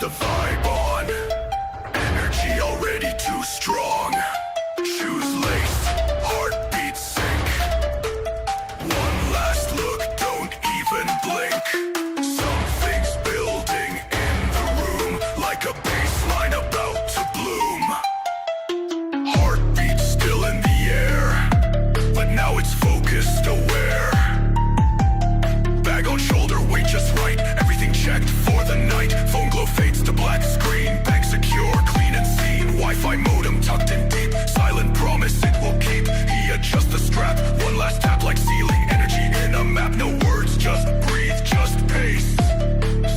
the vibe on. Energy already too strong. Shoes laced, heartbeat sync. One last look, don't even blink. Something's building in the room, like a baseline about to bloom. Heartbeat still in the air, but now it's focused, aware. Bag on shoulder, weight just right. Everything checked for the night. Phone glow fades to black screen. Bag secure, clean and seen. Wi-Fi modem tucked in deep. Silent promise it will keep. He adjusts the strap. One last tap like ceiling. Energy in a map. No words, just breathe, just pace.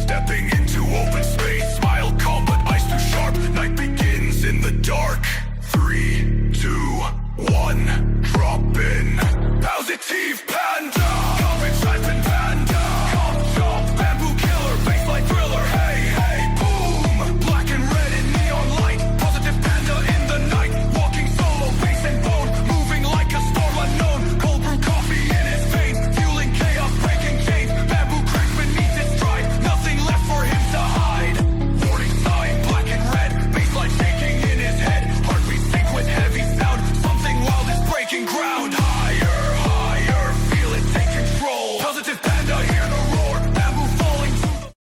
Stepping into open space. Smile calm but eyes too sharp. Night begins in the dark. 3, 2, 1. Drop in. Positive panda. Confidence typing panda. Comp chomp. Bamboo killer. Baseline thriller. Hey, hey, boom. Black and red in neon light. Positive panda in the night. Walking solo. Face and bone. Moving like a storm unknown. Cold brew coffee in his veins. Fueling chaos. Breaking chains. Bamboo cracks beneath his stride. Nothing left for him to hide. Warning sign. Black and red. Baseline shaking in his head. Heartbeat sync with heavy sound. Something wild is breaking ground. Higher, higher. Feel it take control. Positive panda, hear the roar. Bamboo falling to the...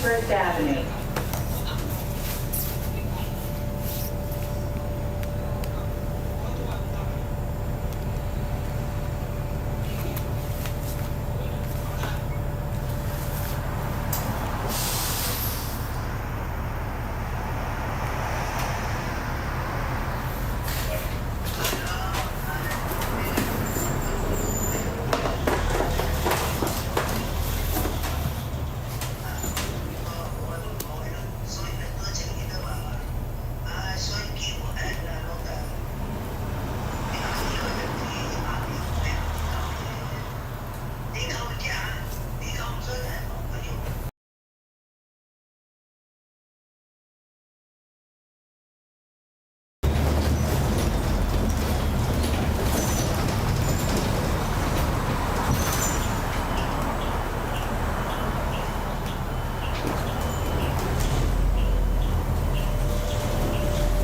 First Avenue.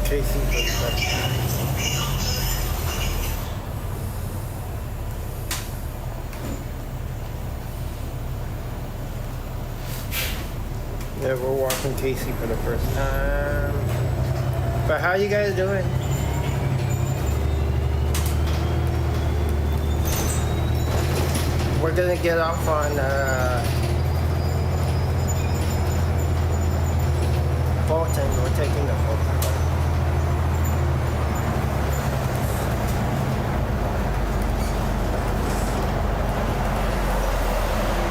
Chasing for the best. Yeah, we're walking Casey for the first time. But how you guys doing? We're gonna get off on Fulton. We're taking the Fulton.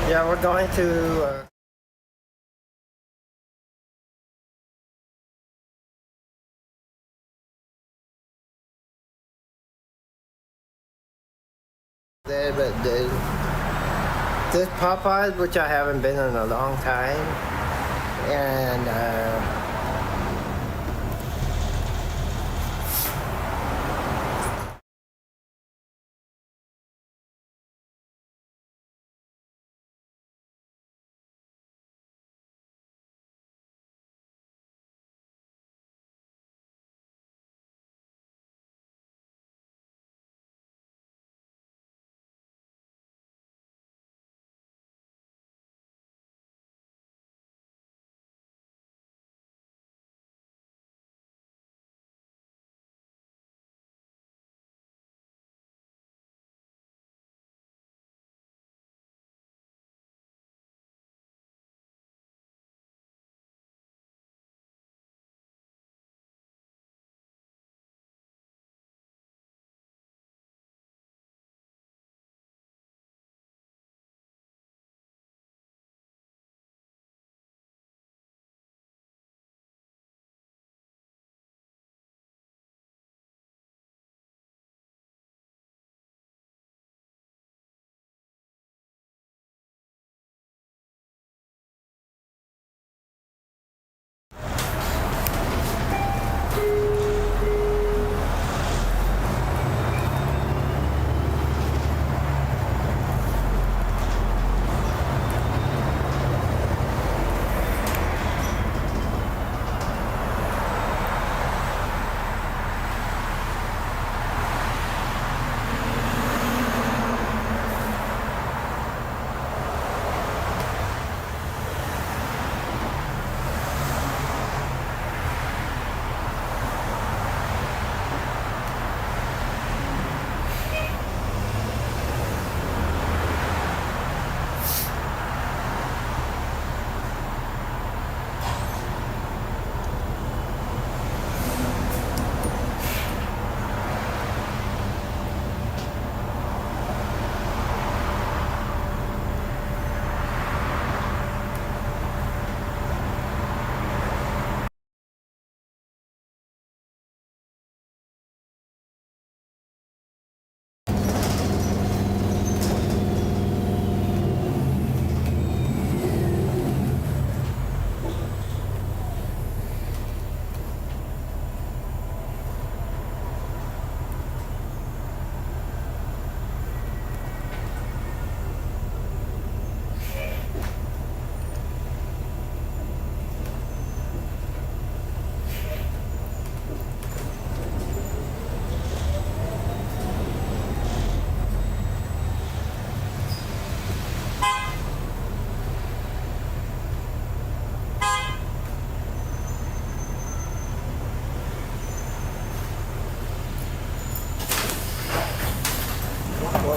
Yeah, we're going to there, but this Popeyes, which I haven't been in a long time, and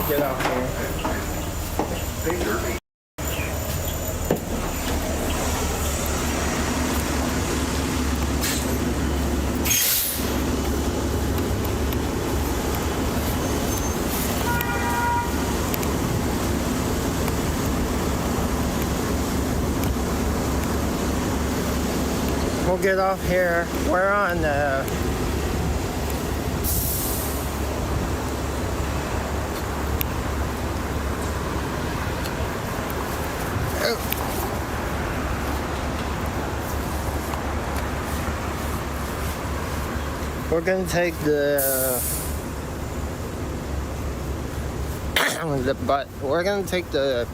Get off here. We'll get off here. We're on we're gonna take we're gonna take the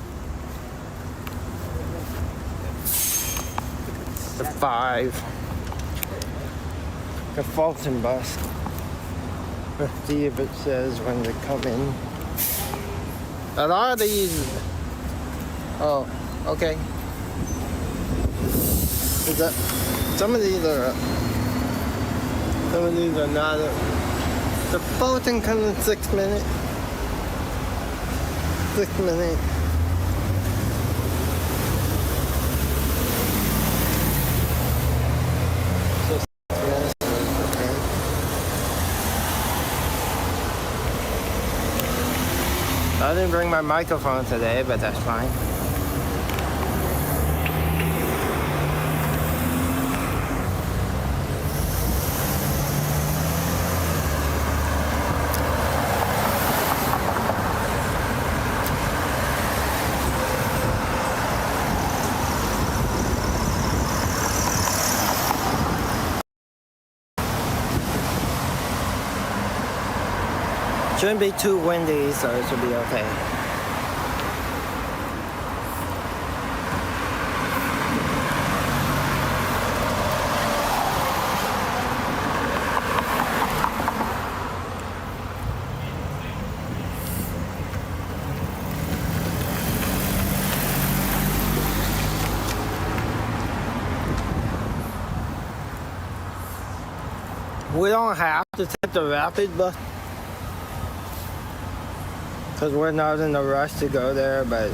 5, the Fulton bus. Let's see if it says when they come in. A lot of these, oh, okay. Some of these are not. The Fulton comes in 6 minutes. 6 minutes. I didn't bring my microphone today, but that's fine. Shouldn't be too windy, so it should be okay. We don't have to take the rapid bus because we're not in a rush to go there, but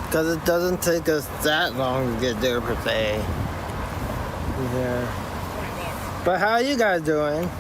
because it doesn't take us that long to get there per se. Yeah. But how are you guys doing?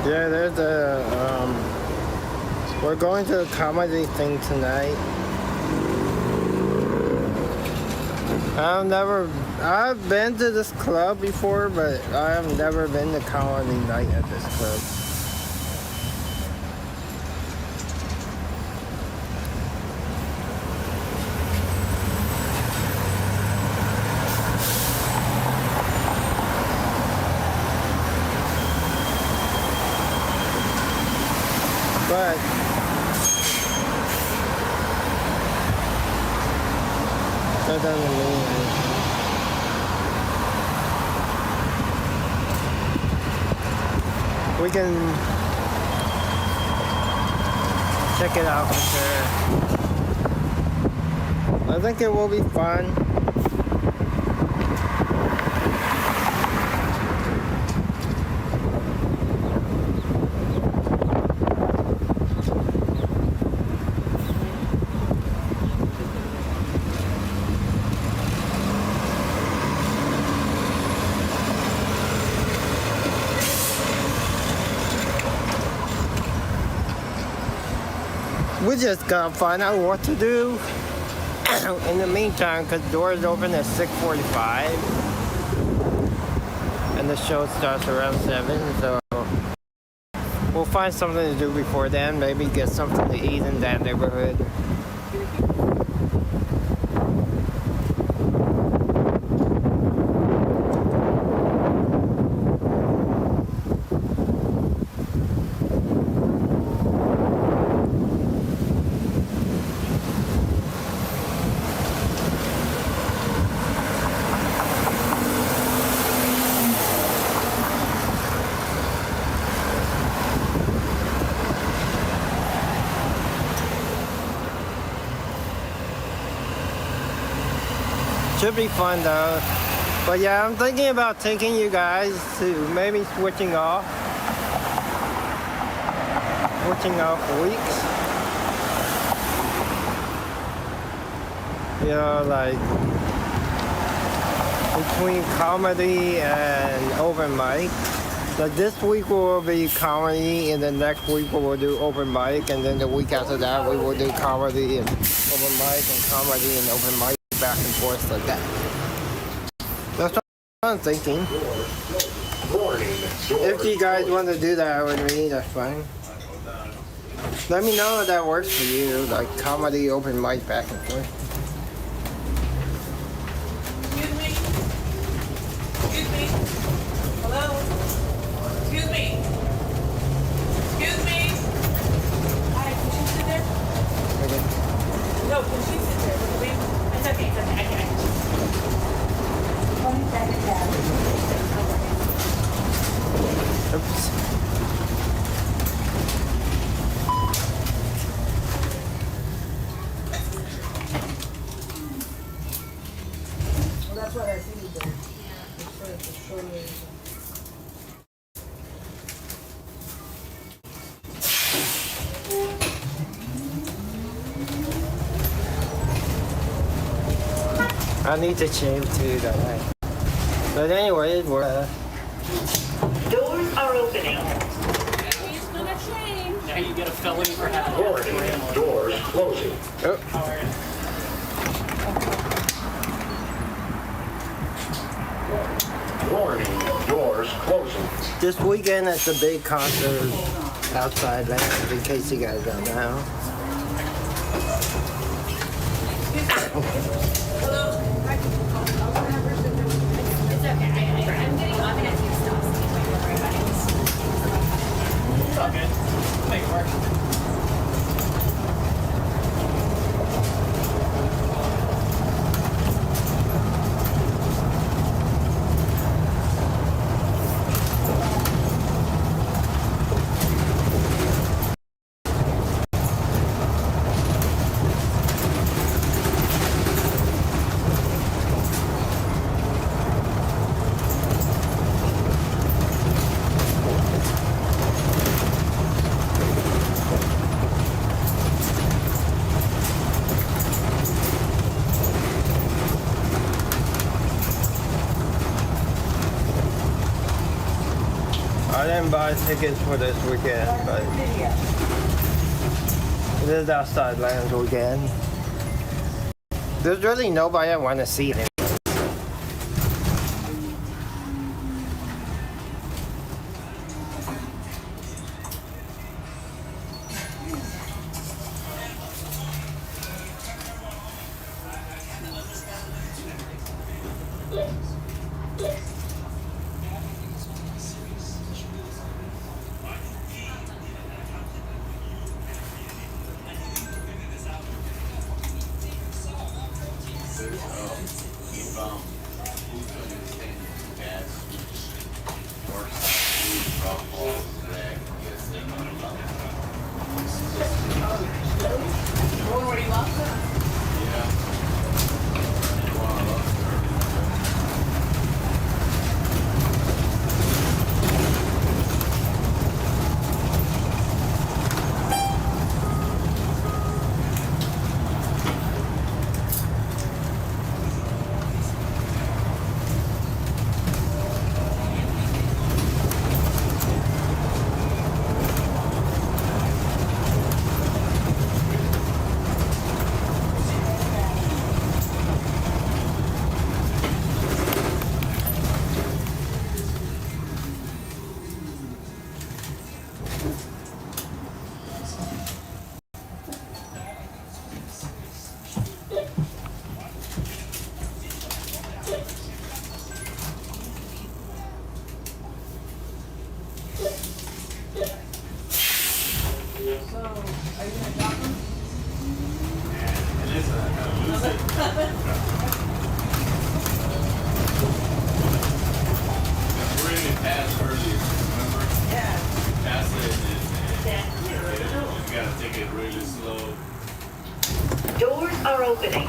Yeah, there's we're going to a comedy thing tonight. I've been to this club before, but I have never been to comedy night at this club. But that doesn't mean anything. we can check it out for sure. I think it will be fun. We just gotta find out what to do in the meantime, because doors open at 6:45 and the show starts around 7, so we'll find something to do before then. Maybe get something to eat in that neighborhood. Should be fun though. But yeah, I'm thinking about taking you guys to maybe switching off weeks. You know, like between comedy and open mic. Like this week will be comedy, and then next week we will do open mic, and then the week after that we will do comedy and open mic and comedy and open mic. Back and forth like that. That's what I'm thinking. If you guys want to do that with me, that's fine. Let me know if that works for you, like comedy, open mic, back and forth. Excuse me? Excuse me? Hello? Excuse me? Excuse me? Hi, can she sit there? Okay. No, can she sit there? It's okay, I can. Oops. Well, that's what I figured then. It's sort of the short way. I need to shave too, don't I? But anyway, we're Doors are opening. Now you get a felony for having Warning, doors closing. oh, Warning, doors closing. this weekend it's a big concert outside Land, in case you guys don't know. It's okay. I'm getting off and I can stop seeing my everybody's. It's all good. Make it work. I didn't buy tickets for this weekend, but it is outside Lands weekend. There's really nobody I want to see it. Already lost it? Doors are opening.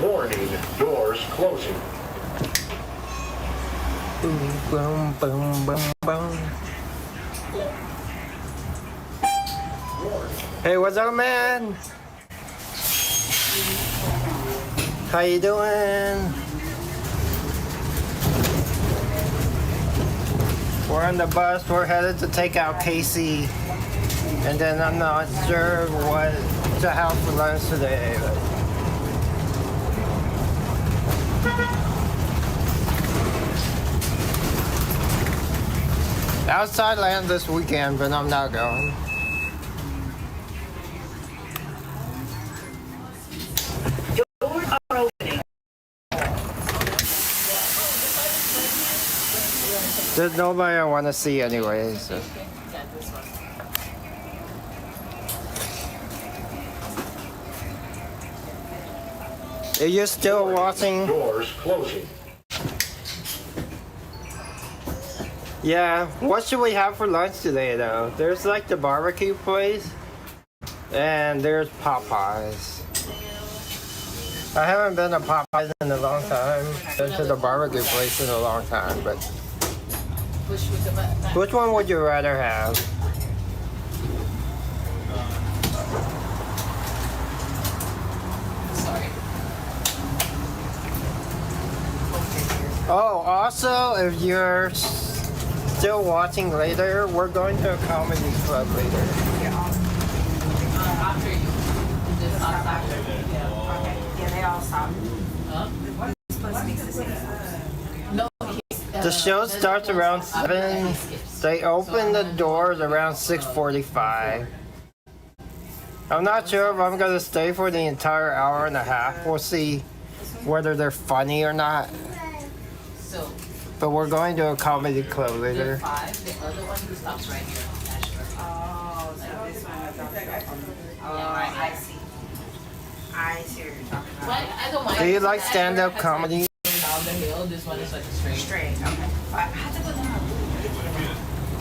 Warning, doors closing. Boom, boom, boom, boom, boom. Hey, what's up, man? How you doing? We're on the bus. We're headed to take out Casey. And then I'm not sure what to have for lunch today. Outside land this weekend, but I'm not going. Doors are opening. There's nobody I want to see anyway. So. Are you still watching? Doors closing. Yeah, what should we have for lunch today though? There's like the barbecue place and there's Popeyes. I haven't been to Popeyes in a long time. Been to the barbecue place in a long time, but which one would you rather have? Sorry. Oh, also, if you're still watching later, we're going to a comedy club later. After you. Just after. Yeah, they all stop. Huh? Supposed to be the same. No. The show starts around 7. They open the doors around 6:45. I'm not sure if I'm going to stay for the entire hour and a half. We'll see whether they're funny or not. So, But we're going to a comedy club later. 5, the other one who stops right here. Oh, so this one is I see. I see what you're talking about. Well, I don't mind. Do you like stand-up comedy? Down the hill, this one is like a straight. Straight, okay. But I had to go down.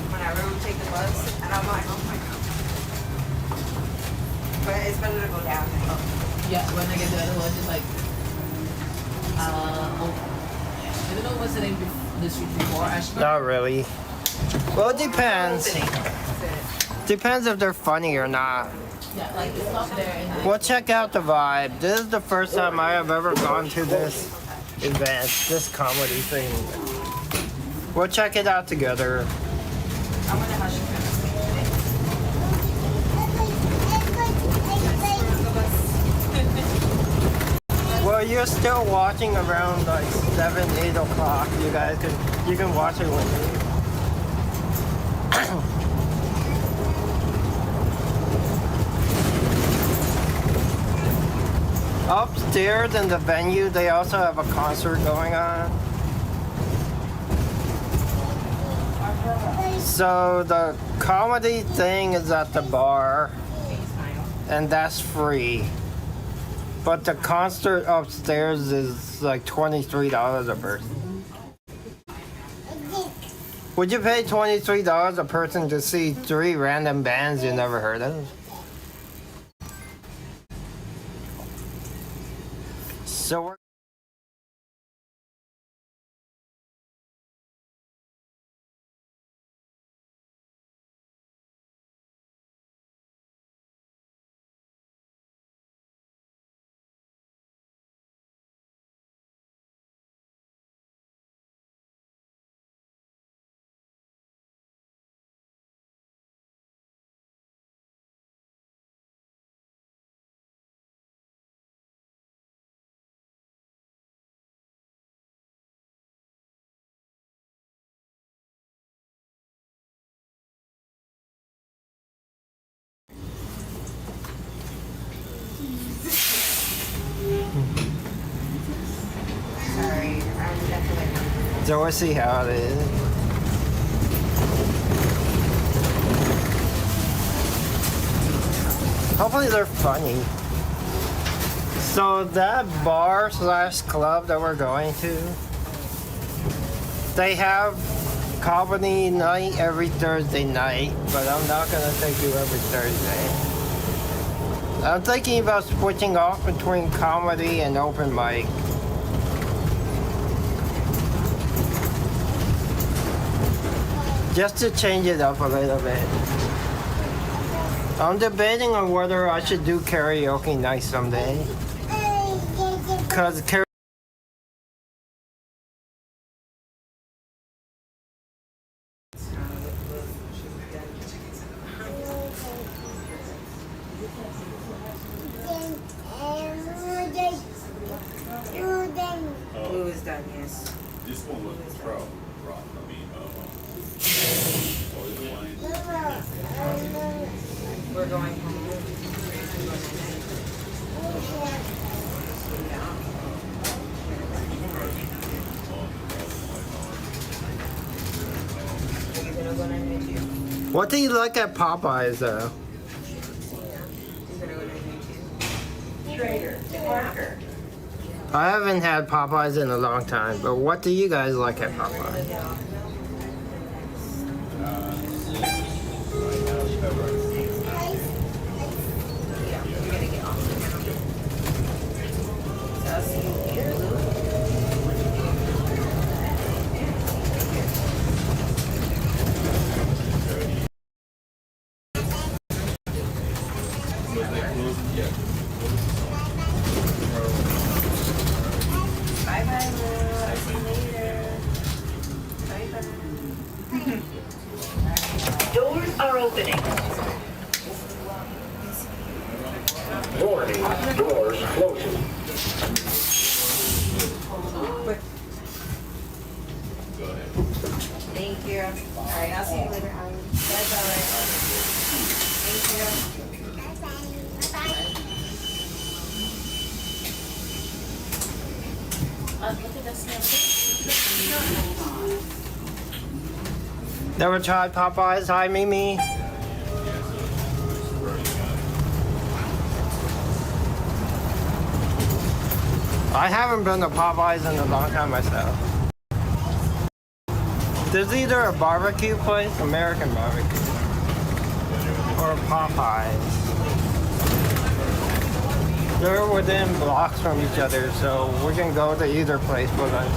When I really take the bus, and I'm like, oh my god. But it's better to go down. Yeah, when I get the other one, it's like, I don't know what's the name of the street before. Ashburn. Not really. Well, it depends. Depends if they're funny or not. Yeah, like it's not there. And Well, check out the vibe. This is the first time I have ever gone to this event, this comedy thing. We'll check it out together. I wonder how she feels. Well, you're still watching around like 7, 8 o'clock. You guys you can watch it with me. Upstairs in the venue, they also have a concert going on. So the comedy thing is at the bar, and that's free. But the concert upstairs is like $23 a person. Would you pay $23 a person to see 3 random bands you never heard of? So we're Sorry, I'm definitely. so we'll see how it is. Hopefully they're funny. So that bar slash club that we're going to, they have comedy night every Thursday night, but I'm not gonna take you every Thursday. I'm thinking about switching off between comedy and open mic. Just to change it up a little bit. I'm debating on whether I should do karaoke night someday. Cause Blue is done, yes. This one was pro. Rock. I mean, We're going home. what do you like at Popeyes though? Trader, Parker. I haven't had Popeyes in a long time, but what do you guys like at Popeyes? Bye-bye, Lou. I'll see you later. Bye-bye. Doors are opening. Warning, doors closing. Thank you. All right, I'll see you later. Bye-bye. Thank you. Never tried Popeyes? Hi, Mimi. I haven't been to Popeyes in a long time myself. There's either a barbecue place, American barbecue, or Popeyes. They're within blocks from each other, so we can go to either place for lunch.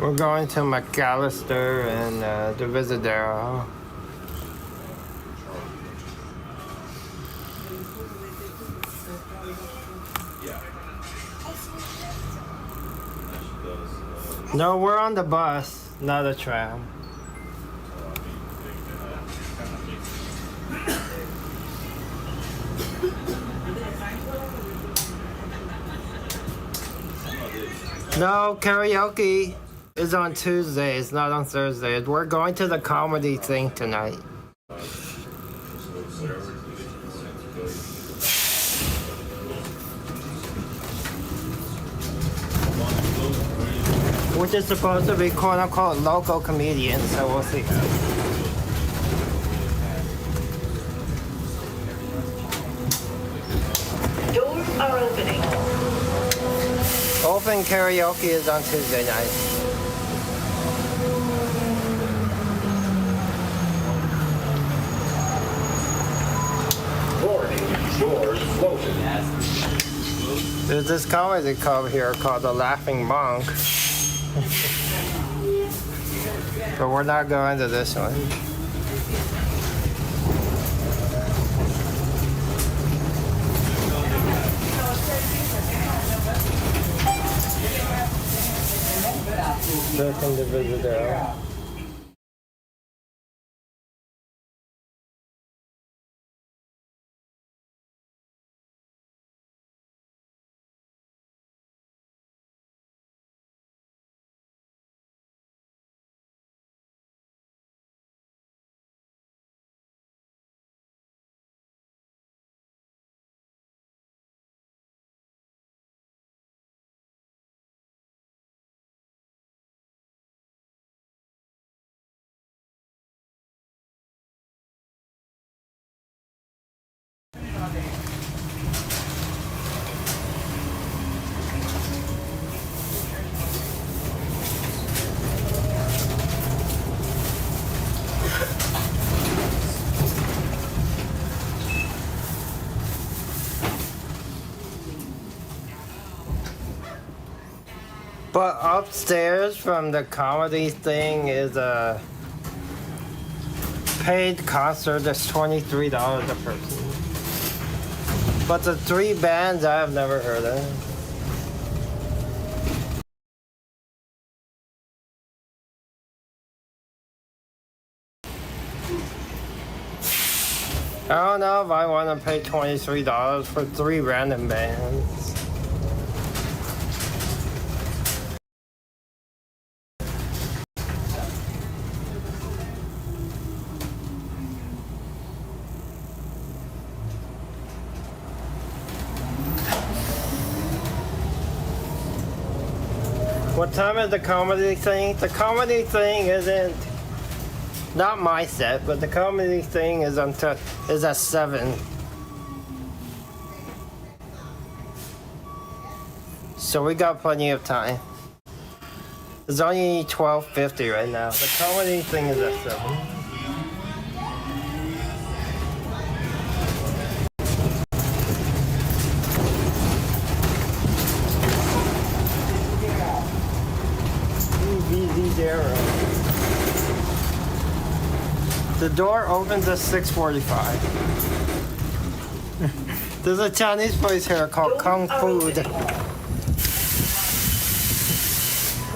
We're going to McAllister and the Visadero. No, we're on the bus, not a tram. No karaoke. is on Tuesdays, not on Thursdays. We're going to the comedy thing tonight. Which is supposed to be quote unquote local comedians, so we'll see. Doors are opening. Open karaoke is on Tuesday night. Warning, doors closing. There's this comedy club here called The Laughing Monk. But we're not going to this one. Nothing to visit there. But upstairs from the comedy thing is a paid concert that's $23 a person. But the 3 bands I've never heard of. I don't know if I want to pay $23 for 3 random bands. What time is the comedy thing? The comedy thing isn't not my set, but the comedy thing is at 7. So we got plenty of time. It's only 12:50 right now. The comedy thing is at 7. The door opens at 6:45. There's a Chinese place here called Kung Food.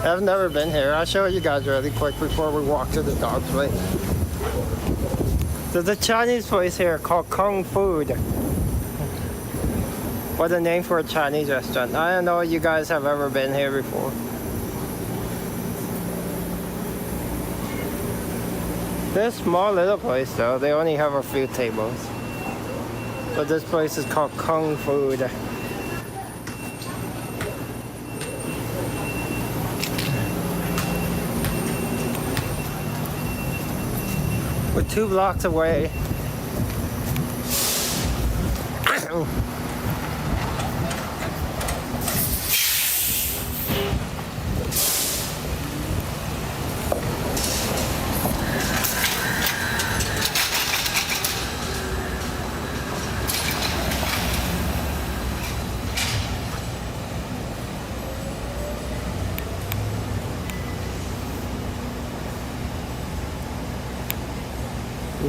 I've never been here. I'll show you guys really quick before we walk to the dog place. There's a Chinese place here called Kung Food. What a name for a Chinese restaurant. I don't know if you guys have ever been here before. This small little place though, they only have a few tables. But this place is called Kung Food. We're 2 blocks away.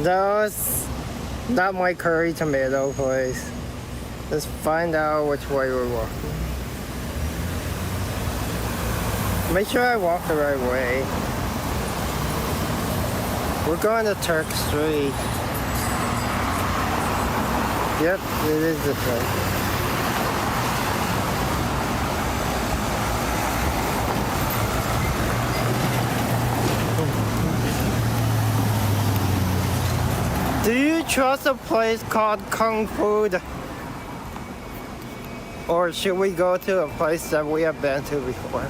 No, it's not my curry tomato place. Let's find out which way we're walking. Make sure I walk the right way. We're going to Turk Street. Yep, it is this way. Do you trust a place called Kung Food? Or should we go to a place that we have been to before?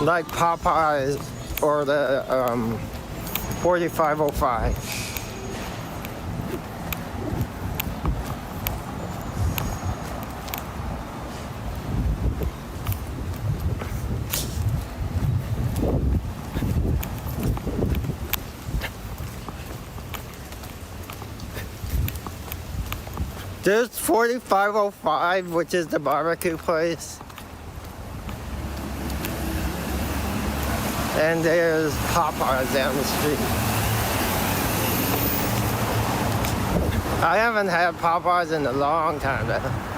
Like Popeyes or the 4505. There's 4505, which is the barbecue place. And there's Popeyes down the street. I haven't had Popeyes in a long time though.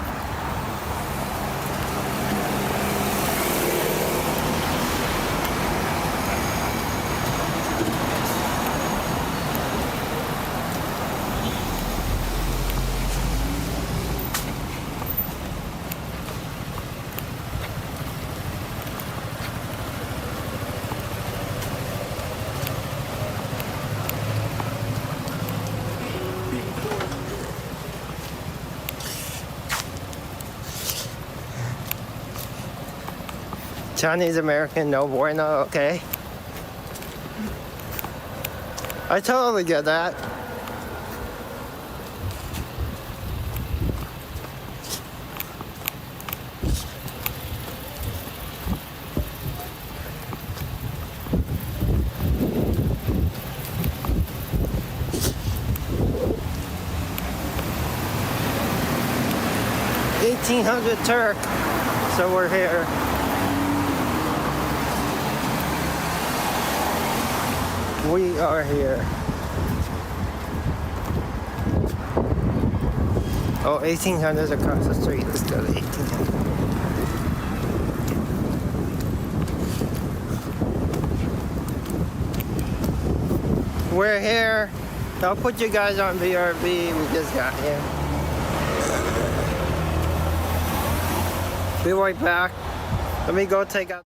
Chinese American, no bueno, okay. I totally get that. l8tr Turk, so we're here. We are here. Oh, 1800's across the street. Let's go to 1800. We're here. I'll put you guys on BRB. We just got here. Be right back. Let me go take out.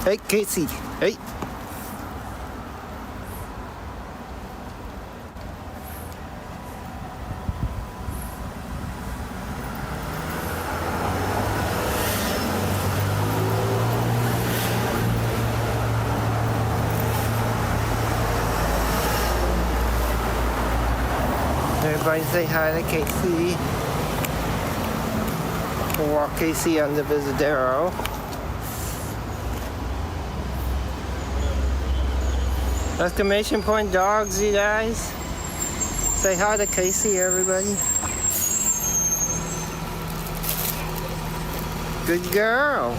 Hey, Casey. Hey. Everybody say hi to Casey. We'll walk Casey on the Visadero. Exclamation point dogs, you guys. Say hi to Casey, everybody. Good girl.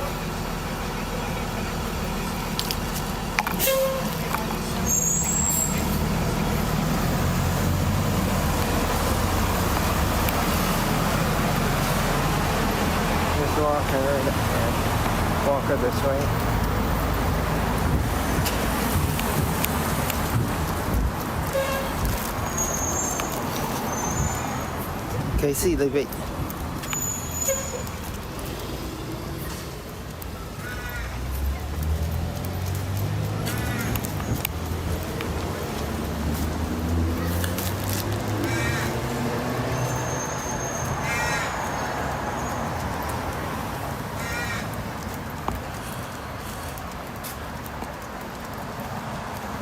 Walk her this way. Casey, leave it.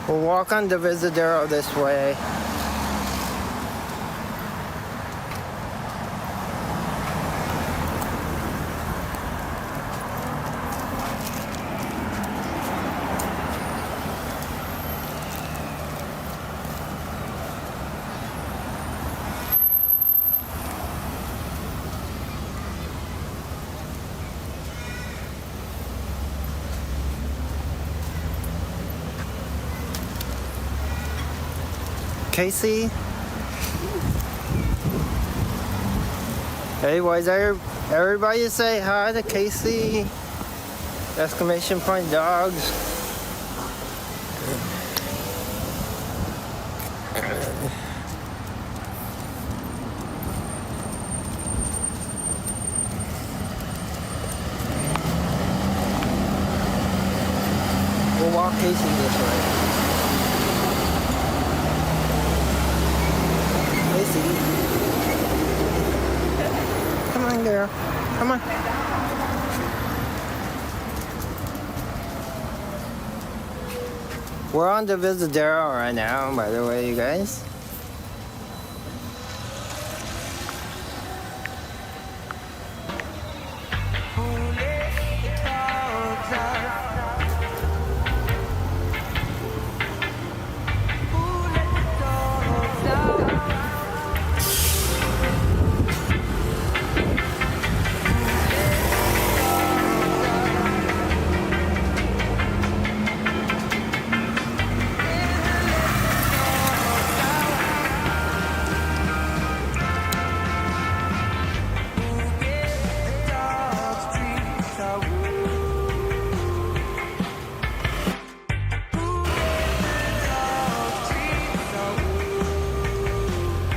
We'll walk on the Visadero this way. Casey? Hey, why is everybody say hi to Casey? Exclamation point dogs. We'll walk Casey this way. Come on, girl. Come on. We're on the Visadero right now, by the way, you guys.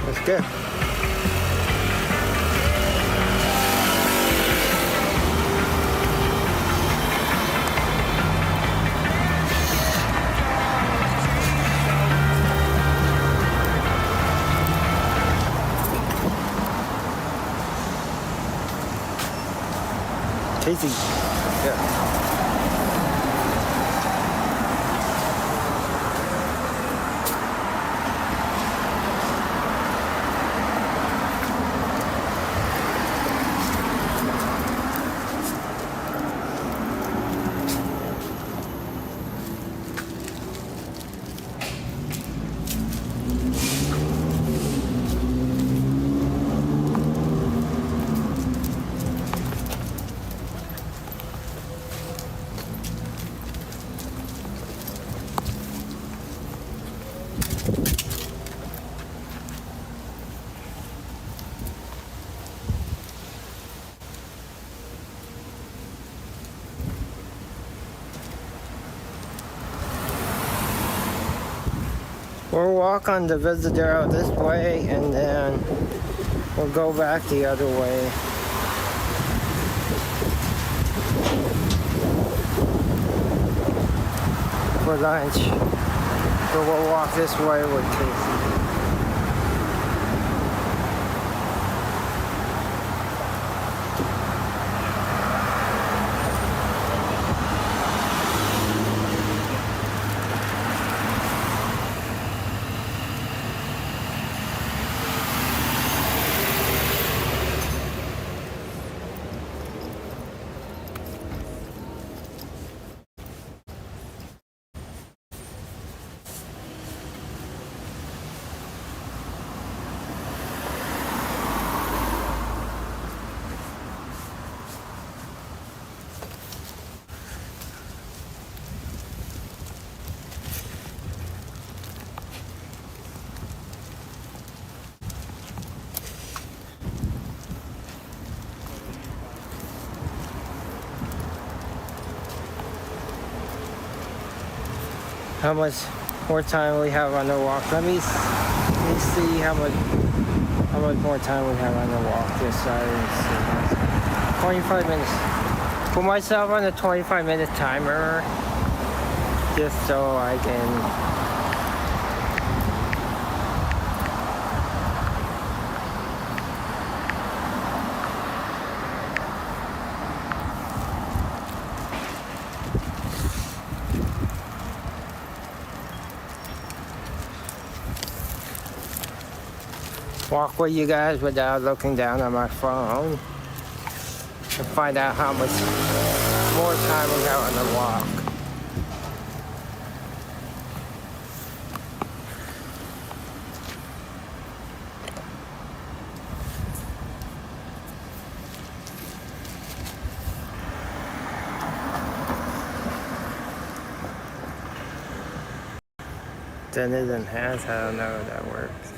Let's go. Casey. Yeah. We'll walk on the Visadero this way and then we'll go back the other way. for lunch. So we'll walk this way with Casey. How much more time we have on the walk? Let me see how much more time we have on the walk this side. 25 minutes. Put myself on a 25-minute timer just so I can. Walk with you guys without looking down on my phone and find out how much more time we have on the walk. Then it enhance, I don't know if that works.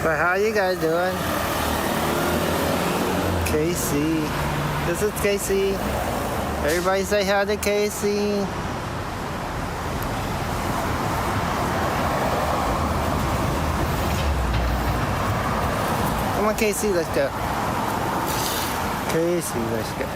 But how you guys doing? Casey. This is Casey. Everybody say hi to Casey. Come on, Casey, let's go. Casey, let's go.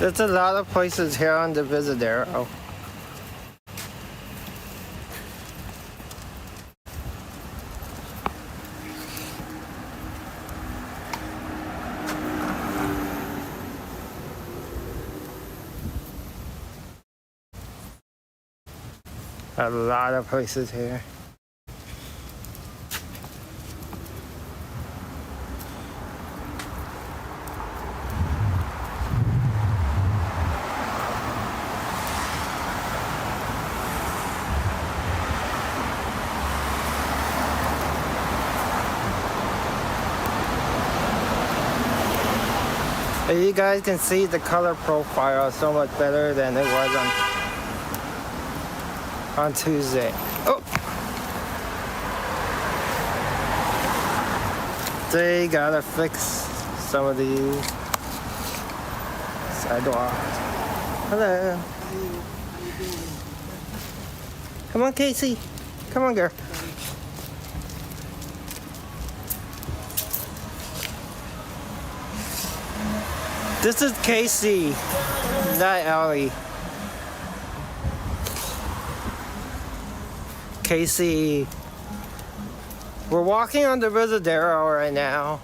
There's a lot of places here on the Visadero. A lot of places here. You guys can see the color profile so much better than it was on Tuesday. Oh! They gotta fix some of these sidewalks. Hello. Come on, Casey. Come on, girl. This is Casey, not Ellie. Casey. We're walking on the Visadero right now.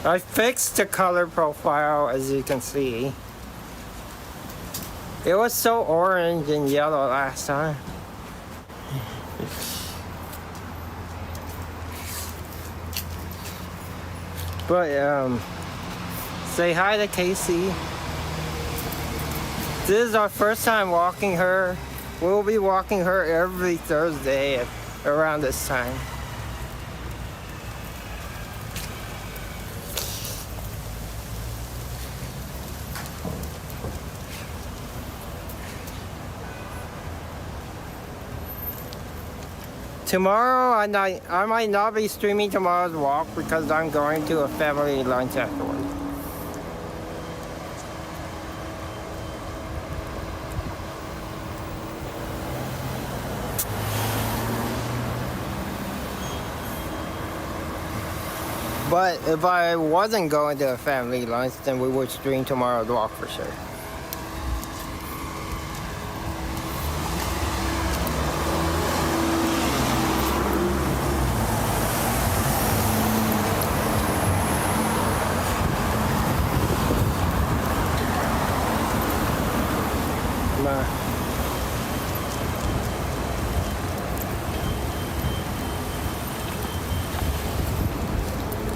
I fixed the color profile, as you can see. It was so orange and yellow last time. But say hi to Casey. This is our first time walking her. We'll be walking her every Thursday around this time. Tomorrow, I might not be streaming tomorrow's walk because I'm going to a family lunch afterwards. But if I wasn't going to a family lunch, then we would stream tomorrow's walk for sure.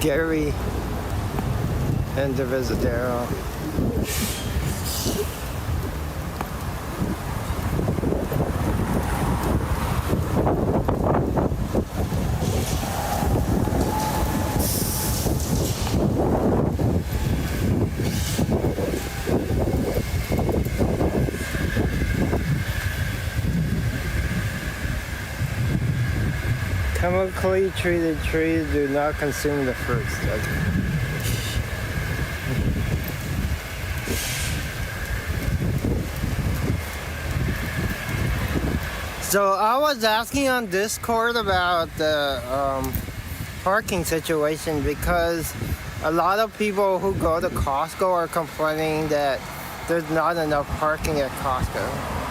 Gary and the Visadero. Chemically treated trees do not consume the fruits. So I was asking on Discord about the parking situation because a lot of people who go to Costco are complaining that there's not enough parking at Costco.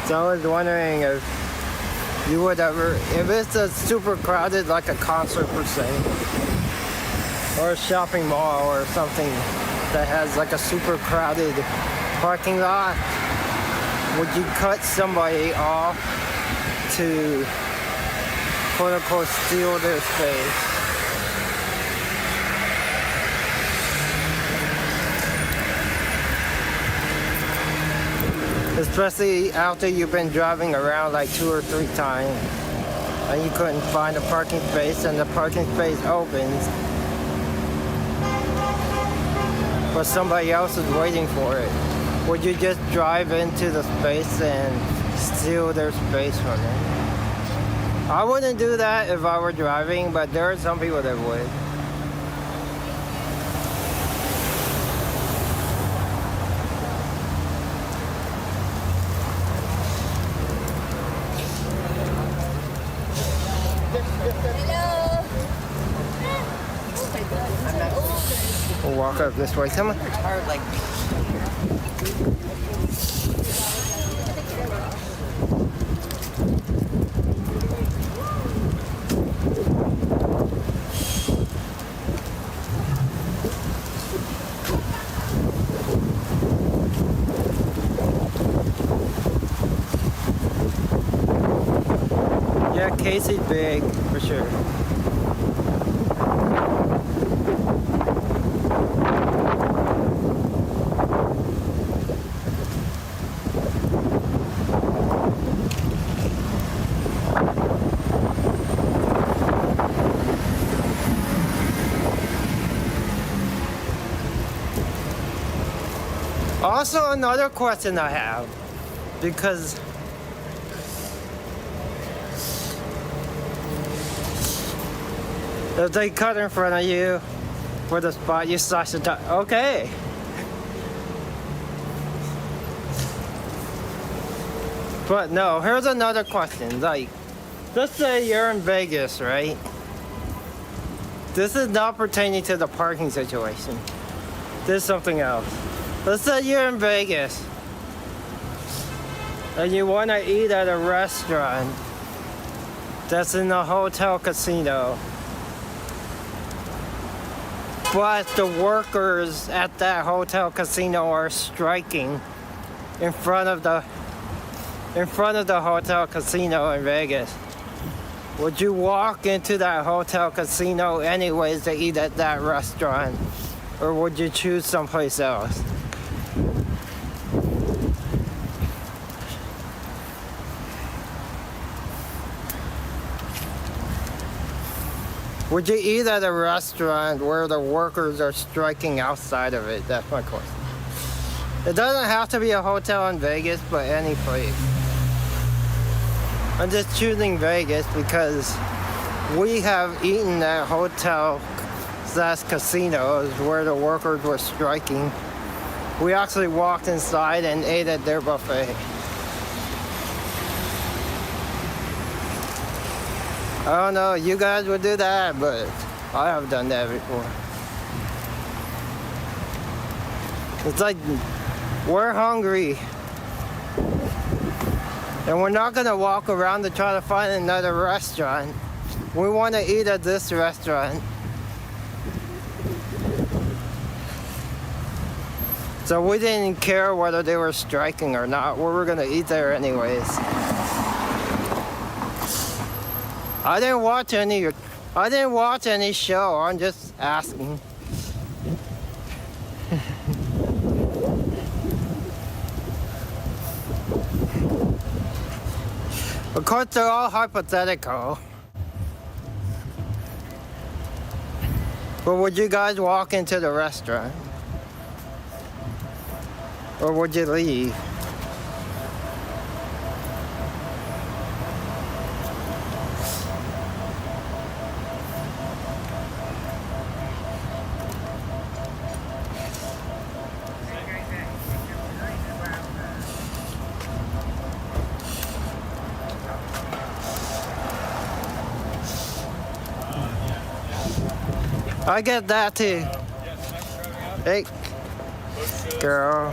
So I was wondering if you would ever, if it's a super crowded, like a concert per se, or a shopping mall or something that has like a super crowded parking lot, would you cut somebody off to quote unquote steal their space? Especially after you've been driving around like 2 or 3 times and you couldn't find a parking space and the parking space opens, but somebody else is waiting for it. Would you just drive into the space and steal their space from them? I wouldn't do that if I were driving, but there are some people that would. We'll walk up this way. Come on. Hard like Yeah, Casey's big for sure. Also, another question I have, because if they cut in front of you for the spot, you slash the top. Okay. But no, here's another question. Like, let's say you're in Vegas, right? This is not pertaining to the parking situation. This is something else. Let's say you're in Vegas and you want to eat at a restaurant that's in a hotel casino, but the workers at that hotel casino are striking in front of the hotel casino in Vegas. Would you walk into that hotel casino anyways to eat at that restaurant, or would you choose someplace else? Would you eat at a restaurant where the workers are striking outside of it? That's my question. It doesn't have to be a hotel in Vegas, but any place. I'm just choosing Vegas because we have eaten at hotel/casinos where the workers were striking. We actually walked inside and ate at their buffet. I don't know, you guys would do that, but I have done that before. It's like, we're hungry. And we're not gonna walk around to try to find another restaurant. We want to eat at this restaurant. So we didn't care whether they were striking or not. We were gonna eat there anyways. I didn't watch any show. I'm just asking. Of course, they're all hypothetical. But would you guys walk into the restaurant? Or would you leave? I get that too. Hey, girl.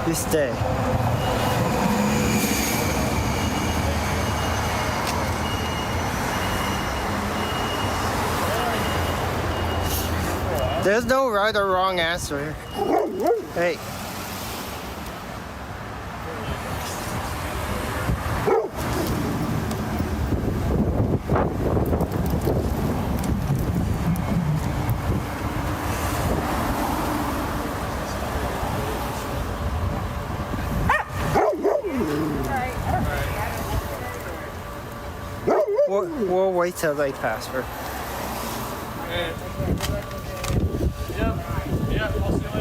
You stay. There's no right or wrong answer. Hey. We'll wait till they pass her.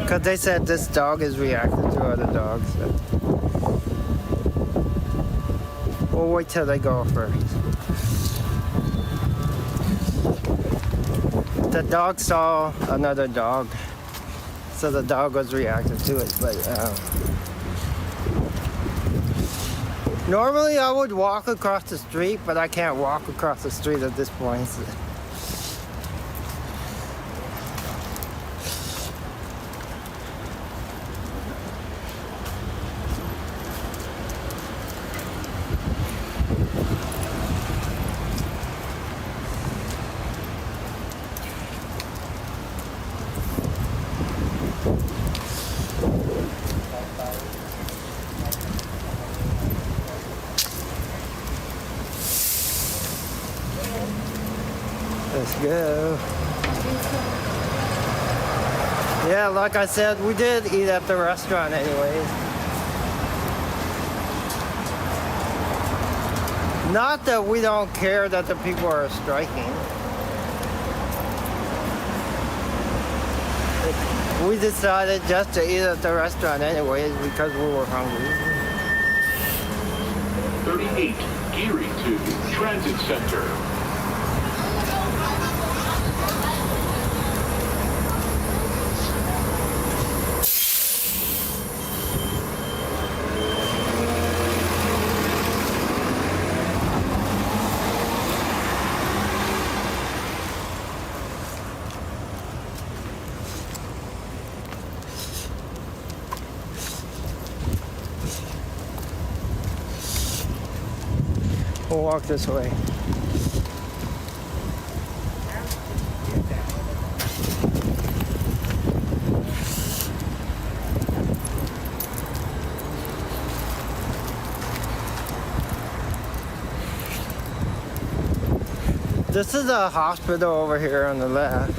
Because they said this dog is reacting to other dogs. So. We'll wait till they go first. The dog saw another dog, so the dog was reacting to it. But normally I would walk across the street, but I can't walk across the street at this point. So. Let's go. Yeah, like I said, we did eat at the restaurant anyways. Not that we don't care that the people are striking. We decided just to eat at the restaurant anyways because we were hungry. 38, gearing to Transit Center. We'll walk this way. This is a hospital over here on the left.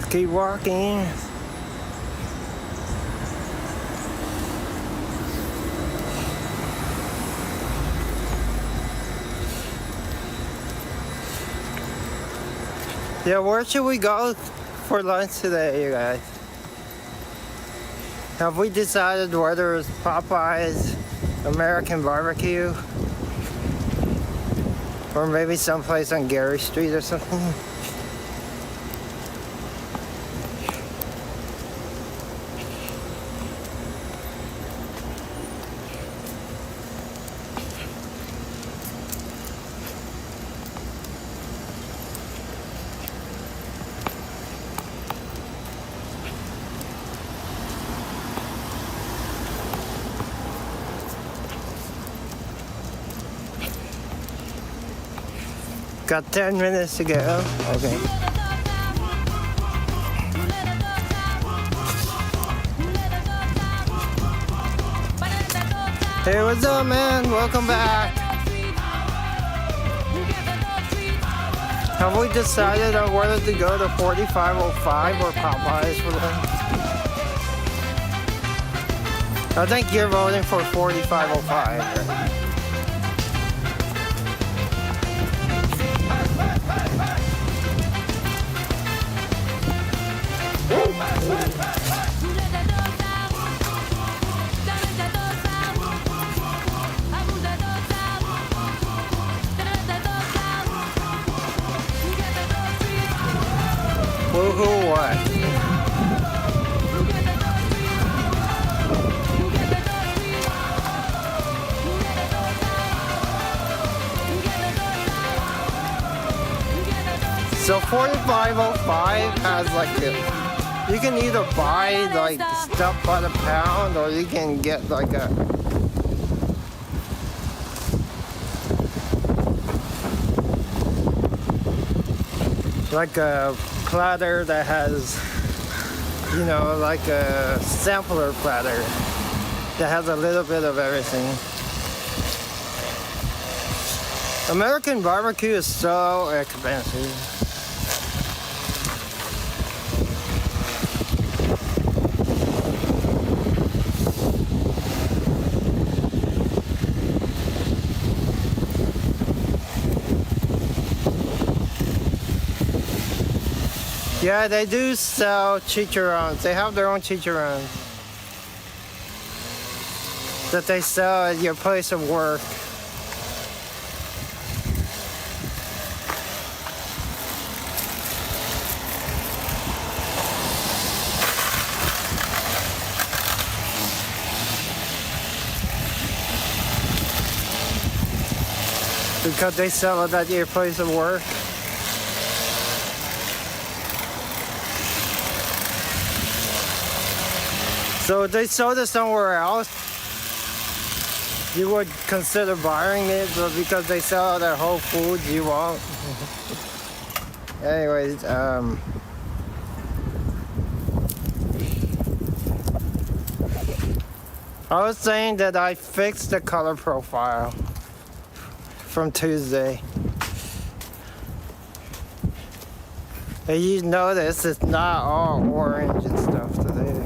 Just keep walking. Yeah, where should we go for lunch today, you guys? Have we decided whether it's Popeyes, American Barbecue, or maybe someplace on Gary Street or something? Got 10 minutes to go. Okay. Hey, what's up, man? Welcome back. Have we decided on whether to go to 4505 or Popeyes for lunch? I think you're voting for 4505, right? Woohoo, what? So 4505 has like you can either buy like stuff by the pound or you can get like a platter that has, you know, like a sampler platter that has a little bit of everything. American barbecue is so expensive. Yeah, they do sell chicharrones. They have their own chicharrones that they sell at your place of work. Because they sell it at your place of work. So if they sold it somewhere else, you would consider buying it, but because they sell it at Whole Foods, you won't. Anyways, I was saying that I fixed the color profile from Tuesday. And you notice it's not all orange and stuff today.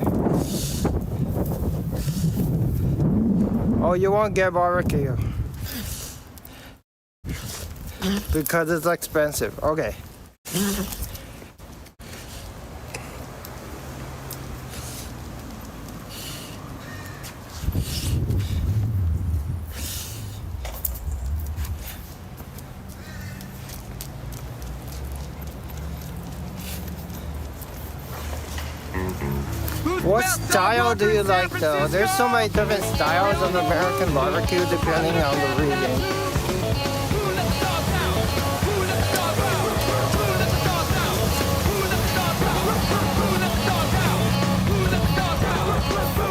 Oh, you won't get barbecue because it's expensive. Okay. What style do you like though? There's so many different styles of American barbecue depending on the region.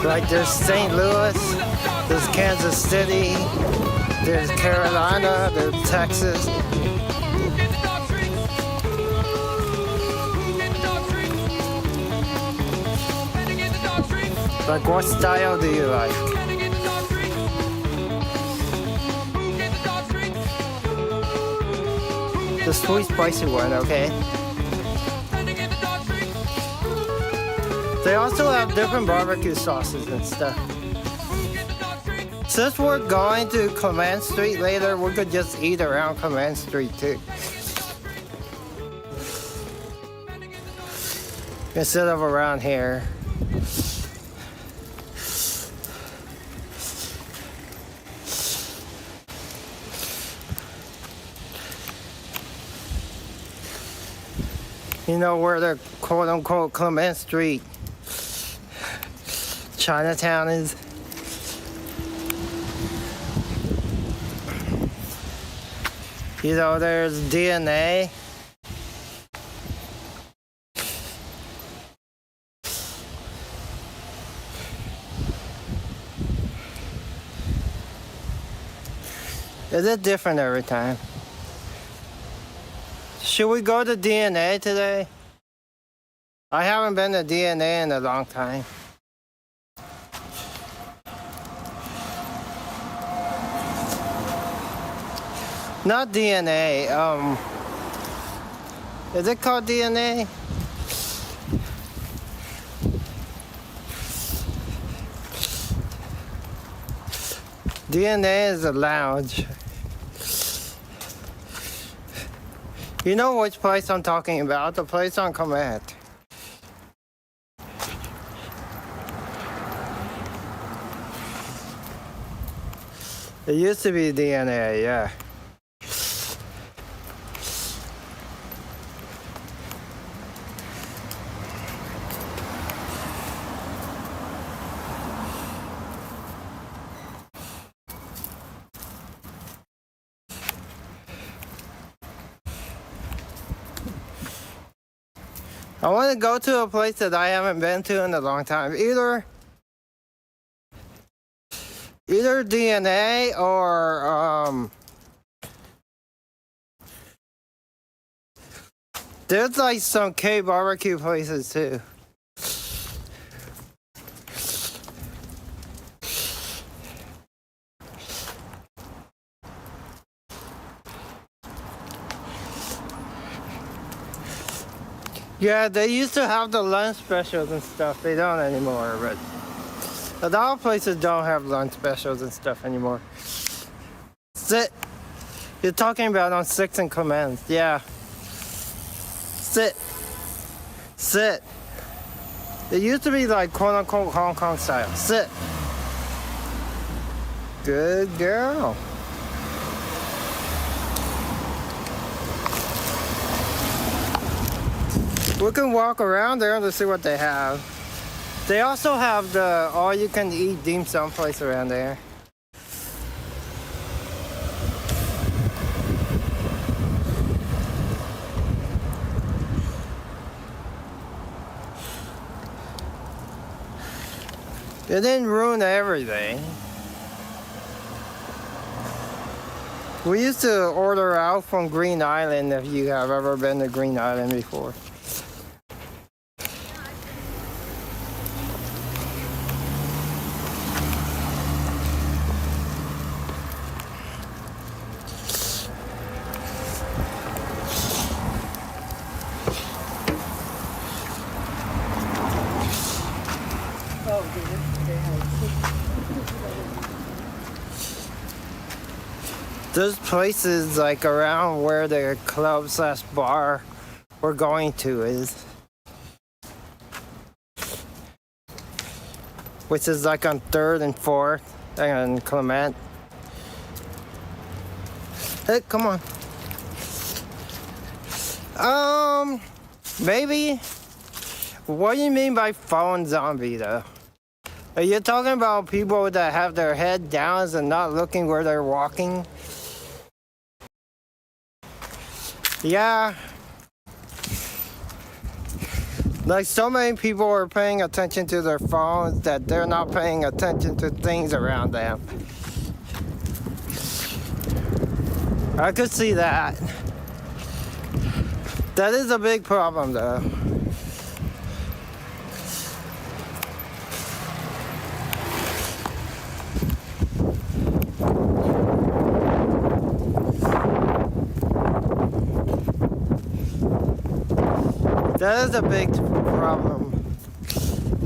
Like there's St. Louis, there's Kansas City, there's Carolina, there's Texas. Like what style do you like? The sweet spicy one, okay? They also have different barbecue sauces and stuff. Since we're going to Clement Street later, we could just eat around Clement Street too. Instead of around here. You know where the quote-unquote Clement Street Chinatown is? You know, there's DNA. Is it different every time? Should we go to DNA today? I haven't been to DNA in a long time. Not DNA, is it called DNA? DNA is a lounge. You know which place I'm talking about? The place on Comet. It used to be DNA, yeah. I want to go to a place that I haven't been to in a long time. Either DNA or there's like some K barbecue places too. Yeah, they used to have the lunch specials and stuff. They don't anymore, but a lot of places don't have lunch specials and stuff anymore. Sit. You're talking about on 6th and Clement. Yeah. Sit. Sit. It used to be like quote-unquote Hong Kong style. Sit. Good girl. We can walk around there to see what they have. They also have the all-you-can-eat dim sum place around there. It didn't ruin everything. We used to order out from Green Island if you have ever been to Green Island before. There's places like around where the club/bar we're going to is. Which is like on 3rd and 4th and Clement. Hey, come on. Maybe. What do you mean by phone zombie though? Are you talking about people that have their head down and not looking where they're walking? Yeah. Like so many people are paying attention to their phones that they're not paying attention to things around them. I could see that. That is a big problem though. That is a big problem.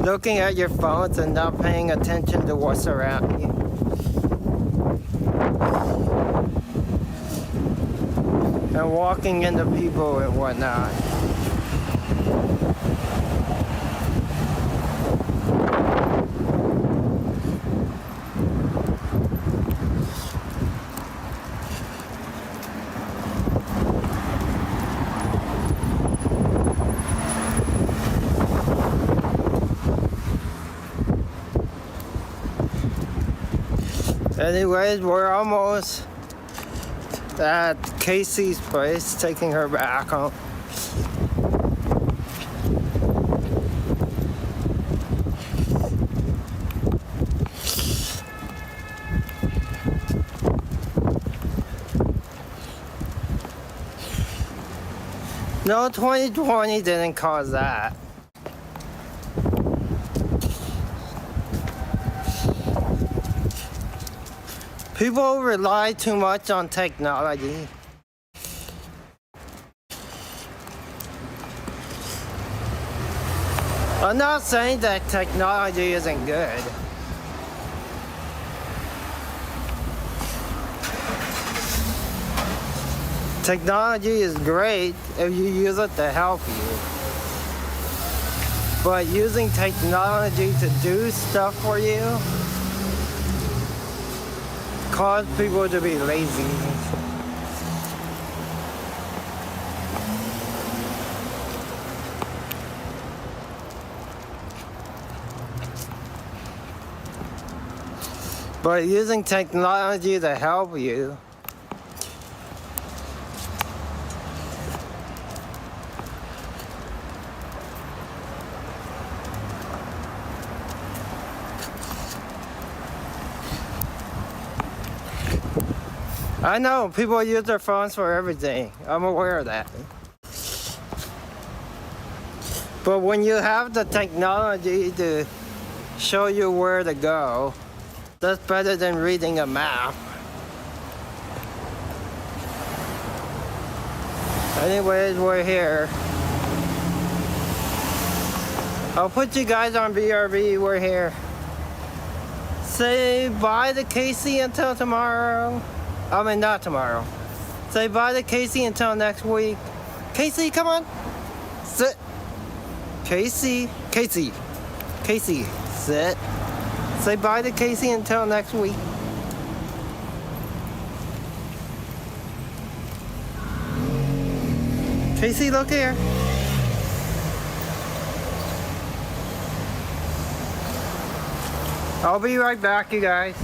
looking at your phones and not paying attention to what's around you. And walking into people and whatnot. Anyways, we're almost at Casey's place, taking her back home. No, 2020 didn't cause that. People rely too much on technology. I'm not saying that technology isn't good. Technology is great if you use it to help you. But using technology to do stuff for you cause people to be lazy. But using technology to help you I know, people use their phones for everything. I'm aware of that. But when you have the technology to show you where to go, that's better than reading a map. Anyways, we're here. I'll put you guys on BRB, we're here. Say bye to Casey until tomorrow. I mean, not tomorrow. Say bye to Casey until next week. Casey, come on. Sit. Casey. Casey. Casey, sit. Say bye to Casey until next week. Casey, look here. I'll be right back, you guys.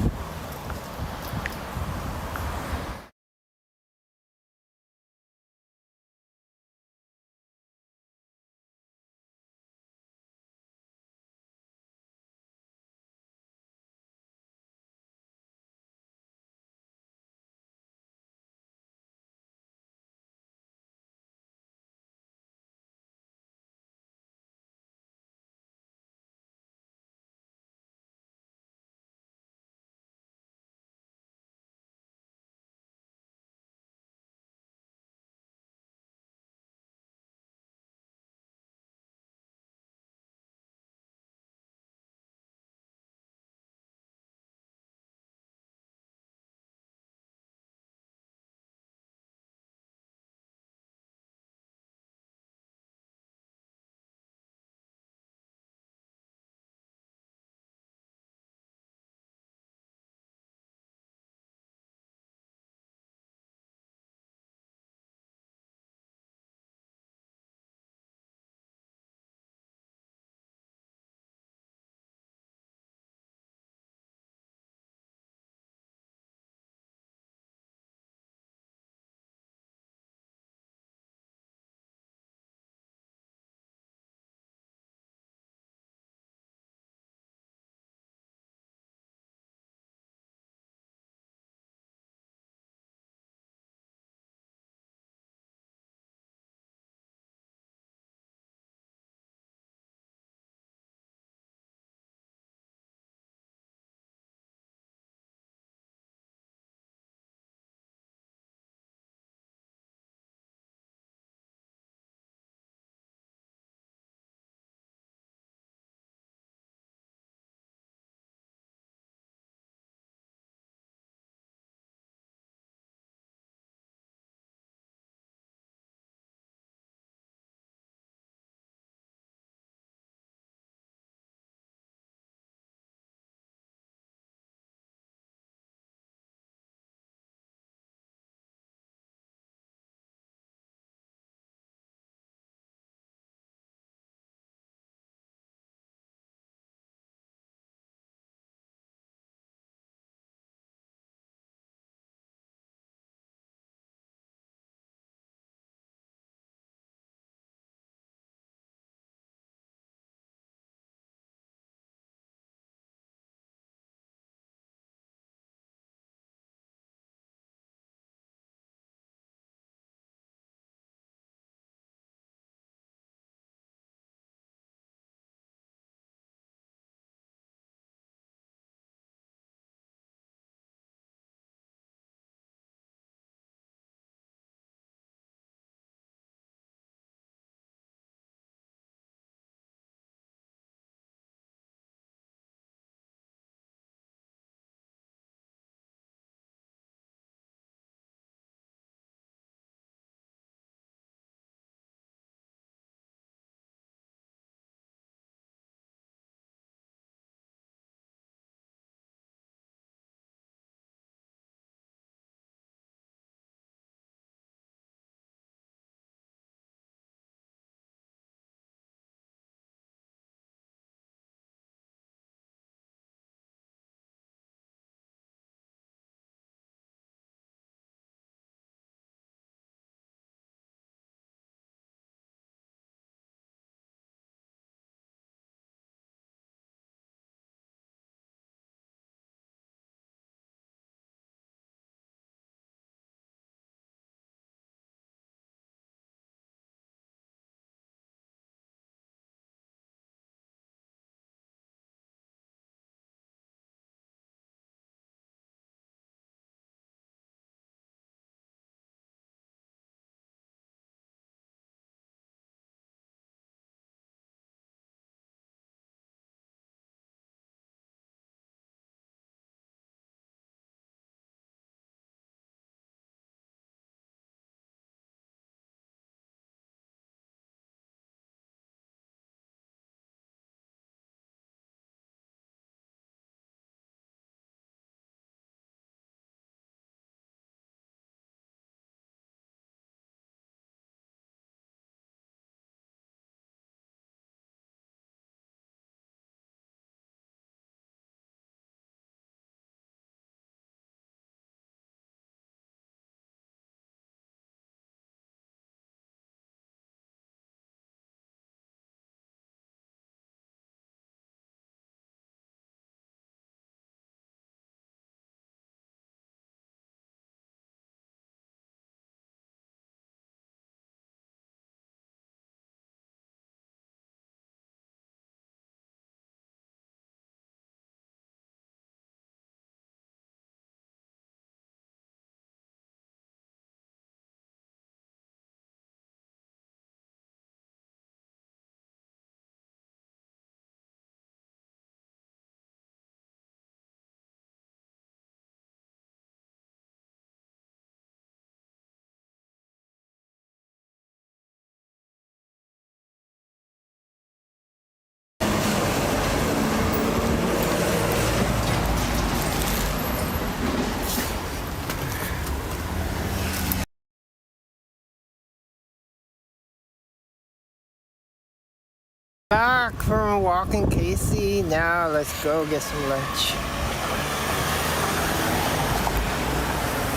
Back from walking Casey. Now let's go get some lunch.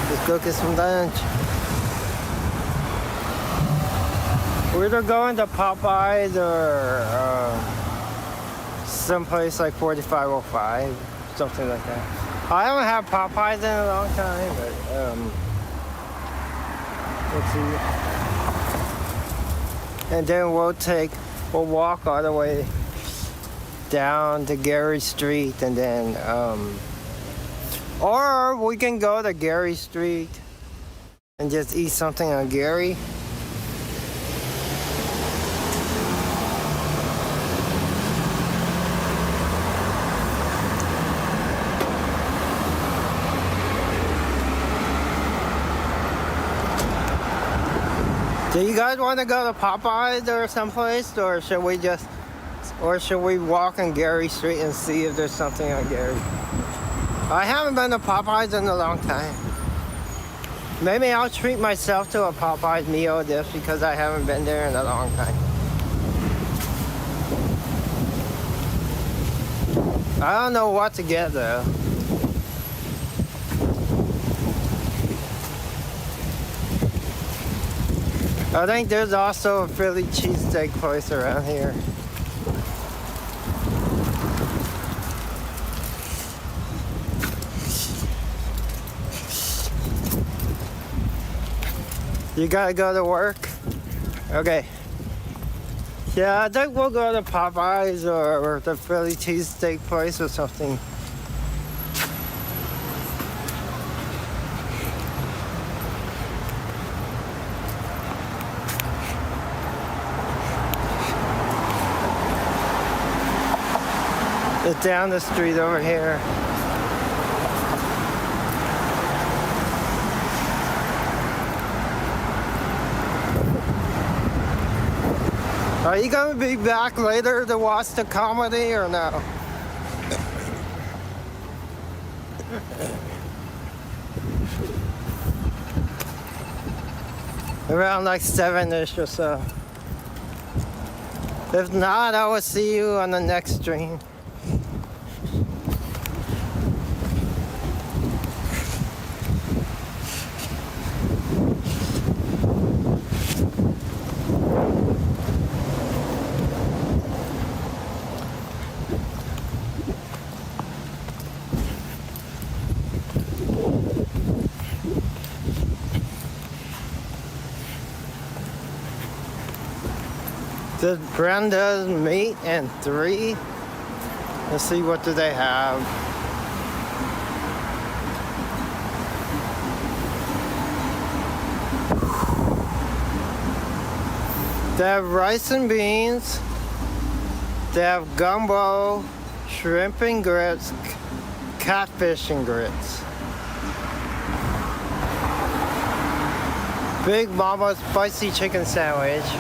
Let's go get some lunch. We're either going to Popeyes or someplace like 4505, something like that. I haven't had Popeyes in a long time, but let's see. And then we'll walk all the way down to Gary Street, and then or we can go to Gary Street and just eat something on Gary. Do you guys want to go to Popeyes or someplace, or should we walk on Gary Street and see if there's something on Gary? I haven't been to Popeyes in a long time. Maybe I'll treat myself to a Popeyes meal just because I haven't been there in a long time. I don't know what to get though. I think there's also a Philly cheesesteak place around here. You gotta go to work? Okay. Yeah, I think we'll go to Popeyes or the Philly cheesesteak place or something. It's down the street over here. Are you gonna be back later to watch the comedy or no? Around like 7-ish or so. If not, I will see you on the next stream. Does Brenda's meat and 3? Let's see, what do they have? They have rice and beans. They have gumbo, shrimp and grits, catfish and grits. Big Mama spicy chicken sandwich.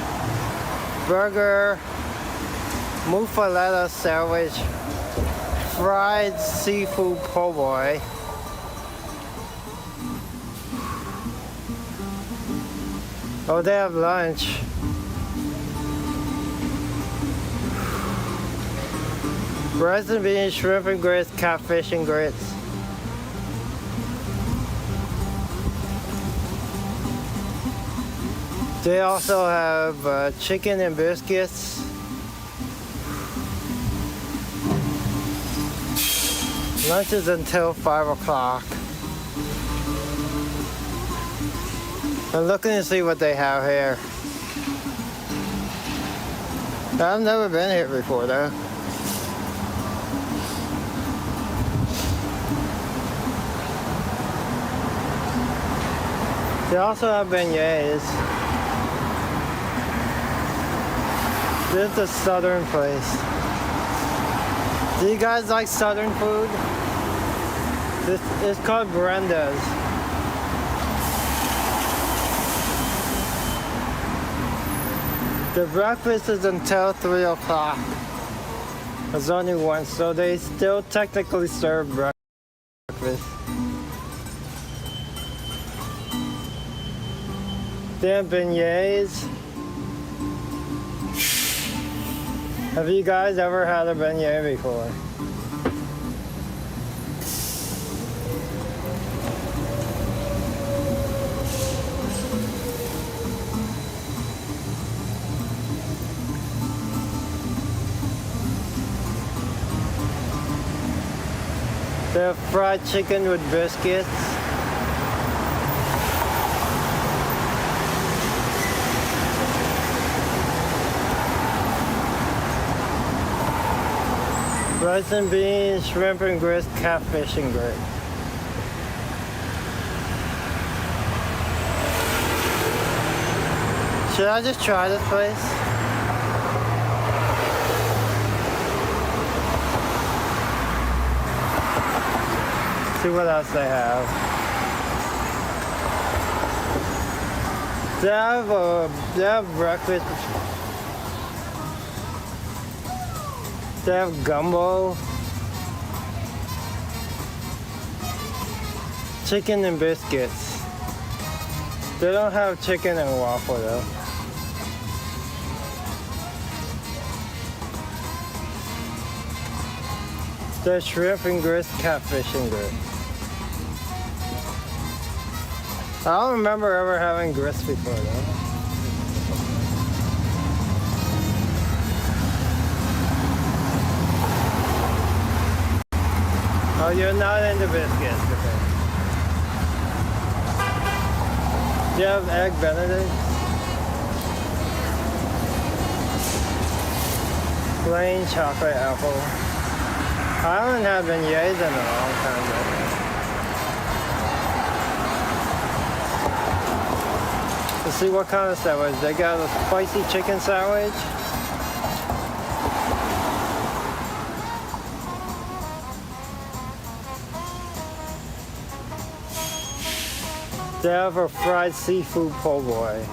Burger, muffaletta sandwich, fried seafood po' boy, oh, they have lunch. Rice and beans, shrimp and grits, catfish and grits. They also have chicken and biscuits. Lunch is until 5 o'clock. I'm looking to see what they have here. I've never been here before though. They also have beignets. This is a southern place. Do you guys like southern food? This is called Brenda's. The breakfast is until 3 o'clock. There's only one, so they still technically serve breakfast. They have beignets. Have you guys ever had a beignet before? They have fried chicken with biscuits. Rice and beans, shrimp and grits, catfish and grits. Should I just try this place? See what else they have. They have breakfast. They have gumbo, chicken and biscuits. They don't have chicken and waffle though. There's shrimp and grits, catfish and grits. I don't remember ever having grits before though. Oh, you're not into biscuits, okay. Do you have egg benedict? Plain chocolate apple. I haven't had beignets in a long time though. Let's see what kind of sandwich. They got a spicy chicken sandwich. They have a fried seafood po' boy.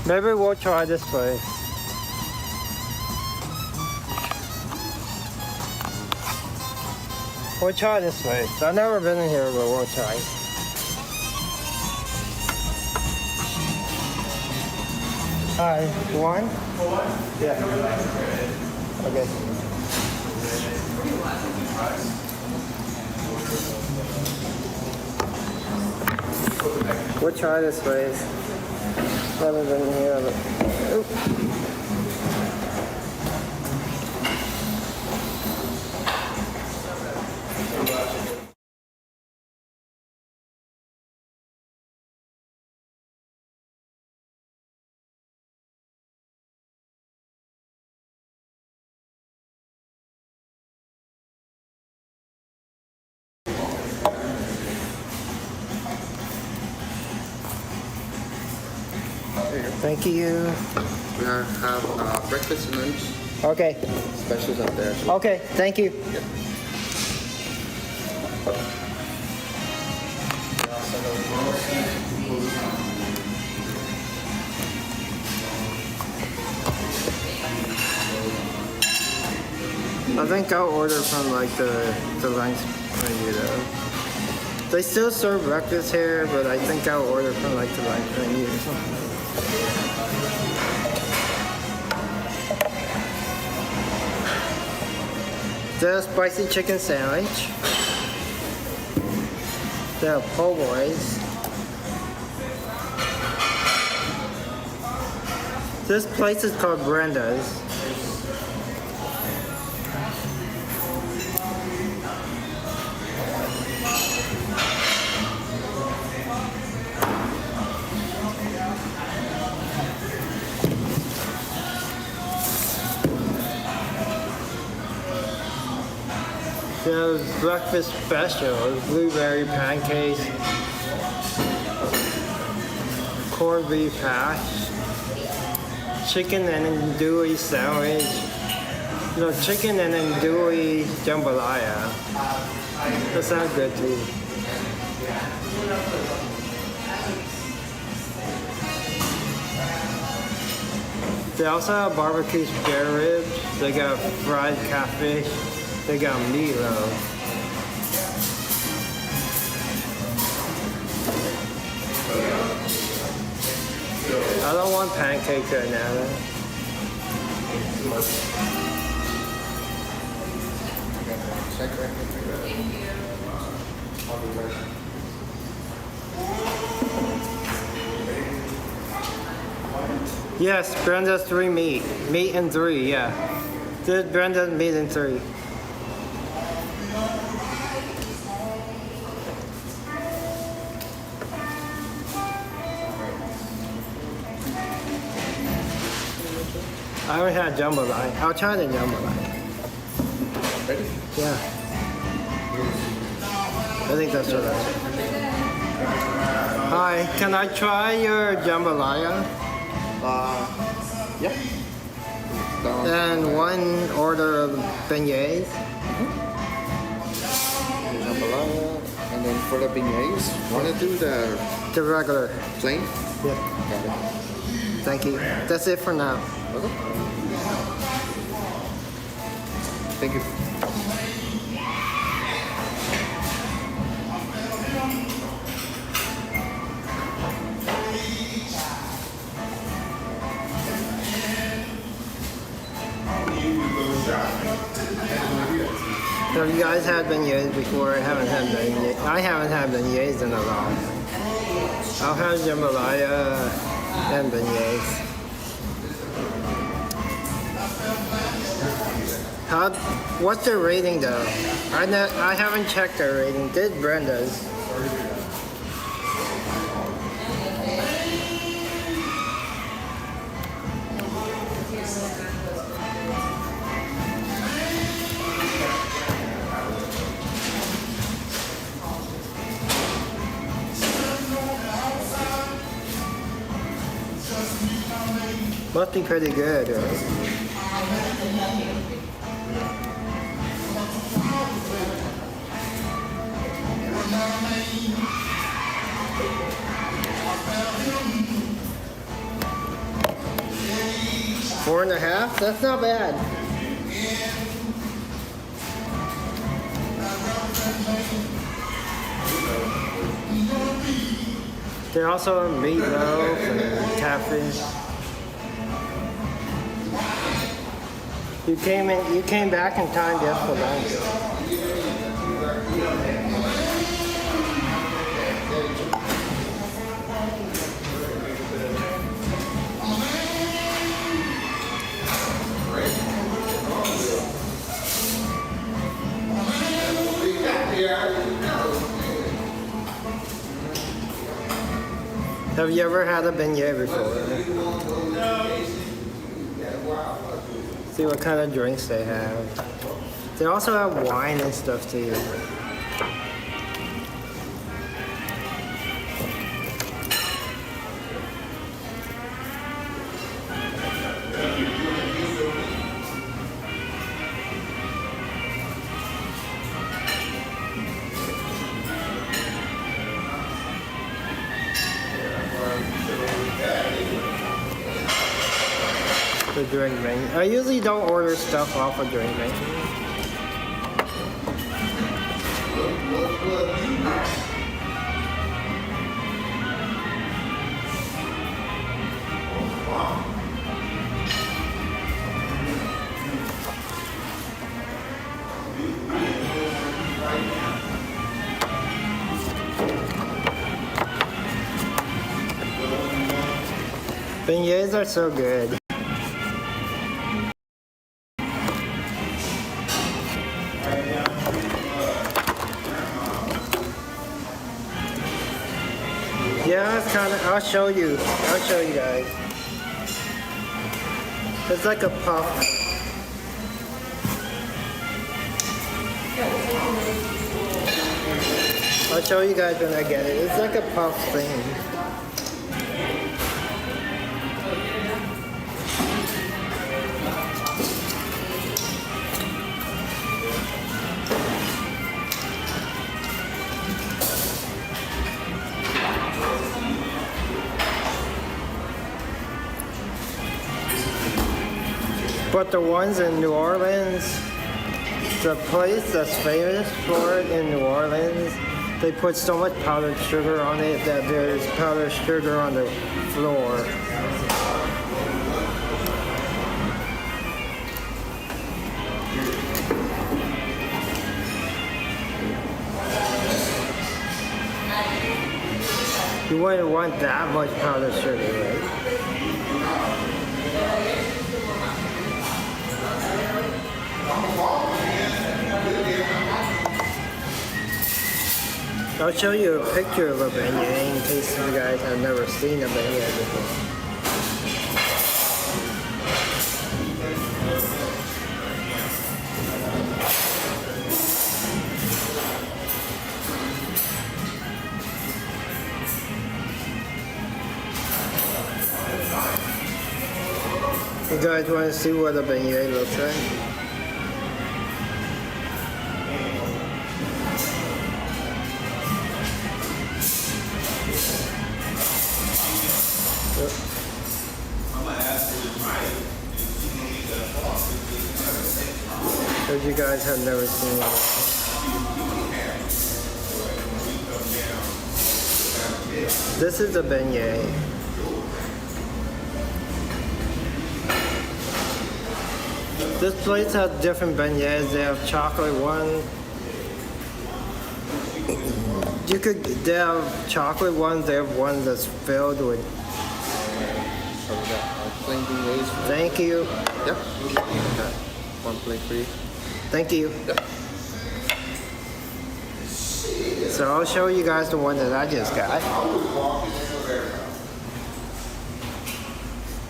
Maybe we'll try this place. We'll try this place. I've never been in here, but we'll try. Hi, one? Yeah. Okay. We'll try this place. Never been here, but oop. Thank you. We have breakfast and lunch Okay. specials up there. So Okay, thank you. I think I'll order from like the lunch menu though. They still serve breakfast here, but I think I'll order from like the lunch menu or something. The spicy chicken sandwich. The po' boys. This place is called Brenda's. Those breakfast specials, blueberry pancakes, corned beef hash, chicken and andouille sandwich, no, chicken and andouille jambalaya. That sounds good too. They also have barbecue spare ribs. They got fried catfish. They got meatloaf. I don't want pancakes right now. Though. Check right here. I'll be right back. Yes, Brenda's 3 meat. Meat and 3, yeah. Brenda's meat and 3. I haven't had jambalaya. I'll try the jambalaya. Ready? Yeah. I think that's what I said. Hi, can I try your jambalaya? Yeah. Down. And one order of beignets. Jambalaya. And then for the beignets, wanna do the The regular. plain? Yeah. Got it. Thank you. That's it for now. Okay. Thank you. Have you guys had beignets before? I haven't had beignets. I haven't had beignets in a while. I'll have jambalaya and beignets. What's their rating though? I haven't checked their rating. Did Brenda's? Must be pretty good. Right? Four and a half? That's not bad. They also have meatloaf and catfish. You came back in time just for lunch. Have you ever had a beignet before? See what kind of drinks they have. They also have wine and stuff too. The drink menu. I usually don't order stuff off a drink menu. Beignets are so good. Yeah, it's kind of, I'll show you guys. It's like a puff. I'll show you guys when I get it. It's like a puff thing. But the ones in New Orleans, the place that's famous for it in New Orleans, they put so much powdered sugar on it that there's powdered sugar on the floor. You wouldn't want that much powdered sugar, right? I'll show you a picture of a beignet in case you guys have never seen a beignet before. You guys want to see what a beignet looks like? Because you guys have never seen it. This is a beignet. This place has different beignets. They have chocolate one. They have chocolate ones. They have one that's filled with. So we got our plain beignets. Thank you. Yep. Got one plate for you. Thank you. Yep. So I'll show you guys the one that I just got.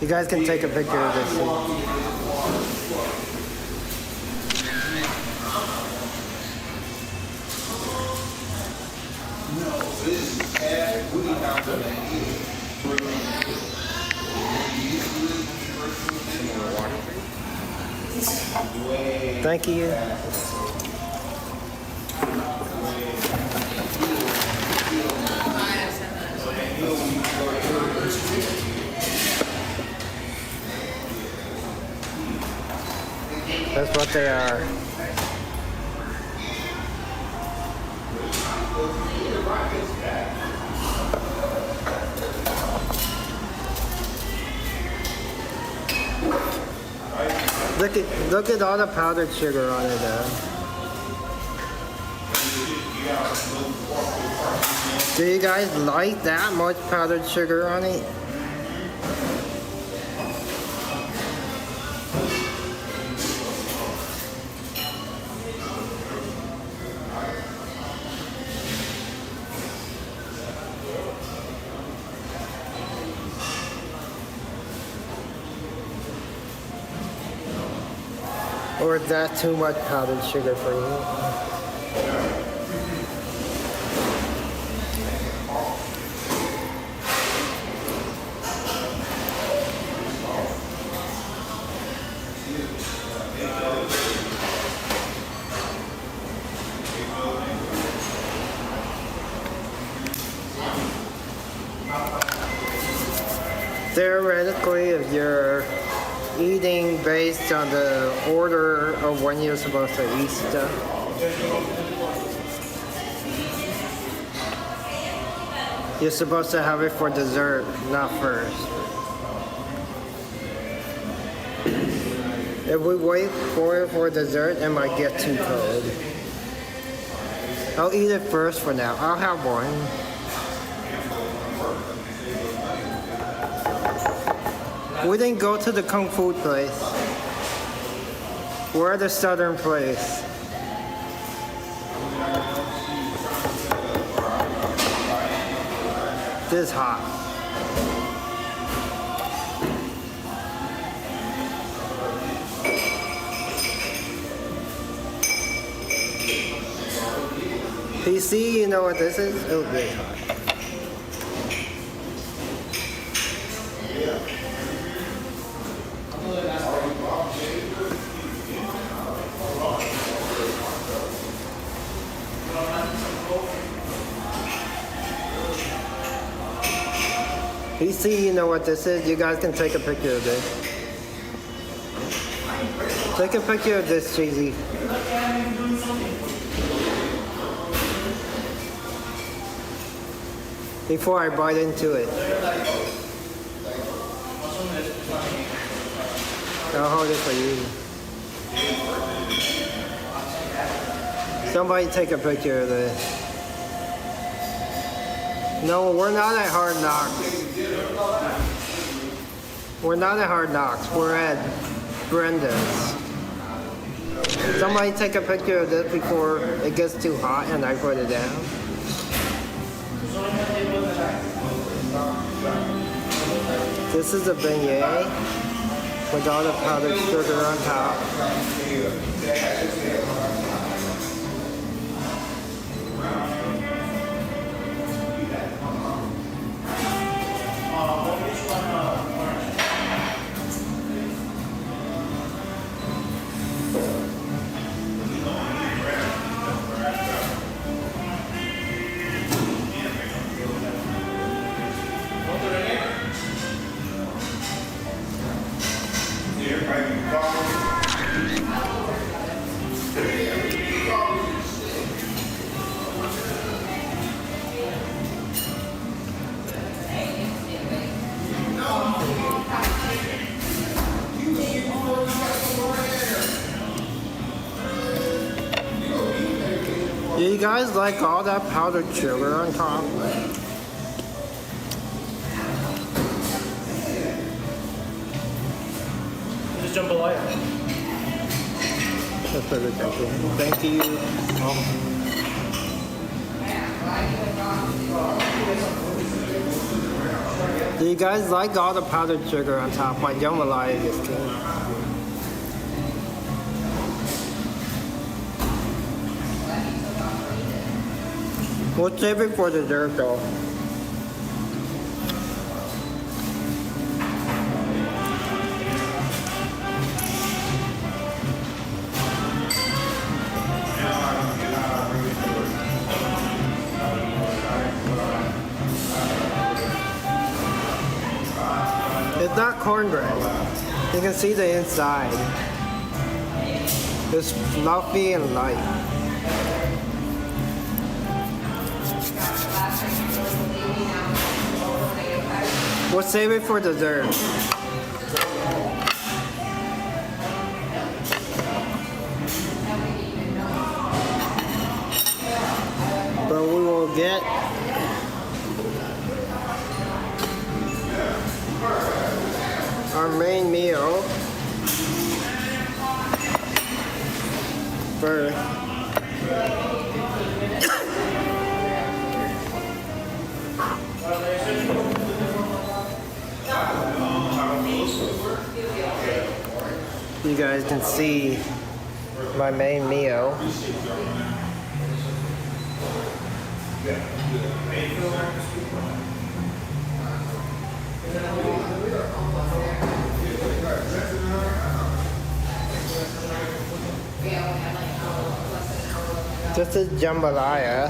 You guys can take a picture of this. Thank you. That's what they are. Look at all the powdered sugar on it now. Do you guys like that much powdered sugar on it? Or is that too much powdered sugar for you? Theoretically, if you're eating based on the order of when you're supposed to eat stuff, you're supposed to have it for dessert, not first. If we wait for it for dessert, it might get too cold. I'll eat it first for now. I'll have one. We didn't go to the Kung Fu place. We're at the Southern place. This is hot. PC, you know what this is? It'll be hot. PC, you know what this is? You guys can take a picture of this. Take a picture of this, Cheesy. Before I bite into it. I'll hold it for you. Somebody take a picture of this. No, we're not at Hard Knocks. We're not at Hard Knocks. We're at Brenda's. Somebody take a picture of this before it gets too hot and I put it down. This is a beignet with all the powdered sugar on top. Do you guys like all that powdered sugar on top? Just jambalaya. That's for the country. Thank you. Do you guys like all the powdered sugar on top? My jambalaya is good. We'll save it for dessert though. It's not cornbread. You can see the inside. It's fluffy and light. We'll save it for dessert. But we will get our main meal first. You guys can see my main meal. This is jambalaya.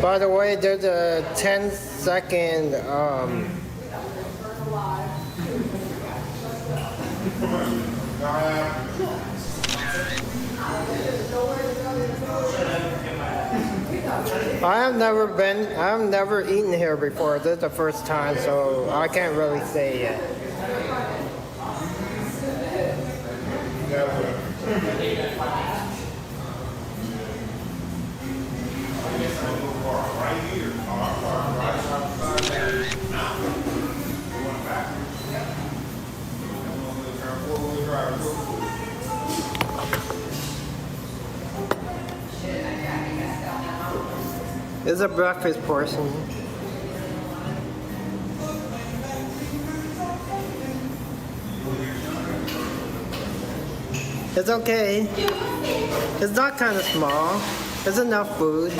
By the way, there's a 10-second I have never eaten here before. This is the first time, so I can't really say yet. It's a breakfast portion. It's okay. It's not kind of small. It's enough food.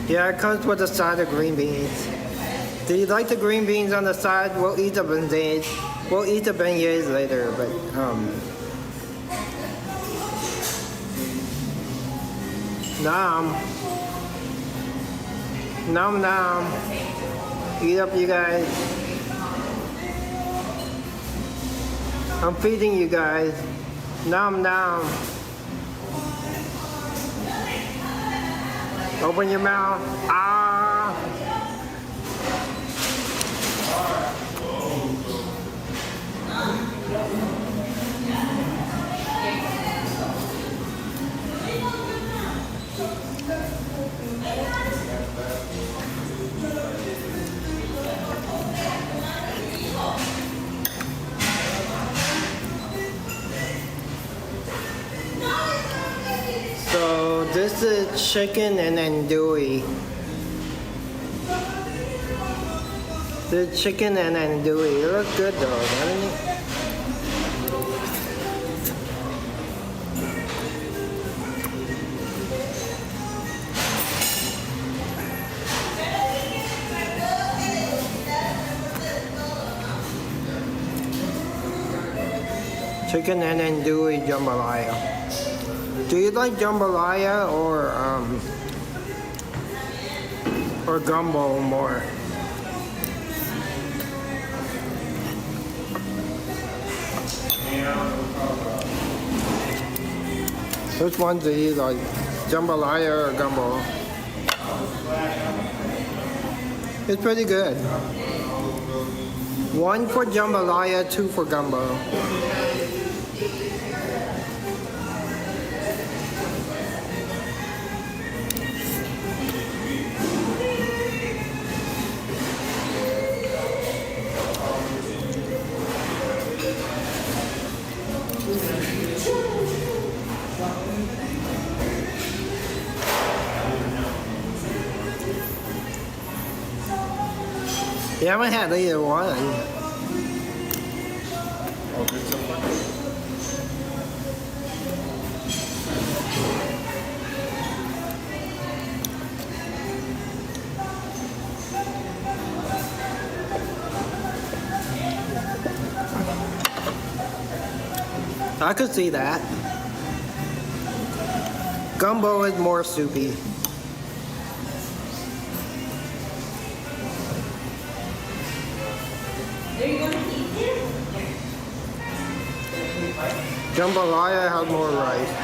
Yeah, it comes with a side of green beans. Do you like the green beans on the side? We'll eat the beignets. We'll eat the beignets later, but nom. Nom nom. Eat up, you guys. I'm feeding you guys. Nom nom. Open your mouth. Ah. So this is chicken and andouille. The chicken and andouille. It looks good though, doesn't it? Chicken and andouille jambalaya. Do you like jambalaya or gumbo more? Which one do you like, jambalaya or gumbo? It's pretty good. 1 for jambalaya, 2 for gumbo. You haven't had either one. Oh, good so far. I could see that. Gumbo is more soupy. Jambalaya has more rice.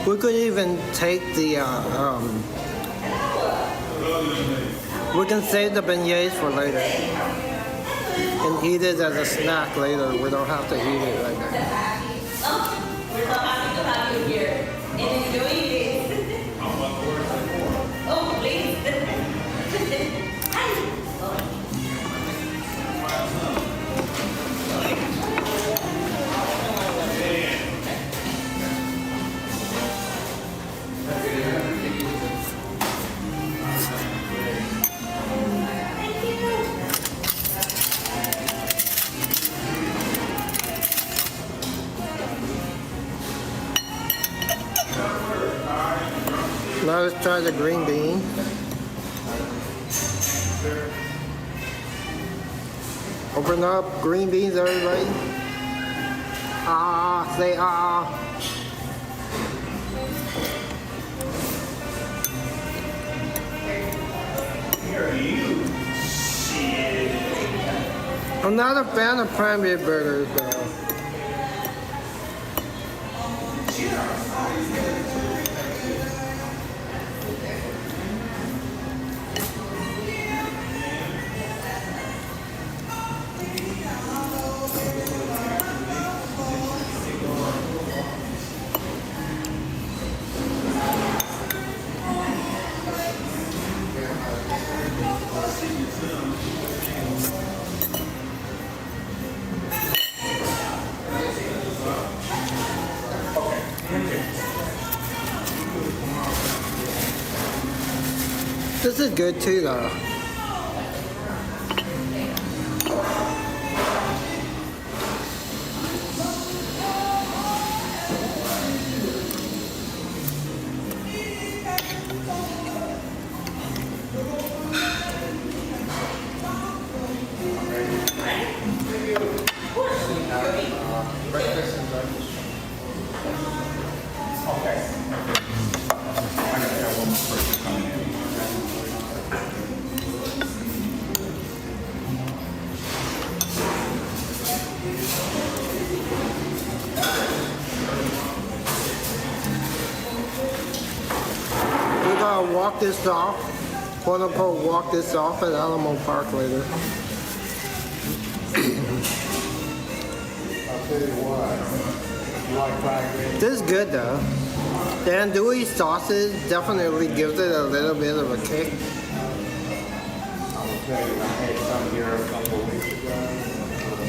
We could even take the, we can save the beignets for later and eat it as a snack later. We don't have to eat it right now. We're so happy to have you here and enjoying it. Oh, please. Hi. Now let's try the green bean. Open up green beans, everybody. Ah, say ah. I'm not a fan of cranberry burgers though. is good too, though. Breakfast and lunch. I gotta have one more person coming in. We gotta walk this off, quote unquote, walk this off at Alamo Park later. I'll tell you what. You like fried green? This is good though. The andouille sausage definitely gives it a little bit of a kick. I will tell you, I had some here a couple of weeks ago.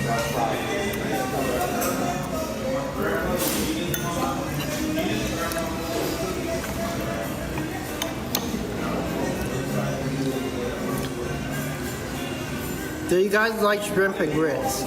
That's fried Do you guys like shrimp and grits?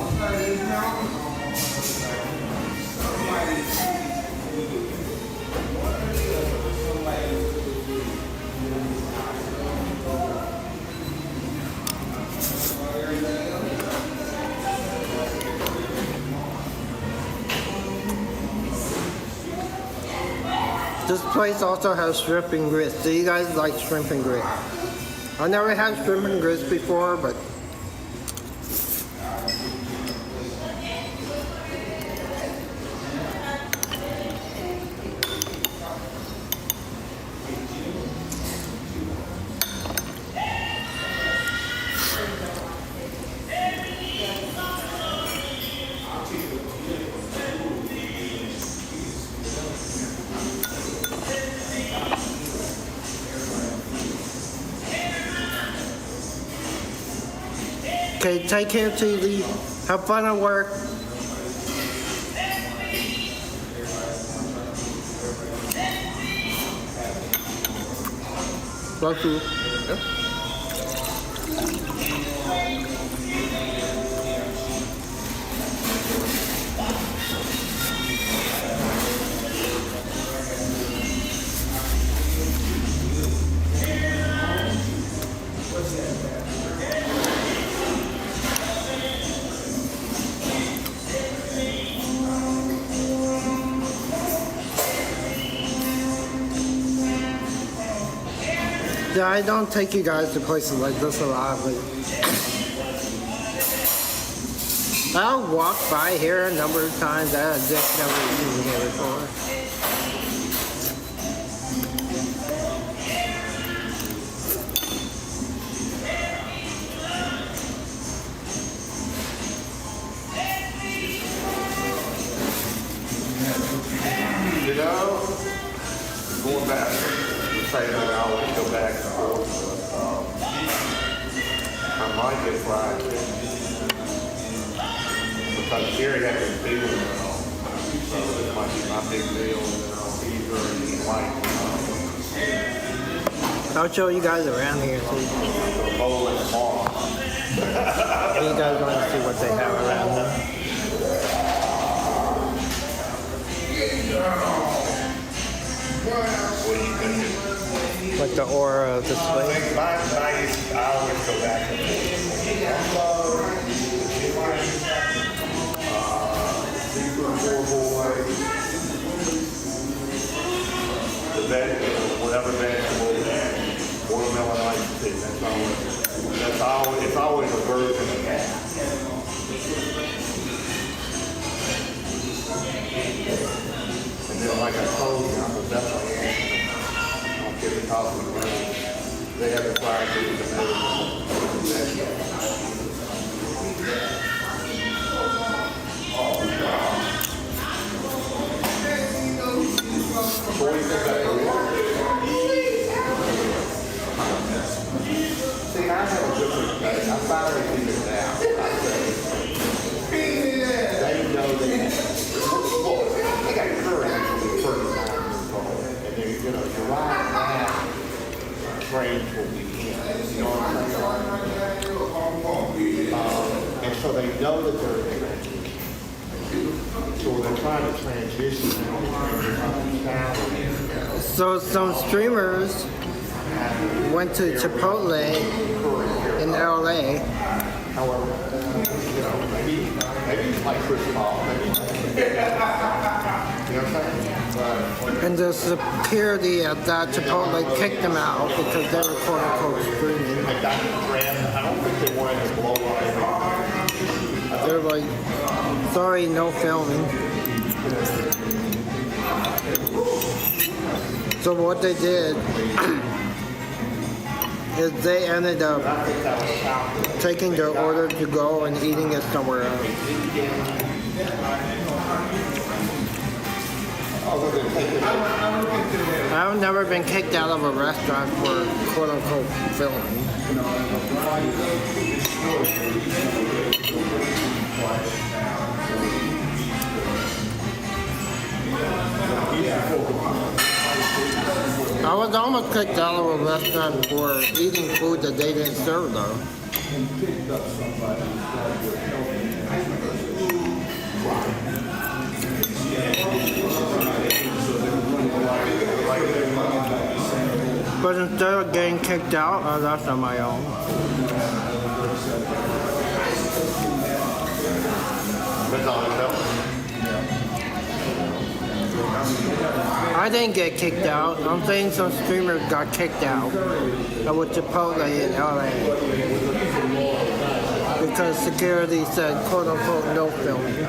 This place also has shrimp and grits. Do you guys like shrimp and grits? I never had shrimp and grits before, but okay, take care till you leave. Have fun at work. Love you. Yeah, I don't take you guys to places like this a lot, but I'll walk by here a number of times. I just never eaten here before. You know, going back, the same way I always go back and forth. I might get fried chicken. Because Jerry had been feeling well. So this might be my big meal, and then I'll eat her and eat white. I'll show you guys around here too. A bowl and a bar. You guys want to see what they have around here. What do you think? Like the aura of this I place. think mine's nice. I always go back and forth. Seafood poor boy. The whatever vegetable, watermelon iced tea. It's always a version of that. And then, like I told you, I was definitely I'll get the coffee. They have the fried food and everything. Before you get back to work. See, I have a different thing. I finally figured it out. They know they got curry for 39 years old. And they're, you're right now, trained for weekend. they know that they're a transition. So they're trying to transition out. So some streamers went to Chipotle in LA. However, you know, maybe like Chris Paul, maybe. You know what I'm saying? But And the security at that Chipotle kicked them out because they were quote unquote streaming. like Dr. Graham, I don't think they wanted to blow up everything. They're like, sorry, no filming. So what they did is they ended up taking their order to go and eating it somewhere else. I've never been kicked out of a restaurant for quote unquote filming. I was almost kicked out of a restaurant for eating food that they didn't serve though. But instead of getting kicked out, I left on my own. I didn't get kicked out. I'm saying some streamers got kicked out with Chipotle in LA because security said quote unquote no filming.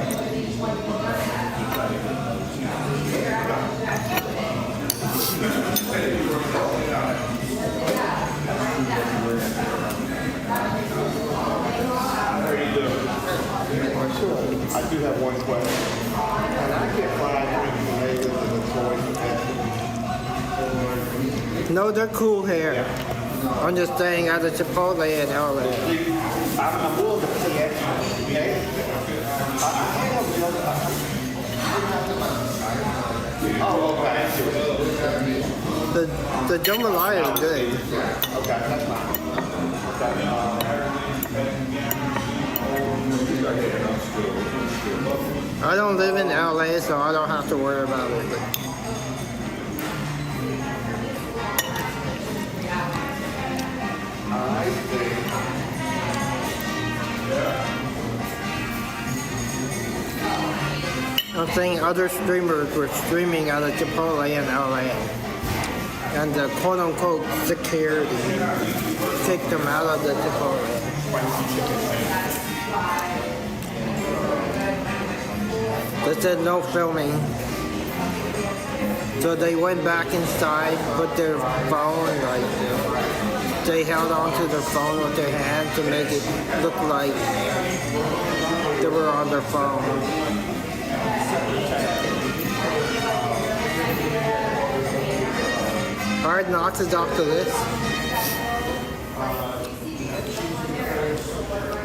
I do have one question. And I get fried tomatoes and the soy. No, they're cool here. I'm just saying at the Chipotle in LA. I'm willing to pay extra. Okay? Oh, okay. The jambalaya is good. Okay, that's fine. I don't live in LA, so I don't have to worry about it. I'm saying other streamers were streaming out of Chipotle in LA. And the quote-unquote security kicked them out of the Chipotle. They said no filming. So they went back inside, put their phone, like, they held onto their phone with their hand to make it look like they were on their phone. Hard Knocks is off the list.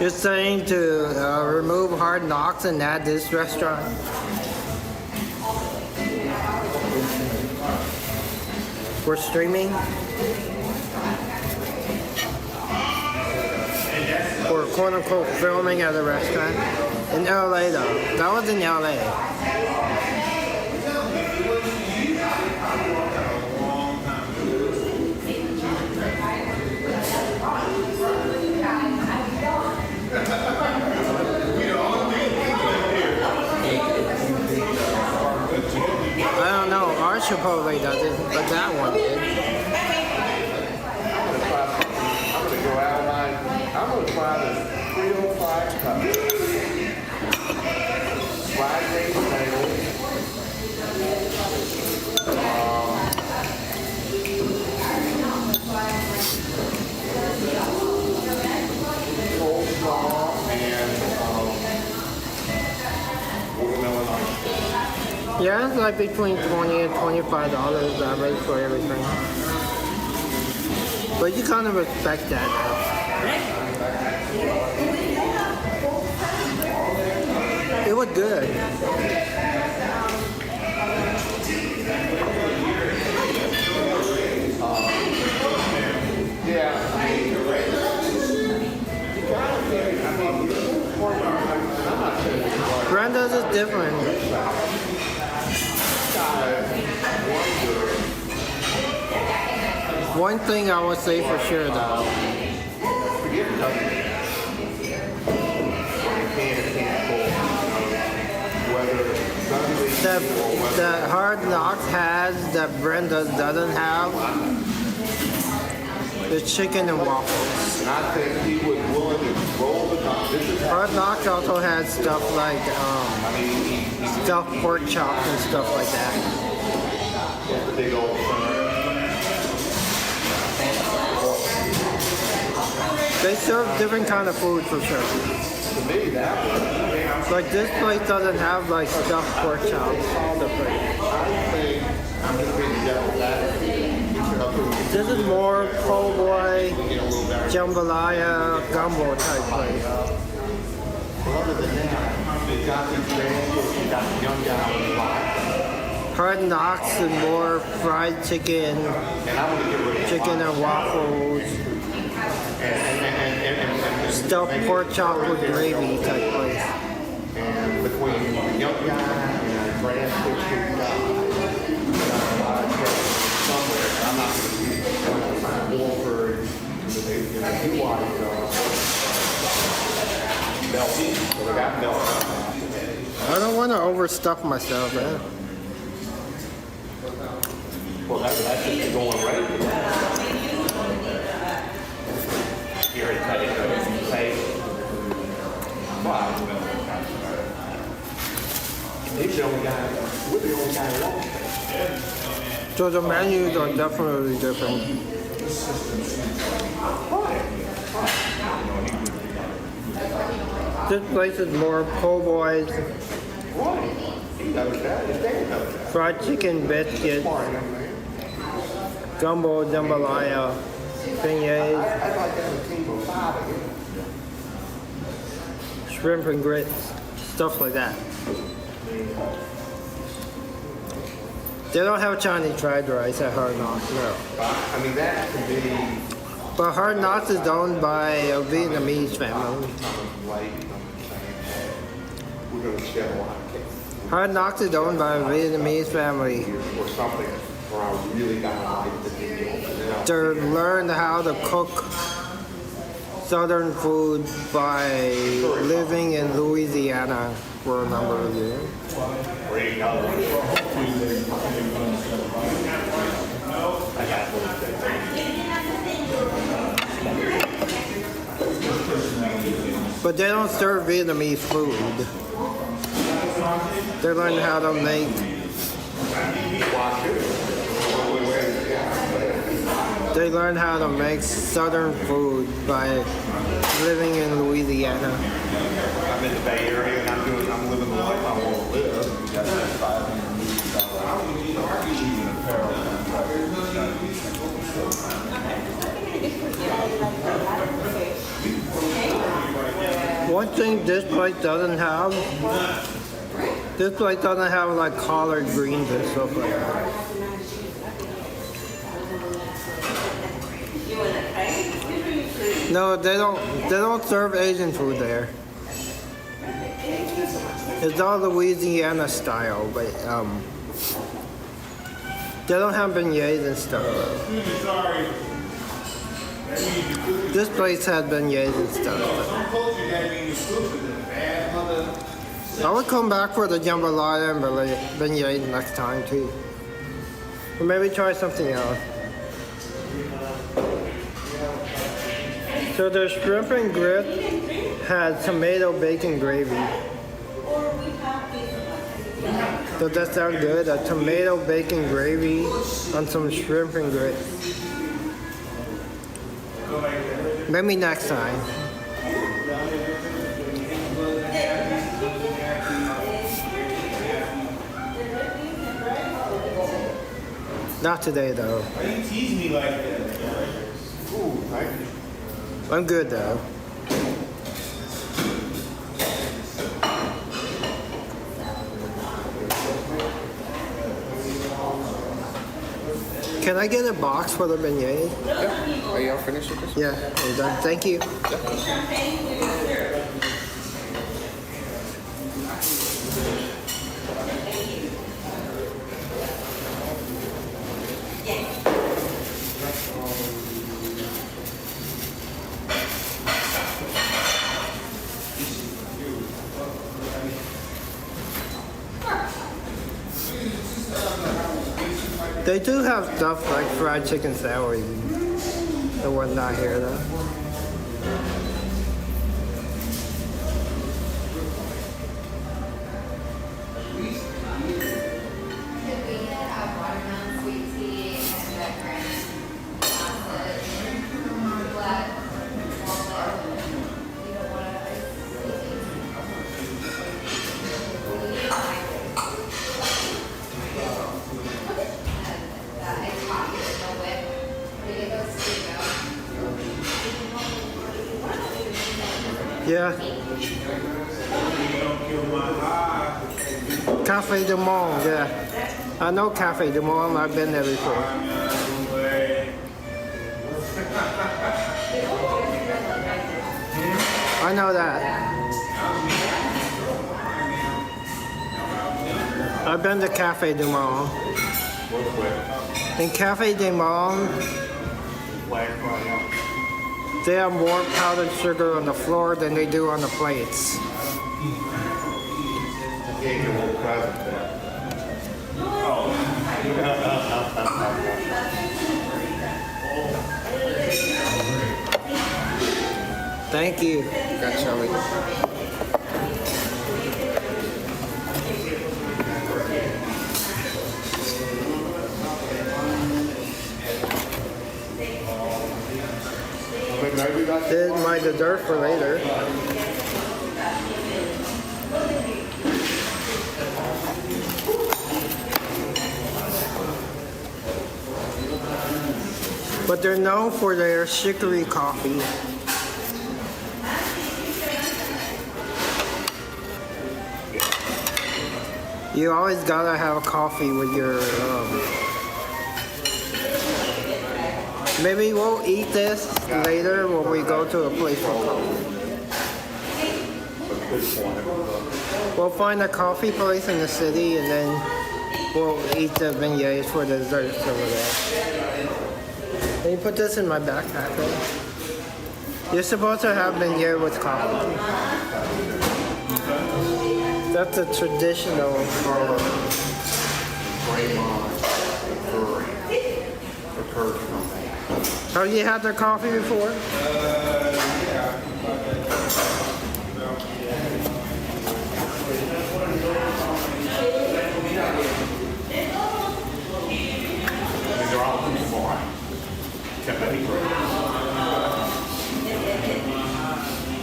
You're saying to remove Hard Knocks and add this restaurant? We're streaming? Or quote unquote filming at a restaurant? In LA though. That was in LA. I don't know, our Chipotle doesn't, but that one did. I'm going to try the Creole fried cup. Fried baked potatoes. Coleslaw and watermelon ice. Yeah, it's like between $20 and $25 average for everything. But you kind of expect that. It was good. Yeah. You gotta figure, I mean, different. One thing I would say for sure though, Forget Kentucky. Whether Sunday that Hard Knocks has that Brenda doesn't have, the chicken and waffles. and I think he was willing to roll the dice. This is Hard Knocks also has stuff like stuffed pork chops and stuff like that. the big old They serve different kind of food for sure. to me that was. Like this place doesn't have like stuffed pork chops. All the place. I think I'm just being devil's advocate. This is more po' boy, jambalaya, gumbo type place. Well, other than that, you got these ranches, you got the young guy on the block. Hard Knocks is more fried chicken, And I want to get rid of chicken and waffles, and stuffed pork chop with gravy type place. and between the young guy and Brad Pittsburgh guy, somewhere, I'm not going to be Wolford, you watch Belty, so they got Belty. I don't want to overstuff myself, man. Well, that's just going right with that. You already cut it, say, why? He's the only guy, we're the only guy alone. So the menus are definitely different. This place is more po' boys, Right. He knows that, his dad knows that. fried chicken biscuits, Smart young man. gumbo, jambalaya, beignets, I'd like to have a team of 5 of you. shrimp and grits, stuff like that. They don't have Chinese fried rice at Hard Knocks, no. I mean, that could be But Hard Knocks is owned by a Vietnamese family. coming late, I'm saying, we're going to shed a lot of cake. Hard Knocks is owned by a Vietnamese family Or something, where I really got to like the deal. to learn how to cook Southern food by living in Louisiana for a number of years. Where you go? I got a little bit. But they don't serve Vietnamese food. They learn how to make. They learn how to make Southern food by living in Louisiana. I'm in the Bay Area and I'm living the life I want to live. One thing this place doesn't have, this place doesn't have like collard greens and stuff like that. No, they don't serve Asian food there. It's all Louisiana style, but they don't have beignets and stuff. This place had beignets and stuff. I would come back for the jambalaya and beignets next time too. Or maybe try something else. So the shrimp and grit had tomato bacon gravy. Does that sound good? A tomato bacon gravy on some shrimp and grit. Maybe next time. Not today though. Why you tease me like that? Ooh, thank you. I'm good though. Can I get a box for the beignets? Yeah. Are y'all finished with this? Yeah, I'm done. Thank you. They do have stuff like fried chicken sandwich. The one not here though. Yeah. Cafe du Monde, yeah. I know Cafe du Monde, I've been there before. I know that. I've been to Cafe du Monde. In Cafe du Monde, they have more powdered sugar on the floor than they do on the plates. Gave you a little present there. Thank you. Got Shelly. Maybe that's Did my dessert for later. But they're known for their chicory coffee. You always gotta have a coffee with your. Maybe we'll eat this later when we go to a place for coffee. We'll find a coffee place in the city and then we'll eat the beignets for the desserts over there. Can you put this in my backpack? Right? You're supposed to have beignet with coffee. That's a traditional. Have you had their coffee before?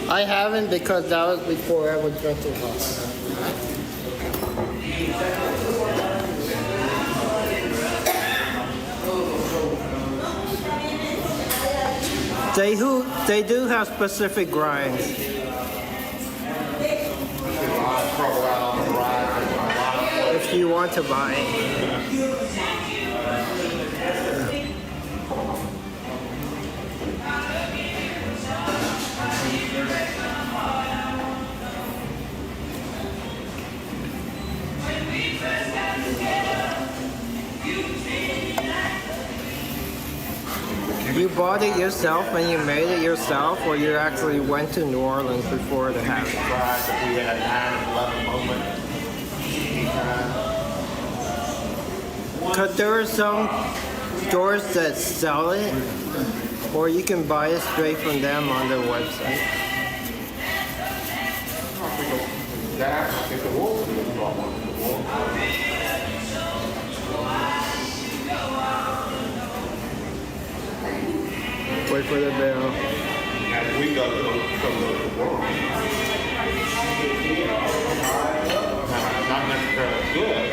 I haven't because that was before I was drinking coffee. They do have specific grinds. If you want to buy it. You bought it yourself and you made it yourself, or you actually went to New Orleans before to have it? We had 9/11 moment. Because there are some stores that sell it, or you can buy it straight from them on their website. I think the wolves will draw one. Wait for the bell. And we go to the world. Not necessarily good.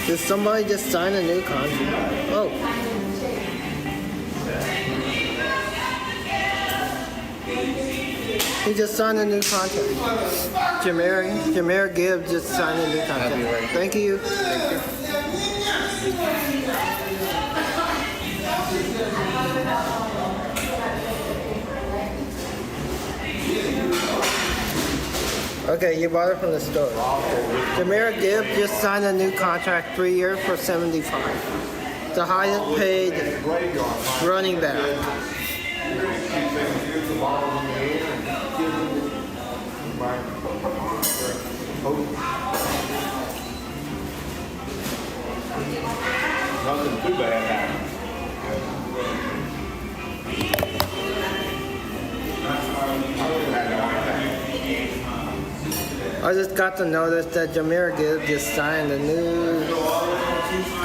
Did somebody just sign a new contract? Oh. He just signed a new contract. Jameer Gibbs just signed a new contract. Thank you. Okay, you bought it from the store. Jameer Gibbs just signed a new contract, 3 years for 75. The highest paid running back. Nothing too bad happened. I just got to notice that Jameer Gibbs just signed a new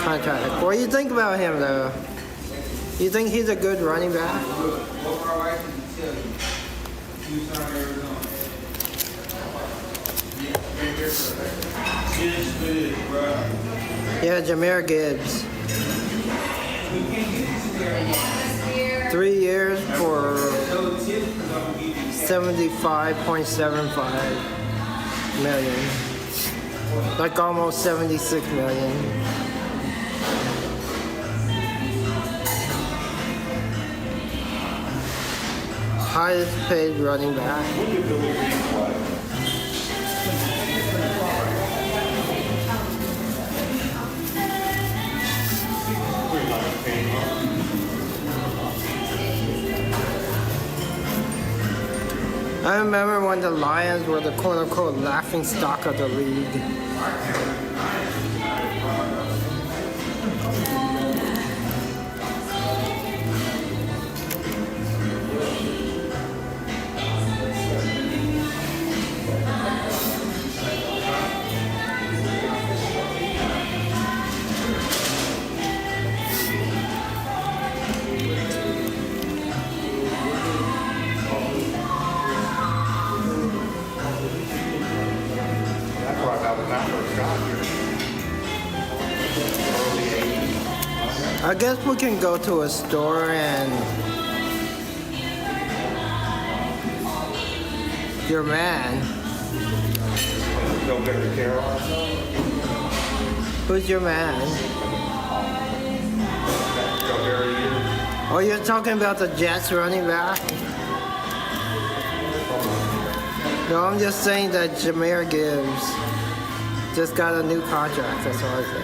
contract. What do you think about him, though? You think he's a good running back? Yeah, Jameer Gibbs. 3 years for 75.75 million. Like almost 76 million. Highest paid running back. I remember when the Lions were the quote-unquote laughing stock of the league. I guess we can go to a store and your man. No better care. Who's your man? Oh, you're talking about the Jets running back? No, I'm just saying that Jameer Gibbs just got a new contract, that's all I said.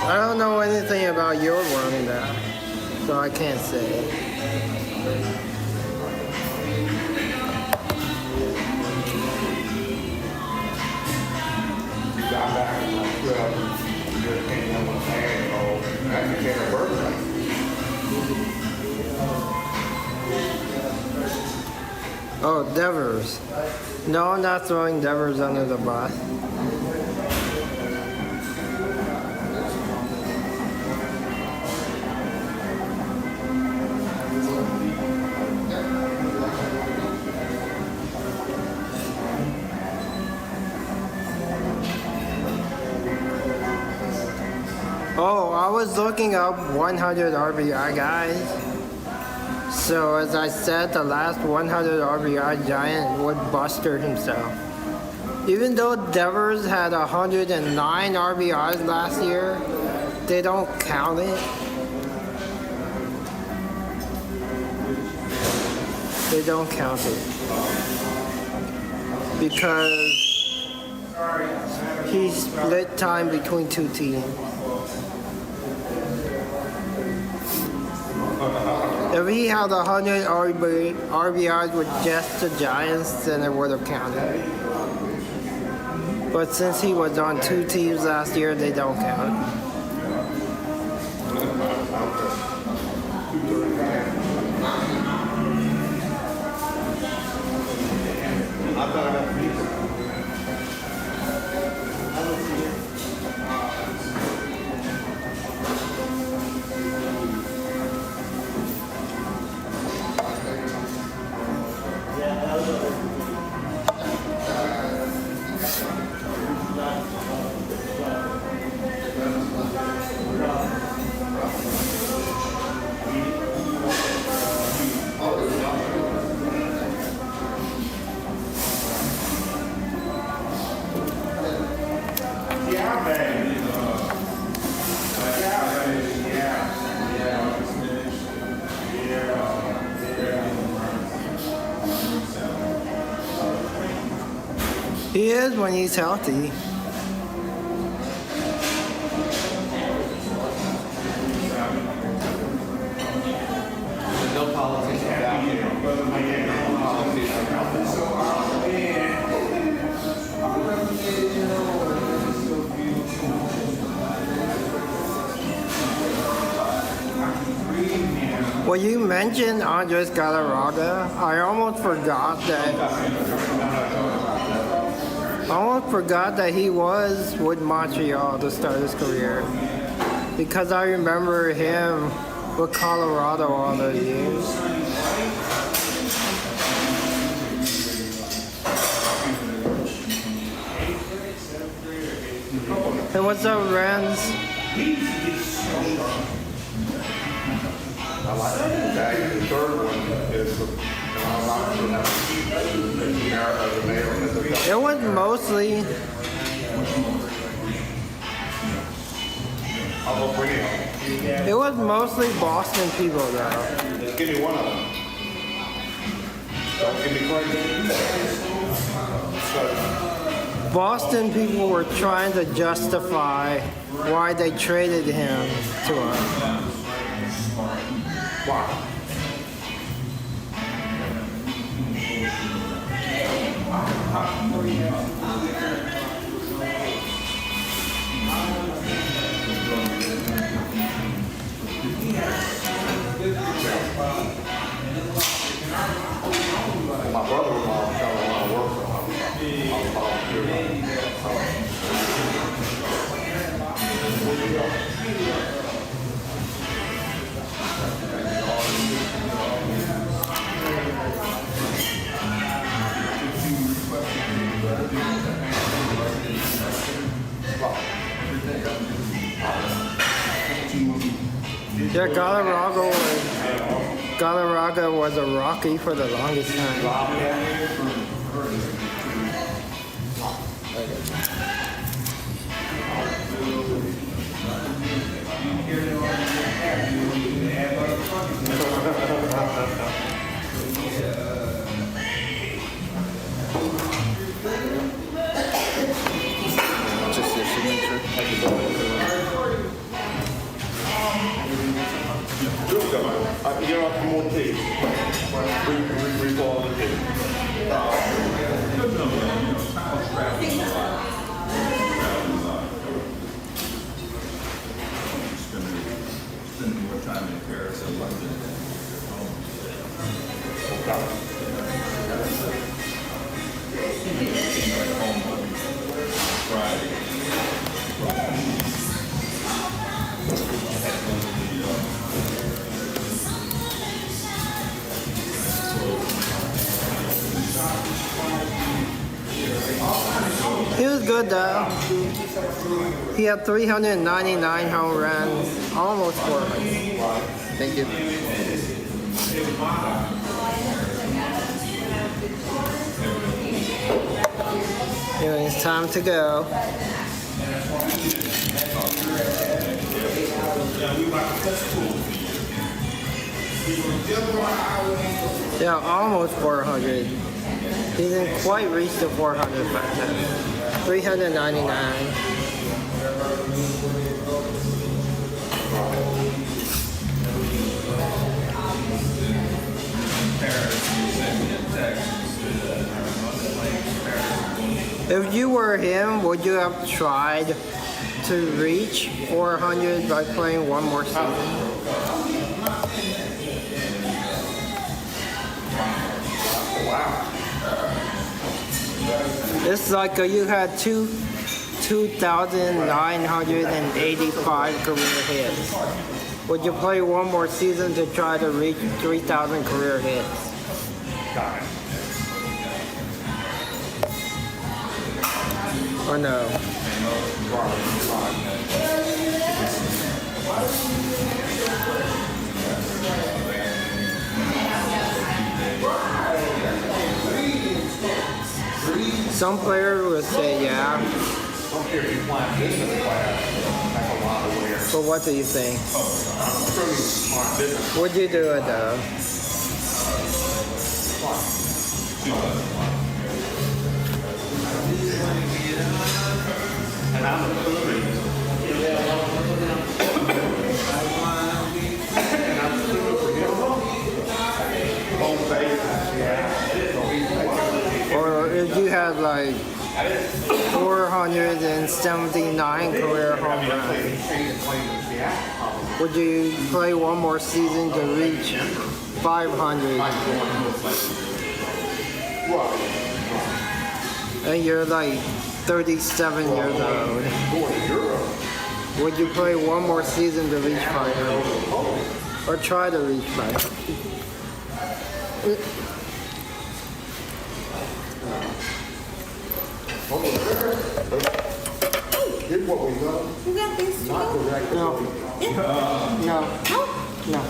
I don't know anything about your running back, so I can't say. You got back in like 12, you came on my hand, that became a birthday. Oh, Devers. No, I'm not throwing Devers under the bus. Oh, I was looking up 100 RBI guys. So as I said, the last 100 RBI giant would Buster himself. Even though Devers had 109 RBIs last year, they don't count it. They don't count it. Because he split time between two teams. If he had 100 RBIs with just the Giants, then it would have counted. But since he was on two teams last year, they don't count. He is when he's healthy. No politicians out here. No politicians out there. Well, you mentioned Andres Galarraga. I almost forgot that he was with Montreal to start his career, because I remember him with Colorado all those years. Hey, what's up, Renz? I like the third one is the It was mostly, it was mostly Boston people though. Just give me one of them. Don't give me crazy. So, Boston people were trying to justify why they traded him to us. why? My brother-in-law is telling me I work for him. I'll volunteer. Yeah, Galarraga was a Rocky for the longest time. Just your signature. You're up for more tea. Recall the tea. Spending more time in Paris and London He was good though. He had 399 home runs, almost 400. Thank you. Yeah, it's time to go. Yeah, almost 400. He didn't quite reach the 400 back then. 399. If you were him, would you have tried to reach 400 by playing one more season? It's like you had 2,985 career hits. Would you play one more season to try to reach 3,000 career hits? Got it. Or no? Some players would say yeah. Some here if you plant business class, that's a lot of wear. But what do you think? I'm sure you smart business. Would you do it though? amount of food. And I'm still for him. Home base in Seattle. So he's taking Or if you had like 479 career home runs, would you play one more season to reach 500? And you're like 37 years old. Would you play one more season to reach 500? Or try to reach 500? Here's what we know. You got this? Not correct. No. No. No.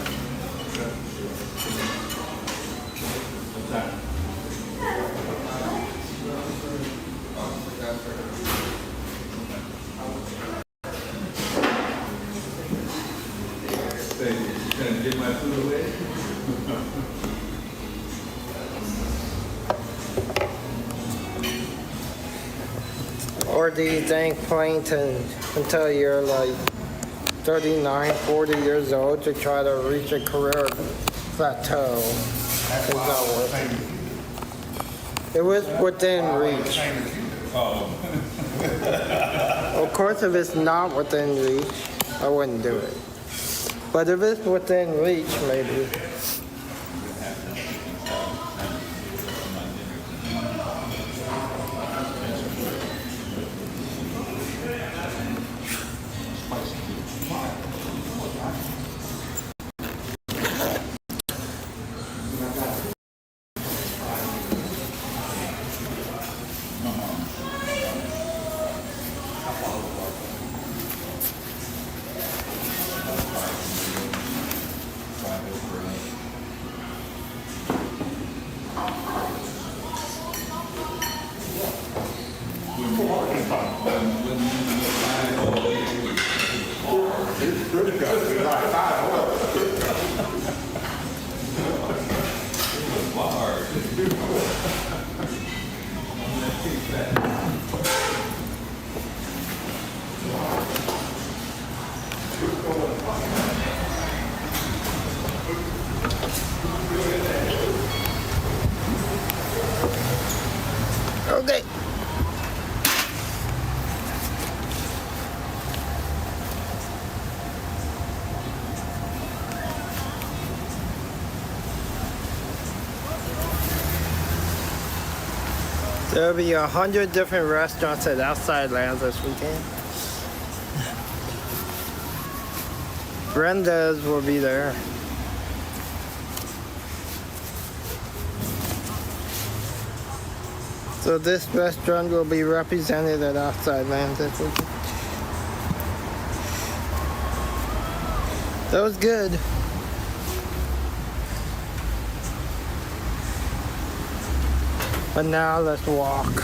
Say, you gonna give my food away? Or do you think playing until you're like 39, 40 years old to try to reach a career plateau is not worth it? It was within reach. Of course, if it's not within reach, I wouldn't do it. But if it's within reach, maybe. Okay. There'll be 100 different restaurants at Outside Lands this weekend. Brenda's will be there. So this restaurant will be represented at Outside Lands this weekend. That was good. But now let's walk.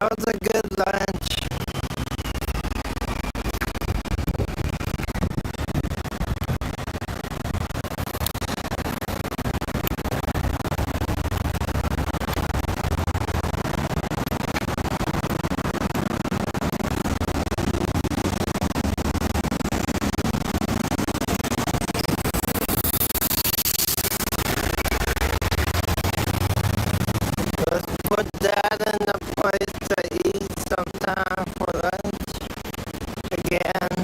That was a good lunch. Let's put that in the place to eat sometime for lunch again.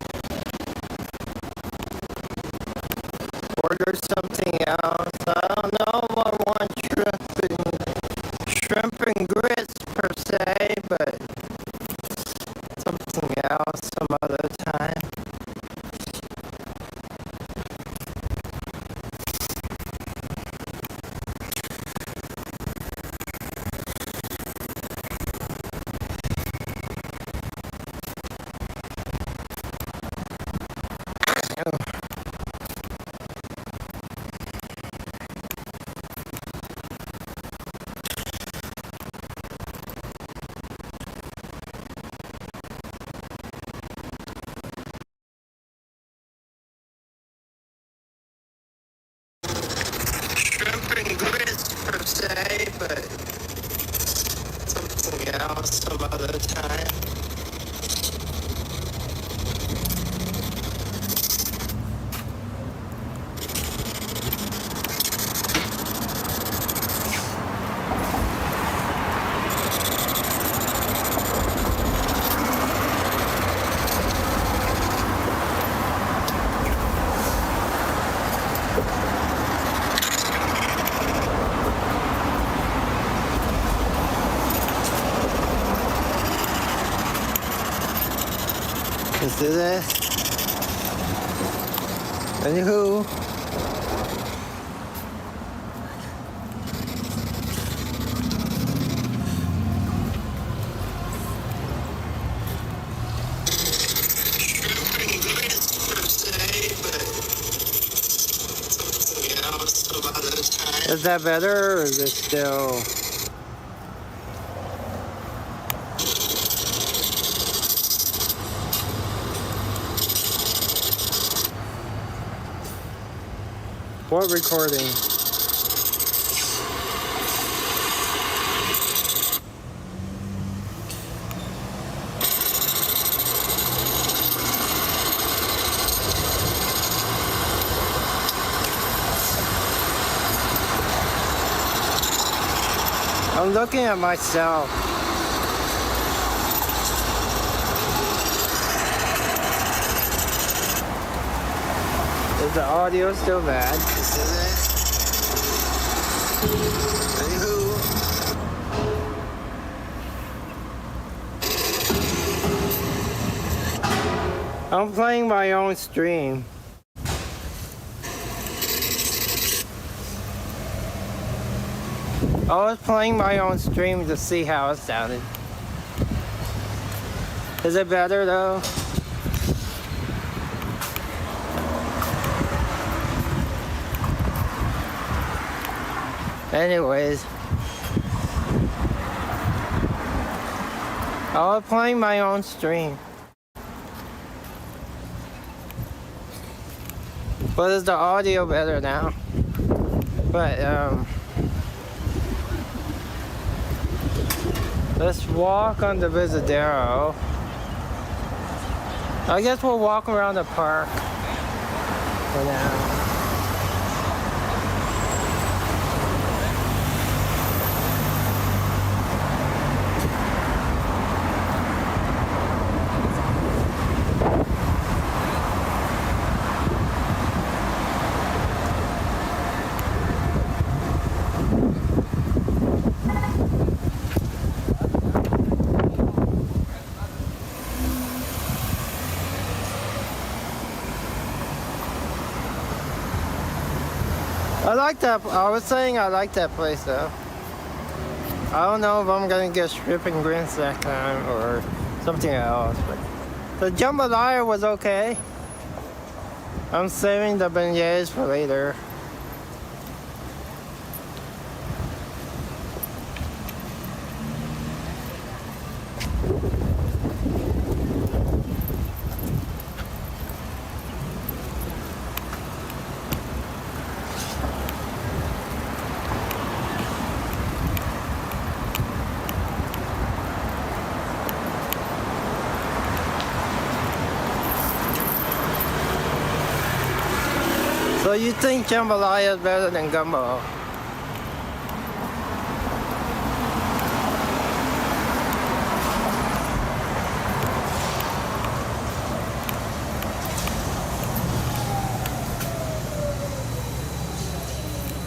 Order something else. I don't know if I want shrimp and grits per se, but something else some other time. Shrimp and grits per se, but something else some other time. Let's do this. Anywho. Is that better or is it still? What recording? I'm looking at myself. Is the audio still bad? I'm playing my own stream. I was playing my own stream to see how it sounded. Is it better though? Anyways, I was playing my own stream. But is the audio better now? But let's walk on the Visadero. I guess we'll walk around the park for now. I like that. I was saying I like that place though. I don't know if I'm gonna get shrimp and grits that time or something else, but the jambalaya was okay. I'm saving the beignets for later. So you think jambalaya is better than gumbo?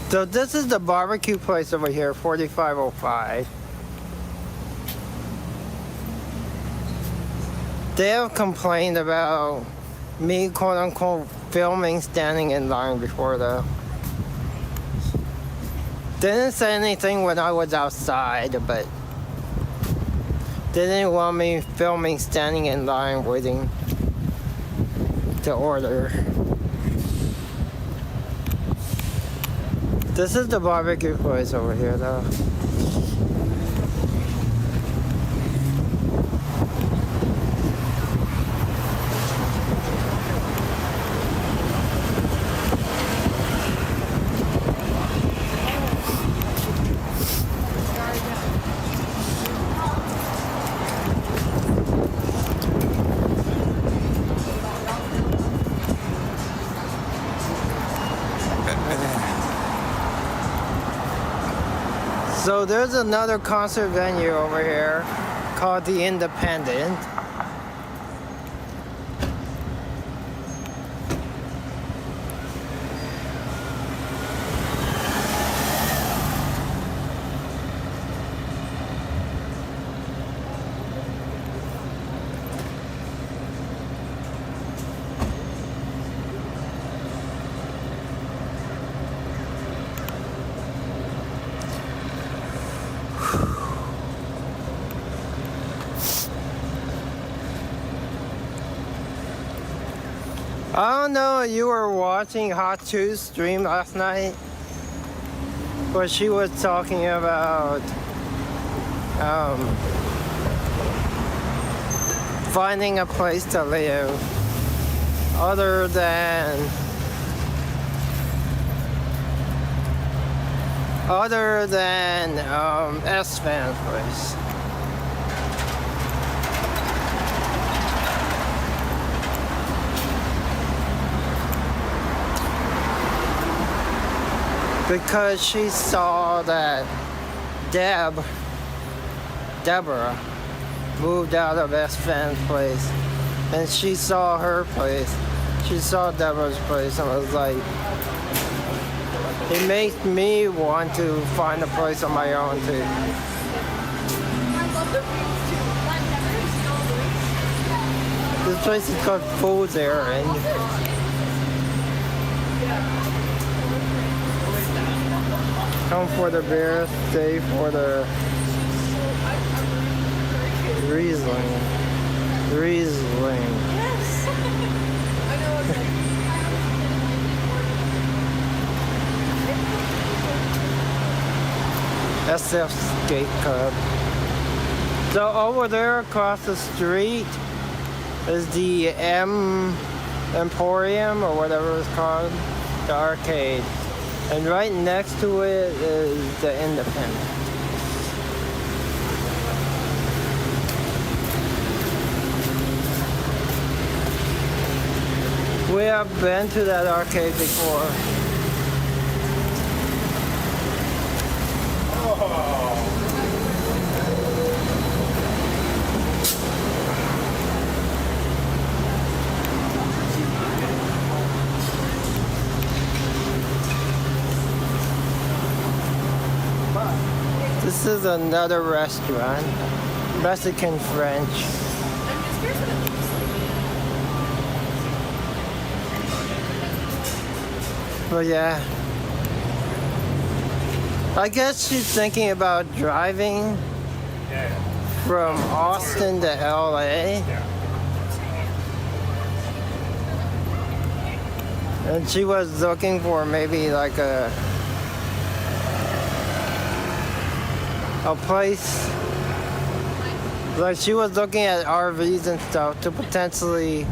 So this is the barbecue place over here, 4505. They have complained about me, quote unquote, filming standing in line before though. They didn't say anything when I was outside, but they didn't want me filming standing in line waiting to order. This is the barbecue place over here though. So there's another concert venue over here called the Independent. I don't know if you were watching Hot 2's stream last night, but she was talking about finding a place to live other than S-Van's place. Because she saw that Deborah moved out of S-Van's place, and she saw her place. She saw Deborah's place and was like, it makes me want to find a place on my own too. This place is called Fool's Errand. Come for the beer, stay for the Riesling. Yes. I know it's like SF Skate Club. So over there across the street is the Emporium or whatever it's called, the arcade. And right next to it is the Independent. We have been to that arcade before. This is another restaurant, Mexican French. I'm just curious what it looks like. But yeah, I guess she's thinking about driving from Austin to LA. And she was looking for maybe like a place, like she was looking at RVs and stuff to potentially,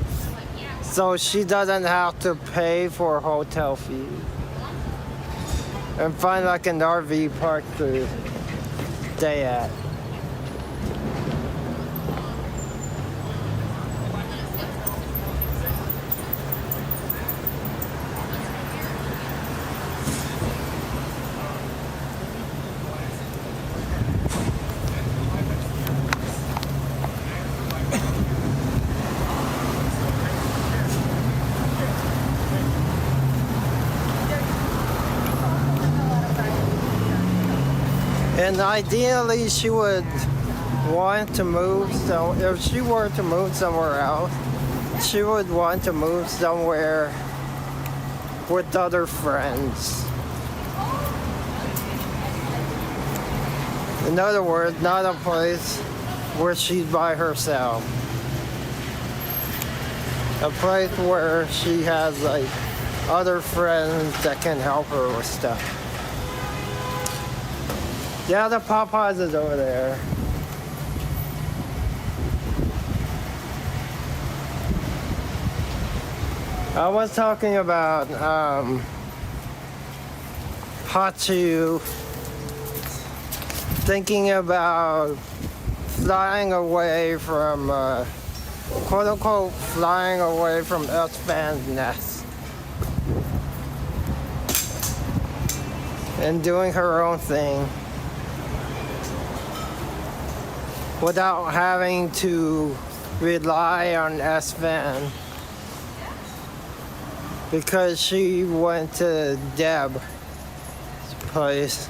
so she doesn't have to pay for hotel fees, and find like an RV park to stay at. And ideally, she would want to move. So if she were to move somewhere else, she would want to move somewhere with other friends. In other words, not a place where she's by herself. A place where she has like other friends that can help her with stuff. Yeah, the Popeyes is over there. I was talking about Hachu thinking about flying away from, quote unquote, flying away from S-Fan's nest and doing her own thing without having to rely on S-Fan because she went to Deb's place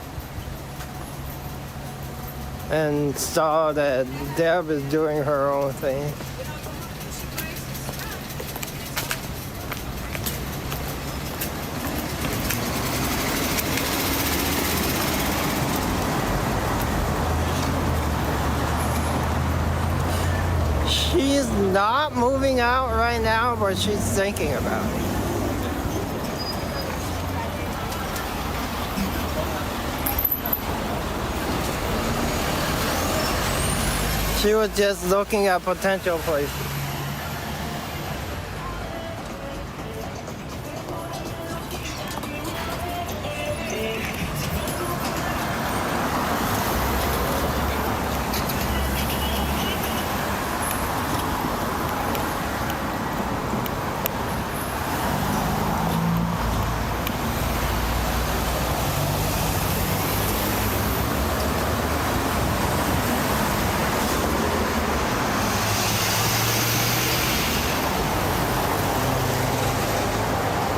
and saw that Deb is doing her own thing. She's not moving out right now, but she's thinking about it. She was just looking at potential places.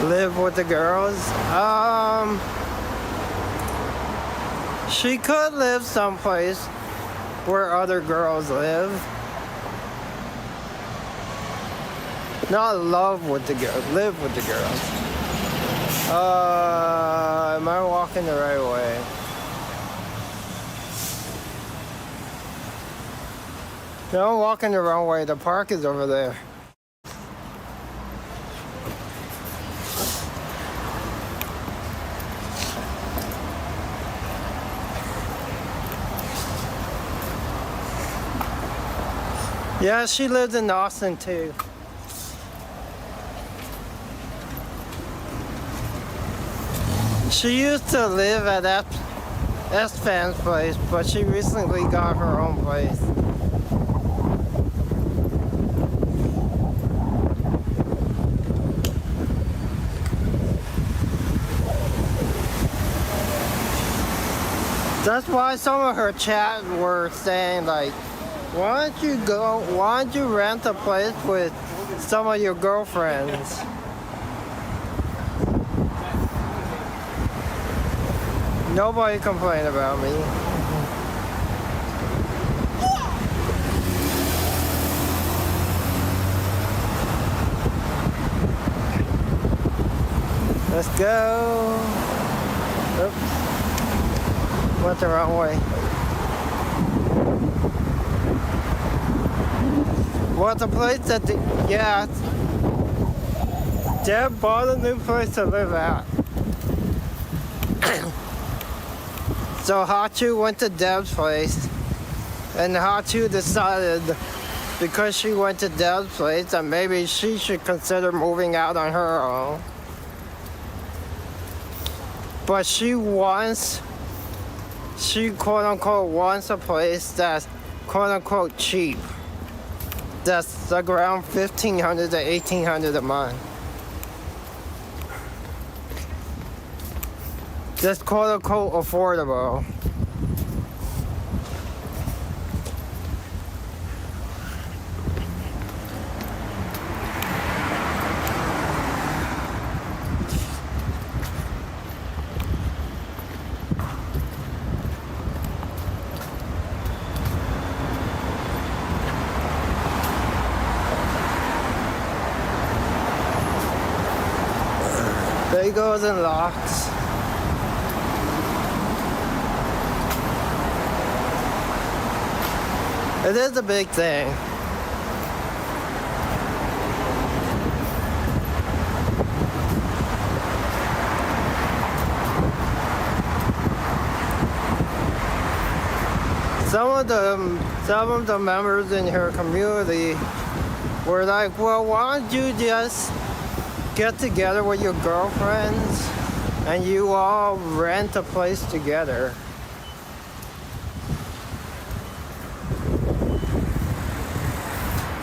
Live with the girls? She could live someplace where other girls live. Not love with the girls, live with the girls. Am I walking the right way? No, I'm walking the wrong way. The park is over there. Yeah, she lives in Austin too. She used to live at S-Fan's place, but she recently got her own place. That's why some of her chat were saying like, why don't you rent a place with some of your girlfriends? Nobody complained about me. Let's go. Oops. Went the wrong way. Well, the place that yeah, Deb bought a new place to live at. So Hachu went to Deb's place, and Hachu decided, because she went to Deb's place, that maybe she should consider moving out on her own. But she quote unquote wants a place that's quote unquote cheap. That's like around $1,500 to $1,800 a month. That's quote unquote affordable. Legos and locks. It is a big thing. Some of the members in her community were like, well, why don't you just get together with your girlfriends and you all rent a place together?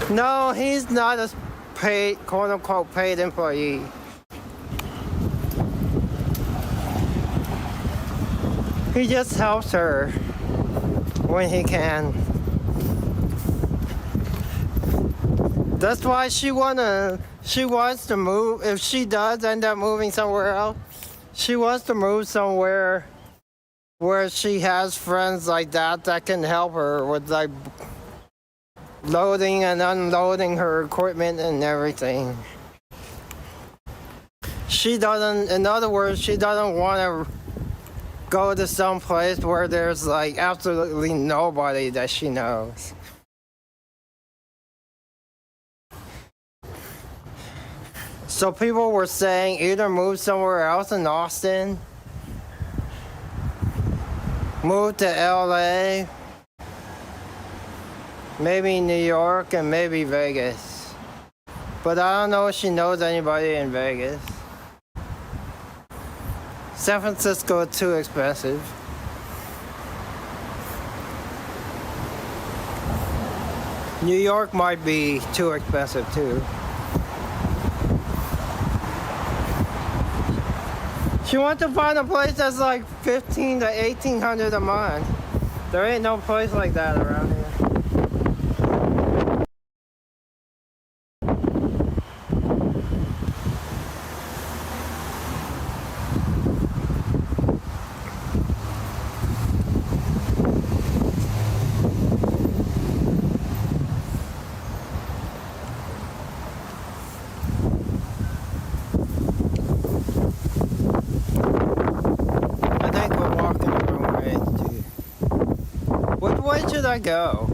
No, he's not a paid, quote unquote, paid employee. He just helps her when he can. That's why she wants to move. If she does end up moving somewhere else, she wants to move somewhere where she has friends like that can help her with like loading and unloading her equipment and everything. She doesn't, in other words, she doesn't want to go to some place where there's like absolutely nobody that she knows. So people were saying either move somewhere else in Austin, move to LA, maybe New York, and maybe Vegas. But I don't know if she knows anybody in Vegas. San Francisco is too expensive. New York might be too expensive too. She wants to find a place that's like $1,500 to $1,800 a month. There ain't no place like that around here. Should I go?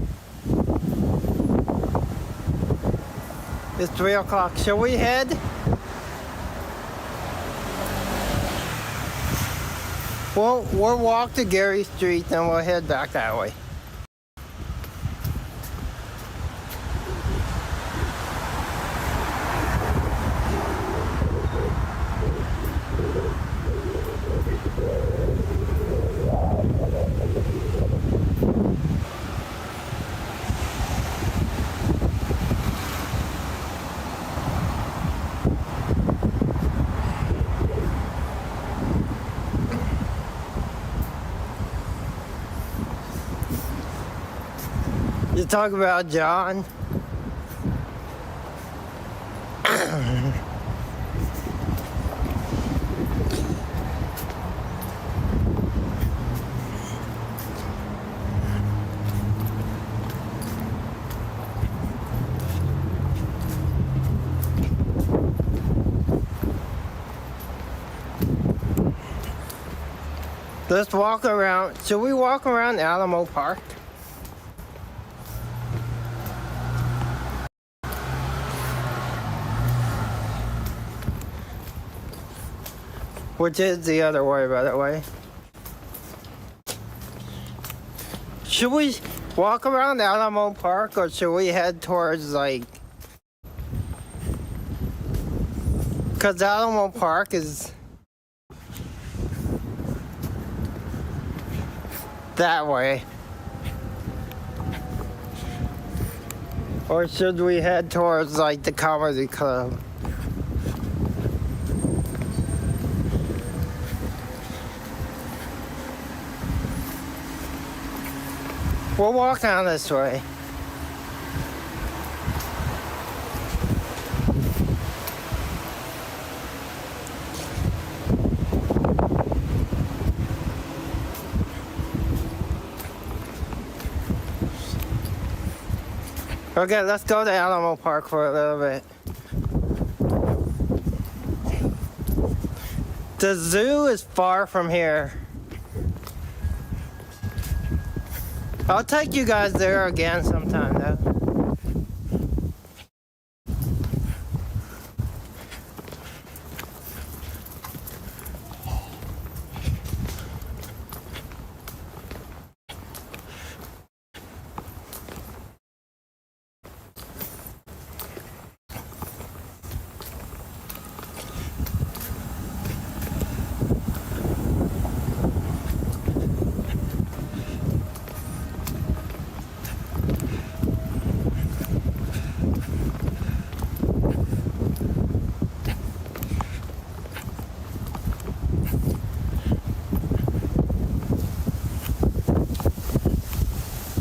It's 3 o'clock. Shall we head? We'll walk to Gary Street, then we'll head back that way. You talk about John. Let's walk around. Should we walk around Alamo Park? Which is the other way, by the way. Should we walk around Alamo Park or should we head towards like... Because Alamo Park is that way. Or should we head towards like the comedy club? We'll walk down this way. Okay, let's go to Alamo Park for a little bit. The zoo is far from here. I'll take you guys there again sometime though.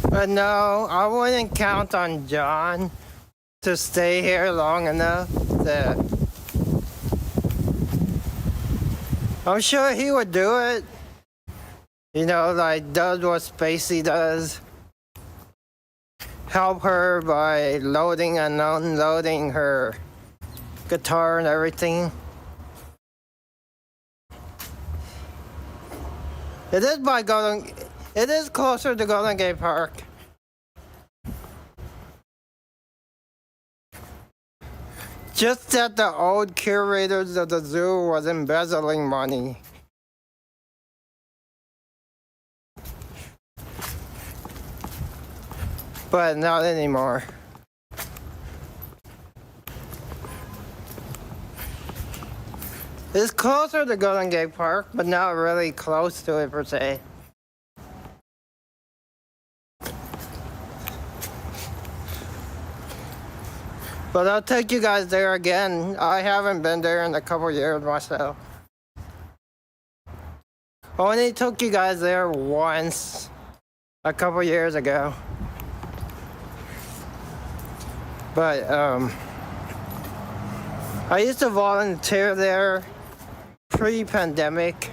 But no, I wouldn't count on John to stay here long enough that I'm sure he would do it. You know, like does what Spacey does. Help her by loading and unloading her guitar and everything. It is closer to Golden Gate Park. Just that the old curators of the zoo was embezzling money. But not anymore. It's closer to Golden Gate Park, but not really close to it per se. But I'll take you guys there again. I haven't been there in a couple years myself. Only took you guys there once a couple years ago. But I used to volunteer there pre-pandemic.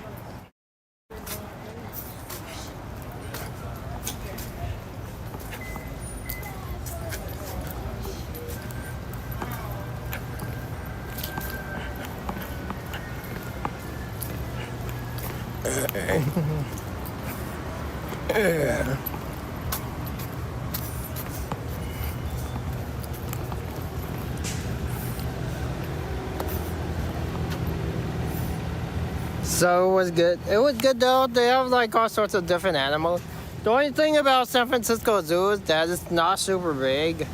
So it was good. It was good though. They have like all sorts of different animals. The only thing about San Francisco Zoo is that it's not super big.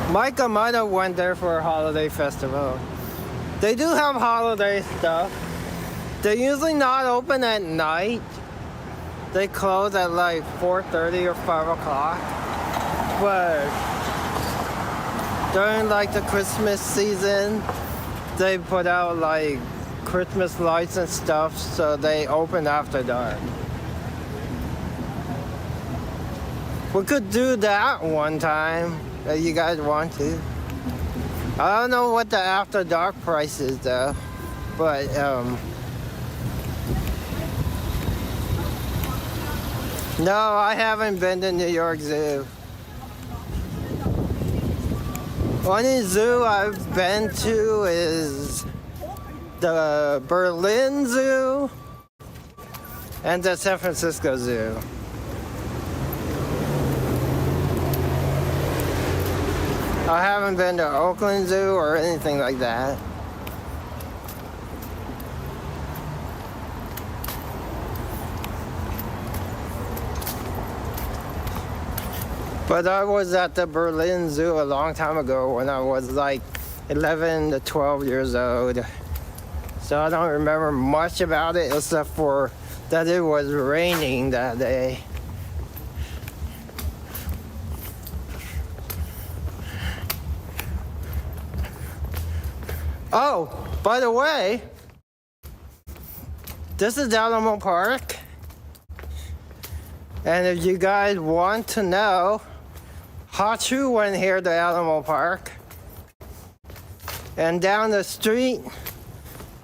Micah might have went there for a holiday festival. They do have holiday stuff. They're usually not open at night. They close at like 4:30 or 5 o'clock. But during like the Christmas season, they put out like Christmas lights and stuff, so they open after dark. We could do that one time if you guys want to. I don't know what the after dark price is though, but no, I haven't been to New York Zoo. Only zoo I've been to is the Berlin Zoo and the San Francisco Zoo. I haven't been to Oakland Zoo or anything like that. But I was at the Berlin Zoo a long time ago when I was like 11 to 12 years old. So I don't remember much about it except for that it was raining that day. Oh, by the way, this is Alamo Park. And if you guys want to know, Hachu went here to Alamo Park. And down the street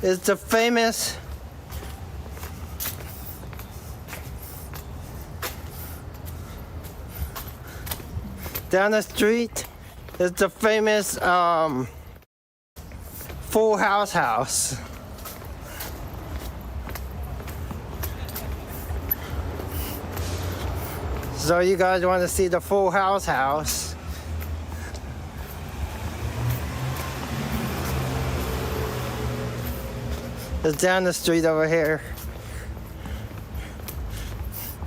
is the famous down the street is the famous Full House. So you guys want to see the Full House? It's down the street over here.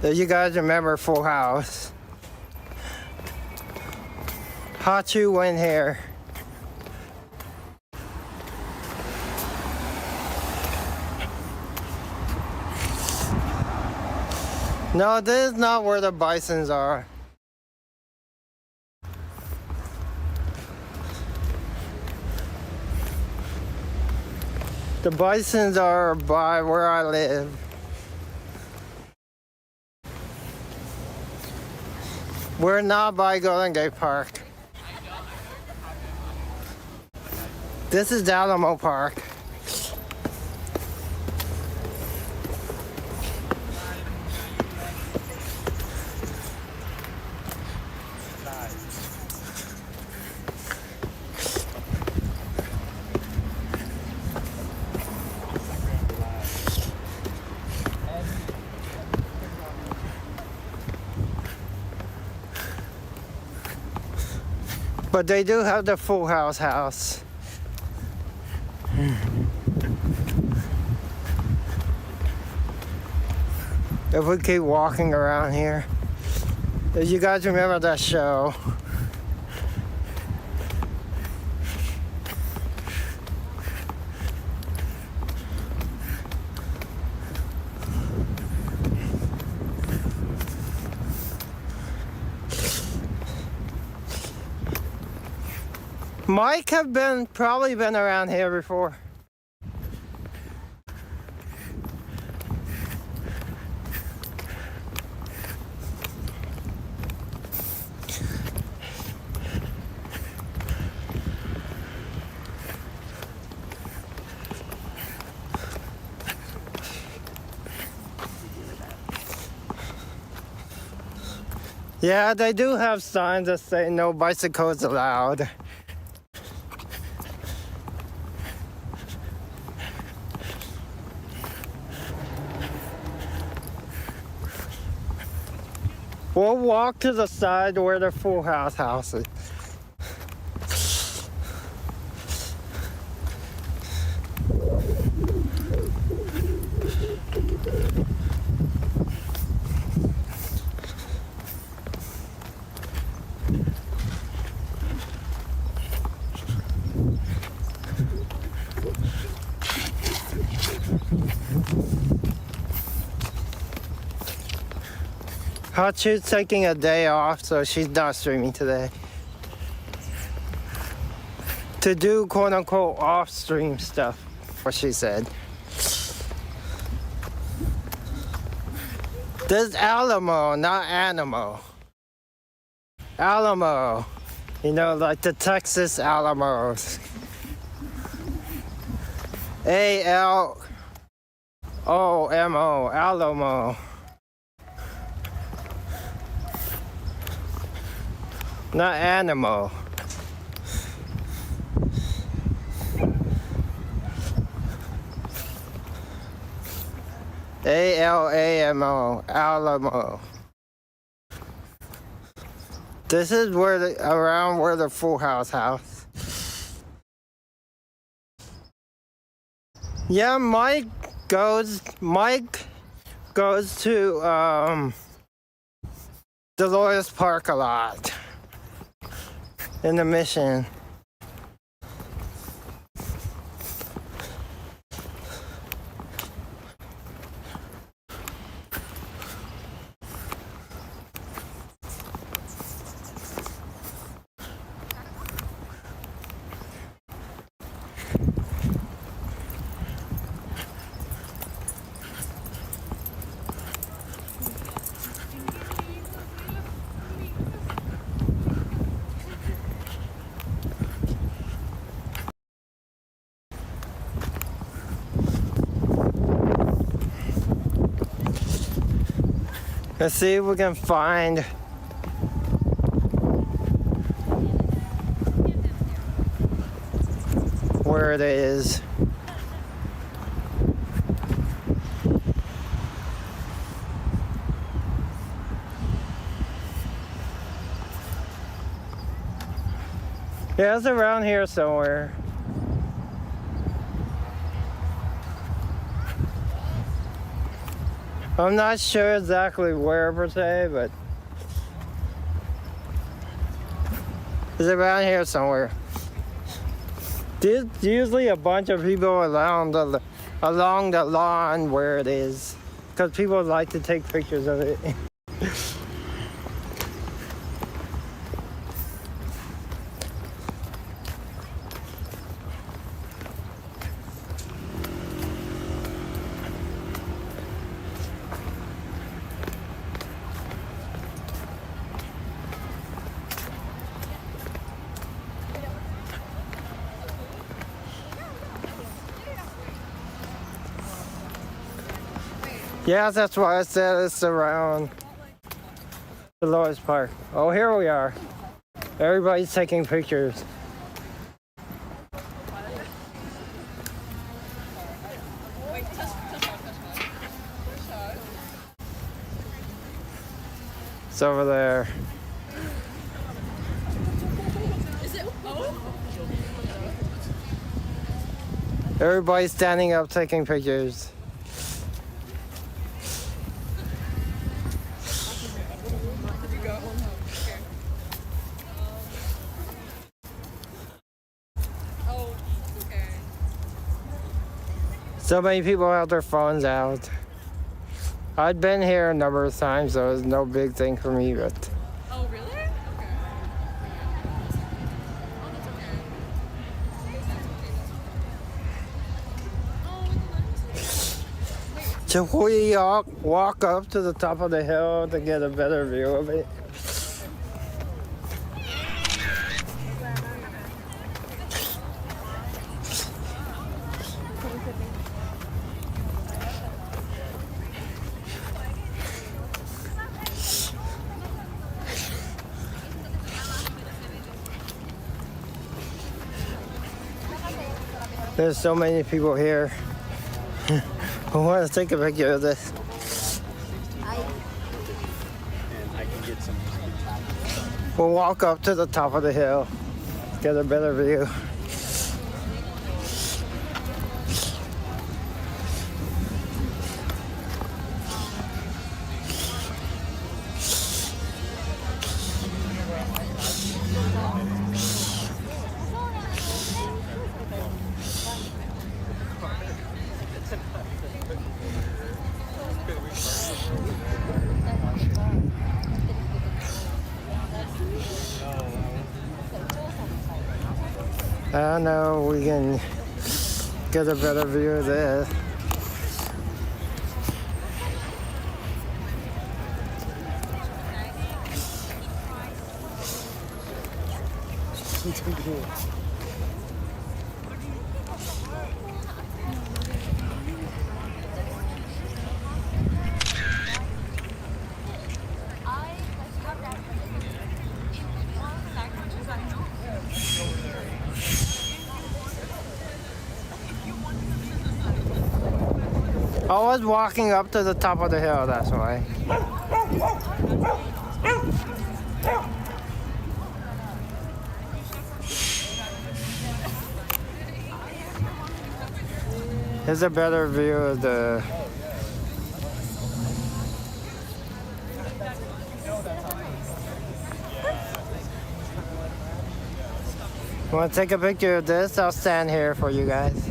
So you guys remember Full House? Hachu went here. No, this is not where the bisons are. The bisons are by where I live. We're not by Golden Gate Park. This is Alamo Park. But they do have the Full House. If we keep walking around here. If you guys remember that show. Mike have probably been around here before. Yeah, they do have signs that say no bicycles allowed. We'll walk to the side where the Full House is. Hachu's taking a day off, so she's not streaming today. To do quote-unquote off-stream stuff, what she said. This is Alamo, not Animo. Alamo. You know, like the Texas Alamos. A-L-O-M-O, Alamo. Not animal. A-L-A-M-O, Alamo. This is where around where the Full House. Yeah, Mike goes to Dolores Park a lot. In the Mission. Let's see if we can find where it is. Yeah, it's around here somewhere. I'm not sure exactly where per se, but it's around here somewhere. There's usually a bunch of people along the lawn where it is, because people like to take pictures of it. Yeah, that's why I said it's around the lowest part. Oh, here we are. Everybody's taking pictures. It's over there. Everybody's standing up taking pictures. So many people have their phones out. I've been here a number of times, so it's no big thing for me, but. Oh, really? Okay. Should we walk up to the top of the hill to get a better view of it? There's so many people here who want to take a picture of this. We'll walk up to the top of the hill, get a better view. I know we can get a better view of this. I was walking up to the top of the hill, that's why. Here's a better view of the... Want to take a picture of this? I'll stand here for you guys.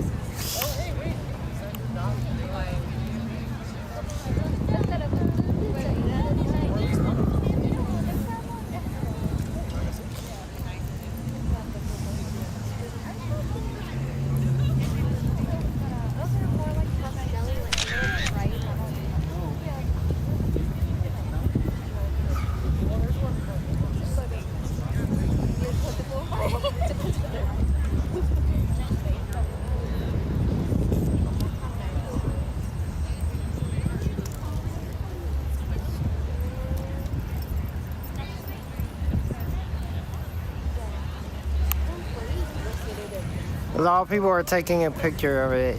lot of people are taking a picture of it.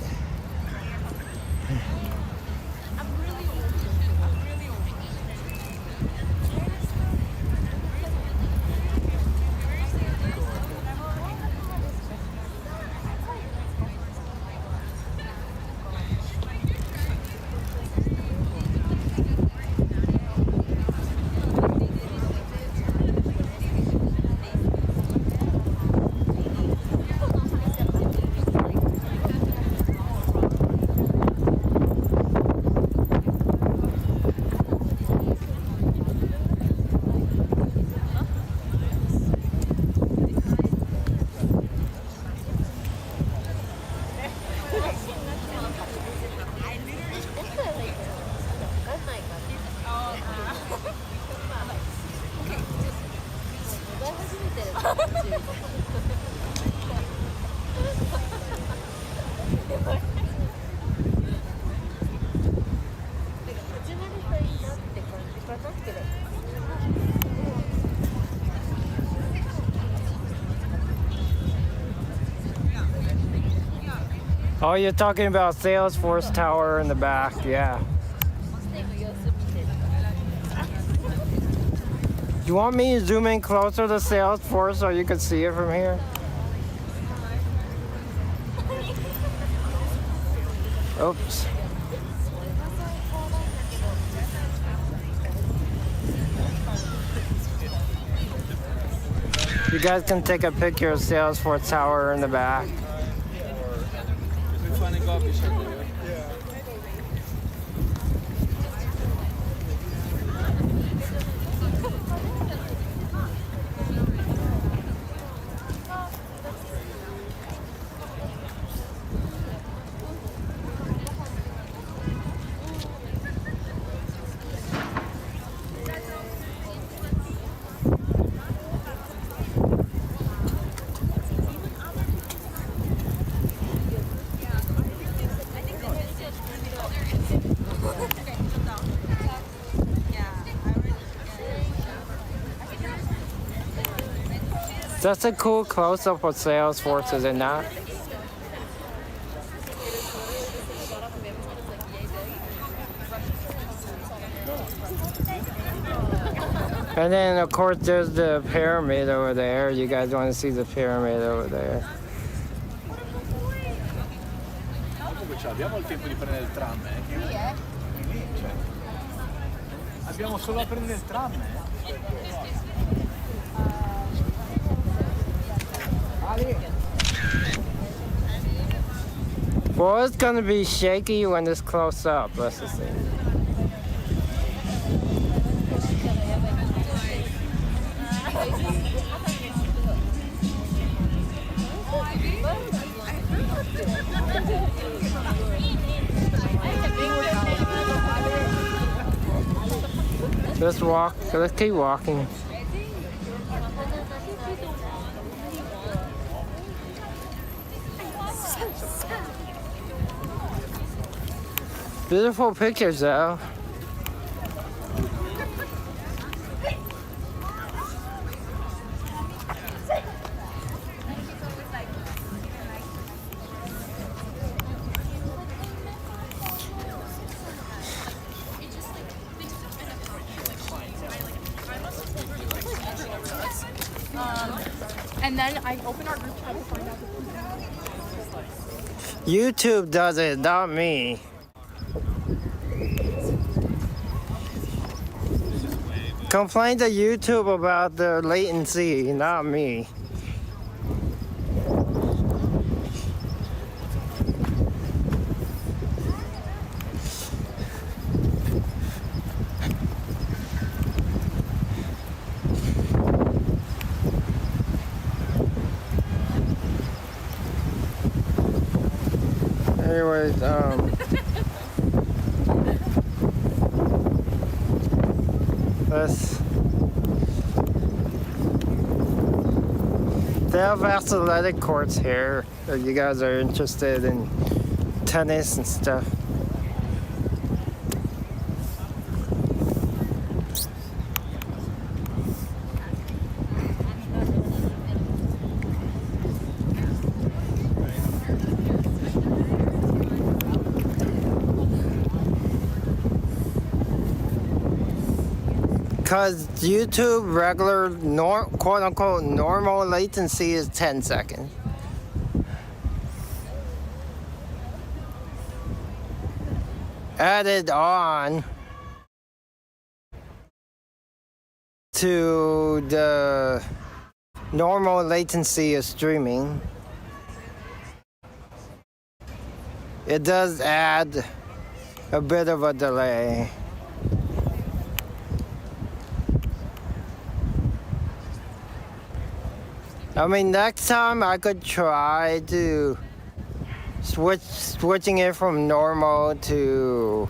Oh, you're talking about Salesforce Tower in the back, yeah. You want me to zoom in closer to Salesforce so you can see it from here? Oops. You guys can take a picture of Salesforce Tower in the back. That's a cool close-up of Salesforce, is it not? And then, of course, there's the pyramid over there. You guys want to see the pyramid over there. Abbiamo il tempo di prendere il tram, Abbiamo solo a prendere il tram, Well, it's gonna be shaky when it's close up. Let's just see. Let's walk. Let's keep walking. Beautiful pictures, though. And then I open our group chat to find out. YouTube does it, not me. Complain to YouTube about the latency, not me. Anyways, they have athletic courts here if you guys are interested in tennis and stuff. Because YouTube regular, quote unquote, normal latency is 10 seconds. Added on to the normal latency of streaming, it does add a bit of a delay. I mean, next time I could try to switching it from normal to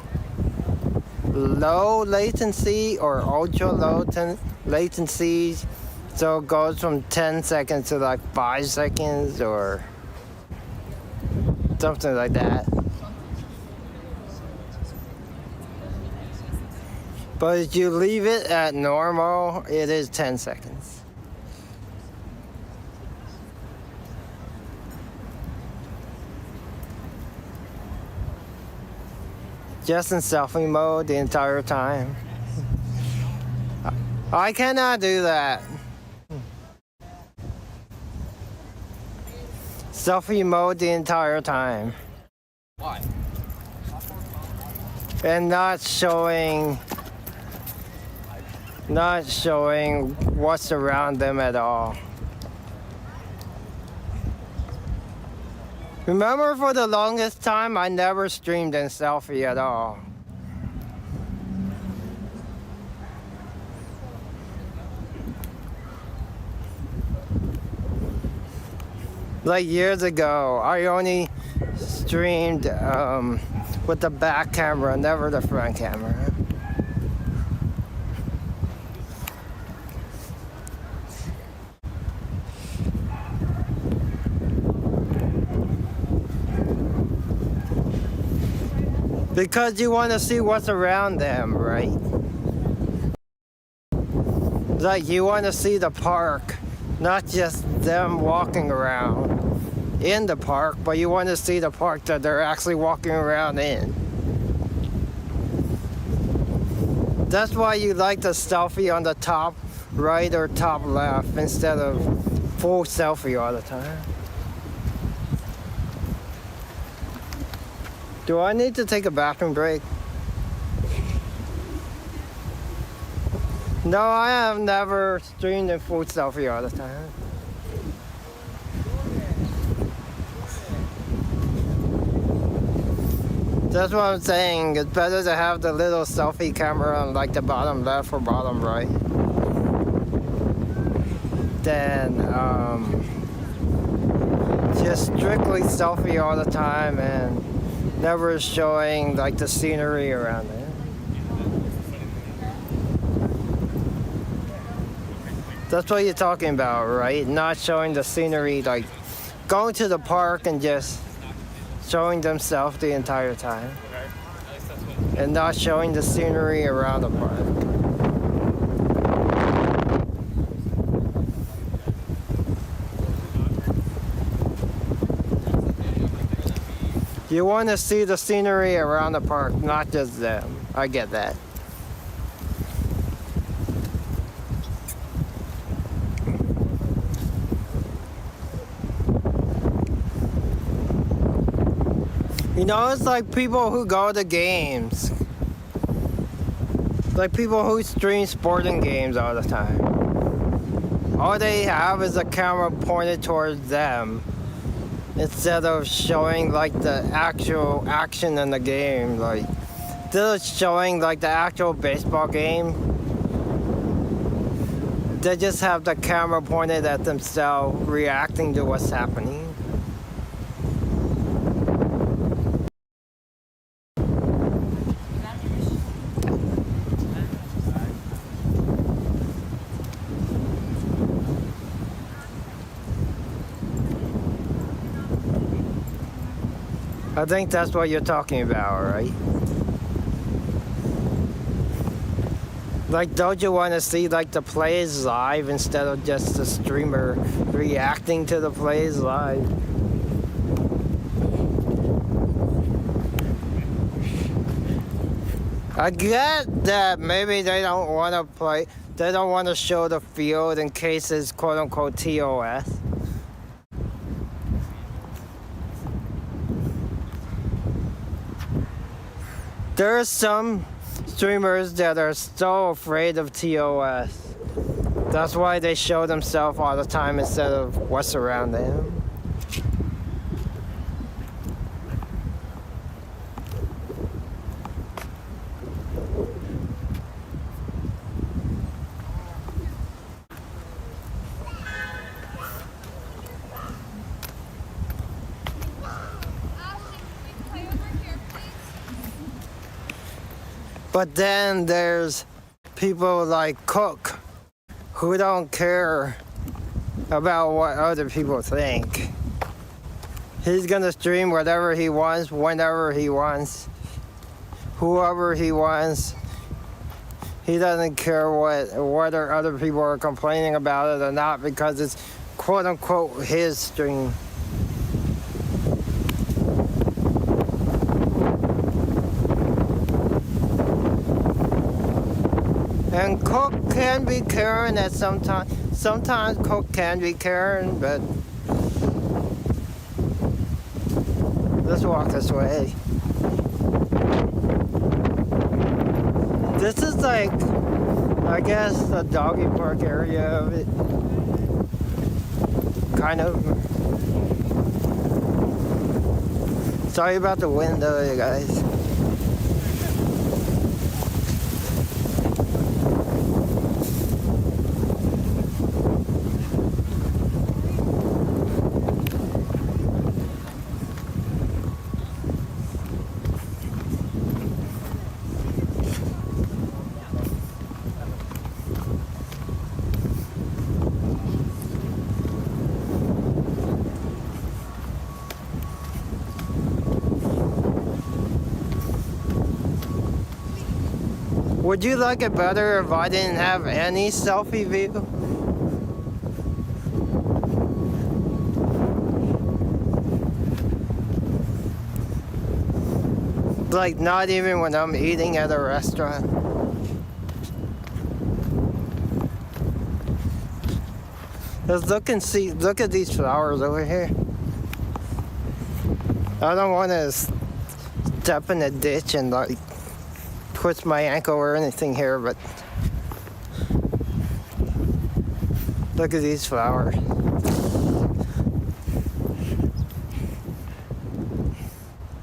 low latency or ultra low latency, so it goes from 10 seconds to like 5 seconds or something like that. But if you leave it at normal, it is 10 seconds. Just in selfie mode the entire time. I cannot do that. Selfie mode the entire time. Why? And not showing what's around them at all. Remember, for the longest time, I never streamed in selfie at all. Like years ago, I only streamed with the back camera, never the front camera. Because you want to see what's around them, right? Like you want to see the park, not just them walking around in the park, but you want to see the park that they're actually walking around in. That's why you like the selfie on the top right or top left instead of full selfie all the time. Do I need to take a bathroom break? No, I have never streamed in full selfie all the time. That's what I'm saying. It's better to have the little selfie camera on like the bottom left or bottom right than just strictly selfie all the time and never showing like the scenery around it. That's what you're talking about, right? Not showing the scenery, like going to the park and just showing themselves the entire time. And not showing the scenery around the park. You want to see the scenery around the park, not just them. I get that. You know, it's like people who go to games. Like people who stream sporting games all the time. All they have is a camera pointed towards them, instead of showing like the actual action in the game. Like they're showing like the actual baseball game, they just have the camera pointed at themselves reacting to what's happening. I think that's what you're talking about, right? Like, don't you want to see like the plays live instead of just the streamer reacting to the plays live? I get that maybe they don't want to play, they don't want to show the field in case it's quote unquote TOS. There are some streamers that are so afraid of TOS. That's why they show themselves all the time instead of what's around them. But then there's people like Cook who don't care about what other people think. He's gonna stream whatever he wants, whenever he wants, whoever he wants. He doesn't care whether other people are complaining about it or not because it's quote unquote his stream. And Cook can be caring at sometimes. Sometimes Cook can be caring, but let's walk this way. This is like, I guess, the doggy park area of it. Kind of. Sorry about the window, you guys. Would you like it better if I didn't have any selfie view? Like not even when I'm eating at a restaurant. Let's look and see, look at these flowers over here. I don't want to step in a ditch and like twist my ankle or anything here, but look at these flowers.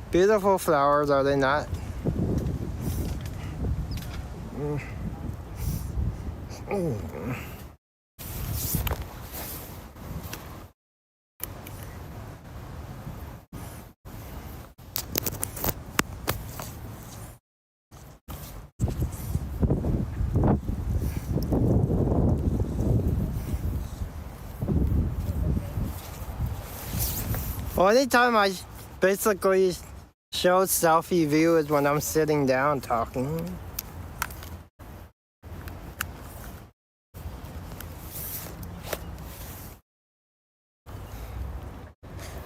Beautiful flowers, are they not? Only time I basically show selfie view is when I'm sitting down talking.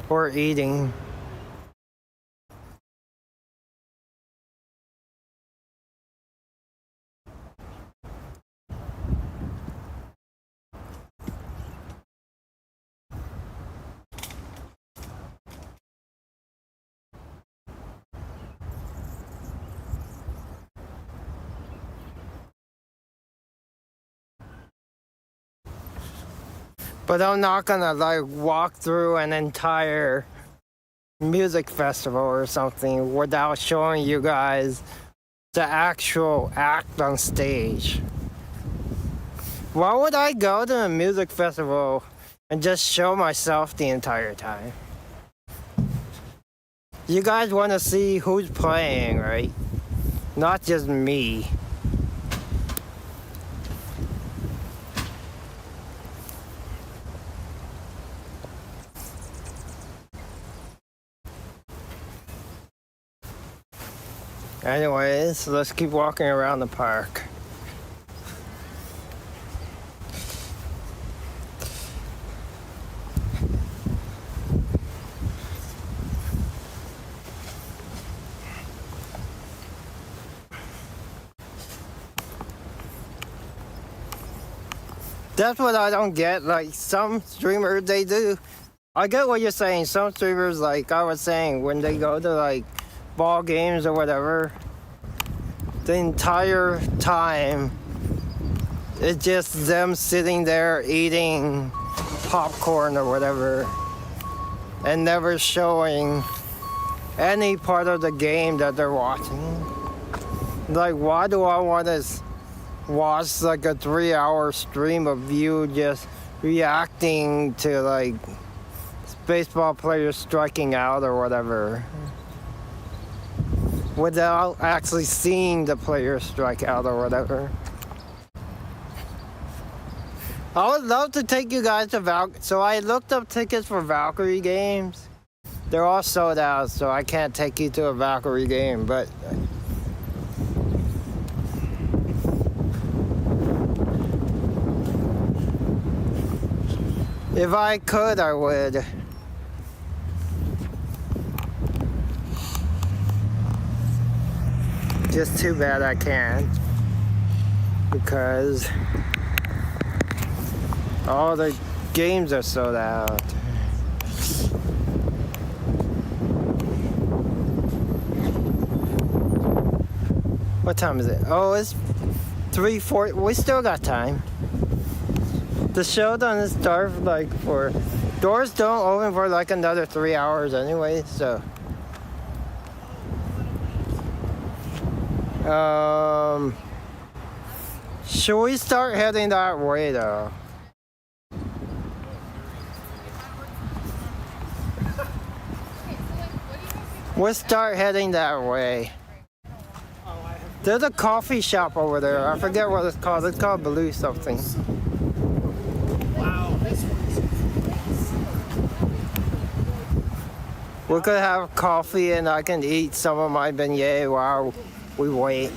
Or eating. But I'm not gonna like walk through an entire music festival or something without showing you guys the actual act on stage. Why would I go to a music festival and just show myself the entire time? You guys want to see who's playing, right? Not just me. Anyways, let's keep walking around the park. That's what I don't get. Like some streamers, they do. I get what you're saying. Some streamers, like I was saying, when they go to like ball games or whatever, the entire time it's just them sitting there eating popcorn or whatever and never showing any part of the game that they're watching. Like, why do I want to watch like a 3-hour stream of you just reacting to like baseball players striking out or whatever without actually seeing the player strike out or whatever? I would love to take you guys to Valkyrie. So I looked up tickets for Valkyrie games. They're all sold out, so I can't take you to a Valkyrie game, but if I could, I would. Just too bad I can't, because all the games are sold out. What time is it? Oh, it's 3:40. We still got time. The show doesn't start like for... Doors don't open for like another 3 hours anyway, so... Should we start heading that way though? We'll start heading that way. There's a coffee shop over there. I forget what it's called. It's called Blue something. Wow, this one's... We could have coffee and I can eat some of my beignet while we wait.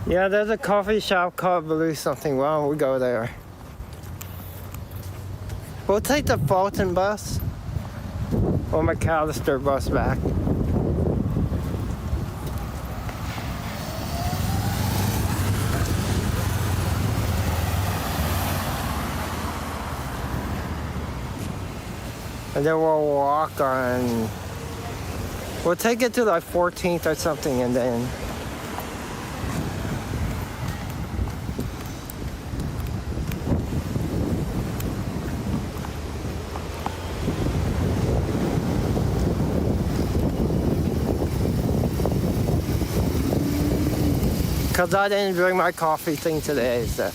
Yeah, there's a coffee shop called Blue something. Why don't we go there? We'll take the Fulton bus or McAllister bus back. And then we'll walk on... We'll take it to like 14th or something and then... Because I didn't bring my coffee thing today, so...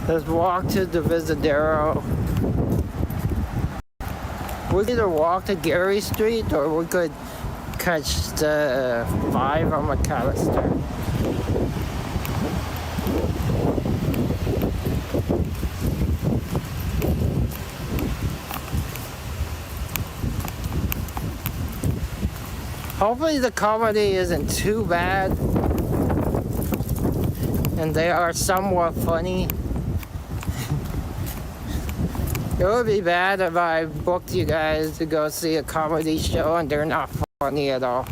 Let's walk to the Visadero. We could either walk to Gary Street or we could catch the 5 on McAllister. Hopefully the comedy isn't too bad and they are somewhat funny. It would be bad if I booked you guys to go see a comedy show and they're not funny at all.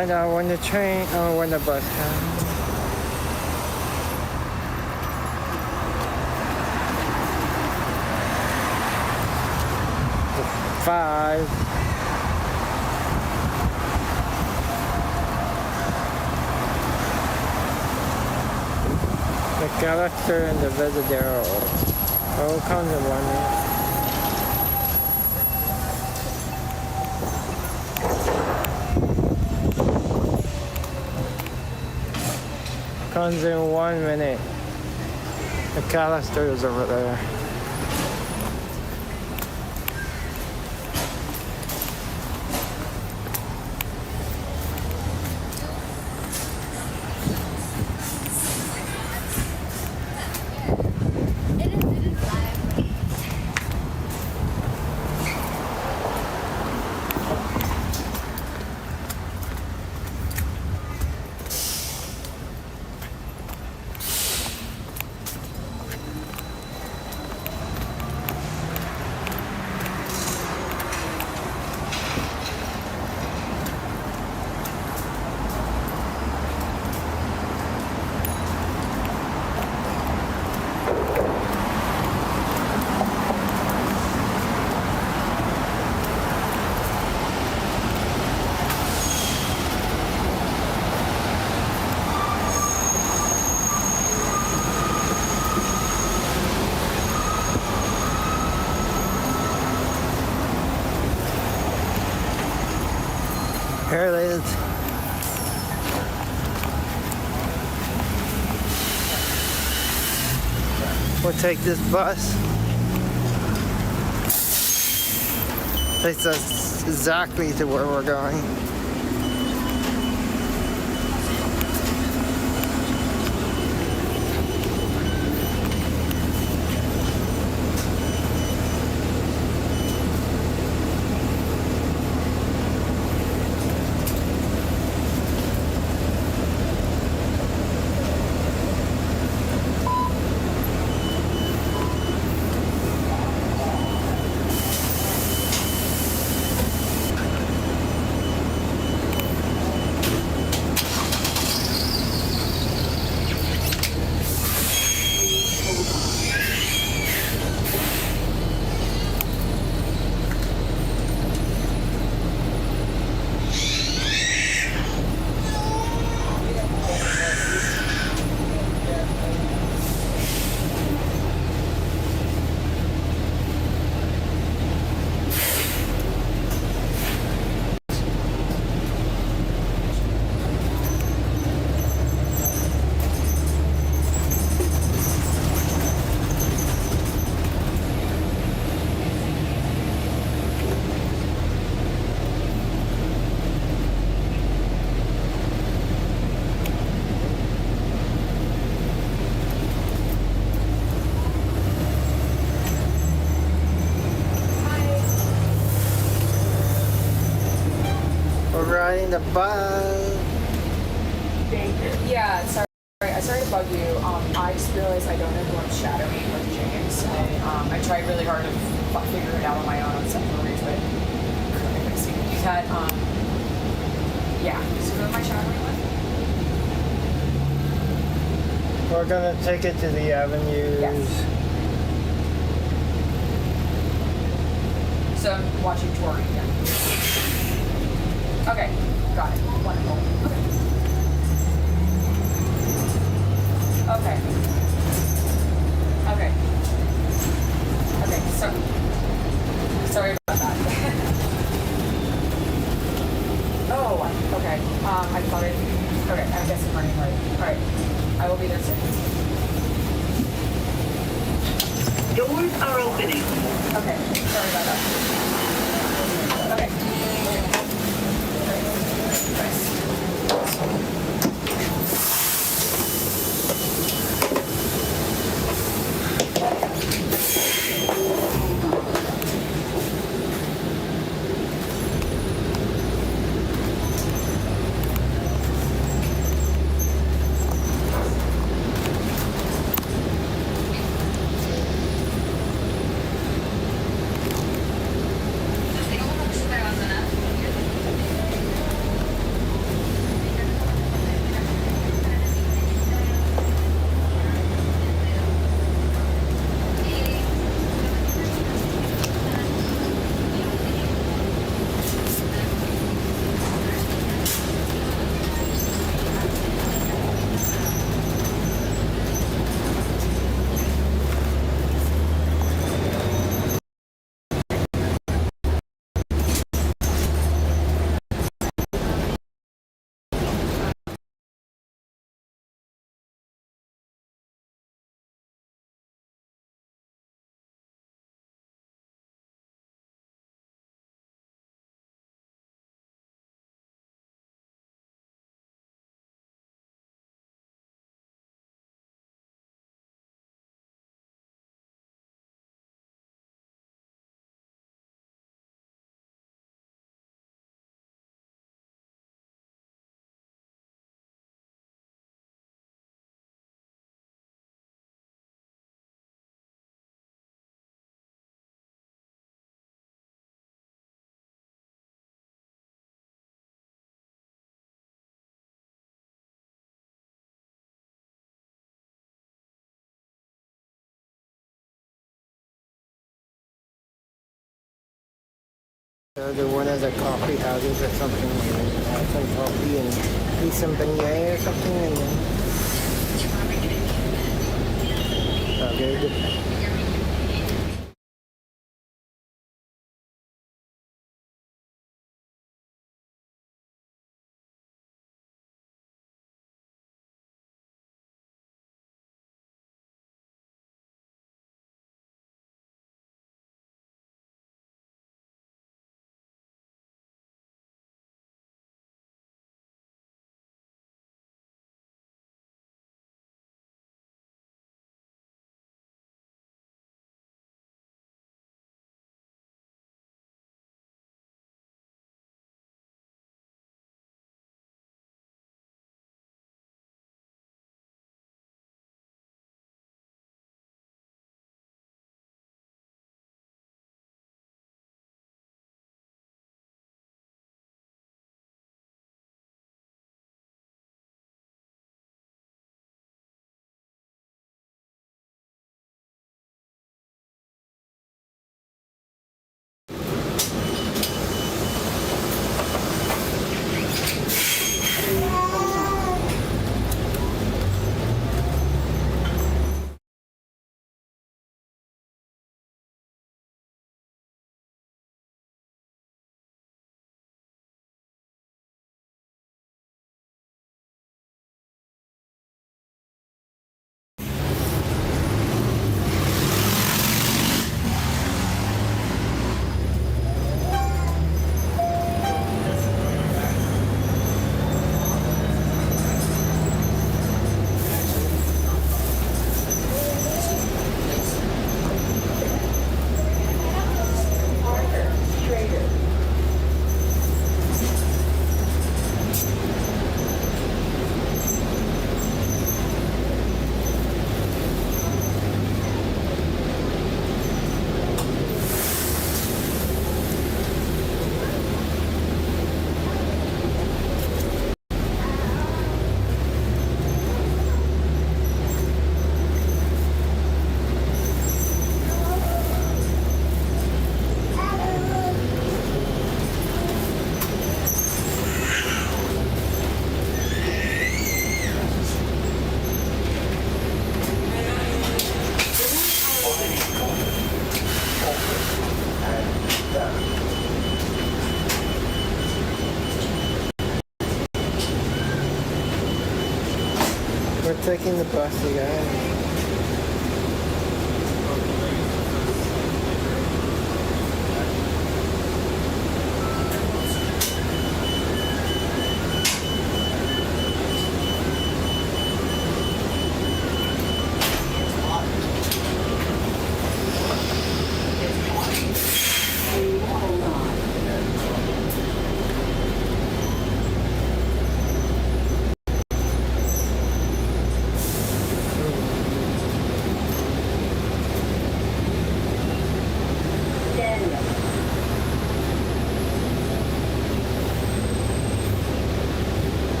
find out when the train or when the bus comes. Five. The character and the visitor all come in 1 minute. Comes in 1 minute. The canister is over there. Here it is. We'll take this bus. Takes us exactly to where we're going. Riding the bus. Yeah, sorry to bug you. I just realized I don't know who I'm shadowing with James, and I tried really hard to figure it out on my own on Central Ridge, but couldn't see. You had, yeah. So who am I shadowing with? We're gonna take it to the avenues. Yes. So I'm watching touring again. Okay, got it. Wonderful. Okay. Okay. Okay, sorry about that. Oh, okay. I thought it. Okay, I guess I'm running late. Alright. I will be there soon. Doors are opening. Okay, sorry about that. Okay. To one of the coffee houses or something, and have some coffee and eat some beignet or something, and then okay. We're taking the bus again.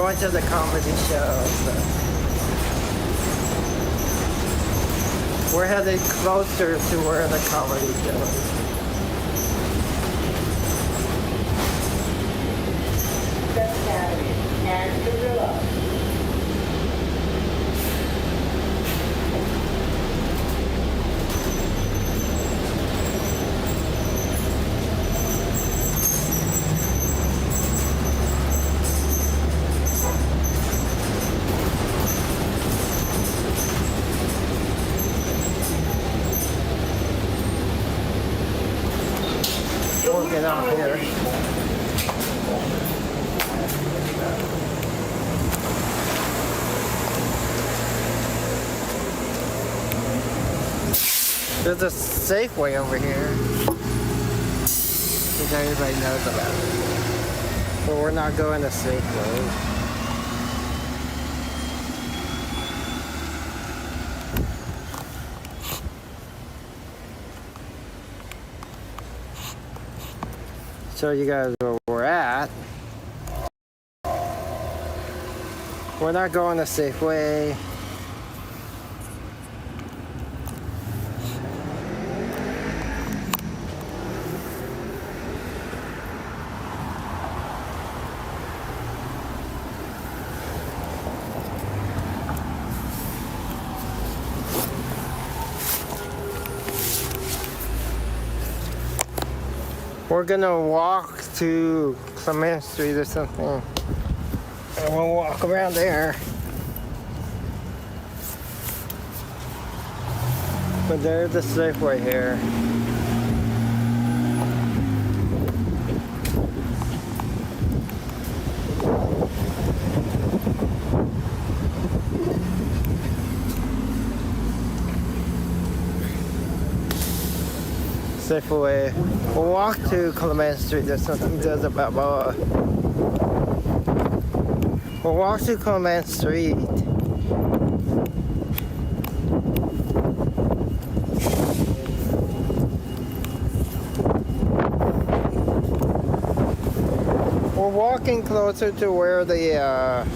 going to the comedy show. So. We're headed closer to where the comedy show is. Fifth Avenue and Gorilla. We'll get out here. There's a Safeway over here. Which everybody knows about. But we're not going to Safeway. Show you guys where we're at. We're not going to Safeway. We're gonna walk to Clement Street or something. And we'll walk around there. But there's the Safeway here. Safeway. We'll walk to Clement Street. There's something does about more. We'll walk to Clement Street. We're walking closer to where the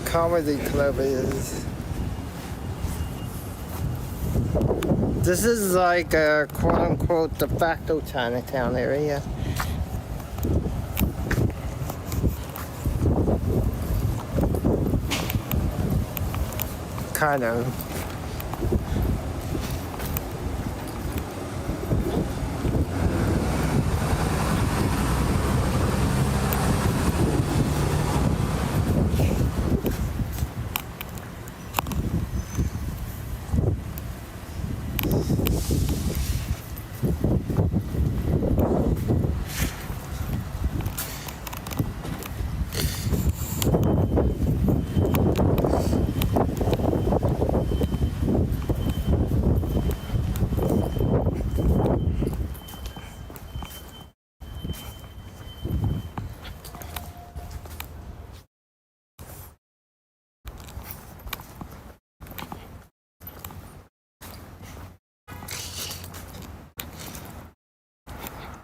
comedy club is. This is like a quote-unquote de facto Chinatown area. Kind of.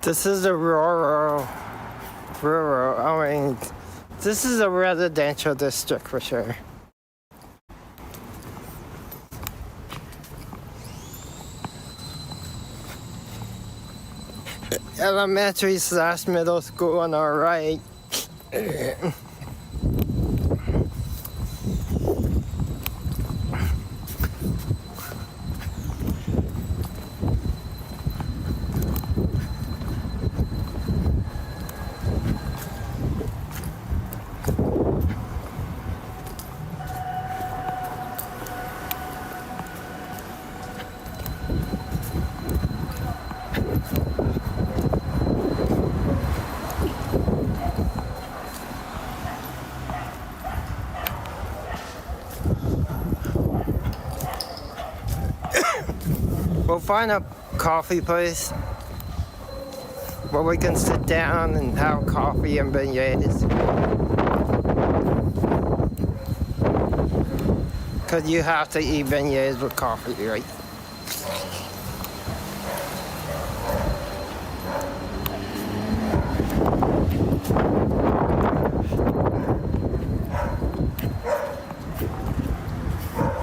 This is a rural, I mean, this is a residential district for sure. Elementary / middle school on our right. We'll find a coffee place where we can sit down and have coffee and beignets. Because you have to eat beignets with coffee, right?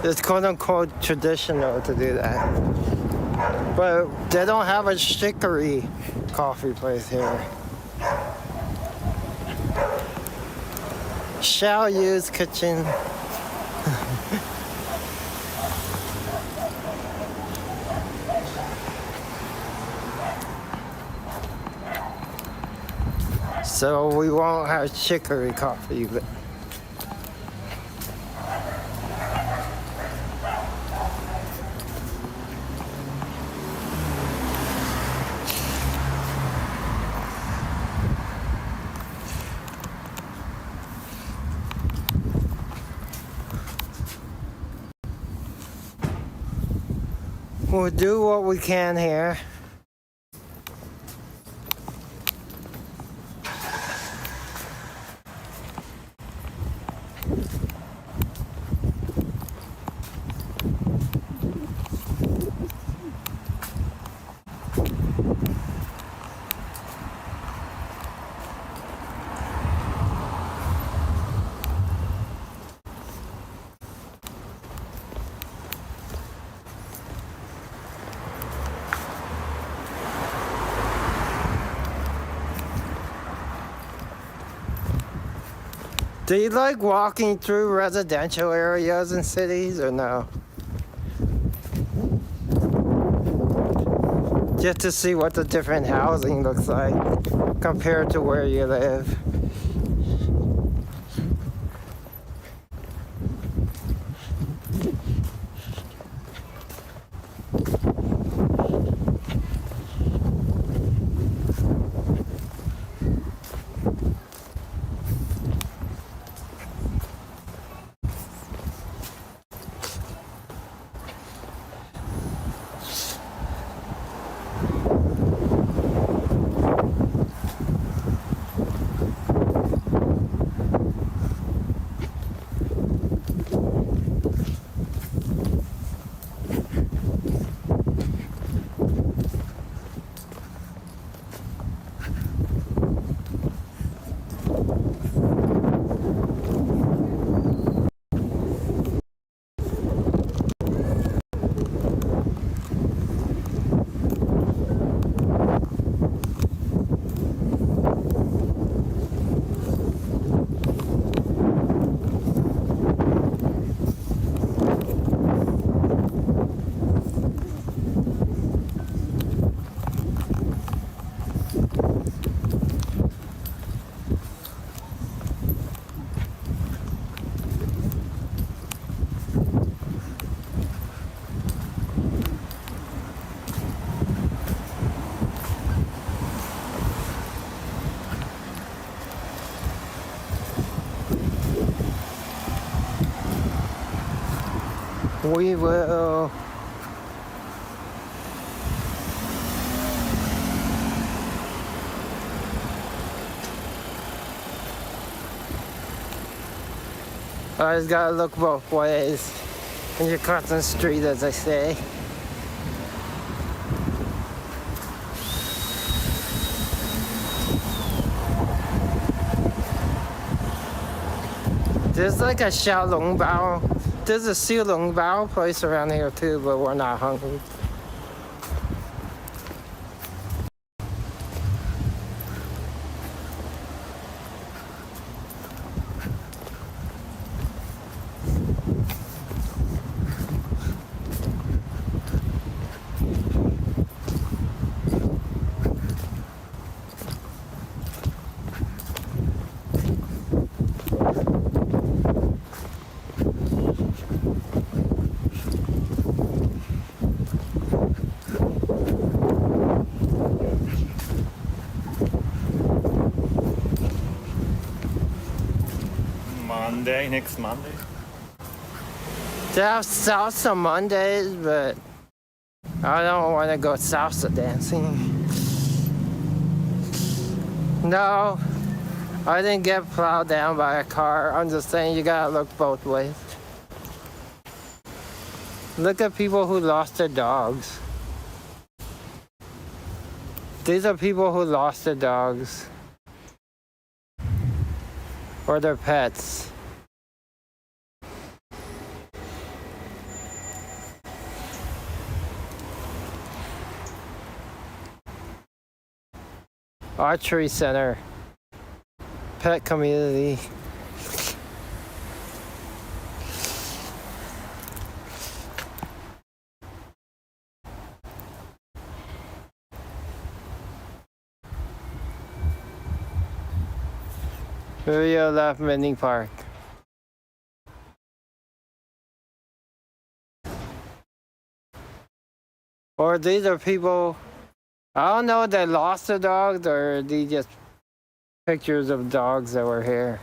It's quote unquote traditional to do that. But they don't have a chicory coffee place here. Shall use kitchen. So we won't have chicory coffee, but we'll do what we can here. Do you like walking through residential areas in cities or no? Just to see what the different housing looks like compared to where you live. We will. I just gotta look both ways when you're crossing the street, as I say. There's like a xiaolongbao. There's a xiaolongbao place around here too, but we're not hungry. Next Monday. They have salsa Mondays, but I don't want to go salsa dancing. No, I didn't get plowed down by a car. I'm just saying you gotta look both ways. Look at people who lost their dogs. These are people who lost their dogs or their pets. archery center, pet community. Area left mini park. Or these are people, I don't know if they lost their dogs or these just pictures of dogs that were here.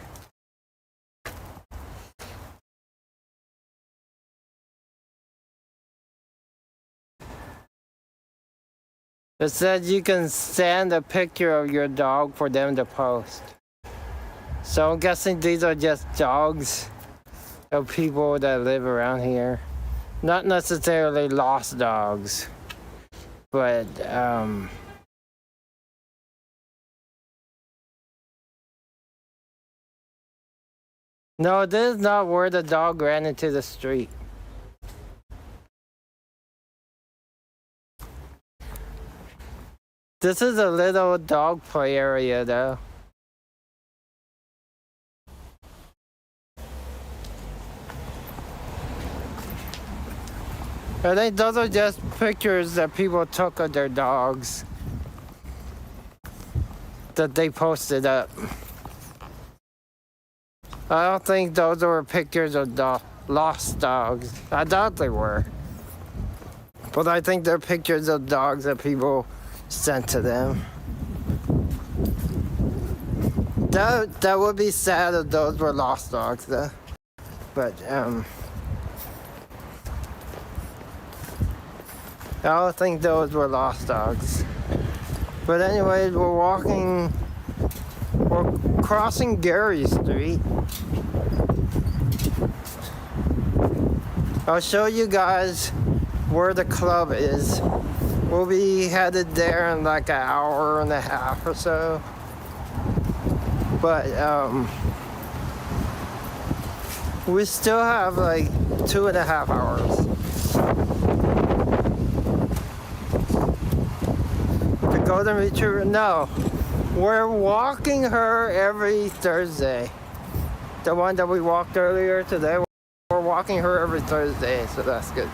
It said you can send a picture of your dog for them to post. So I'm guessing these are just dogs of people that live around here. Not necessarily lost dogs, but no, this is not where the dog ran into the street. This is a little dog play area though. I think those are just pictures that people took of their dogs that they posted up. I don't think those were pictures of lost dogs. I doubt they were. But I think they're pictures of dogs that people sent to them. That would be sad if those were lost dogs though. But I don't think those were lost dogs. But anyways, we're crossing Gary Street. I'll show you guys where the club is. We'll be headed there in like an hour and a half or so. But we still have like 2.5 hours. Golden Retriever? No. We're walking her every Thursday. The one that we walked earlier today, we're walking her every Thursday, so that's good.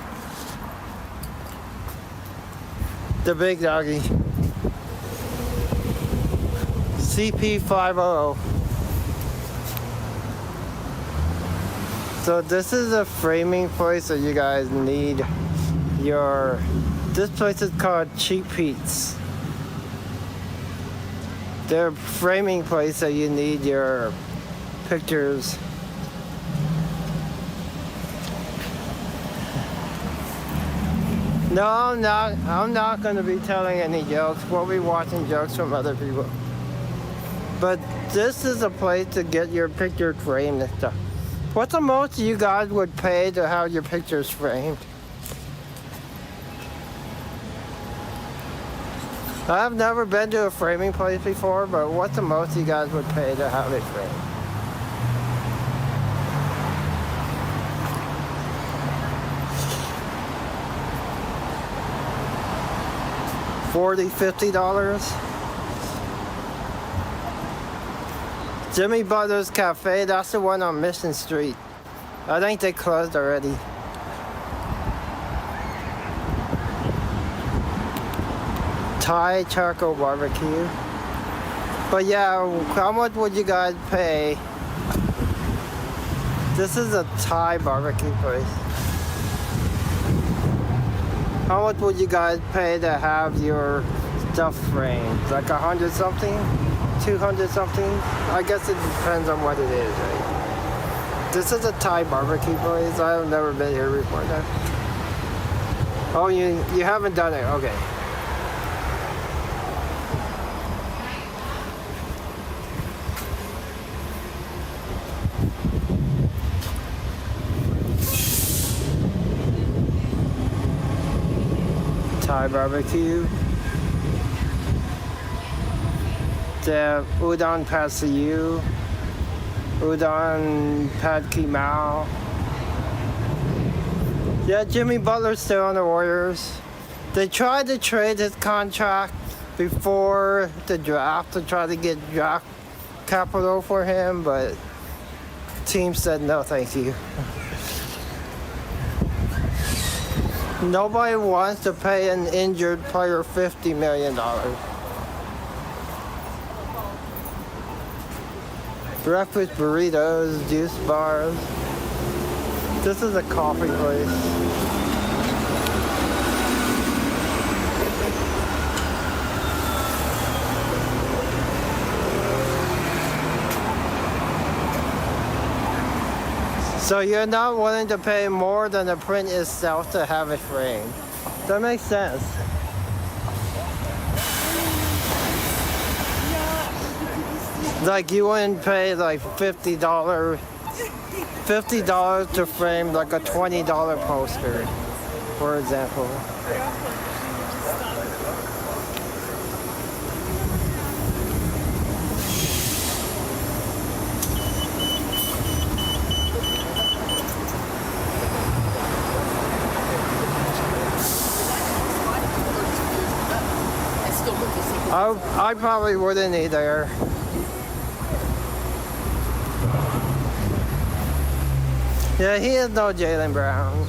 The big doggie. CP50. So this is a framing place that you guys need your... This place is called Cheap Pete's. They're framing place that you need your pictures. No, I'm not going to be telling any jokes. We'll be watching jokes from other people. But this is a place to get your picture framed and stuff. What's the most you guys would pay to have your pictures framed? I've never been to a framing place before, but what's the most you guys would pay to have it framed? $40, $50? Jimmy Butler's Cafe, that's the one on Mission Street. I think they closed already. Thai charcoal barbecue. But yeah, how much would you guys pay? This is a Thai barbecue place. How much would you guys pay to have your stuff framed? Like 100 something? 200 something? I guess it depends on what it is, right? This is a Thai barbecue place. I've never been here before though. Oh, you haven't done it? Okay. Thai barbecue. The udon pad siu, udon pad kimao. Yeah, Jimmy Butler's still on the Warriors. They tried to trade his contract before the draft to try to get draft capital for him, but team said no thank you. Nobody wants to pay an injured player $50 million. Breakfast burritos, juice bars. This is a coffee place. So you're not willing to pay more than the print itself to have it framed. That makes sense. Like you wouldn't pay like $50 to frame like a $20 poster, for example. I probably wouldn't either. Yeah, he is no Jaylen Brown.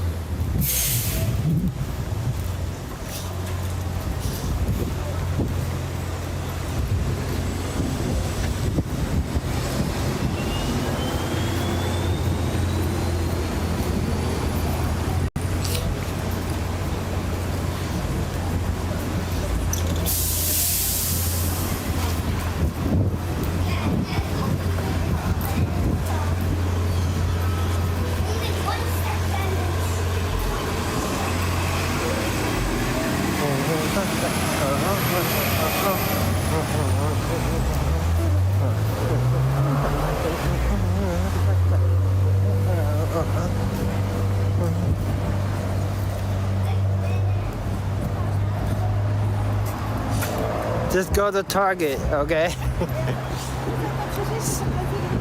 Just go to Target, okay?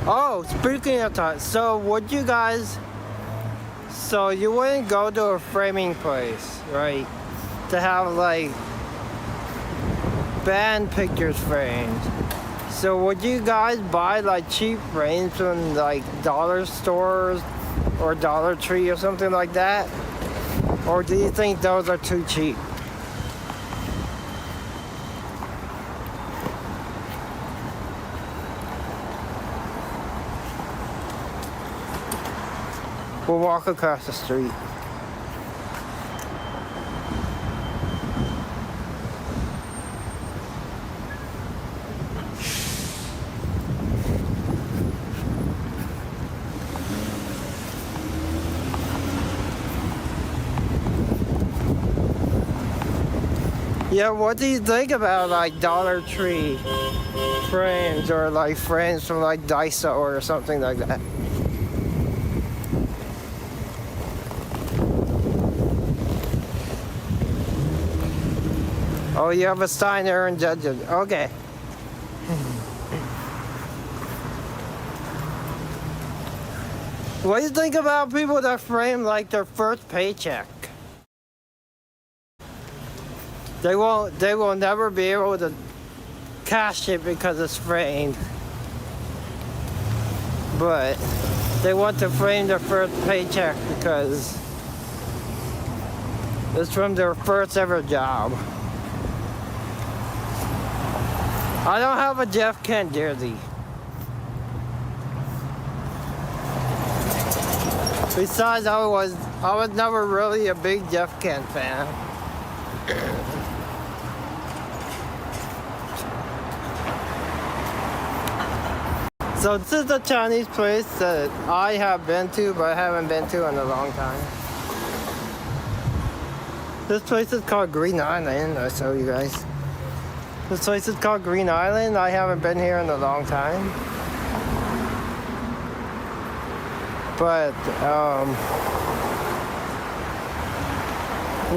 Oh, speaking of Target, so would you guys, so you wouldn't go to a framing place, right? To have like band pictures framed. So would you guys buy like cheap frames from like dollar stores or Dollar Tree or something like that? Or do you think those are too cheap? We'll walk across the street. Yeah, what do you think about like Dollar Tree frames or like frames from like Daiso or something like that? Oh, you have a Steiner and Judges. Okay. What do you think about people that frame like their first paycheck? They will never be able to cash it because it's framed. But they want to frame their first paycheck because it's from their first ever job. I don't have a Jeff Kent jersey. Besides, I was never really a big Jeff Kent fan. So this is a Chinese place that I have been to, but I haven't been to in a long time. This place is called Green Island. I'll show you guys. This place is called Green Island. I haven't been here in a long time. But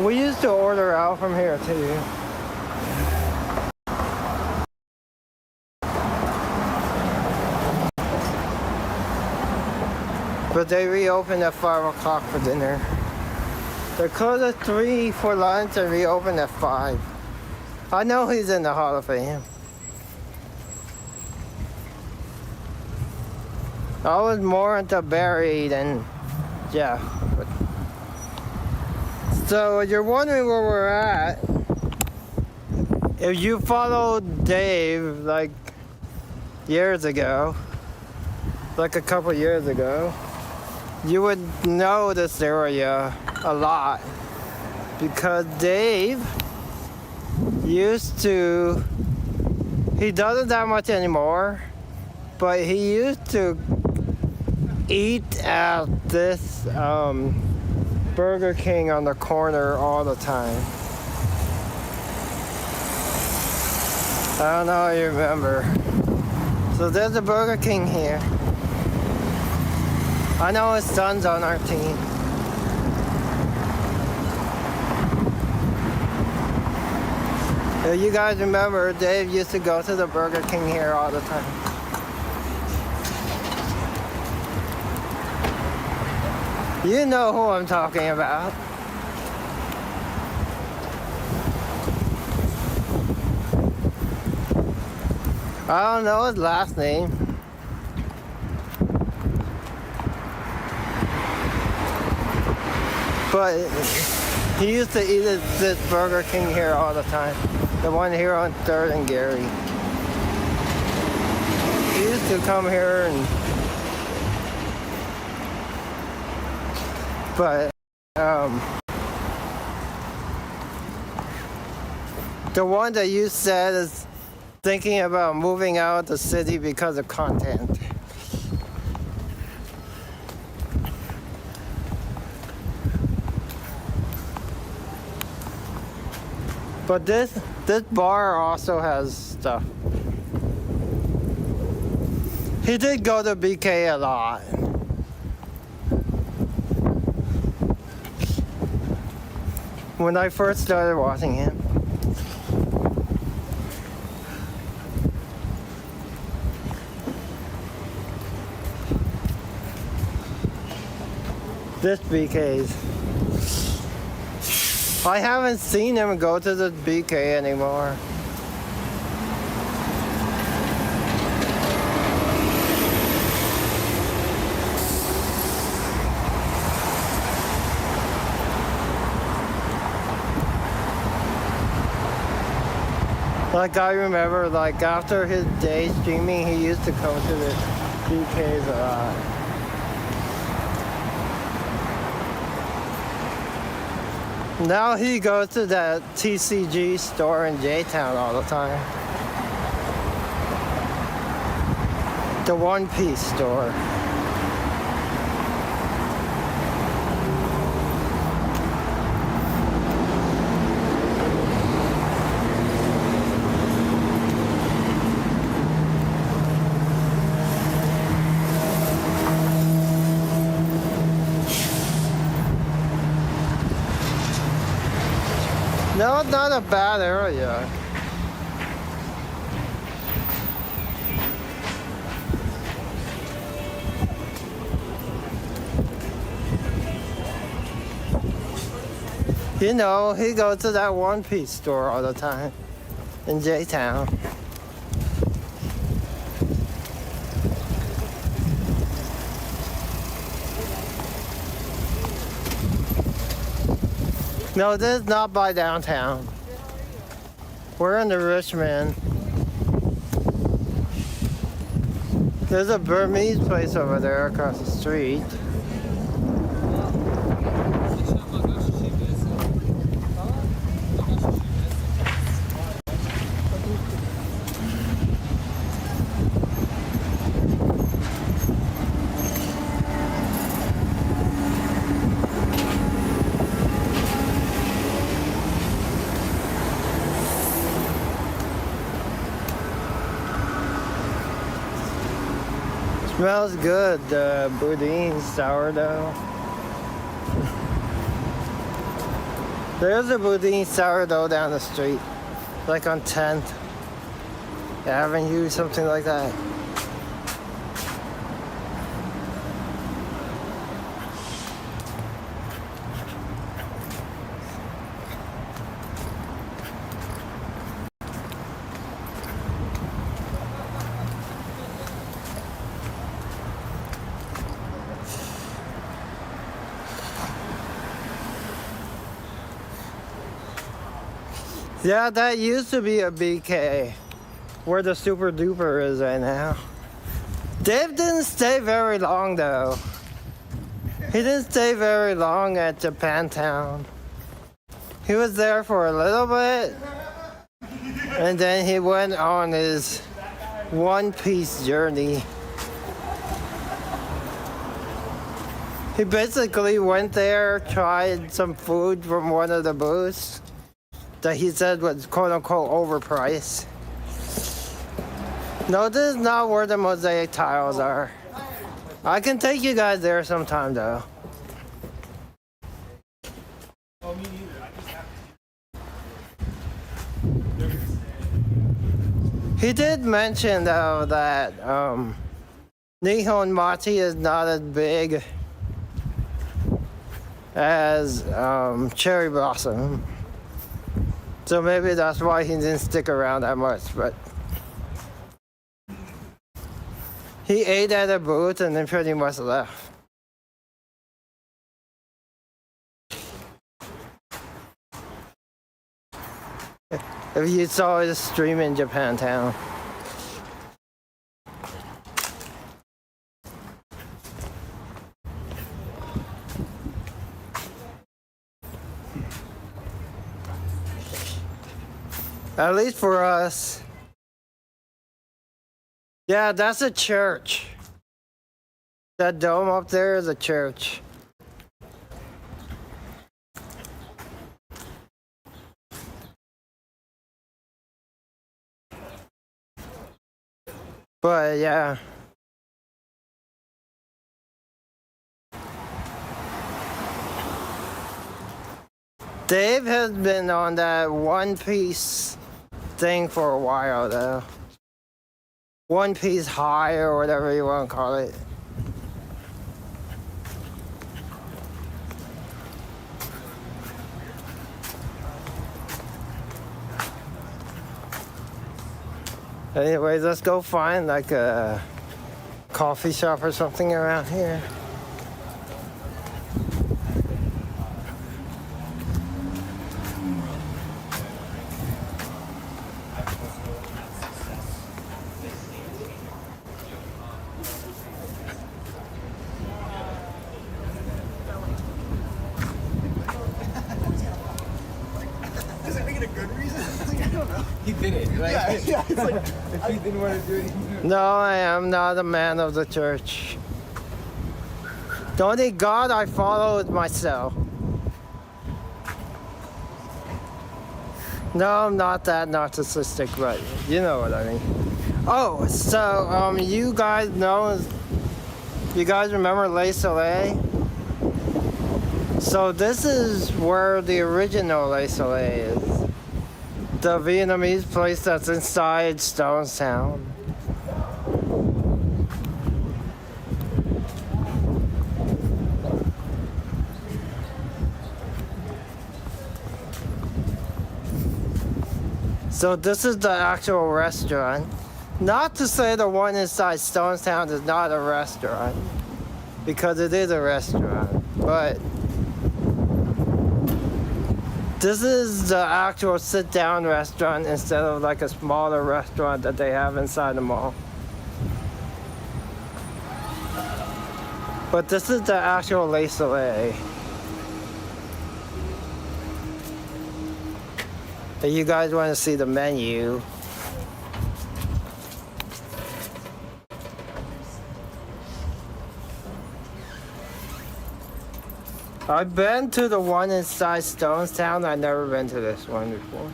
we used to order out from here too. But they reopened at 5 o'clock for dinner. They're closed at 3 for lunch and reopen at 5. I know he's in the Hall of Fame. I was more into Barry than Jeff. But... So you're wondering where we're at. If you followed Dave like years ago, like a couple years ago, you would know this area a lot because Dave used to, he doesn't that much anymore, but he used to eat at this Burger King on the corner all the time. I don't know if you remember. So there's a Burger King here. I know his son's on our team. If you guys remember, Dave used to go to the Burger King here all the time. You know who I'm talking about. I don't know his last name. But he used to eat at this Burger King here all the time. The one here on 3rd and Gary. He used to come here and... But, the one that you said is thinking about moving out of the city because of content. But this bar also has stuff. He did go to BK a lot. When I first started watching him. This BK's. I haven't seen him go to the BK anymore. Like I remember, like after his day streaming, he used to come to the BK's a lot. Now he goes to that TCG store in J-Town all the time. The One Piece store. No, it's not a bad area. You know, he goes to that One Piece store all the time in J-Town. No, this is not by downtown. We're in the Richmond. There's a Burmese place over there across the street. Smells good, boudin sourdough. There's a boudin sourdough down the street, like on 10th Avenue, something like that. Yeah, that used to be a BK. Where the Super Duper is right now. Dave didn't stay very long though. He didn't stay very long at Japantown. He was there for a little bit. And then he went on his One Piece journey. He basically went there, tried some food from one of the booths that he said was quote unquote overpriced. No, this is not where the mosaic tiles are. I can take you guys there sometime though. He did mention though that Nihon Machi is not as big as Cherry Blossom. So maybe that's why he didn't stick around that much, but he ate at a booth and then pretty much left. If you saw his stream in Japantown. At least for us. Yeah, that's a church. That dome up there is a church. But yeah. Dave has been on that One Piece thing for a while though. One Piece high or whatever you want to call it. Anyways, let's go find like a coffee shop or something around here. Is it making a good reason? I don't know. He did it, right? Yeah, it's like, if he didn't want to do it, No, I am not a man of the church. The only God I follow is myself. No, I'm not that narcissistic, but you know what I mean. Oh, so you guys know, you guys remember l8tr? So this is where the original l8tr is. The Vietnamese place that's inside Stonestown. So this is the actual restaurant. Not to say the one inside Stonestown is not a restaurant, because it is a restaurant, but this is the actual sit-down restaurant instead of like a smaller restaurant that they have inside the mall. But this is the actual l8tr. If you guys want to see the menu. I've been to the one inside Stonestown. I've never been to this one before.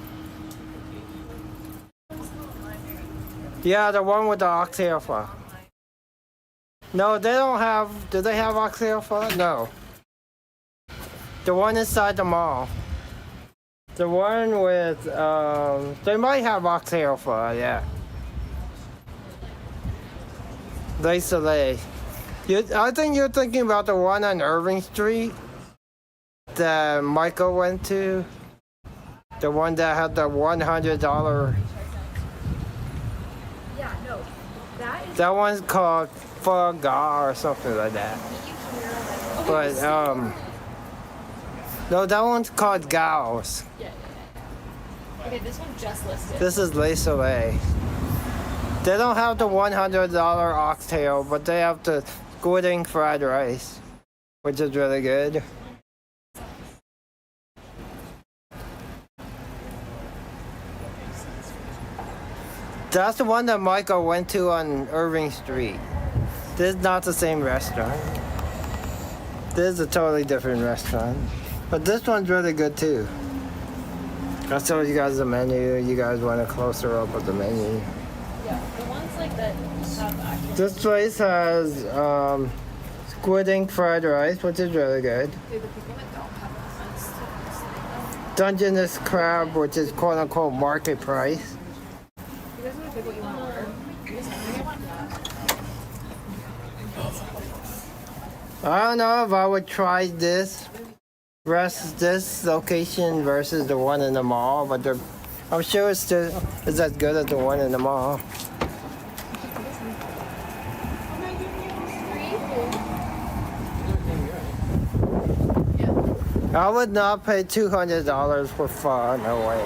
Yeah, the one with the oxtail pho. No, they don't have, do they have oxtail pho? No. The one inside the mall. The one with, they might have oxtail pho, yeah. l8tr. I think you're thinking about the one on Irving Street that Michael went to. The one that had the $100. Yeah, no. That one's called Pho Ga or something like that. But, no, that one's called Gao's. Okay, this one just listed. This is Le Soleil. They don't have the $100 oxtail, but they have the squid ink fried rice, which is really good. That's the one that Michael went to on Irving Street. This is not the same restaurant. This is a totally different restaurant. But this one's really good too. I showed you guys the menu. You guys want a closer up of the menu. Yeah, the ones like that have actual. This place has squid ink fried rice, which is really good. The people that don't have ones. Dungeness crab, which is quote unquote market price. You guys want to pick what you want to order? I don't know if I would try this location versus the one in the mall, but I'm sure it's still is as good as the one in the mall. I would not pay $200 for pho, no way.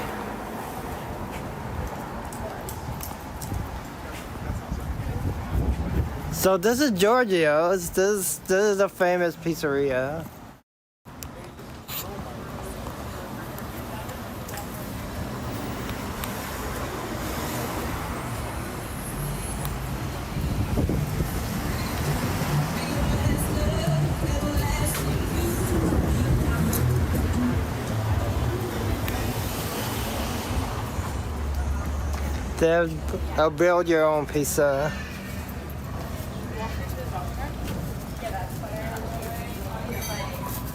So this is Giorgio's. This is a famous pizzeria. They have a build your own pizza.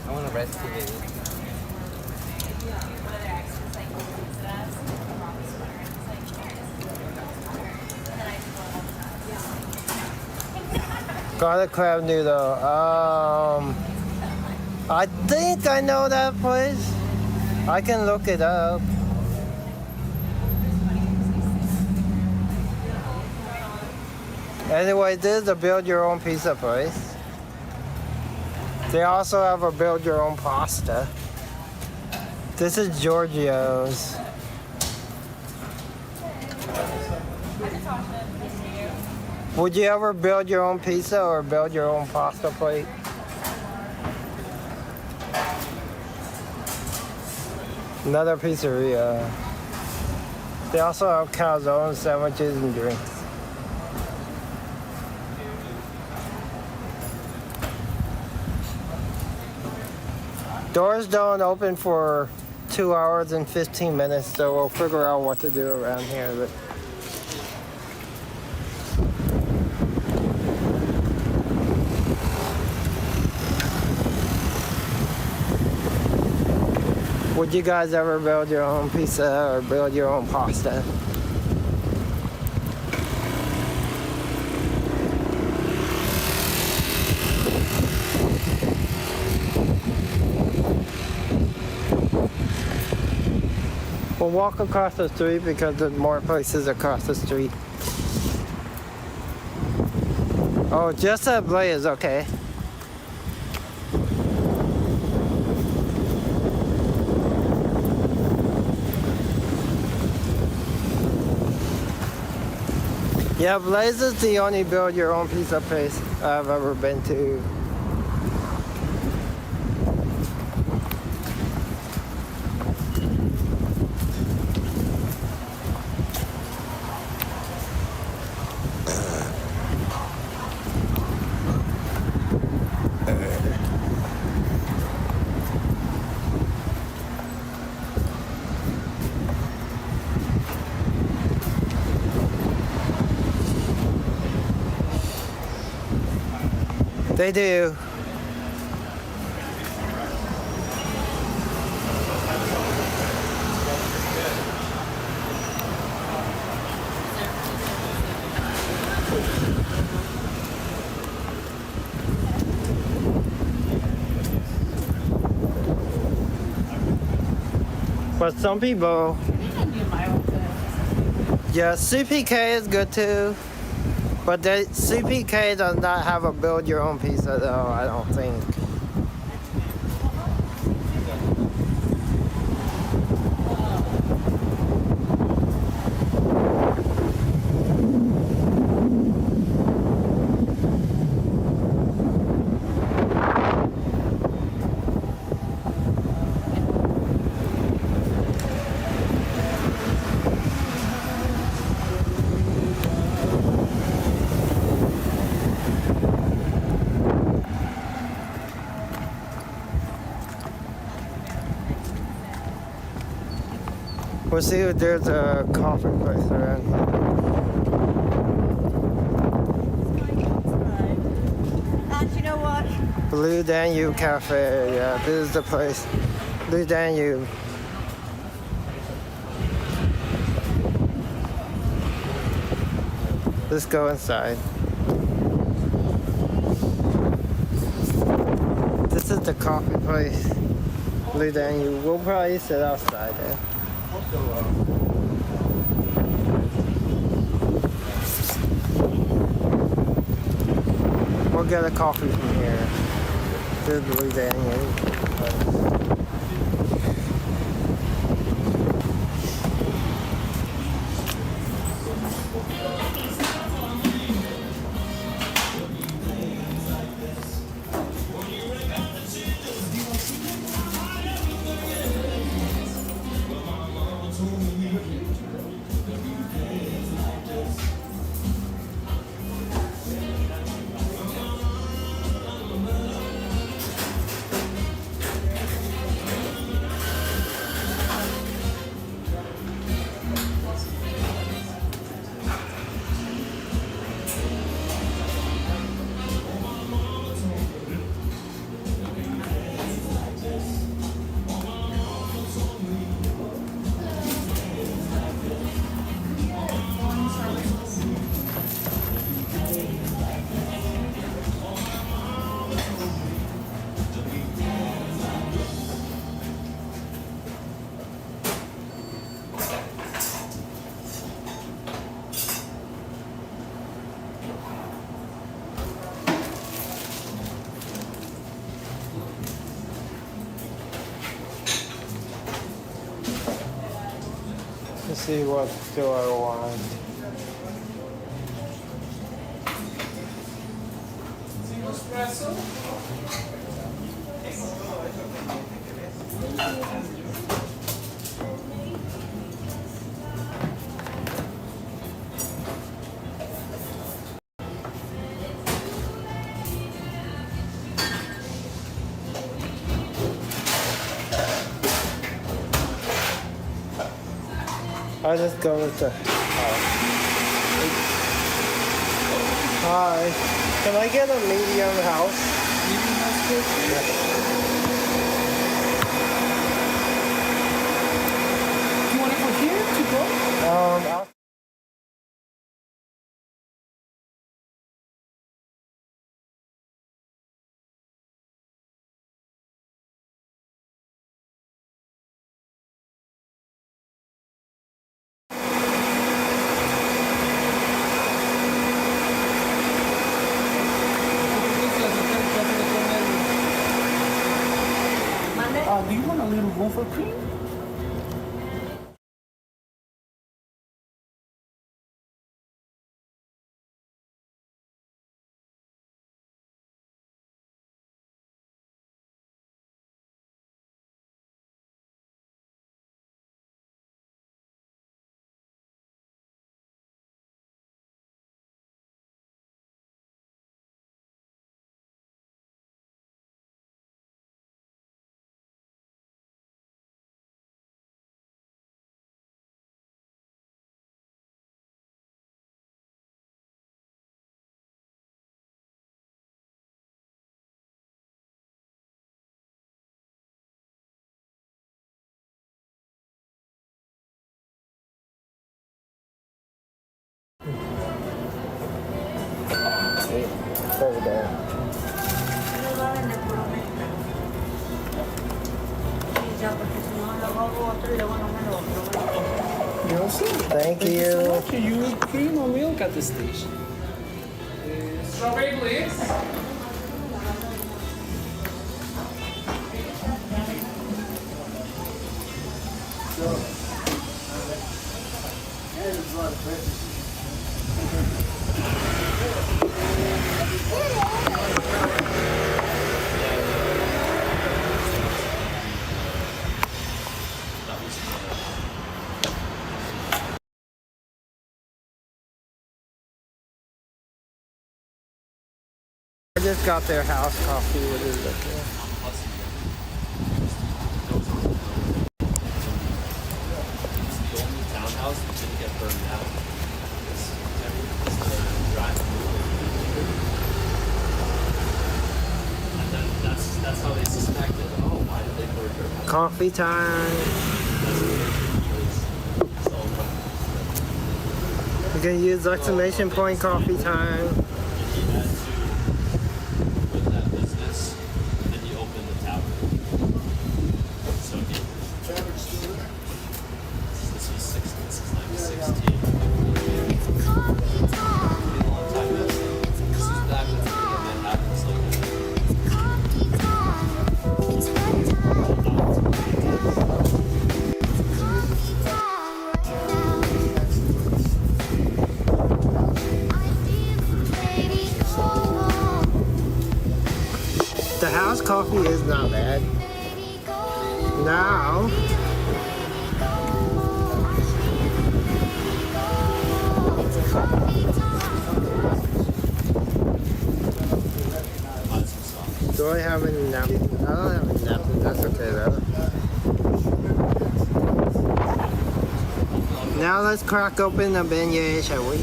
I want a recipe, baby. Garlic crab noodle. I think I know that place. I can look it up. Anyway, this is a build your own pizza place. They also have a build your own pasta. This is Giorgio's. Would you ever build your own pizza or build your own pasta plate? Another pizzeria. They also have calzone sandwiches and drinks. Doors don't open for 2 hours and 15 minutes, so we'll figure out what to do around here. But would you guys ever build your own pizza or build your own pasta? We'll walk across the street because there's more places across the street. Oh, just that blade is okay. Yeah, Blaze is the only build your own pizza place I've ever been to. They do. But some people, yeah, CPK is good too. But the CPK does not have a build your own pizza though, I don't think. We'll see if there's a coffee place around here. And you know what? Blue Danube Cafe. Yeah, this is the place. Blue Danube. Let's go inside. This is the coffee place. Blue Danube. We'll probably sit outside there. We'll get a coffee from here. This is Blue Danube. Let's see what do I want. I'll just go with the Hi. Can I get a medium house? Medium house, please? Yeah. Do you want it from here to go? Do you want a little room for cream? Over there. Thank you. You cream or milk at the station? Strawberry, please. I just got their house coffee. What is it? Coffee time. You can use exclamation point coffee time. With that business, and then you open the tab. So this was 16, this is like 16. It's a long time ago. This is back when it happens The house coffee is not bad. Now, do I have any napkins? I don't have any napkins. That's okay though. Now let's crack open a beignet, shall we?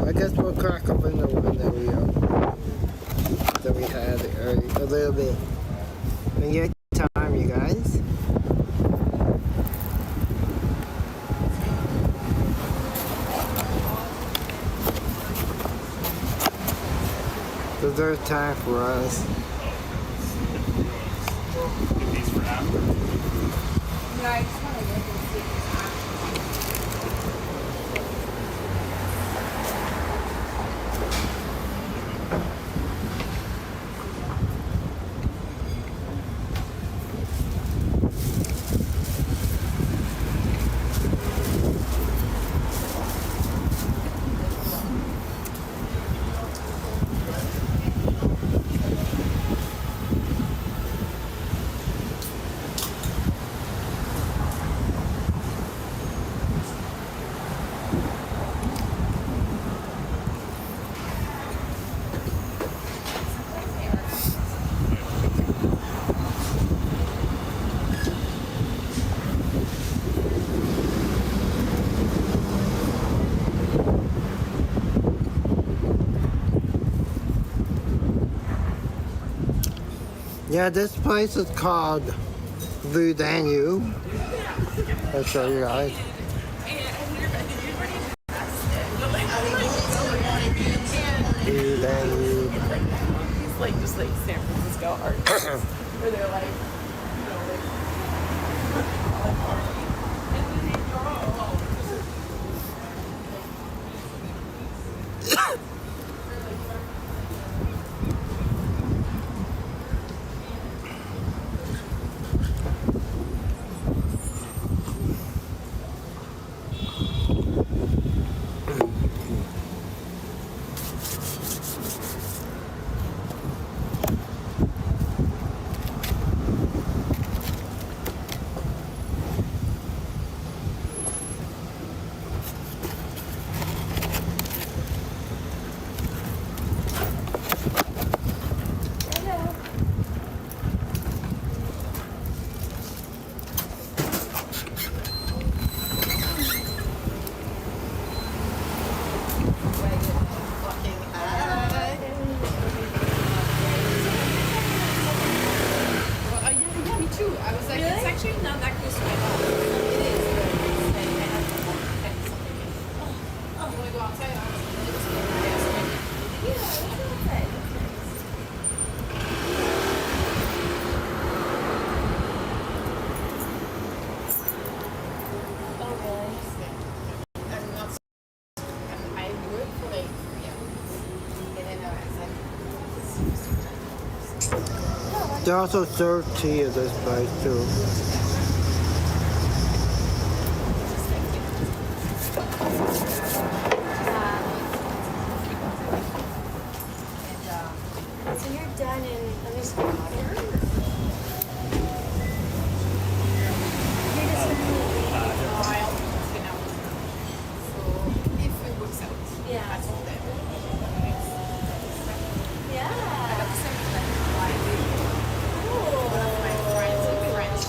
I guess we'll crack open the one that we had early, a little bit. Beignet time, you guys. Dessert time for us. Get these for after. Yeah, I just want to look and see. Yeah, this place is called Blue Danube. I'll show you guys. Blue Danube. It's like just like San Francisco artists where they're like, you know, They also serve tea at this place too. So you're done in, let me see. You're just If it works out. yeah. That's all that. Yeah. I got the same thing. One of my friends and friends.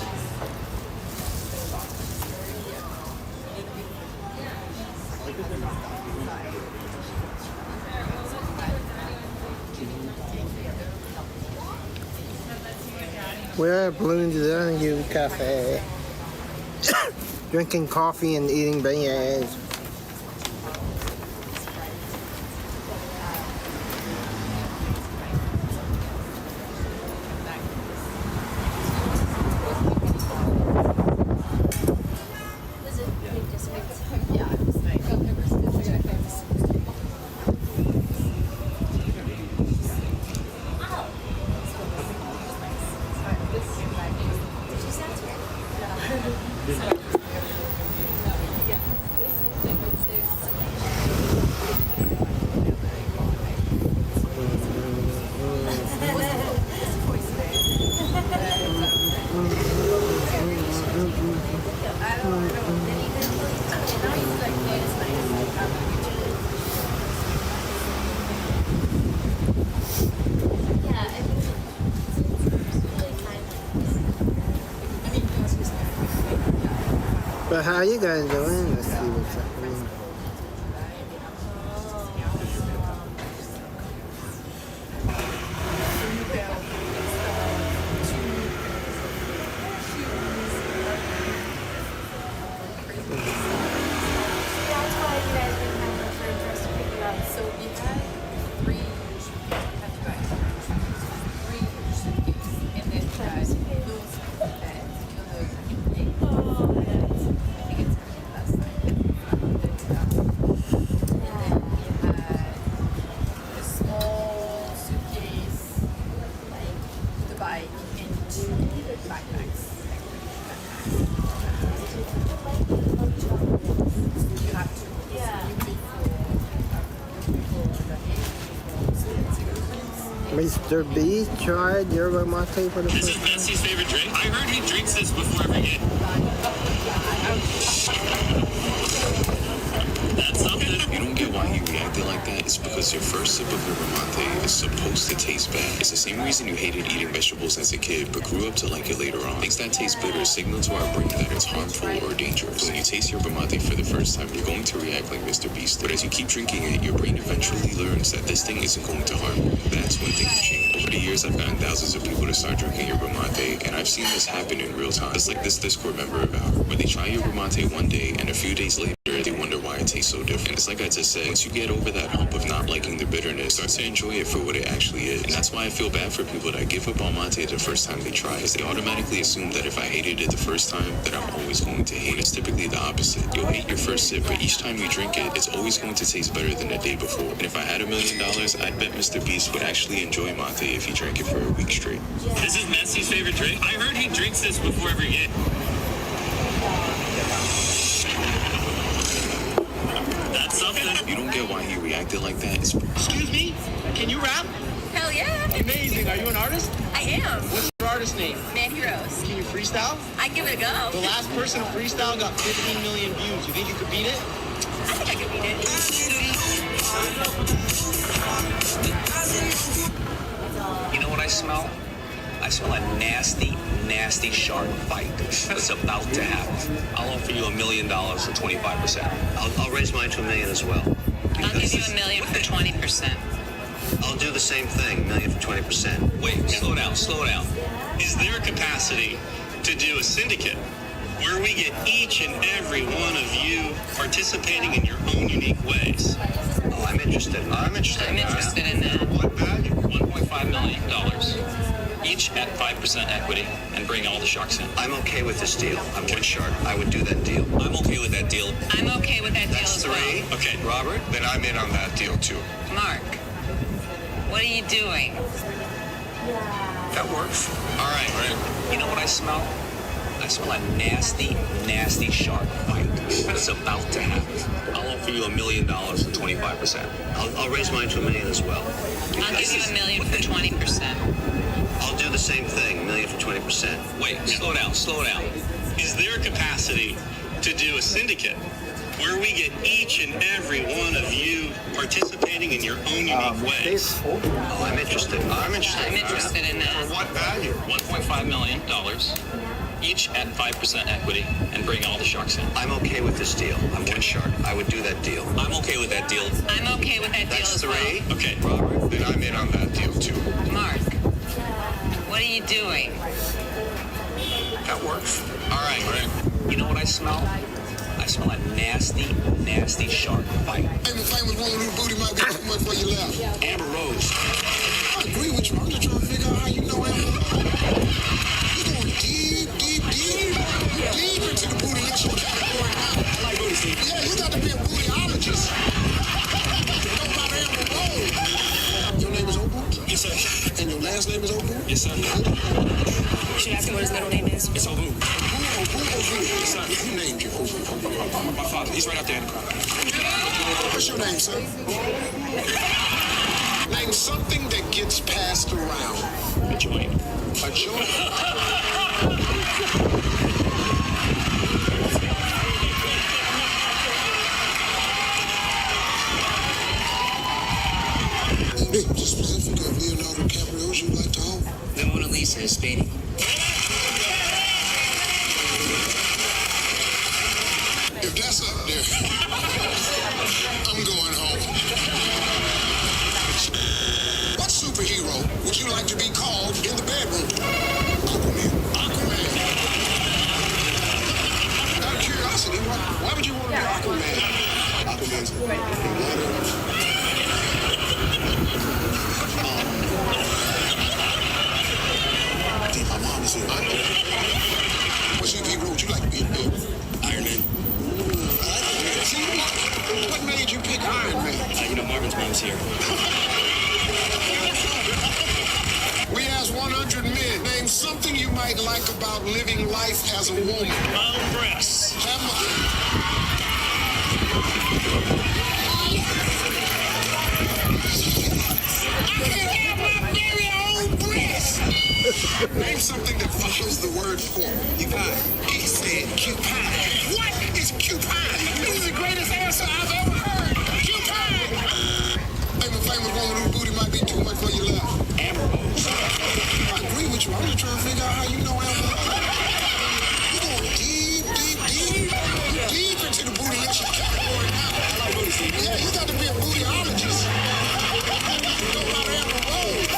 We're at Bloom's Avenue Cafe. Drinking coffee and eating beignets. Was it big district? Yeah, it was like, I've never seen this. I got this. Did you sound it? Yeah, I think it's really kind. But how you guys doing? Let's see what's happening. That's why you guys didn't have much room for us to pick it up. So we had 3 suitcases, and then we had those beds, you know, those big. Oh, I think it's gonna be the last time. And then we had a small suitcase, like with the bike, and 2 backpacks. You have to. yeah. Mr. B tried yerba mate for the This first is time. Bessie's favorite drink. I heard he drinks this before every game. That's something. You don't get why he reacted like that. It's because your first sip of yerba mate is supposed to taste bad. It's the same reason you hated eating vegetables as a kid, but grew up to like it later on. Things that taste bitter signal to our brain that it's harmful or dangerous. So when you taste yerba mate for the first time, you're going to react like Mr. Beast. But as you keep drinking it, your brain eventually learns that this thing isn't going to harm you. That's when things change. Over the years, I've gotten thousands of people to start drinking yerba mate, and I've seen this happen in real time. It's like this Discord member of ours, where they try yerba mate one day, and a few days later, they wonder why it tastes so different. It's like I just said, once you get over that hump of not liking the bitterness, start to enjoy it for what it actually is. And that's why I feel bad for people that give up on mate the first time they try, because they automatically assume that if I hated it the first time, that I'm always going to hate it. It's typically the opposite. You'll hate your first sip, but each time you drink it, it's always going to taste better than the day before. And if I had $1 million, I'd bet Mr. Beast would actually enjoy mate if he drank it for a week straight. This is Bessie's favorite drink. I heard he drinks this before every game. That's something. You don't get why he reacted like that. It's Excuse me? Can you rap? Hell yeah. Amazing. Are you an artist? I am. What's your artist name? Man Heroes. Can you freestyle? I give it a go. The last person to freestyle got 15 million views. You think you could beat it? I think I could beat it. You know what I smell? I smell a nasty, nasty shark fight that's about to happen. I'll offer you $1 million for 25%. I'll raise mine to $1 million as well. I'll give you $1 million for 20%. I'll do the same thing, $1 million for 20%. Wait, slow down, slow down. Is there a capacity to do a syndicate where we get each and every one of you participating in your own unique ways? Oh, I'm interested. I'm interested. I'm interested in that. What value? $1.5 million. Each at 5% equity and bring all the sharks in. I'm okay with this deal. I'm one shark. I would do that deal. I'm okay with that deal. I'm okay with that deal That's as 3. well. Okay, Robert, then I'm in on that deal too. Mark, what are you doing? Yeah. works. All right. You know what I smell? I smell a nasty, nasty shark fight. It's about to happen. I'll offer you $1 million for 25%. I'll raise mine to $1 million as well. I'll give you $1 million for 20%. I'll do the same thing, $1 million for 20%. Wait, slow down. Is there a capacity to do a syndicate where we get each and every one of you participating in your own unique ways? Oh, I'm interested. I'm interested in that. For what value? $1.5 million, each at 5% equity, and bring all the sharks in. I'm okay with this deal. I'm one shark. I would do that deal. I'm okay with that deal. I'm okay with that deal That's as 3. well. Okay. Robert, then I'm in on that deal too. Mark, what are you doing? That works. All right. You know what I smell? I smell a nasty, nasty shark fight. I'm a famous woman whose booty might be too much for your left. Amber Rose. I agree with you. I'm just trying to figure out how you know Amber Rose. You're going deep into the bootylicious category now. Yeah, you got to be a bootyologist. Know about Amber Rose. Your name is Opal? Yes, sir. And your last name is Opal? Yes, sir. You should ask him what his middle name is. It's Obu. Yes, sir. Who named you Opal? My father. He's right out there in the crowd. What's your name, sir? Name something that gets passed around. A joint. A joint? Just specific of Leonardo DiCaprio's you'd like to own? The Mona Lisa is painting. If that's up there, I'm going home. What superhero would you like to be called in the bedroom? Aquaman. Out of curiosity, why would you want to be Aquaman? Aquaman's my mom is here. What superhero would you like to be? Iron Man. What made you pick Iron Man? Marvin's mom's here. We asked 100 men, name something you might like about living life as a woman. Long breasts. Name something that follows the word pork. You got it. He said cupine. What is cupine? This is the greatest answer I've ever heard. Cupine! I'm a famous woman whose booty might be too much for your left. Amber Rose. I agree with you. I'm just trying to figure out how you know Amber Rose. You're going deep into the bootylicious category now. Yeah, you got to be a bootyologist. Know about Amber Rose.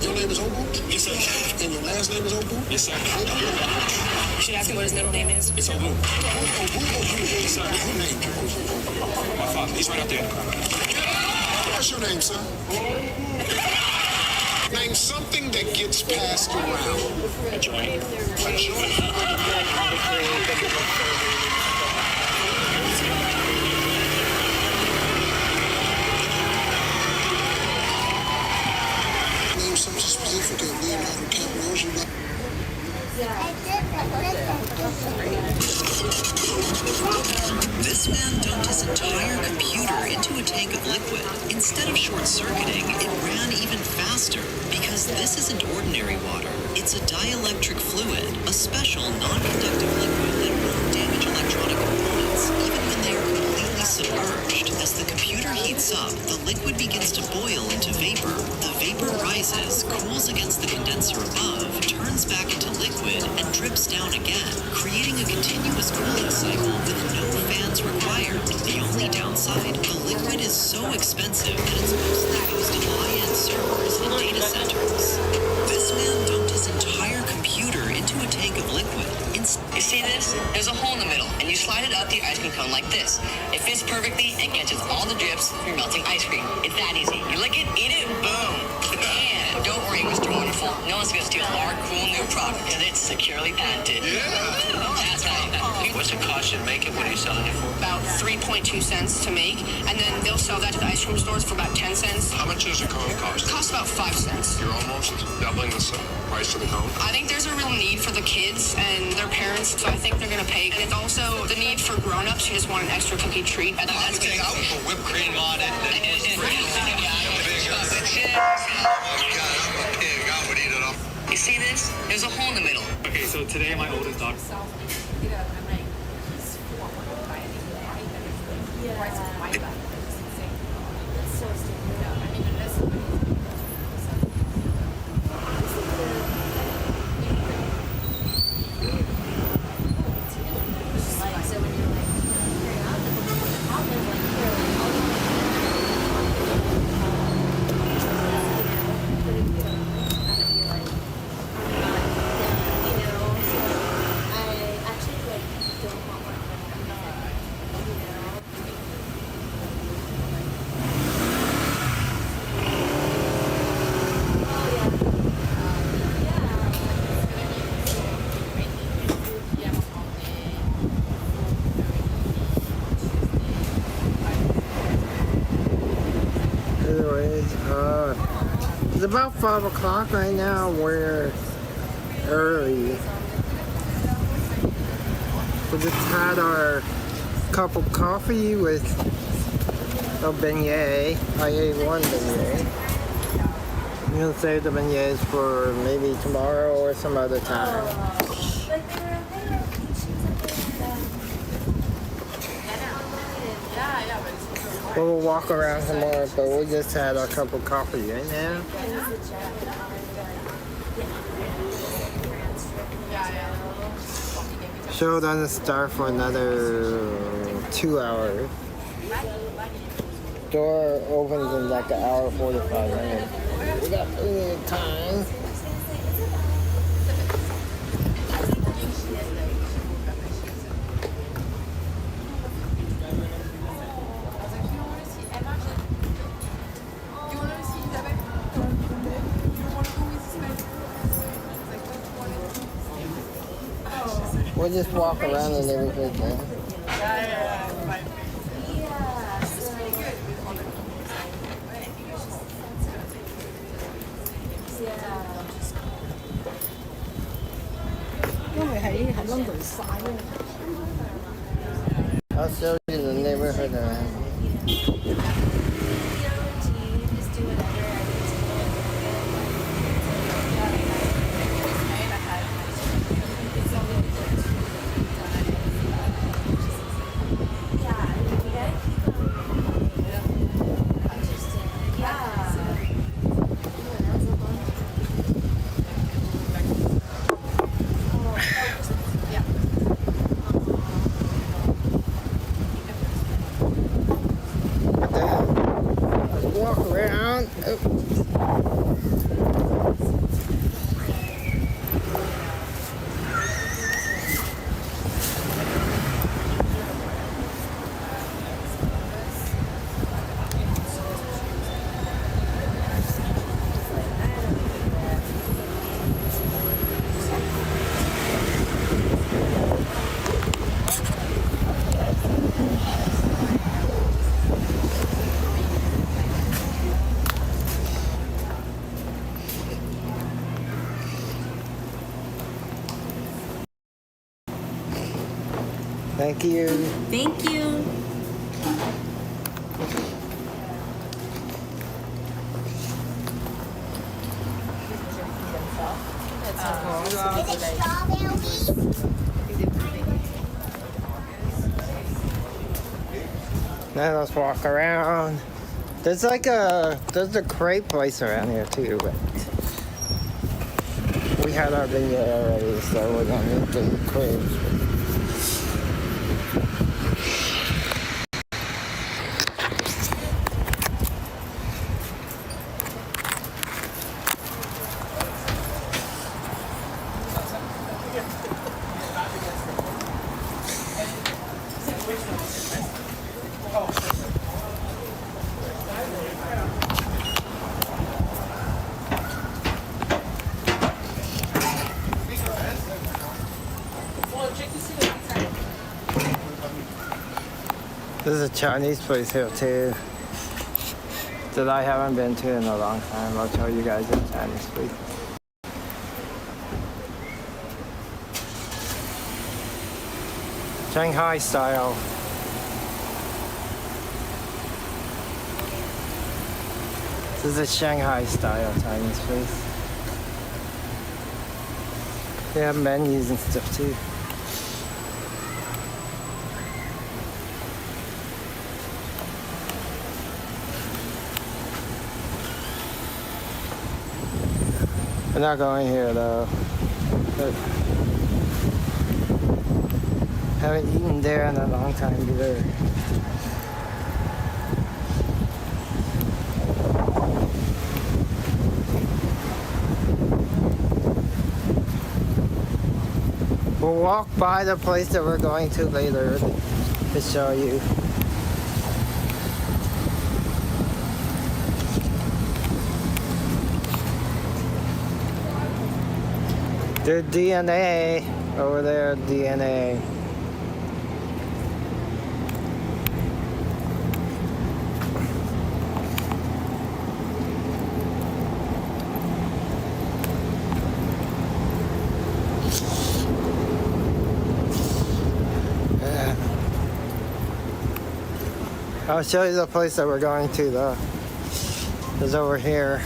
Your name is Opal? Yes, sir. And your last name is Opal? Yes, sir. You should ask him what his middle name is. It's Obu. Yes, sir. Who named you Opal? My father. He's right out there in the crowd. What's your name, sir? Name something that gets passed around. A joint. A joint? Name something specific of Leonardo DiCaprio's you like. This man dumped his entire computer into a tank of liquid. Instead of short-circuiting, it ran even faster because this isn't ordinary water. It's a dielectric fluid, a special non-conductive liquid that won't damage electronic components even when they are completely submerged. As the computer heats up, the liquid begins to boil into vapor. The vapor rises, cools against the condenser above, turns back into liquid, and drips down again, creating a continuous cooling cycle with no fans required. The only downside, the liquid is so expensive that it's mostly used in high-end servers and data centers. This man dumped his entire computer into a tank of liquid. You see this? There's a hole in the middle, and you slide it up the ice cream cone like this. It fits perfectly and catches all the drips from your melting ice cream. It's that easy. You lick it, eat it, boom. And don't worry, Mr. Wonderful. No one's gonna steal our cool new product because it's securely patented. Yeah. That's right. What's it cost you to make it? What are you selling it for? About 3.2 cents to make, and then they'll sell that to the ice cream stores for about 10 cents. How much does a cone cost? It costs about 5 cents. You're almost doubling the price price to the cone? I think there's a real need for the kids and their parents, so I think they're gonna pay. And it's also the need for grown-ups who just want an extra cookie treat. I think that's I would put whipped cream on it. I'm a pig. I would eat it all. You see this? There's a hole in the middle. Okay, so today my oldest dog. It's about 5 o'clock right now. We're early. We just had our cup of coffee with a beignet. I ate one beignet. I'm gonna save the beignets for maybe tomorrow or some other time. We'll walk around some more, but we just had our cup of coffee right now. Show doesn't start for another 2 hours. Door opens in like an hour 45 minutes. We got plenty of time. We'll just walk around the neighborhood now. I'll show you the neighborhood around. Thank you. Thank you. Now let's walk around. There's a crepe place around here too, but we had our beignet already, so we're gonna need the crepes. There's a Chinese place here too that I haven't been to in a long time. I'll show you guys the Chinese place. Shanghai style. This is a Shanghai style Chinese place. They have menus and stuff too. We're not going here though. But haven't eaten there in a long time either. We'll walk by the place that we're going to later to show you. There's DNA over there, DNA. I'll show you the place that we're going to though. It's over here,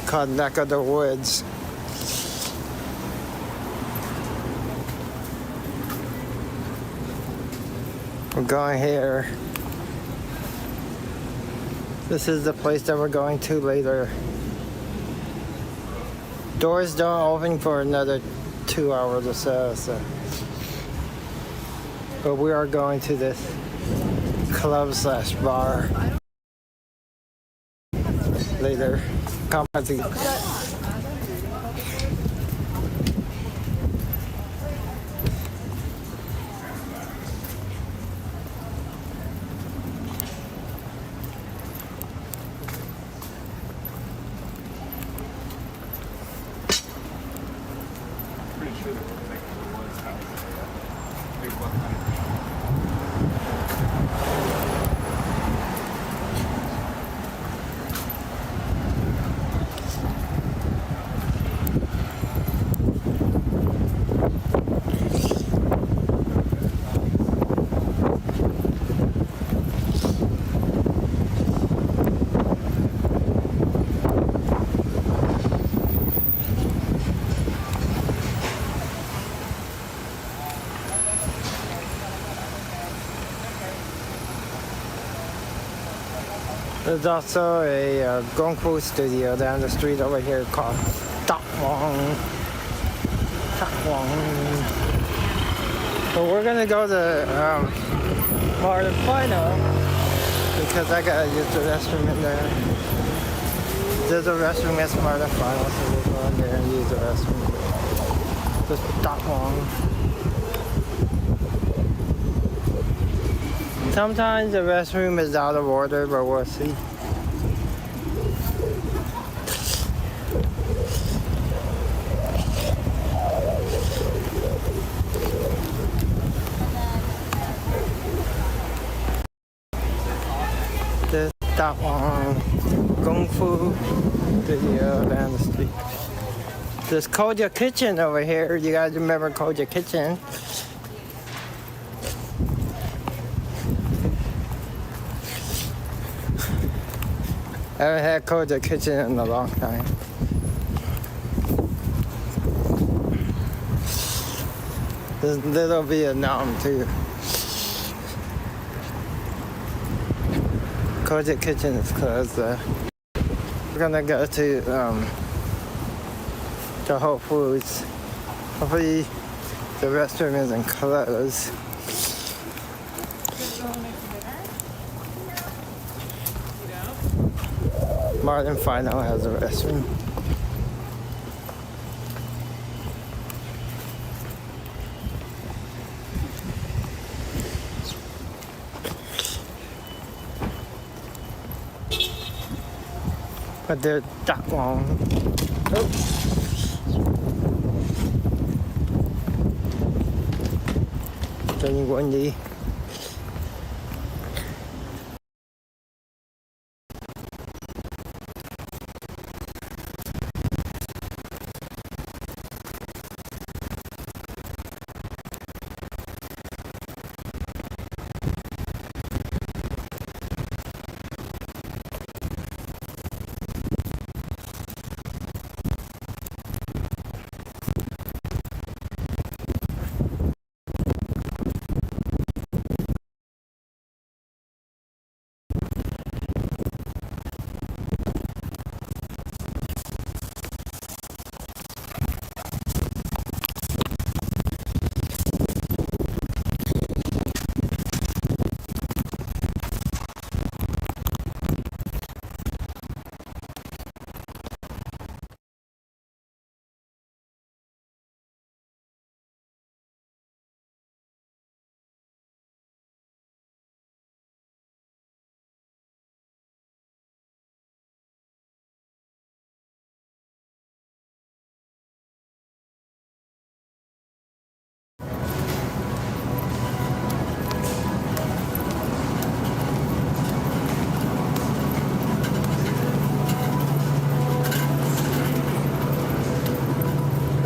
called Neck of the Woods. We're going here. This is the place that we're going to later. Doors don't open for another 2 hours or so. But we are going to this club/bar later. Come on, see. There's also a Kung Fu studio down the street over here called Takwang. But we're gonna go to Martin Final because I gotta use the restroom in there. There's a restroom at Martin Final, so we'll go in there and use the restroom. Just Takwang. Sometimes the restroom is out of order, but we'll see. This that one, Kung Fu video down the street. There's Koja Kitchen over here. You guys remember Koja Kitchen? I haven't had Koja Kitchen in a long time. There's Little Vietnam too. Koja Kitchen is closed though. We're gonna go to Whole Foods. Hopefully the restroom isn't closed. Martin Final has a restroom. But they're that long. Oh. Getting windy.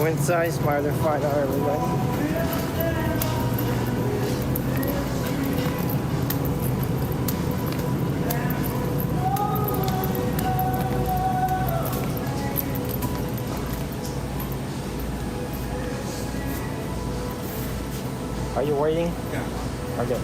inside, spider fight out everybody. Are you waiting? Yeah. Okay.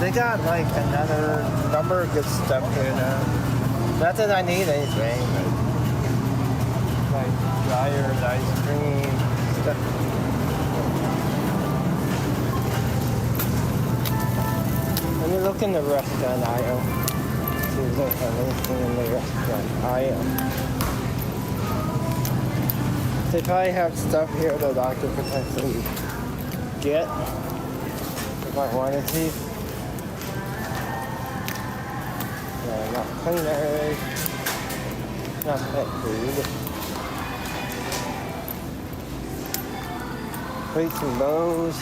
They got like another number of good stuff here now. Not that I need anything, but like dryers, ice cream, stuff. Let me look in the restaurant aisle. See if they have anything in the restaurant aisle. They probably have stuff here that I could potentially get if I wanted to. No, not cleaners, not pet food. Plates and bowls.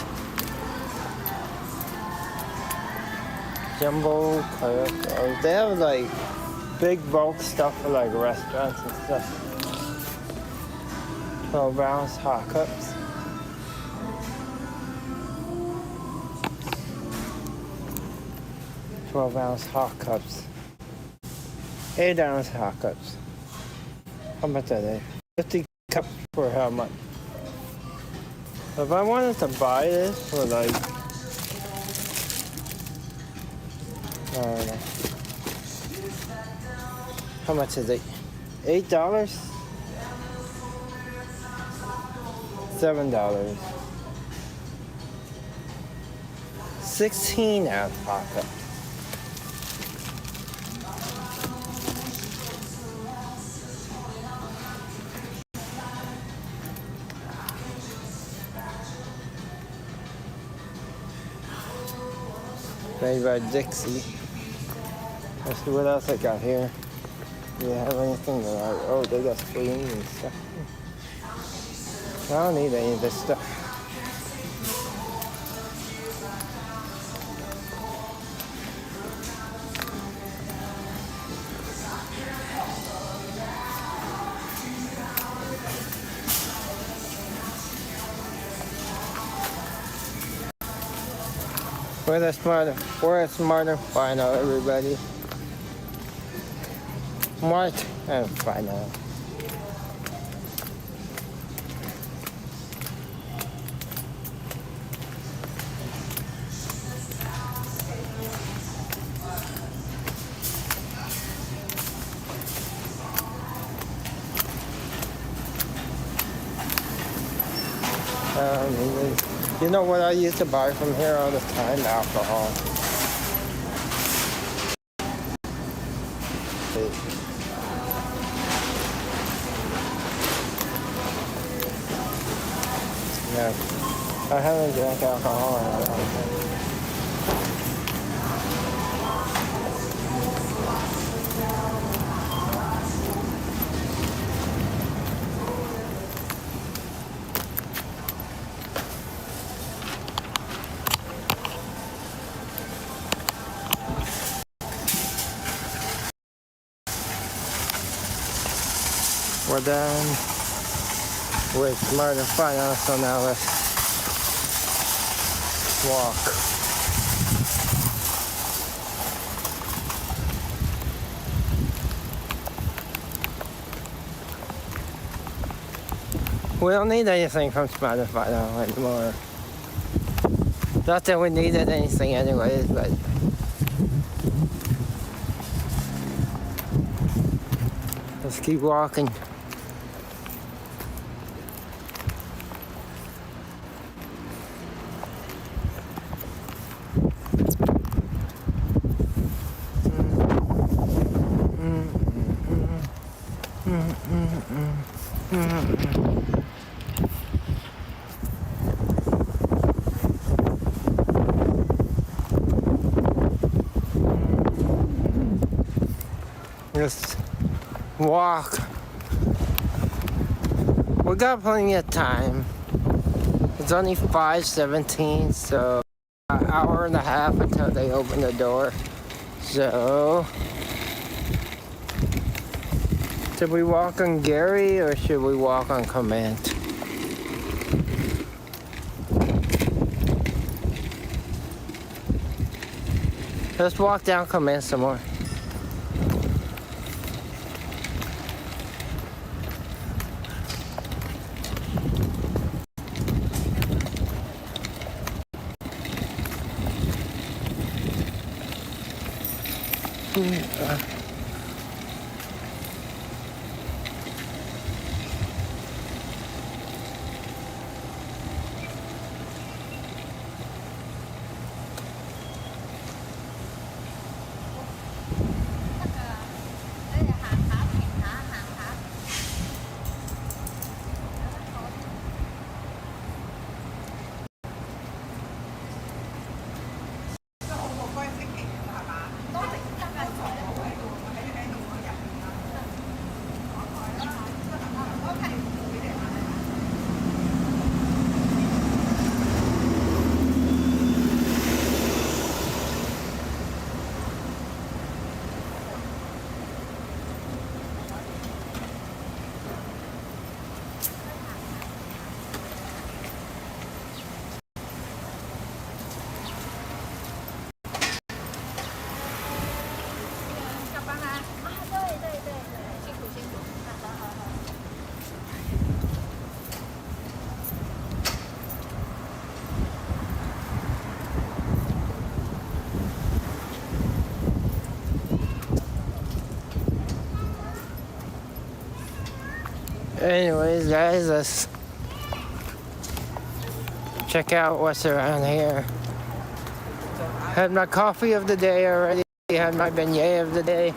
Jumbo Coke. They have like big bulk stuff for like restaurants and stuff. 12-ounce hot cups. Ounce hot cups. 8-ounce hot cups. How much are they? 50 cups for how much? If I wanted to buy this for like, I don't know. How much is it? $8? $7. 16-ounce hot cup. Made by Dixie. Let's see what else I got here. Do you have anything that oh, they got spoons and stuff. I don't need any of this stuff. We're smart and final, everybody. Smart and final. You know what I used to buy from here all the time? Alcohol. Yeah, I haven't drank alcohol in a long time. We're done with Smart and Final, so now let's walk. We don't need anything from Smart and Final anymore. Not that we needed anything anyways, but let's keep walking. Just walk. We got plenty of time. It's only 5:17, so an hour and a half until they open the door. So, should we walk on Gary or should we walk on Command? Let's walk down Command some more. Anyways, guys, let's check out what's around here. Had my coffee of the day already. Had my beignet of the day.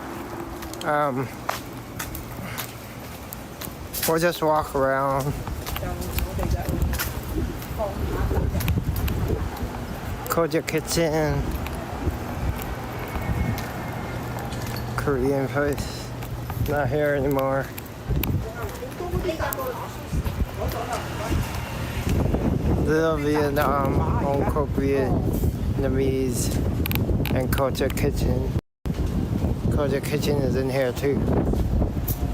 We'll just walk around. Koja Kitchen. Korean place. Not here anymore. Little Vietnam, home cooked Vietnamese, and Koja Kitchen. Koja Kitchen is in here too.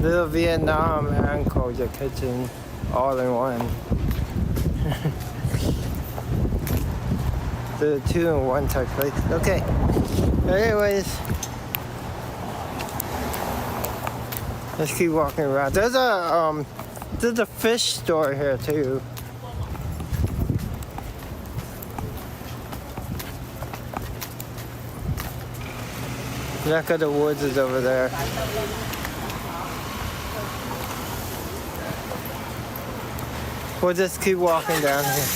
Little Vietnam and Koja Kitchen all in one. The 2-in-1 type place. Okay. Anyways, let's keep walking around. There's a fish store here too. Neck of the woods is over there. We'll just keep walking down here.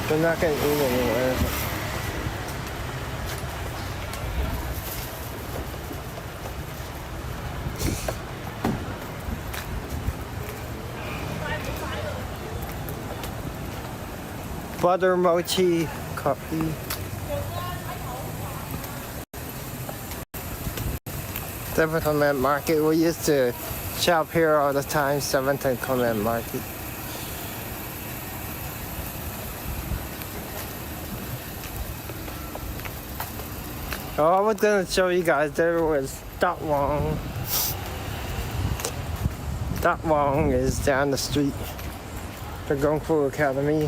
We're not gonna eat anywhere. Butter mochi coffee. 7th Clement Market. We used to shop here all the time. 7th Clement Market. Oh, I was gonna show you guys. There was Dat Wong. Dat Wong is down the street. The Kung Fu Academy.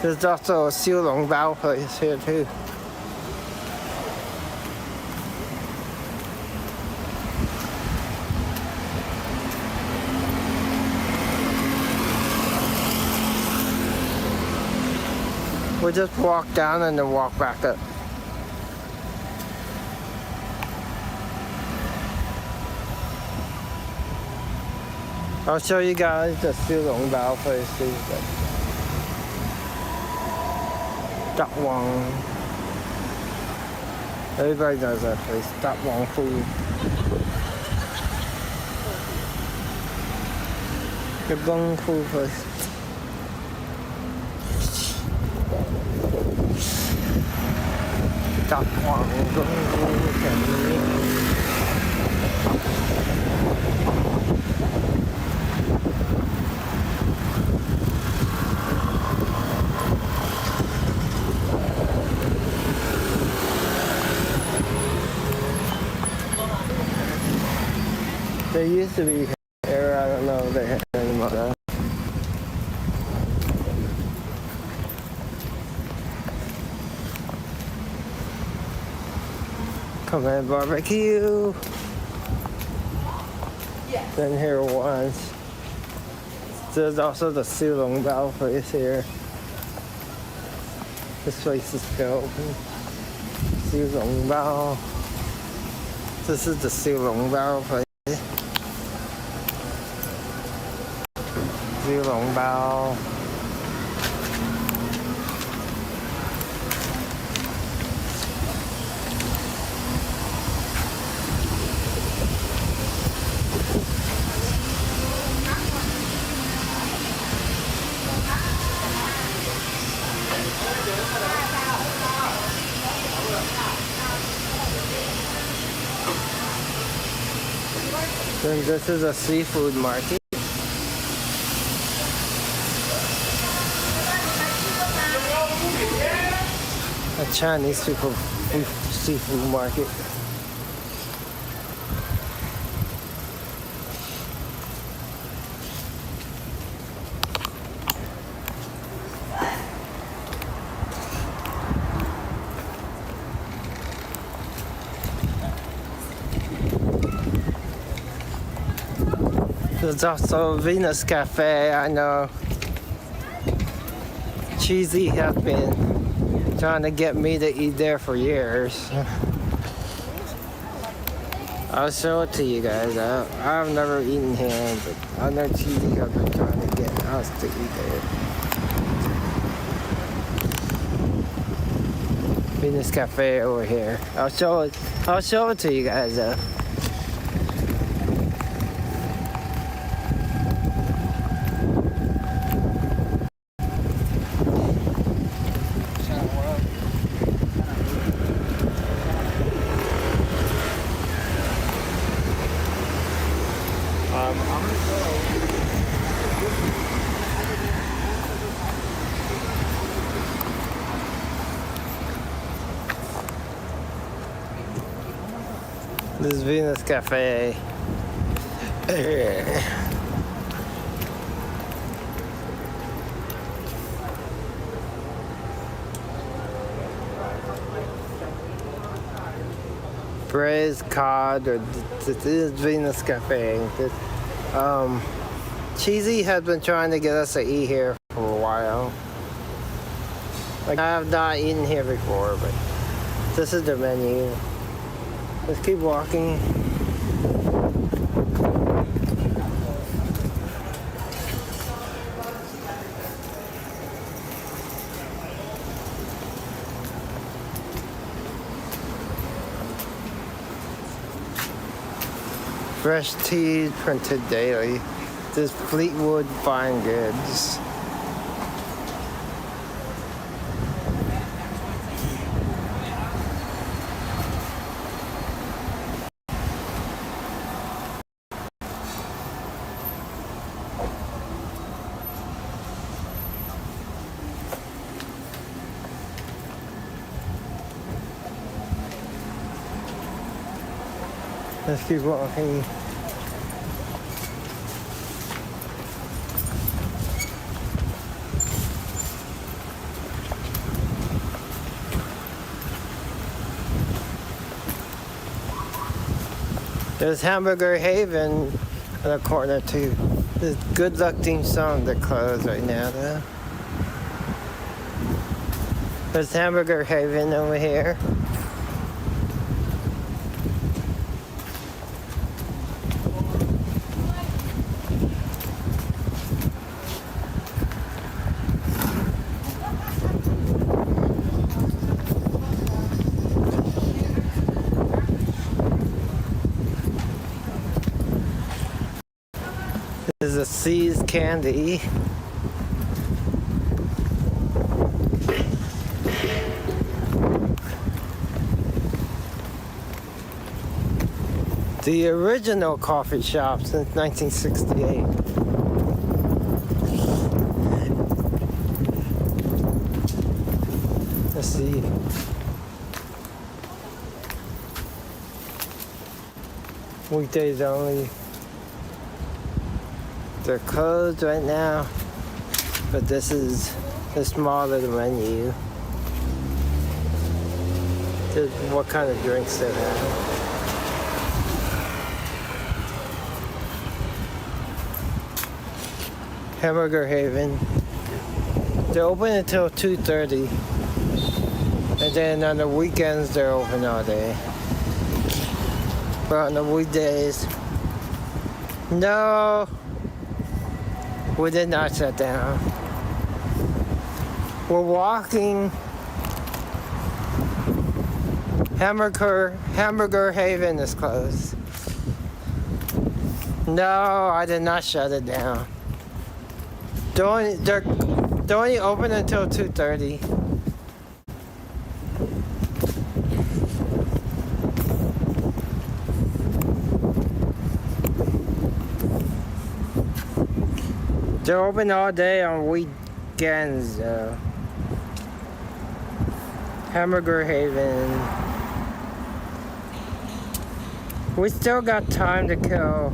There's also a Siu Long Bao place here too. We'll just walk down and then walk back up. I'll show you guys the Siu Long Bao place too. Dat Wong. Everybody knows that place. Dat Wong food. The Kung Fu place. Dat Wong Kung Fu Academy. They used to be here, I don't know if they have anymore. Korean barbecue. Been here once. There's also the Silong Bao place here. This place is still open. Silong Bao. This is the Silong Bao place. Silong Bao. Then this is a seafood market. A Chinese seafood market. There's also Venus Cafe. I know Cheesy has been trying to get me to eat there for years. I'll show it to you guys. I've never eaten here, but I know Cheesy has been trying to get us to eat there. Venus Cafe over here. I'll show it to you guys though. This is Venus Cafe. Braised cod, or this is Venus Cafe. Cheesy has been trying to get us to eat here for a while. Like, I have not eaten here before, but this is the menu. Let's keep walking. Fresh tea printed daily. This Fleetwood Fine Goods. Let's keep walking. There's Hamburger Haven in the corner too. There's Good Luck Team Song that closed right now though. There's Hamburger Haven over here. This is a See's Candy. The original coffee shop since 1968. Let's see. Weekdays only. They're closed right now, but this is the smaller the menu. Just what kind of drinks they have. Hamburger Haven. They're open until 2:30. And then on the weekends they're open all day. But on the weekdays, no, we did not shut down. We're walking. Hamburger Haven is closed. No, I did not shut it down. They're only open until 2:30. They're open all day on weekends, though. Hamburger Haven. We still got time to kill.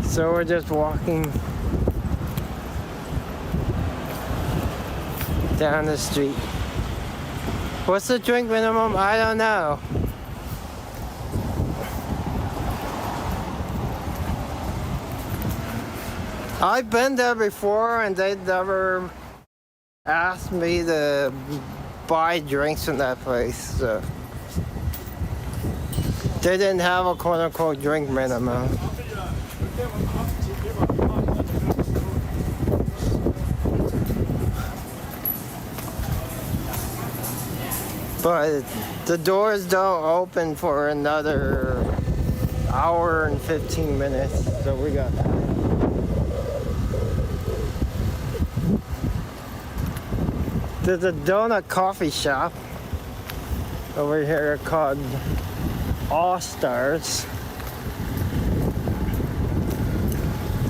So we're just walking down the street. What's the drink minimum? I don't know. I've been there before and they never asked me to buy drinks from that place, so they didn't have a quote-unquote drink minimum. But the doors don't open for another hour and 15 minutes, so we got that. There's a donut coffee shop over here called l8tr.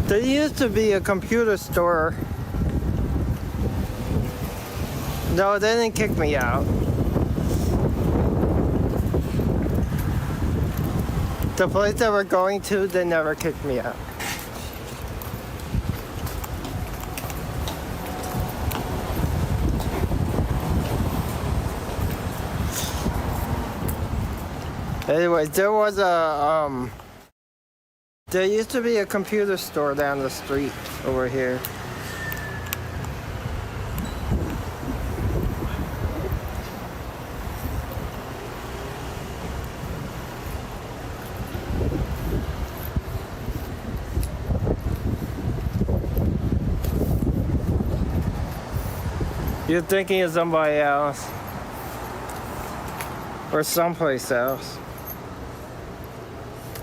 There used to be a computer store. No, they didn't kick me out. The place that we're going to, they never kicked me out. Anyways, there was a, there used to be a computer store down the street over here. You're thinking of somebody else. Or someplace else.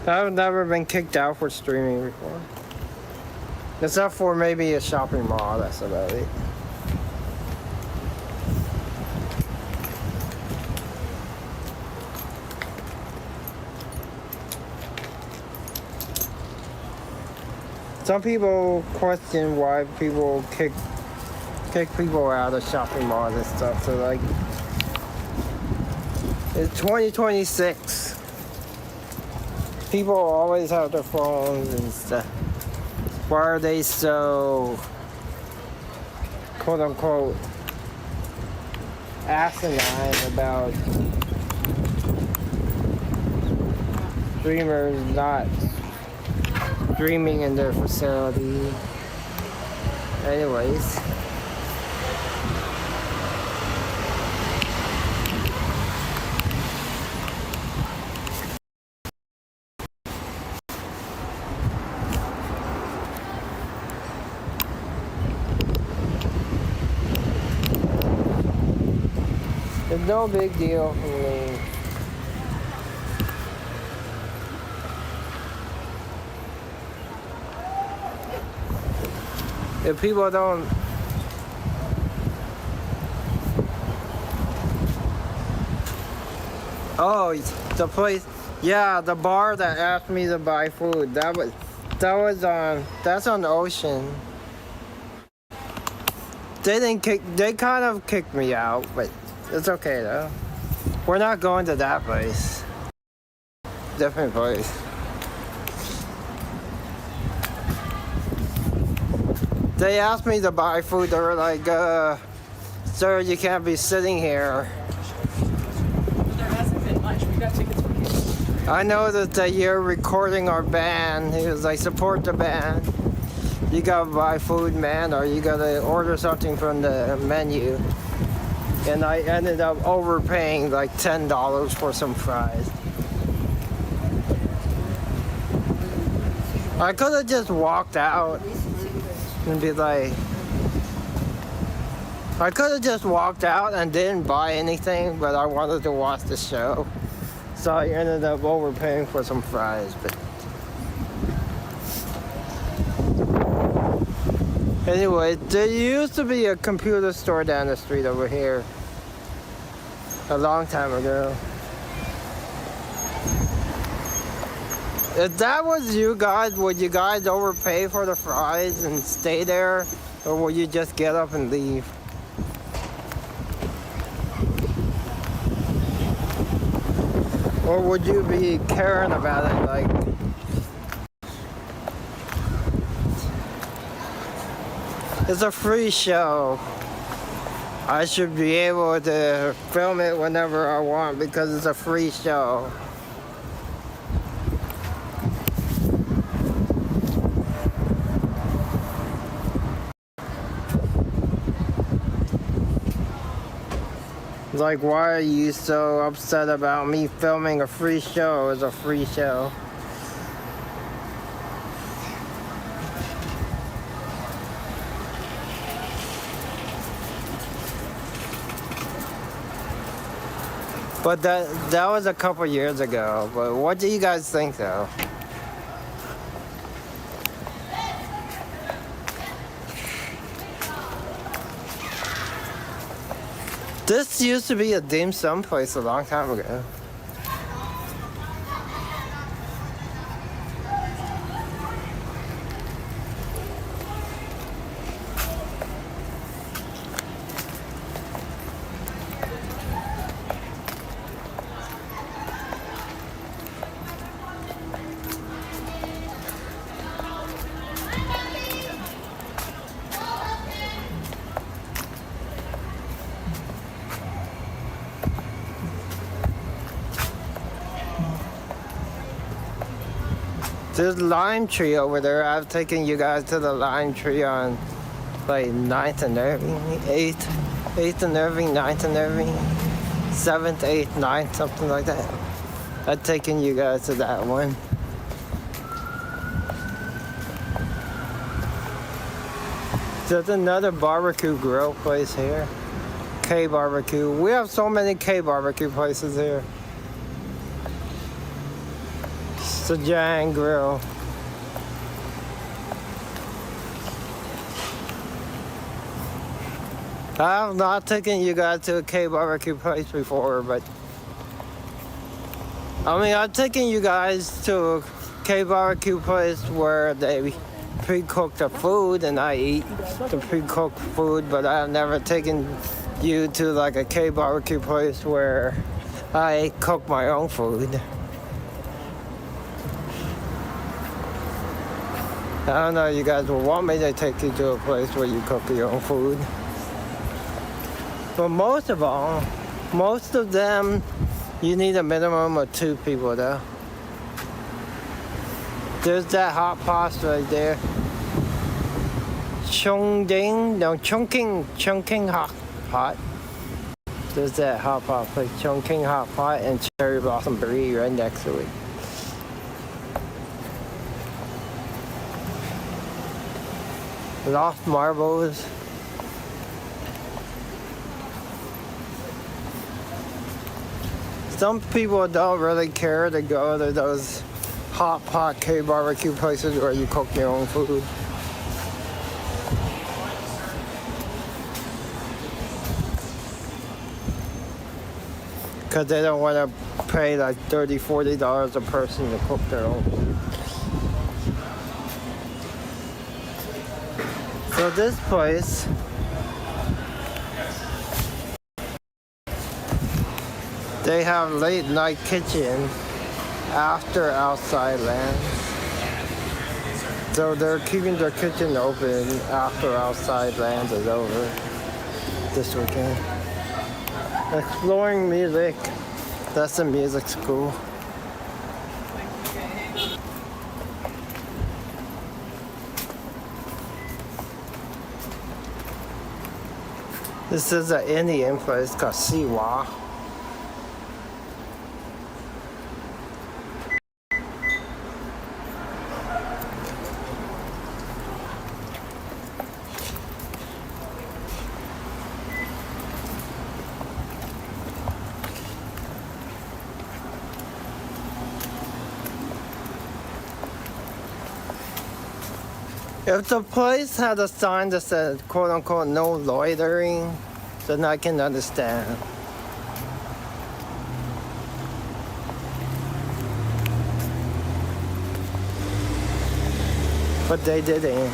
I've never been kicked out for streaming before. Except for maybe a shopping mall, that's about it. Some people question why people kick people out of shopping malls and stuff. So like, it's 2026. People always have their phones and stuff. Why are they so, quote unquote, asinine about streamers not streaming in their facility? Anyways. It's no big deal for me. If people don't... Oh, the place... Yeah, the bar that asked me to buy food. That's on Ocean. They kind of kicked me out, but it's okay though. We're not going to that place. Different place. They asked me to buy food. They were like, sir, you can't be sitting here. There hasn't been much. We got tickets for kids. I know that you're recording our band. He was like, support the band. You gotta buy food, man, or you gotta order something from the menu. And I ended up overpaying like $10 for some fries. I could have just walked out and be like, I could have just walked out and didn't buy anything, but I wanted to watch the show. So I ended up overpaying for some fries, but anyway, there used to be a computer store down the street over here a long time ago. If that was you guys, would you guys overpay for the fries and stay there? Or would you just get up and leave? Or would you be caring about it, like... It's a free show. I should be able to film it whenever I want because it's a free show. Like, why are you so upset about me filming a free show? It's a free show. But that was a couple years ago. But what do you guys think, though? This used to be a dim sum place a long time ago. There's lime tree over there. I've taken you guys to the lime tree on like 9th and Irving, 8th and Irving, 9th and Irving, 7th, 8th, 9th, something like that. I've taken you guys to that one. There's another barbecue grill place here. K Barbecue. We have so many K Barbecue places here. It's a giant grill. I have not taken you guys to a K Barbecue place before, but I mean, I've taken you guys to a K Barbecue place where they pre-cook the food and I eat the pre-cooked food, but I've never taken you to like a K Barbecue place where I cook my own food. I don't know, you guys will want me to take you to a place where you cook your own food. But most of them, you need a minimum of 2 people though. There's that hot pot right there. Chungking hot pot. There's that hot pot place, Chungking hot pot and Cherry Blossom Brie right next to it. Lost Marbles. Some people don't really care to go to those hot pot K barbecue places where you cook your own food. Because they don't want to pay like $30, $40 a person to cook their own food. So this place they have late night kitchen after outside lands. So they're keeping their kitchen open after outside land is over this weekend. Exploring music. That's a music school. This is an Indian place called Siwa. If the place had a sign that said quote unquote no loitering, then I can understand. But they didn't.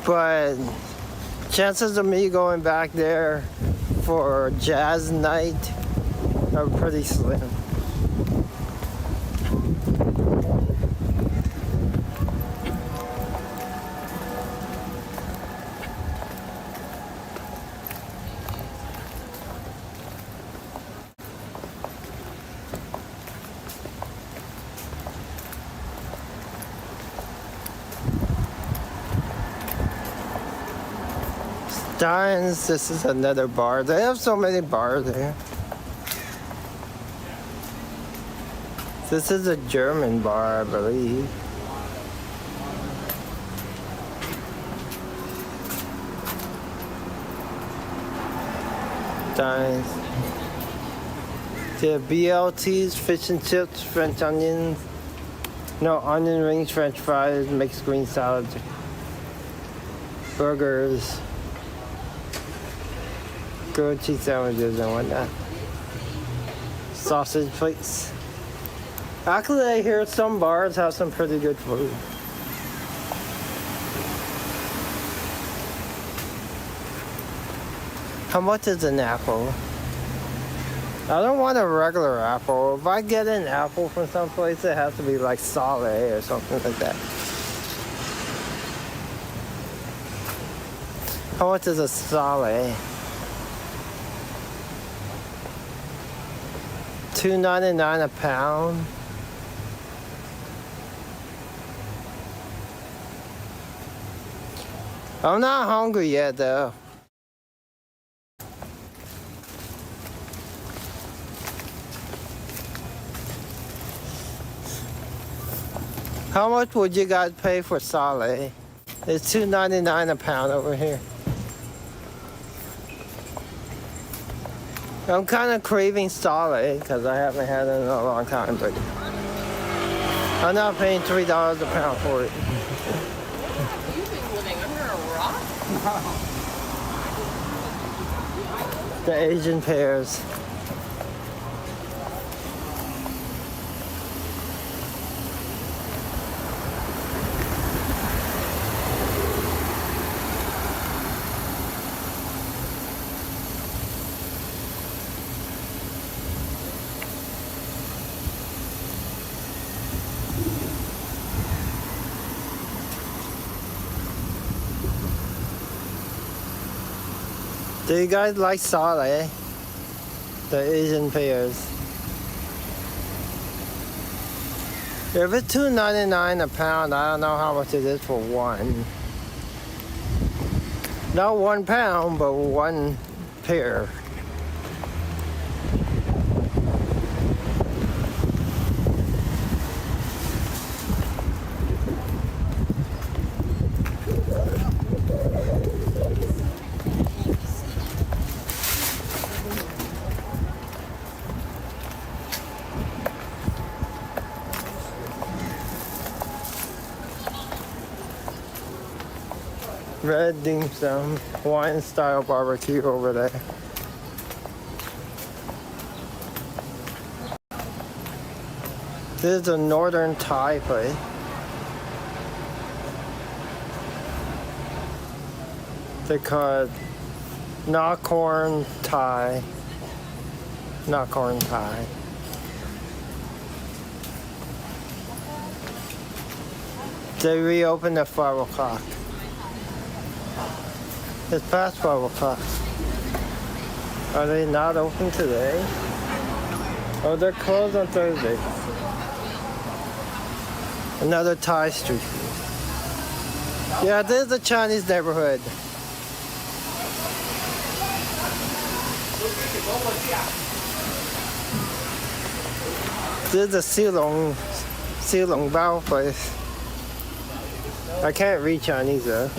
But chances of me going back there for jazz night are pretty slim. Steins, this is another bar. They have so many bars there. This is a German bar, I believe. Steins. They have BLTs, fish and chips, French onions. No, onion rings, French fries, mixed green salad, burgers, grilled cheese sandwiches and whatnot. Sausage plates. Actually, I hear some bars have some pretty good food. How much is an apple? I don't want a regular apple. If I get an apple from someplace, it has to be like solid or something like that. How much is a solid? $2.99 a pound. I'm not hungry yet though. How much would you guys pay for solid? It's $2.99 a pound over here. I'm kind of craving solid because I haven't had it in a long time, but I'm not paying $3 a pound for it. You've been living under a rock? The Asian pears. Do you guys like solid? The Asian pears. If it's $2.99 a pound, I don't know how much it is for one. Not 1 pound, but 1 pear. Red dim sum, Hawaiian style barbecue over there. This is a northern Thai place. They call it Nakhon Thai. Nakhon Thai. They reopened at 5 o'clock. It's past 5 o'clock. Are they not open today? Oh, they're closed on Thursday. Another Thai street. Yeah, this is the Chinese neighborhood. This is the Silong Bao place. I can't read Chinese though.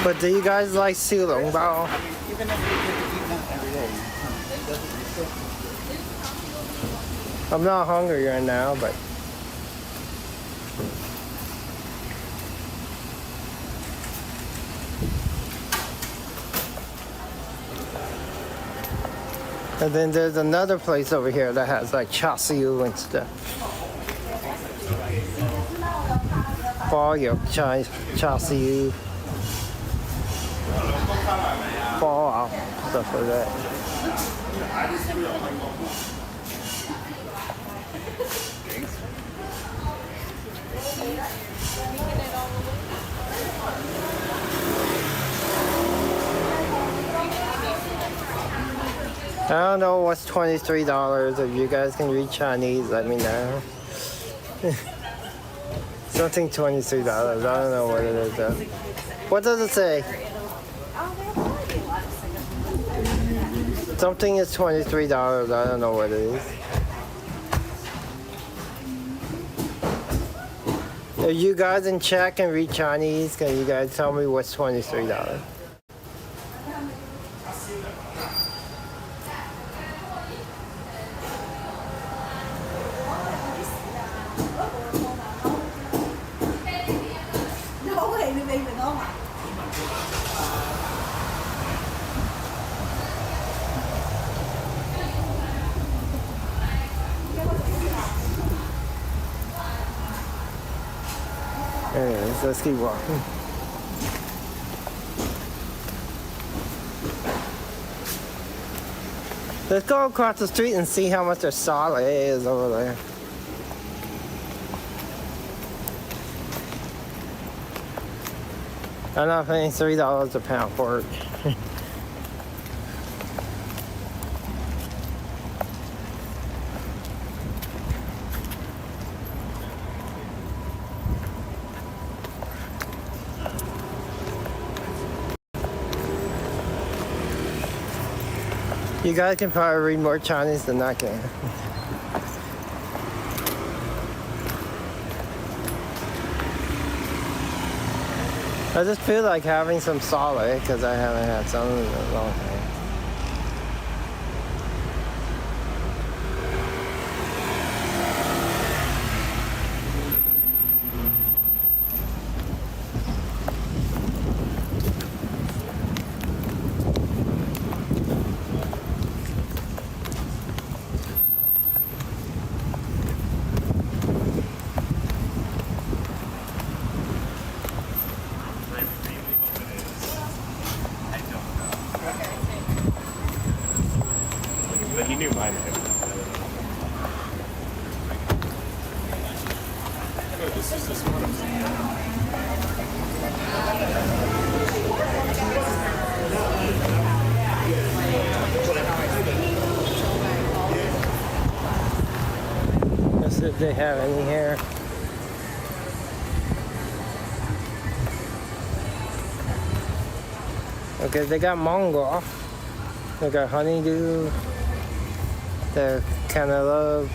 But do you guys like Silong Bao? Even if we get to eat them every day. I'm not hungry right now, but and then there's another place over here that has like char siu and stuff. Bò yok char siu. Bò stuff like that. I don't know what's $23. If you guys can read Chinese, let me know. Something $23. I don't know what it is though. What does it say? Something is $23. I don't know what it is. If you guys in chat can read Chinese, can you guys tell me what's $23? Anyways, let's keep walking. Let's go across the street and see how much their salad is over there. I'm not paying $3 a pound for it. You guys can probably read more Chinese than I can. I just feel like having some solid because I haven't had some in a long time. But he knew mine. Let's see if they have any here. Okay, they got mango. They got honeydew. The cantaloupe.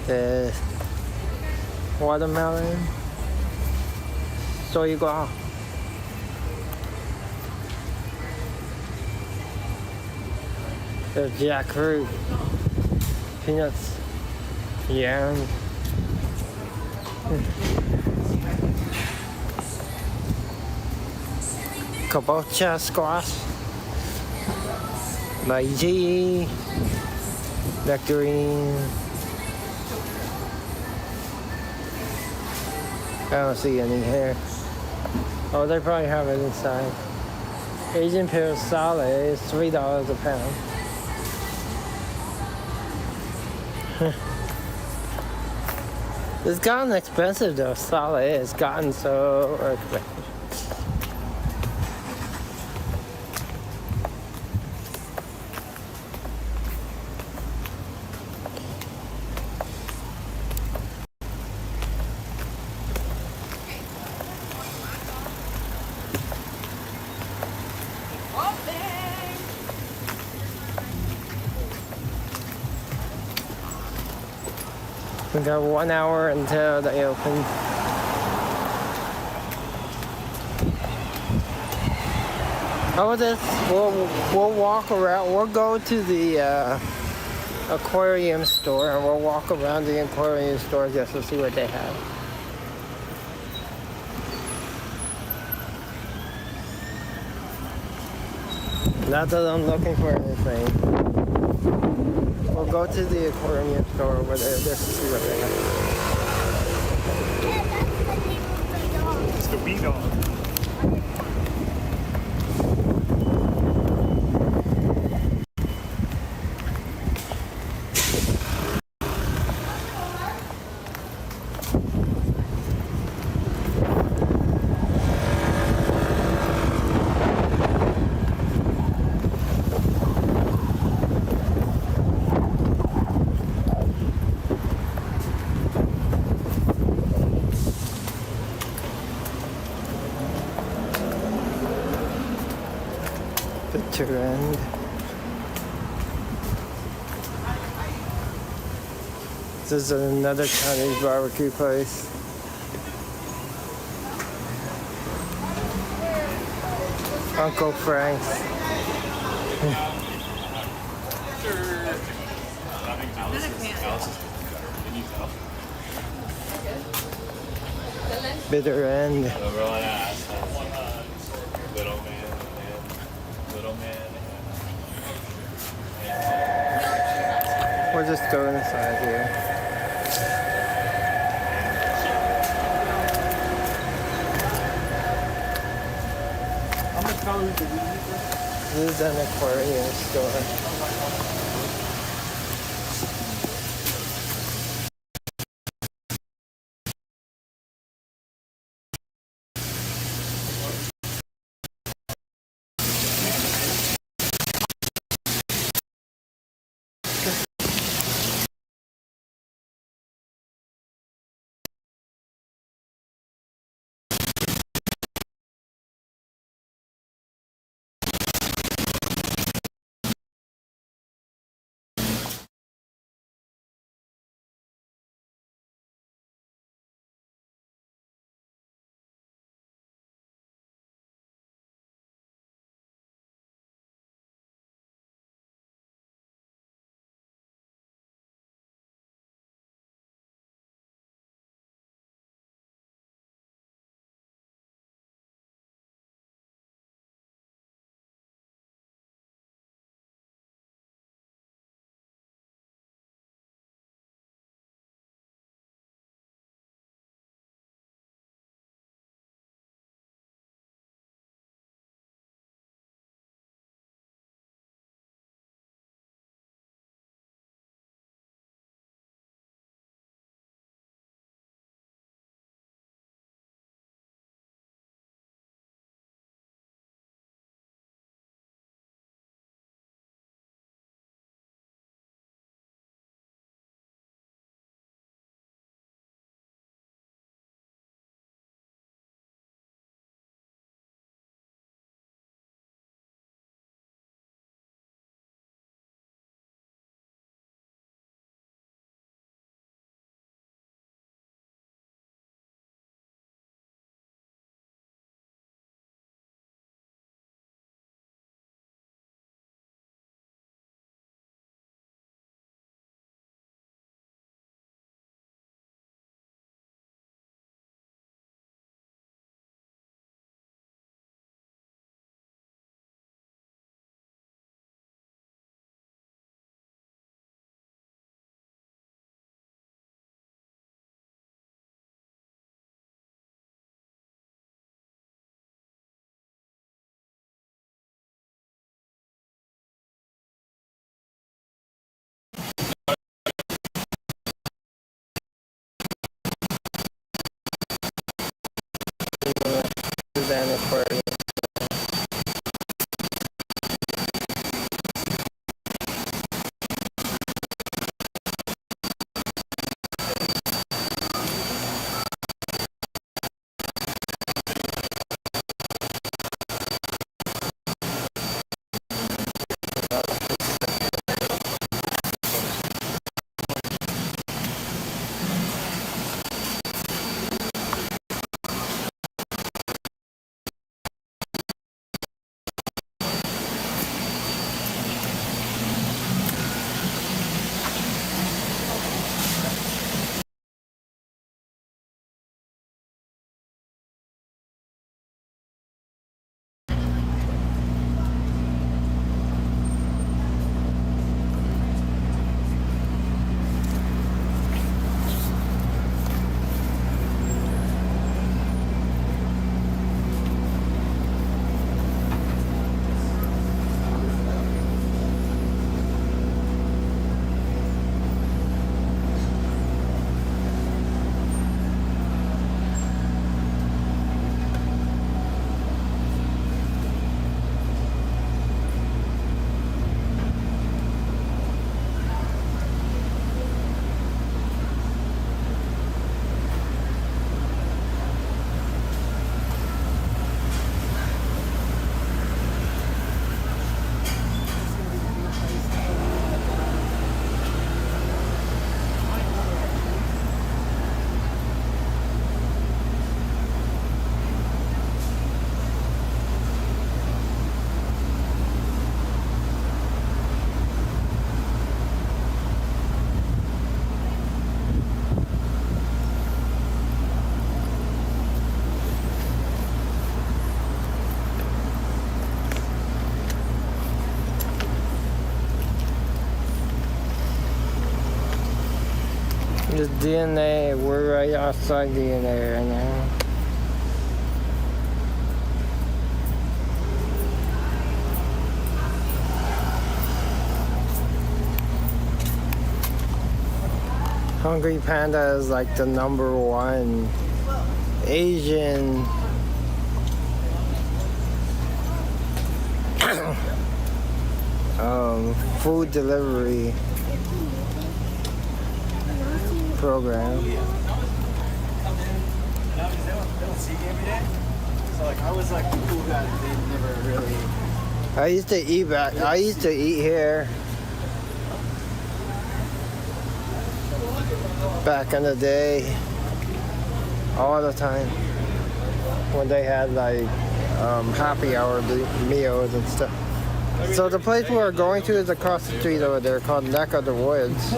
The watermelon. Soyguá. There's jackfruit. Peanuts. Yam. Kabocha squash. Lychee. Nectarine. I don't see any here. Oh, they probably have it inside. Asian pear salad is $3 a pound. It's gotten expensive though, solid. It's gotten so expensive. We got 1 hour until they open. Oh, this we'll walk around. We'll go to the aquarium store and we'll walk around the aquarium store just to see what they have. Not that I'm looking for anything. We'll go to the aquarium store over there just to see what they have. It's the wee dog. Picture end. This is another Chinese barbecue place. Uncle Frank's. Bitter end. We'll just go inside here. How much calories do we eat? This is an aquarium store. and aquarium. Just DNA, we're right outside DNA right now. Hungry Panda is like the #1 Asian food delivery program. They don't see me every day. So like I was like the cool guy that they never really. I used to eat back. I used to eat here back in the day, all the time when they had like happy hour meals and stuff. So the place we're going to is across the street over there, called Neck of the Woods.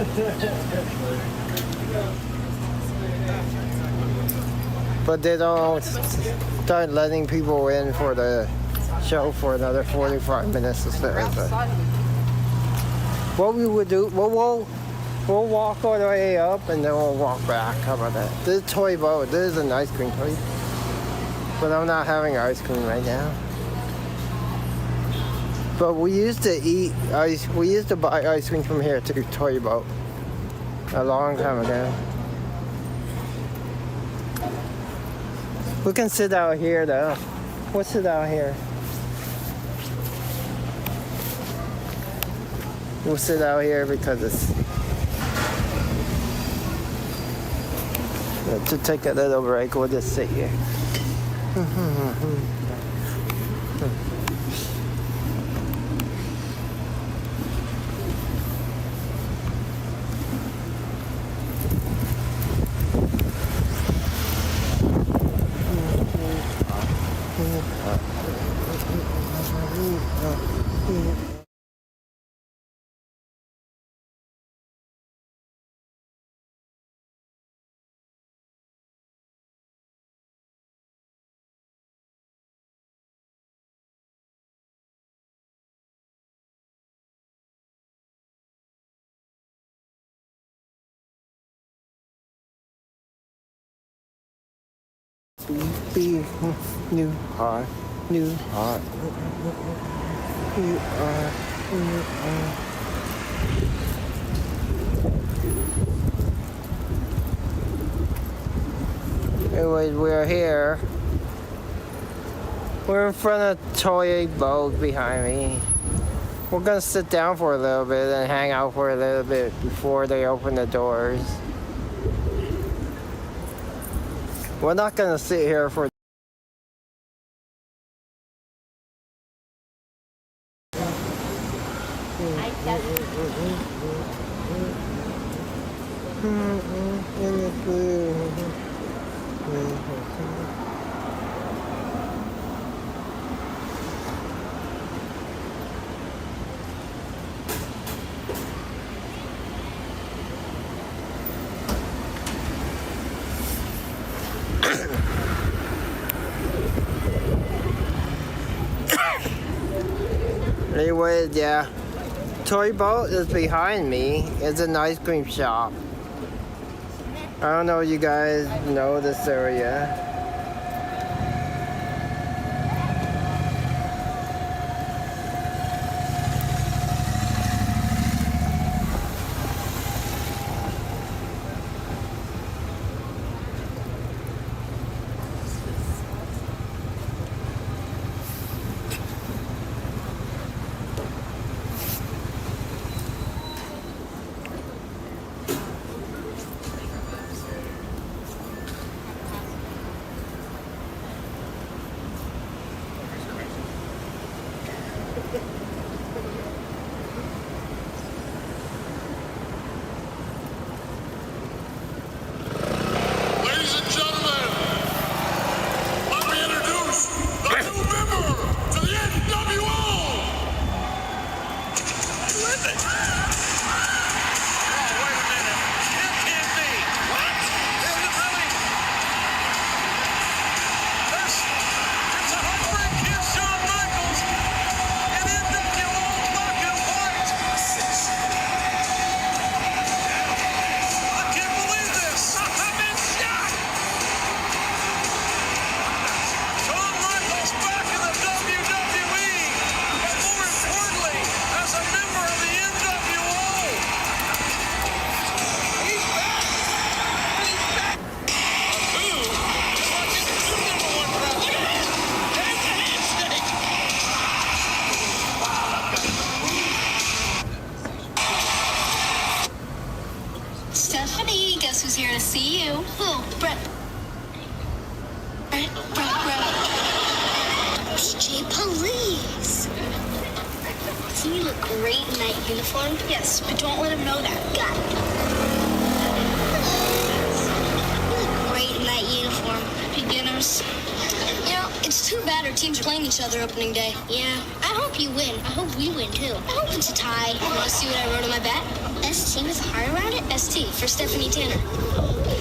But they don't start letting people in for the show for another 45 minutes or so. What we would do, we'll walk all the way up and then we'll walk back. How about that? This is toy boat. This is an ice cream place. But I'm not having ice cream right now. But we used to eat ice. We used to buy ice cream from here to toy boat a long time ago. We can sit out here though. We'll sit out here. We'll sit out here because it's to take a little break. We'll just sit here. Be new heart, new heart, new heart, new heart. Anyways, we're here We're in front of Toy Boat behind me. We're gonna sit down for a little bit and hang out for a little bit before they open the doors. We're not gonna sit here for Anyway, yeah. Toy Boat is behind me. It's an ice cream shop. I don't know if you guys know this area. Ladies and gentlemen, let me introduce the new member to the NWO. Who is it? Oh, wait a minute. It can't be. What? Is it really? It's a heartbreak kid, Shawn Michaels, and NWO Black and White. I can't believe this. I'm in shock. Shawn Michaels back in the WWE, but more importantly, as a member of the NWO. He's back. He's back. Who? Just like his new number one prospect. Take the handshake. Stephanie, guess who's here to see you? Who? Brett. PJ Police. Doesn't he look great in that uniform? Yes, but don't let him know that. Got it. You look great in that uniform. Beginners. You know, it's too bad our teams are playing each other opening day. Yeah, I hope you win. I hope we win, too. I hope it's a tie. You want to see what I wrote on my bat? ST with a heart around it? ST, for Stephanie Tanner.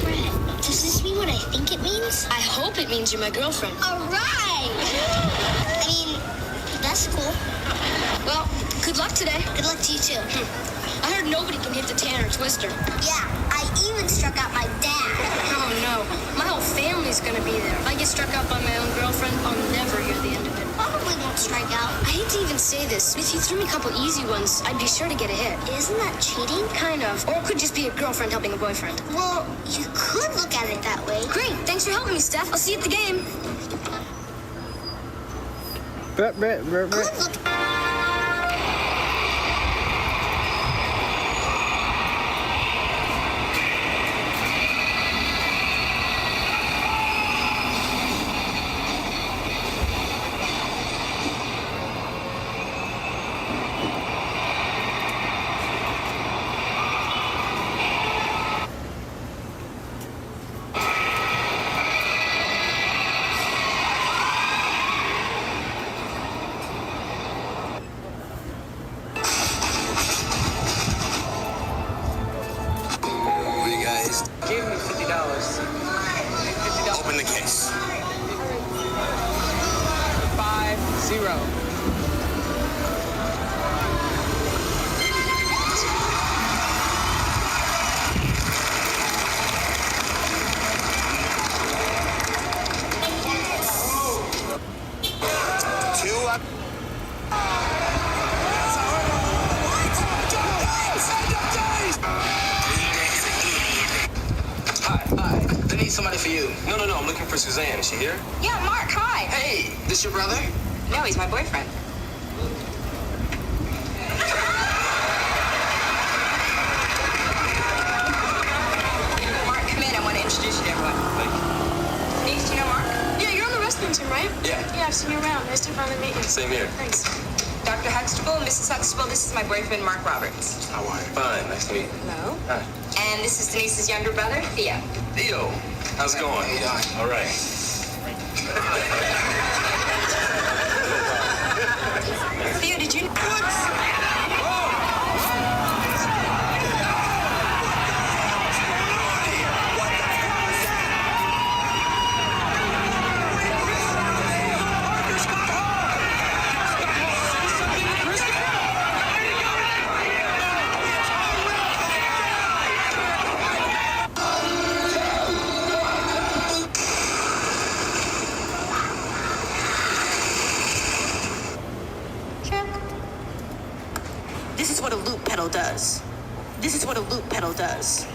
Brett, does this mean what I think it means? I hope it means you're my girlfriend. All right! I mean, that's cool. Well, good luck today. Good luck to you, too. I heard nobody can hit the Tanner Twister. Yeah, I even struck out my dad. Oh, no. My whole family's gonna be there. If I get struck out by my own girlfriend, I'll never hear the end of it. Probably won't strike out. I hate to even say this. If you threw me a couple easy ones, I'd be sure to get a hit. Isn't that cheating? Kind of. Or it could just be a girlfriend helping a boyfriend. Well, you could look at it that way. Great. Thanks for helping me, Steph. I'll see you at the game. Brett. Good look. Give me $50. $50. Open the case. 5-0. Hi, Hi. I need somebody for you. No, I'm looking for Suzanne. Is she here? Yeah, Mark, hi. Hey, this your brother? No, he's my boyfriend. Mark, come in. I want to introduce you to everyone. Denise, do you know Mark? Yeah, you're on the wrestling team, right? Yeah. Yeah, I've seen you around. Nice to finally meet you. Same here. Thanks. Dr. Huxtable, Mrs. Huxtable, this is my boyfriend, Mark Roberts. How are you? Fine. Nice to meet you. Hello. Hi. And this is Denise's younger brother, Theo. Theo. How's it going? How you doing? All right. Theo, did you... This is what a loop pedal does. This is what a loop pedal does.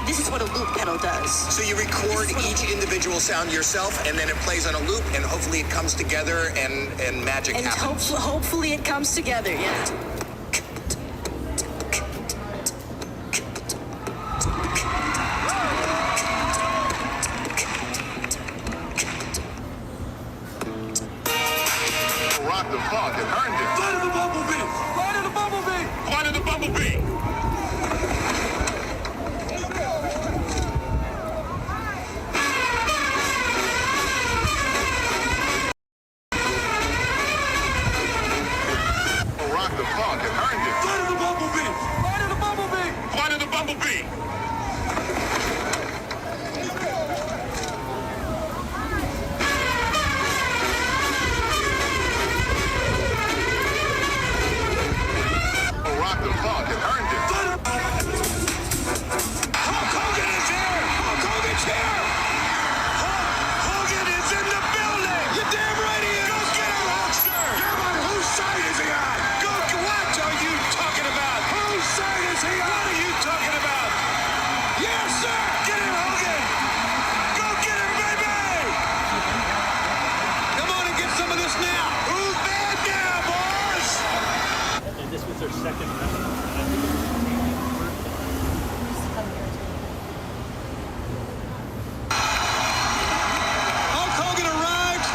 This is what a loop pedal does. So you record each individual sound yourself, and then it plays on a loop, and hopefully it comes together, and magic happens. Hopefully it comes together, yeah. Rock the funk and earned it. Flight of the Bumblebee! Flight of the Bumblebee! Flight of the Bumblebee! Rock the funk and earned it. Flight of the Bumblebee! Flight of the Bumblebee! Flight of the Bumblebee! Rock the funk and earned it. Hulk Hogan is here! Hulk Hogan's here! Hulk Hogan is in the building! You're damn right he is! Go get him, Hulkster! Yeah, but whose side is he on? What are you talking about? Whose side is he on? What are you talking about? Yes, sir! Get him, Hogan! Go get him, baby! Come on and get some of this now! Who's bad now, boys? And this was their second round. Hulk Hogan arrives.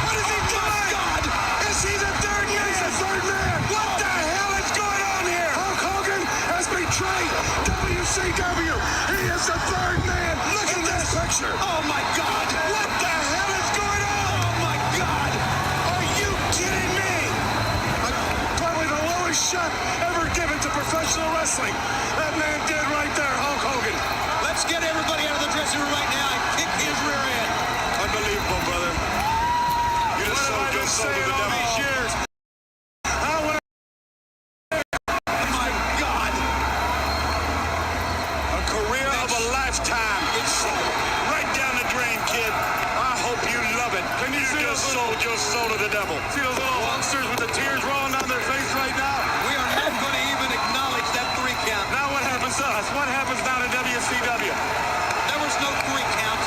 What is he doing? God, is he the third man? He's the third man. What the hell is going on here? Hulk Hogan has betrayed WCW. He is the third man. Look at this picture. Oh my God. What the hell is going on? Oh my God. Are you kidding me? Probably the lowest shot ever given to professional wrestling. That man did right there, Hulk Hogan. Let's get everybody out of the dressing room right now and kick his rear end. Unbelievable, brother. You just sold your soul to the devil. These years. My God. A career of a lifetime. It's right down the drain, kid. I hope you love it. Can you just sold your soul to the devil? See those little youngsters with the tears rolling down their face right now? We are not going to even acknowledge that 3 count. Now what happens to us? What happens down in WCW? There was no 3 count.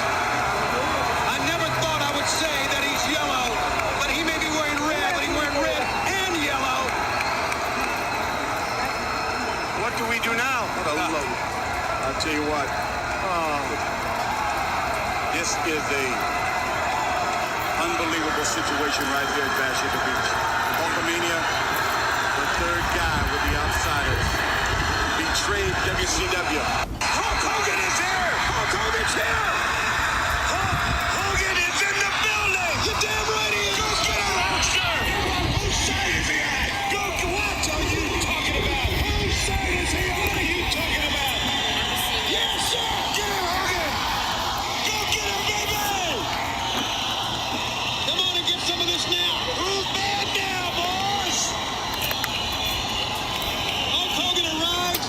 I never thought I would say that he's yellow, but he may be wearing red, but he's wearing red and yellow. What do we do now? I'll tell you what. This is a unbelievable situation right here at Bash at the Beach. Hulkamania, the third guy with the outsiders, betrayed WCW. Hulk Hogan is here! Hulk Hogan's here! Hulk Hogan is in the building! You're damn right he is! Go get him, Hulkster! Whose side is he on? Go, what are you talking about? Whose side is he on? What are you talking about? Yes, sir! Get him, Hogan! Go get him, baby! Come on and get some of this now! Who's bad now, boys? Hulk Hogan arrives!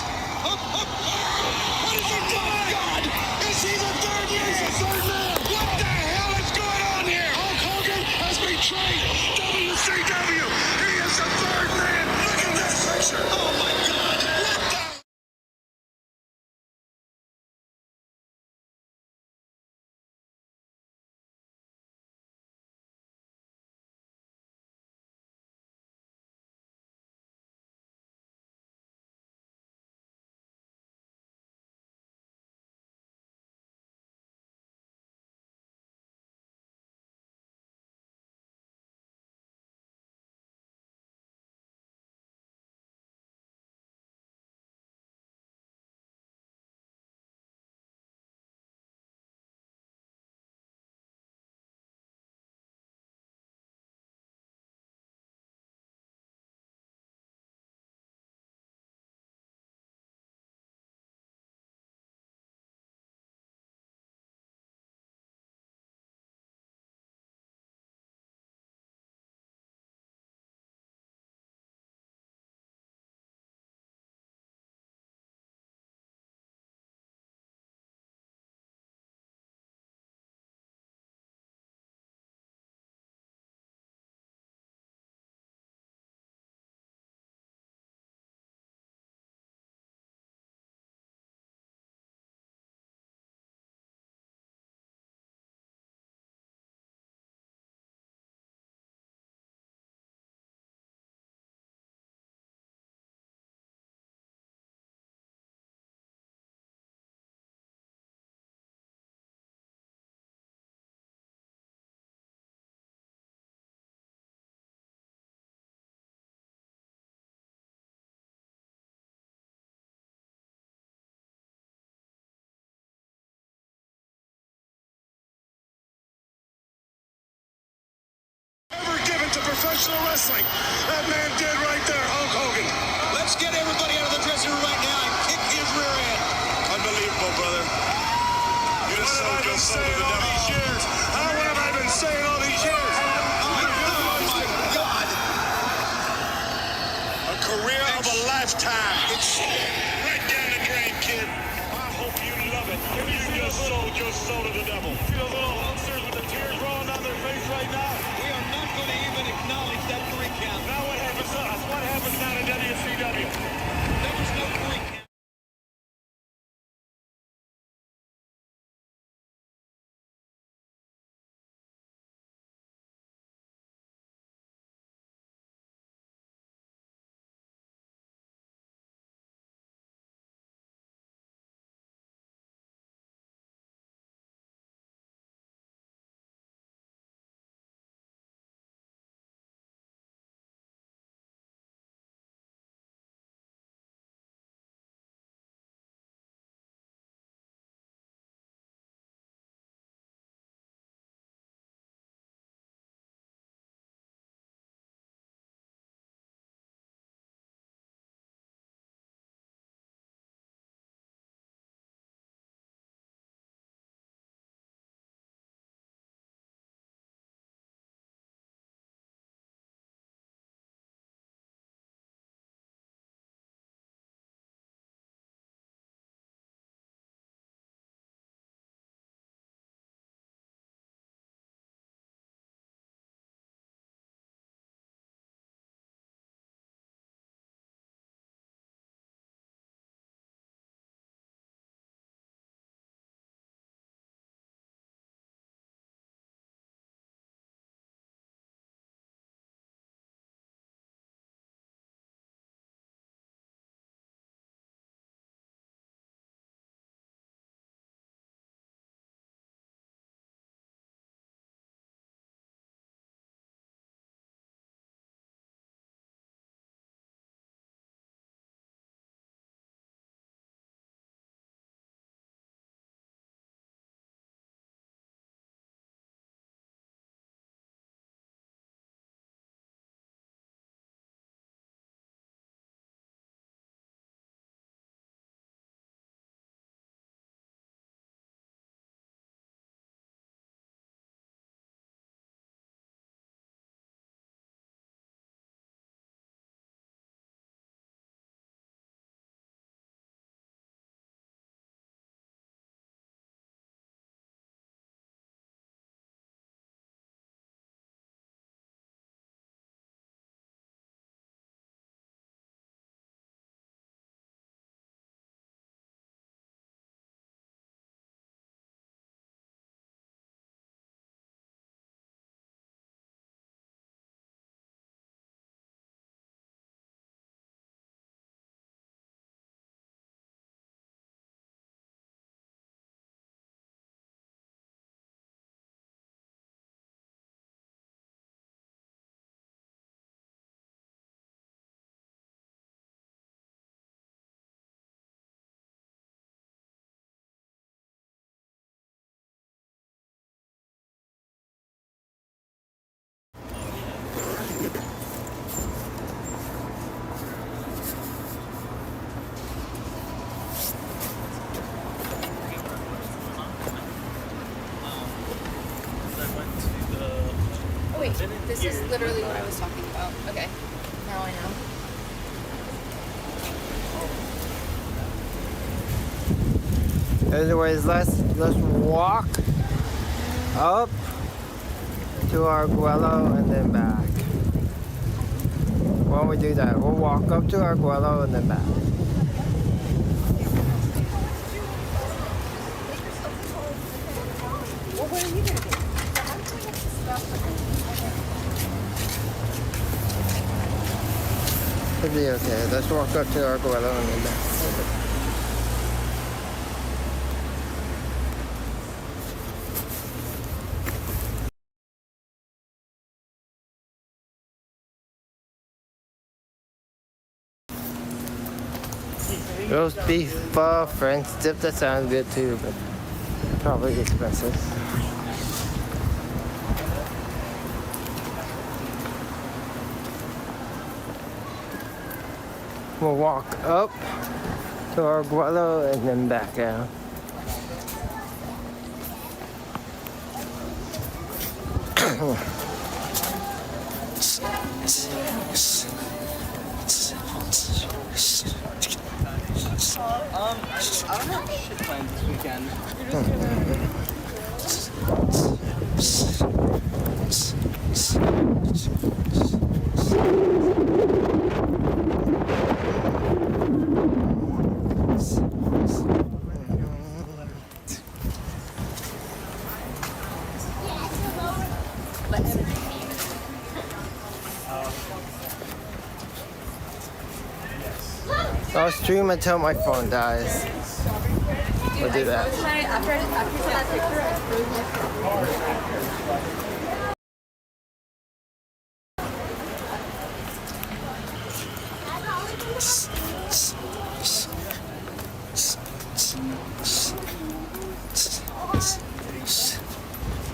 to professional wrestling. That man did right there, Hulk Hogan. Let's get everybody out of the dressing room right now and kick his rear end. Unbelievable, brother. You're so just so to the devil. These years. What have I been saying all these years? Oh my God. A career of a lifetime. It's Right down the drain, kid. I hope you love it. You just sold your soul to the devil. See those little youngsters with the tears rolling down their face right now? We are not going to even acknowledge that 3 count. Now what happens to us? What happens now to WCW? There was no 3 count. Wait, this is literally what I was talking about. Okay, now I know. Anyways, let's walk up to Arguello and then back. When we do that, we'll walk up to Arguello and then back. Well, what are you gonna do? It'll be okay. Let's walk up to Arguello and then back. Roast beef, pho, French dip, that sounds good too, but probably expensive. We'll walk up to our grotto and then back down. I don't have shit planned this weekend. I'll stream until my phone dies. We'll do that. After that picture, I froze my phone.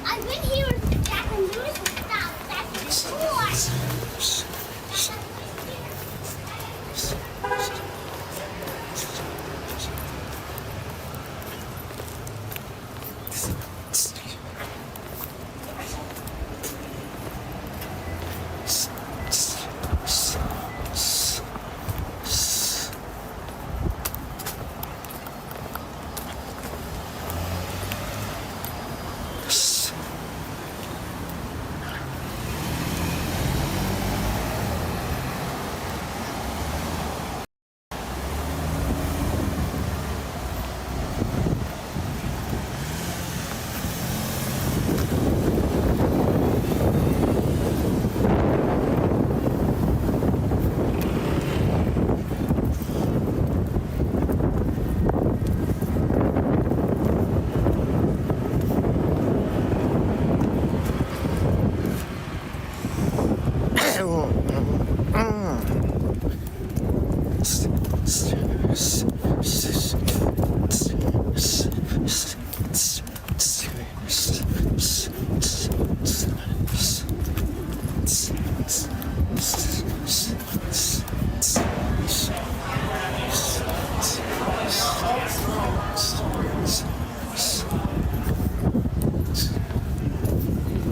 I've been here with Jack and Lewis and stuff. That's cool.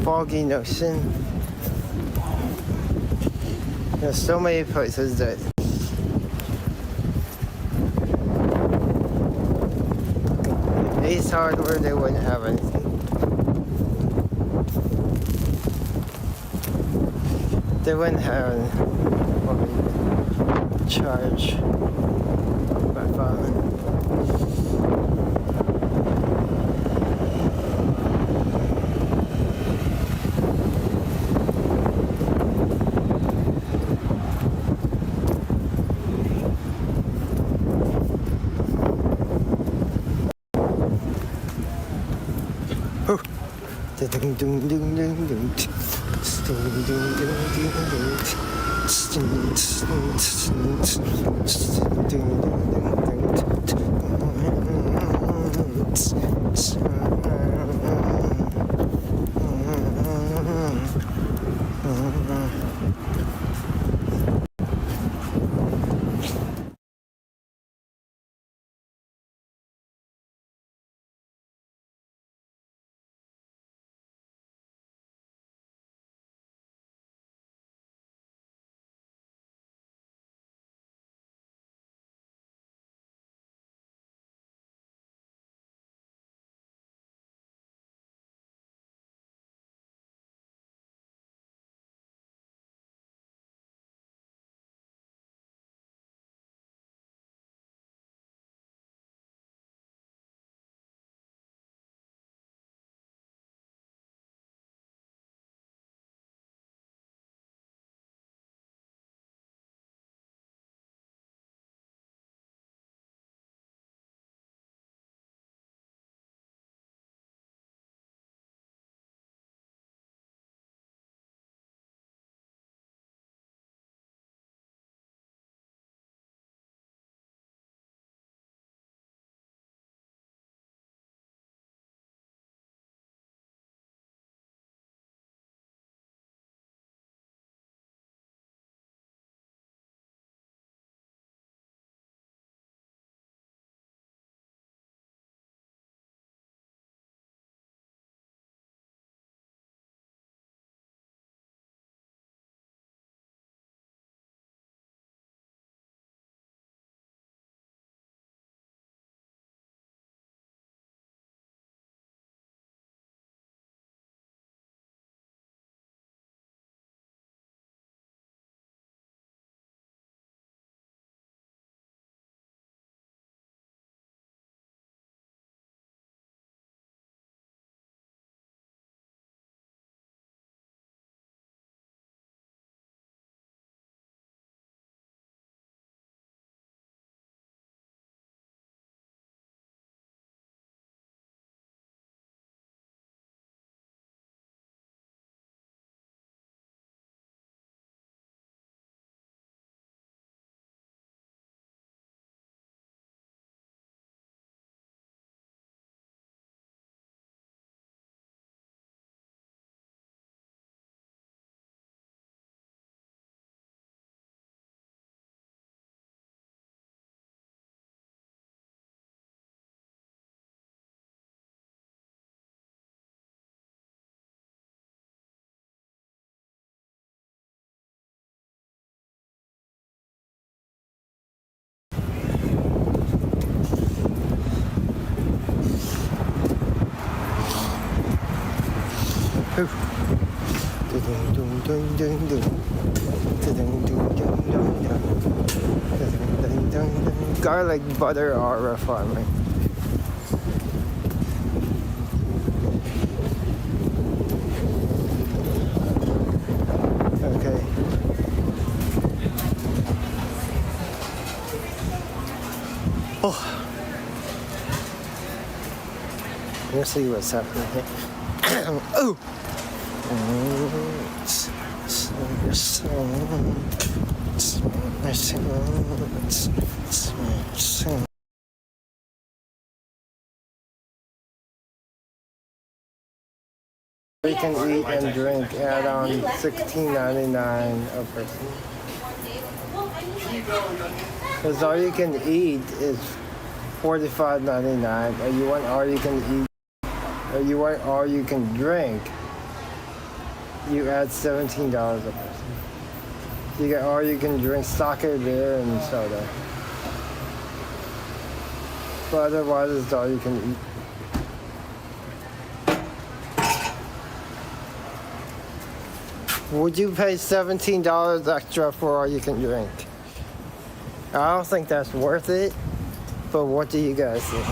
Foggy notion. There's so many places that Ace Hardware, they wouldn't have anything. They wouldn't have charge my phone. Garlic butter are farming. Okay. Oh. Let's see what's happening here. Oh. We can eat and drink add on $16.99 a person. Because all you can eat is $45.99, or you want all you can eat, or you want all you can drink, you add $17 a person. You get all you can drink sake, beer, and soda. But otherwise, it's all you can eat. Would you pay $17 extra for all you can drink? I don't think that's worth it, but what do you guys think?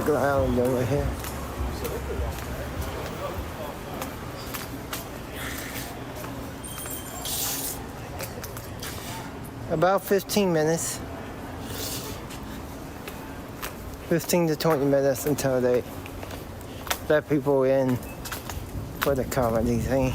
Ground over here. About 15 minutes. 15 to 20 minutes until they let people in for the comedy thing.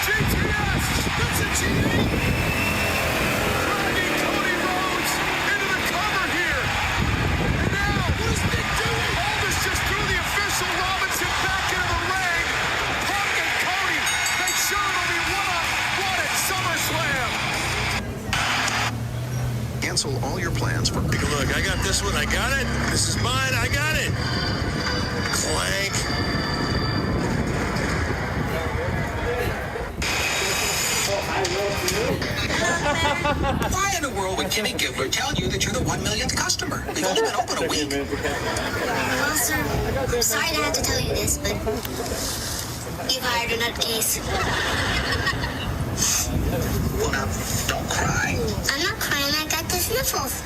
GT I got it. This is mine. I got it. Clank. Why in the world would Kimmy Gibbler tell you that you're the 1 millionth customer? We've only been open a week. Well, sir, I'm sorry to have to tell you this, but you've hired a nutcase. Well, now, don't cry. I'm not crying, I got the sniffles.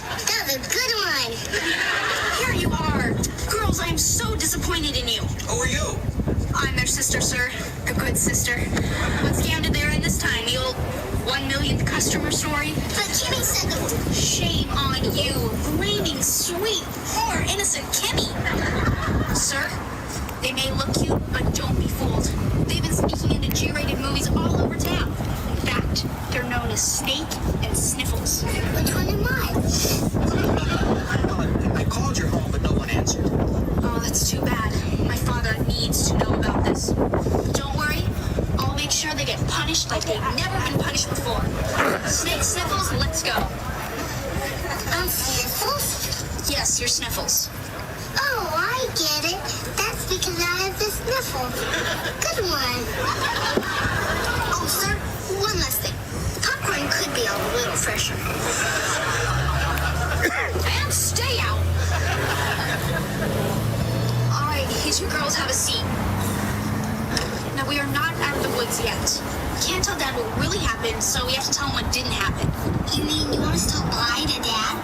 That was a good one. Here you are. Girls, I am so disappointed in you. Who are you? I'm their sister, sir. A good sister. What scam did they run this time? The old 1 millionth customer story? But Kimmy said the... Shame on you, blaming sweet, poor, innocent Kimmy. Sir, they may look cute, but don't be fooled. They've been sneaking into G-rated movies all over town. In fact, they're known as Snake and Sniffles. Which one am I? I called your home, but no one answered. Oh, that's too bad. My father needs to know about this. Don't worry, I'll make sure they get punished like they've never been punished before. Snake Sniffles, let's go. I'm Sniffles? Yes, you're Sniffles. Oh, I get it. That's because I have the sniffles. Good one. Oh, sir, one last thing. Popcorn could be a little fresher. And stay out. All right, you two girls have a seat. Now, we are not out of the woods yet. We can't tell Dad what really happened, so we have to tell him what didn't happen. You mean you want us to lie to Dad?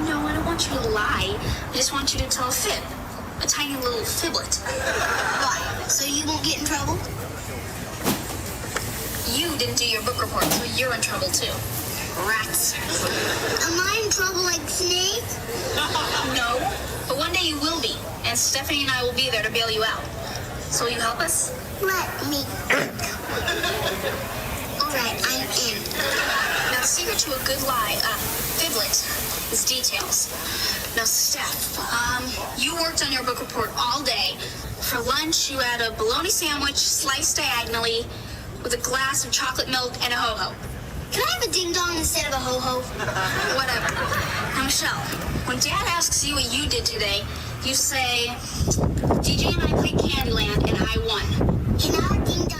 No, I don't want you to lie. I just want you to tell a fib. A tiny little fiblet. Why? So you won't get in trouble? You didn't do your book report, so you're in trouble too. Rats. Am I in trouble like Snake? No, but one day you will be, and Stephanie and I will be there to bail you out. So will you help us? Let me think. All right, I'm in. Now, the secret to a good lie, fiblet, is details. Now, Steph, you worked on your book report all day. For lunch, you had a bologna sandwich sliced diagonally with a glass of chocolate milk and a ho-ho. Can I have a ding-dong instead of a ho-ho? Whatever. Now, Michelle, when Dad asks you what you did today, you say, DJ and I played Candyland and I won. Can I have a ding-dong?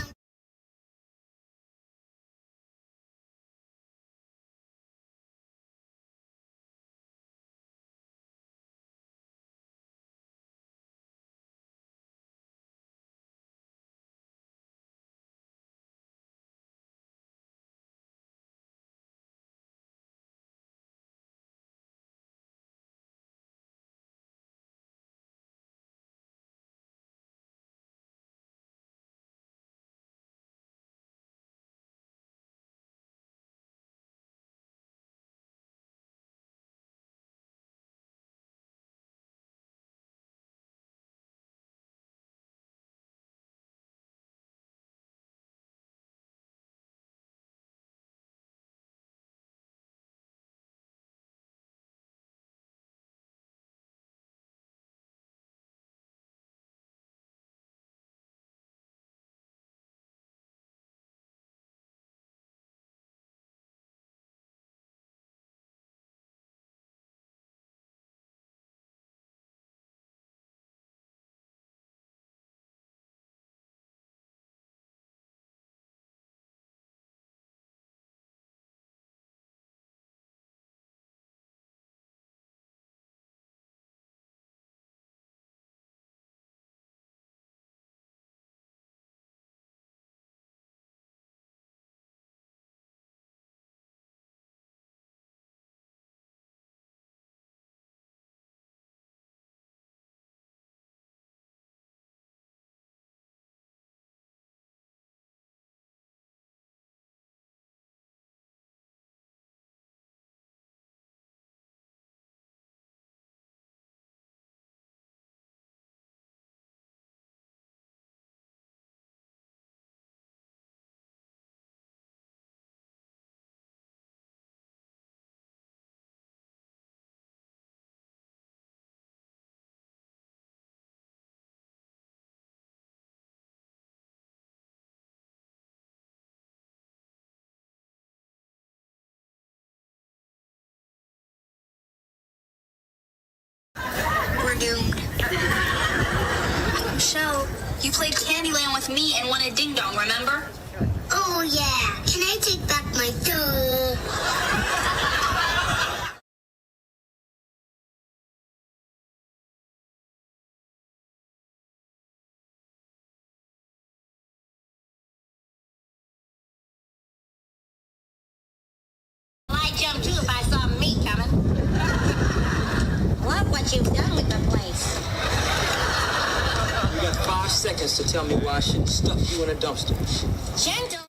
doomed. So, you played Candyland with me and won a ding dong, remember? Oh, yeah. Can I take back my I'd jump too if I saw me coming. Love what you've done with the place. You got 5 seconds to tell me why I shouldn't stuff you in a dumpster. Gentle.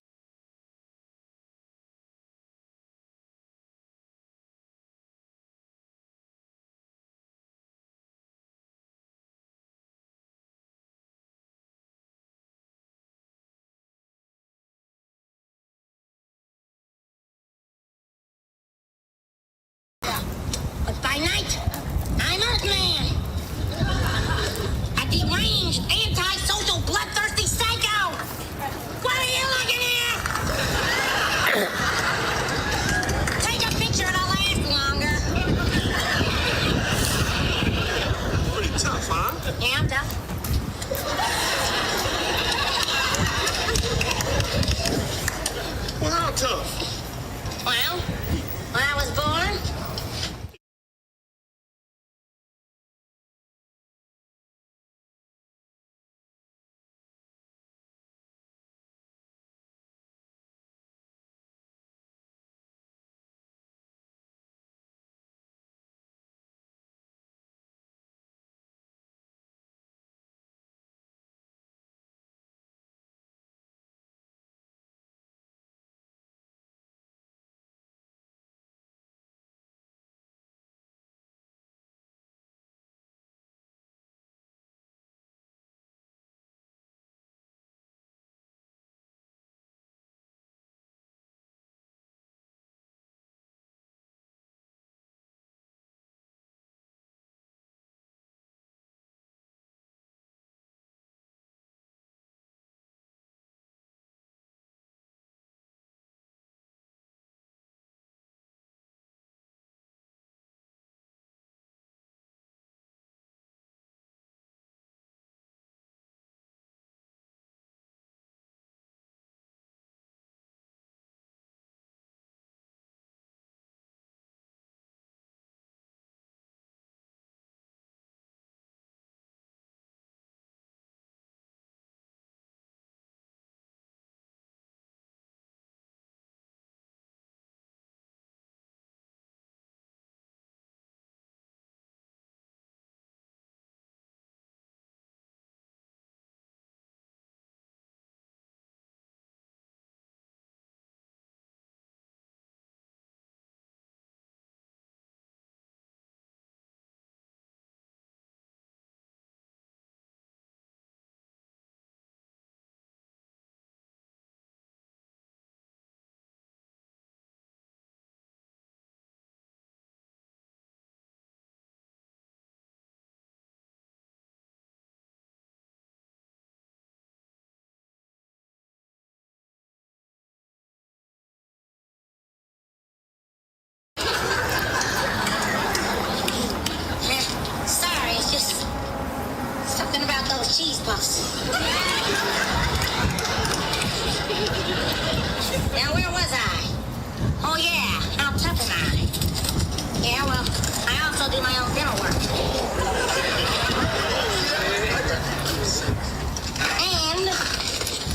But by night, I'm Earthman. A deranged, antisocial, bloodthirsty psycho. What are you looking at? Take a picture, it'll last longer. Pretty tough, huh? Yeah, I'm tough. Well, how tough? Well, when I was born, sorry, it's just something about those cheese puffs. Now, where was I? Oh, yeah, how tough am I? Yeah, well, I also do my own dental work. And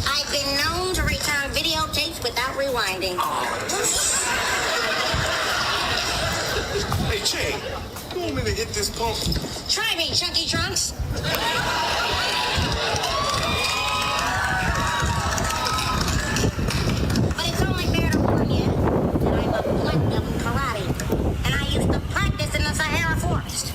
I've been known to return videotapes without rewinding. Hey, Chain, you want me to hit this pump? Try me, Chunky Trunks. But it's only fair to warn you that I'm a black belt in karate, and I used to practice in the Sahara forest.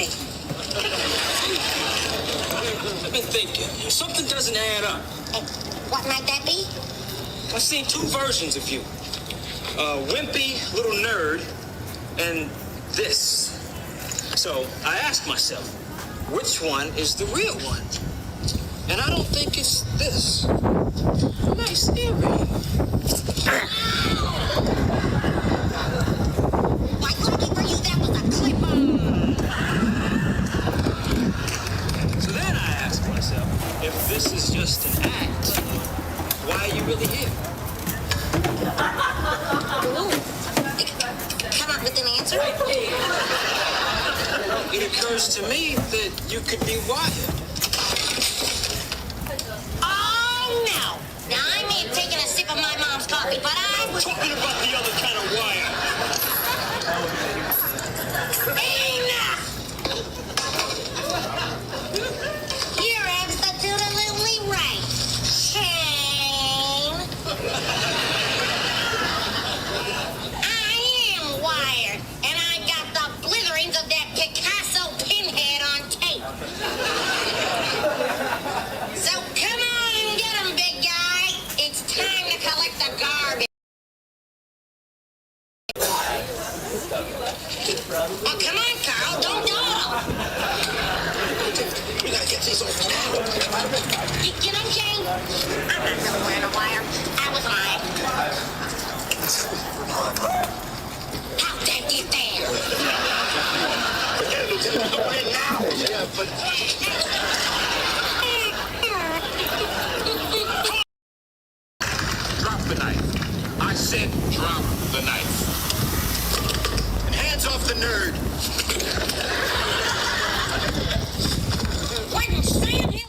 I've been thinking. Something doesn't add up. What might that be? I've seen two versions of you. Wimpy little nerd and this. So I asked myself, which one is the real one? And I don't think it's this. Nice earring. Why, lucky for you, that was a clip-on. So then I asked myself, if this is just an act, why are you really here? Come up with an answer? It occurs to me that you could be wired. Oh, no. Now, I may have taken a sip of my mom's coffee, but I'm talking about the other kind of wire. Enough! You're absolutely right, Shane. I am wired, and I got the blitherings of that Picasso pinhead on tape. So come on and get 'em, big guy. It's time to collect the garbage. Oh, come on, Carl, don't dawdle. We gotta get these off now. You know, Shane, I'm not really wearing a wire. I was lying. How dare you dare? Yeah, but Drop the knife. I said drop the knife. And hands off the nerd. Wouldn't stand him.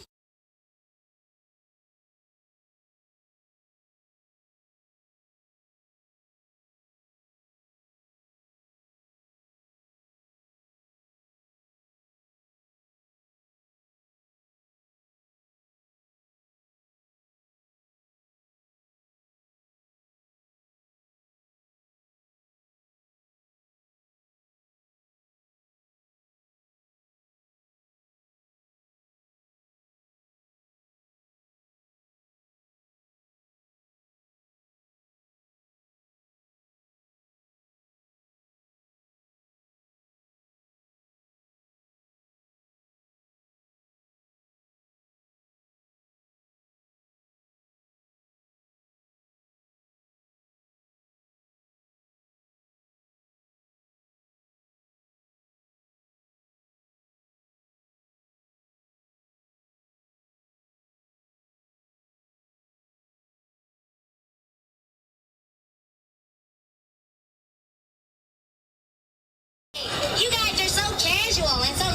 You guys are so casual and so...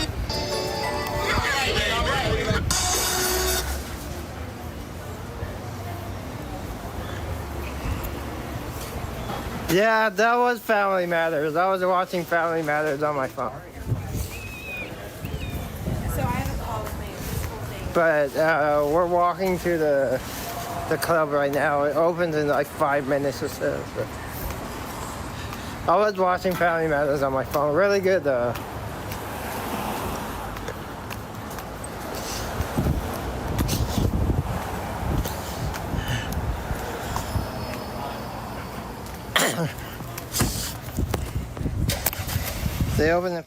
Yeah, that was Family Matters. I was watching Family Matters on my phone. So I have a call with my whole thing. But we're walking to the club right now. It opens in like 5 minutes or so. I was watching Family Matters on my phone. Really good though. They open the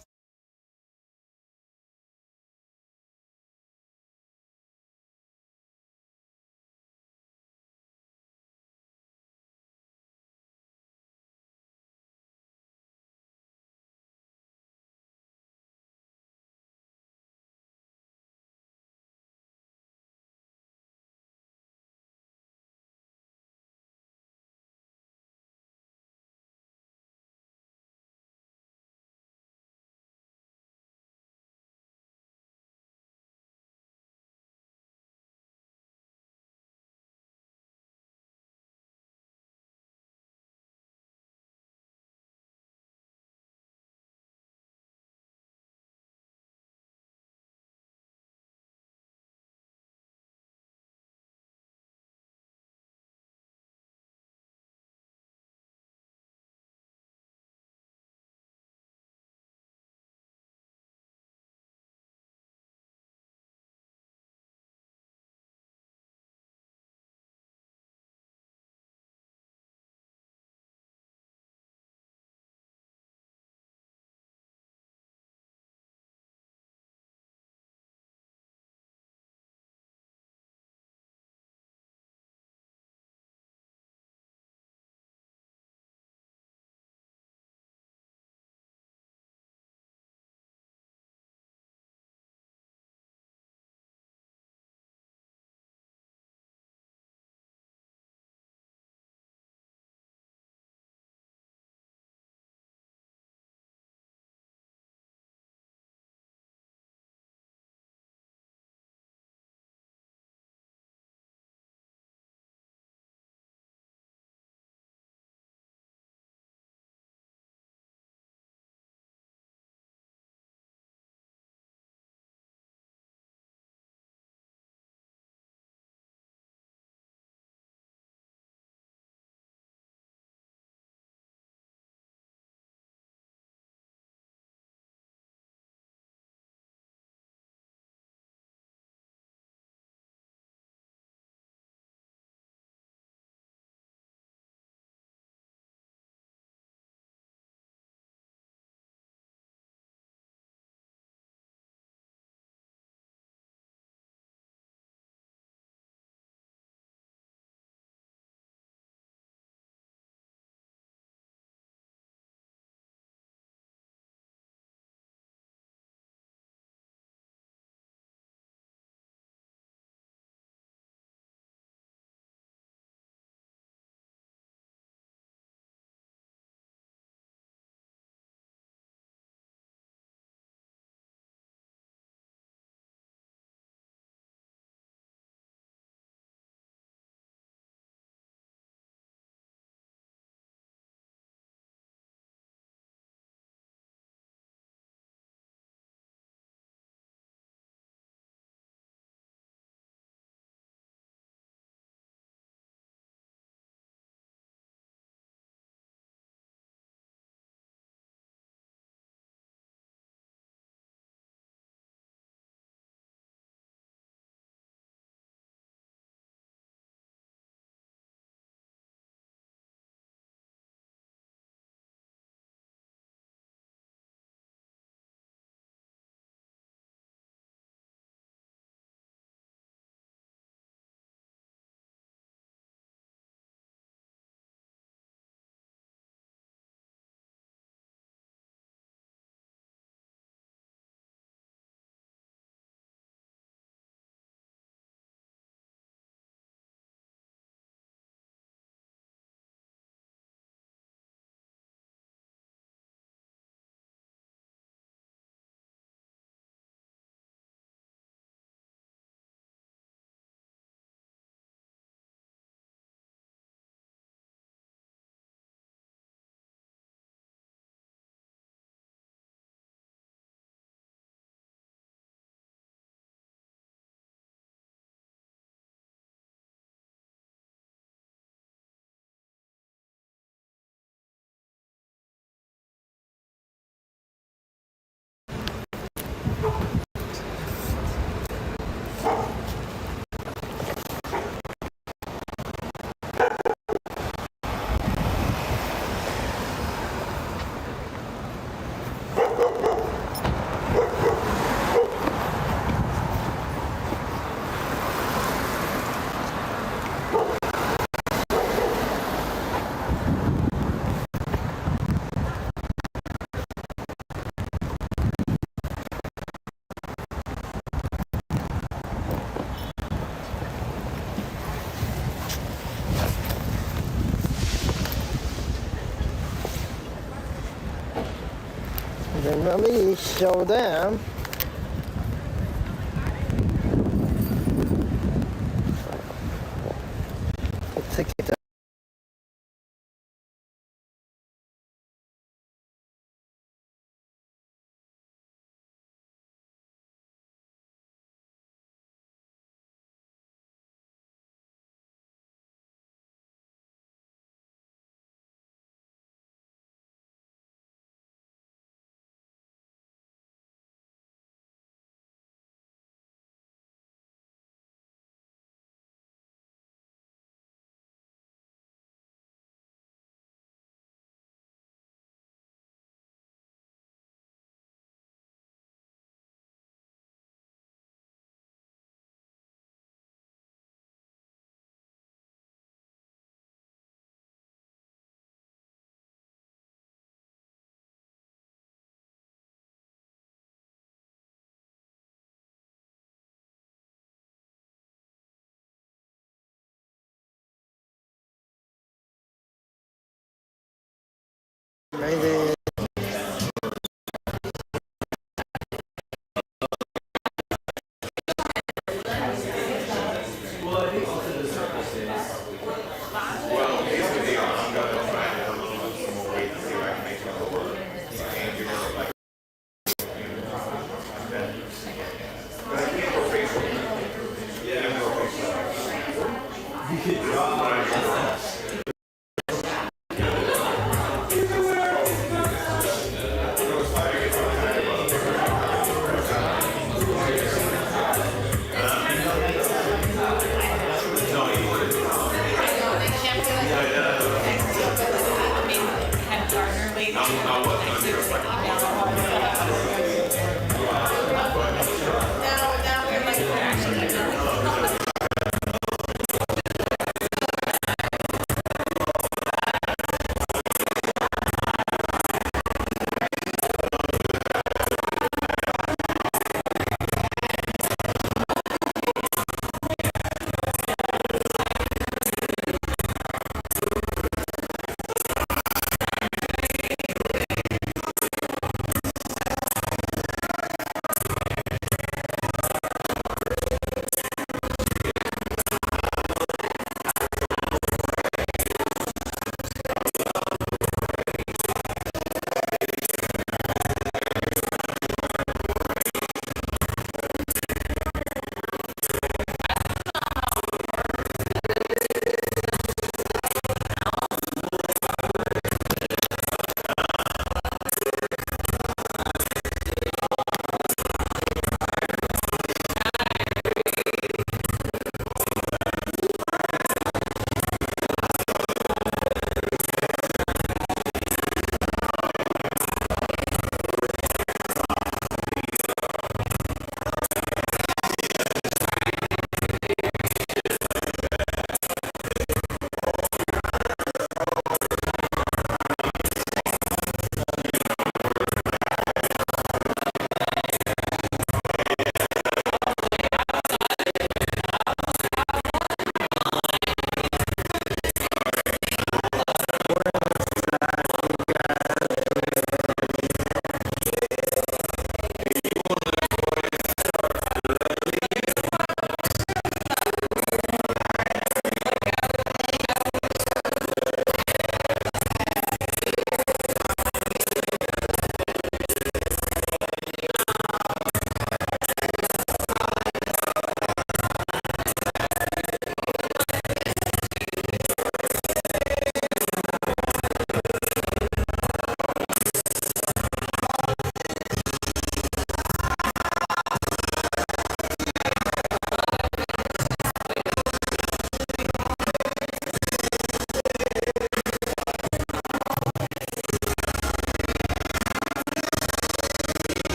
Then let me show them. Let's take it. Maybe.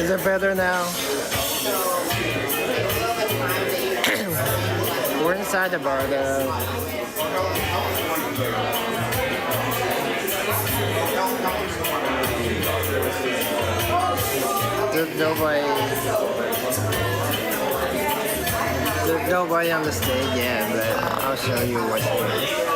Is it better now? We're inside the bar though. There's nobody on the stage yet, but I'll show you what's here.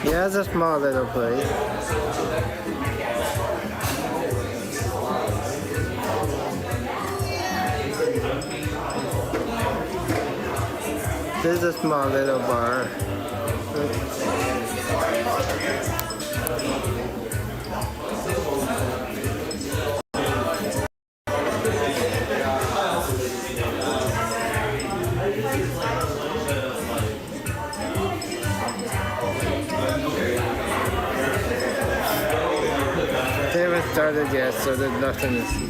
Yeah, it's a small little place. This is a small little bar. They haven't started yet, so there's nothing to see.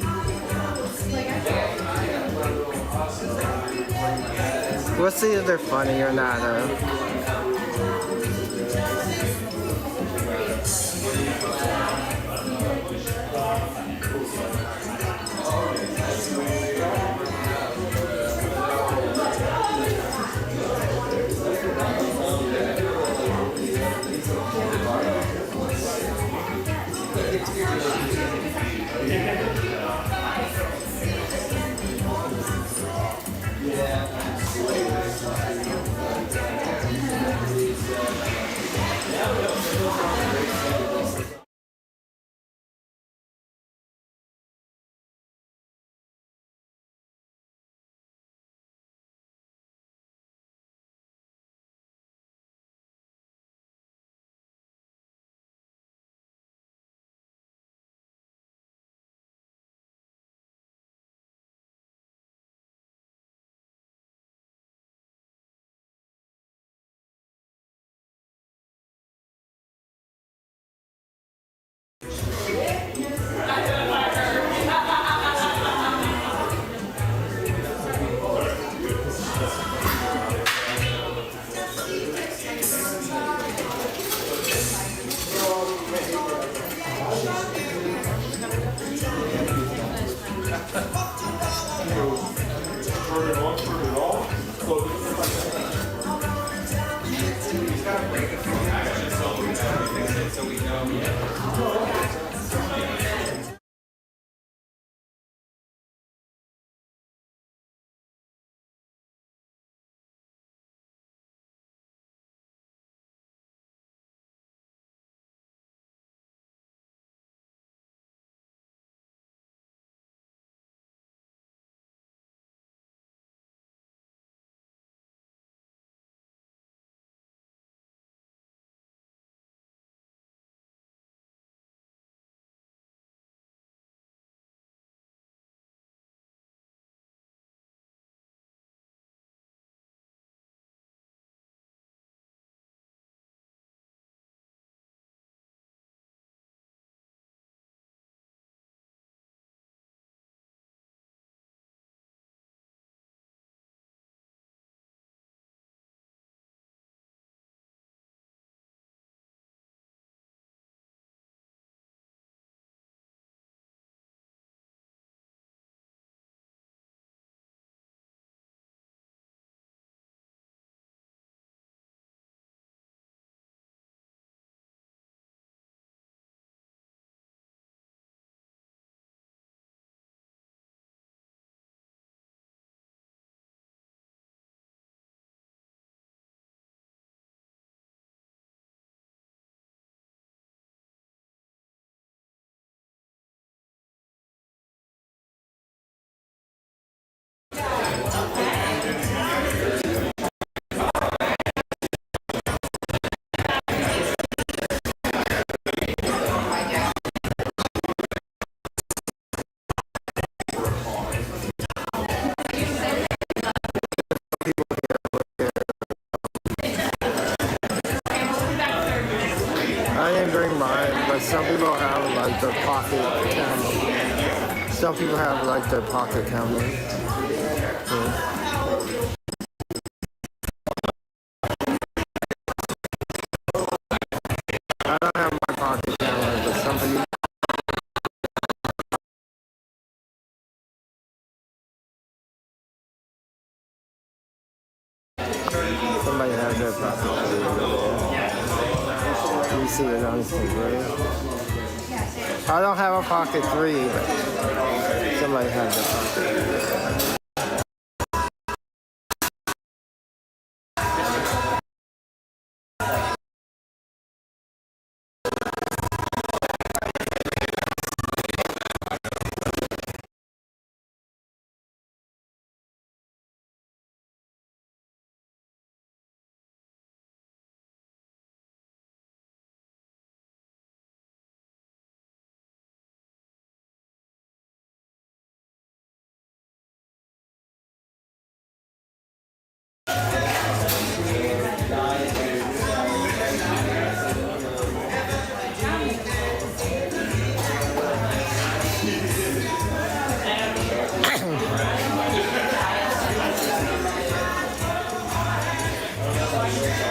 We'll see if they're funny or not, have like their pocket camera. Some people have like their pocket camera. Yeah. I don't have my pocket camera, but somebody. Somebody has their pocket camera. You see it on screen. I don't have a pocket 3, but somebody has a pocket.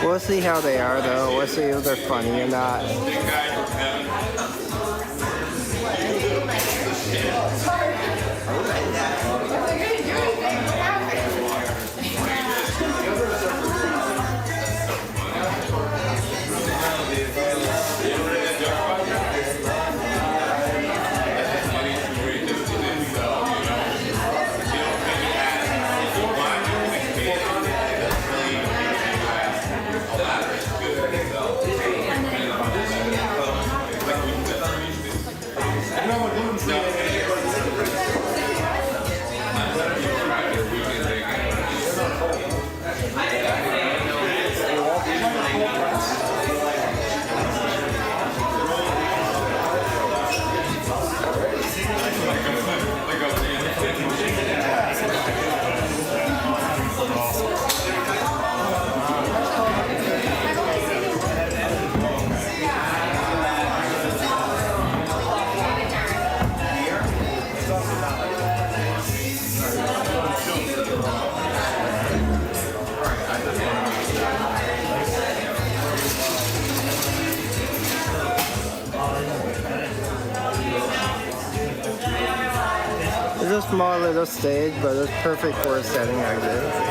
We'll see how they are though. We'll see if they're funny or not. It's a small little stage, but it's perfect for a setting like this.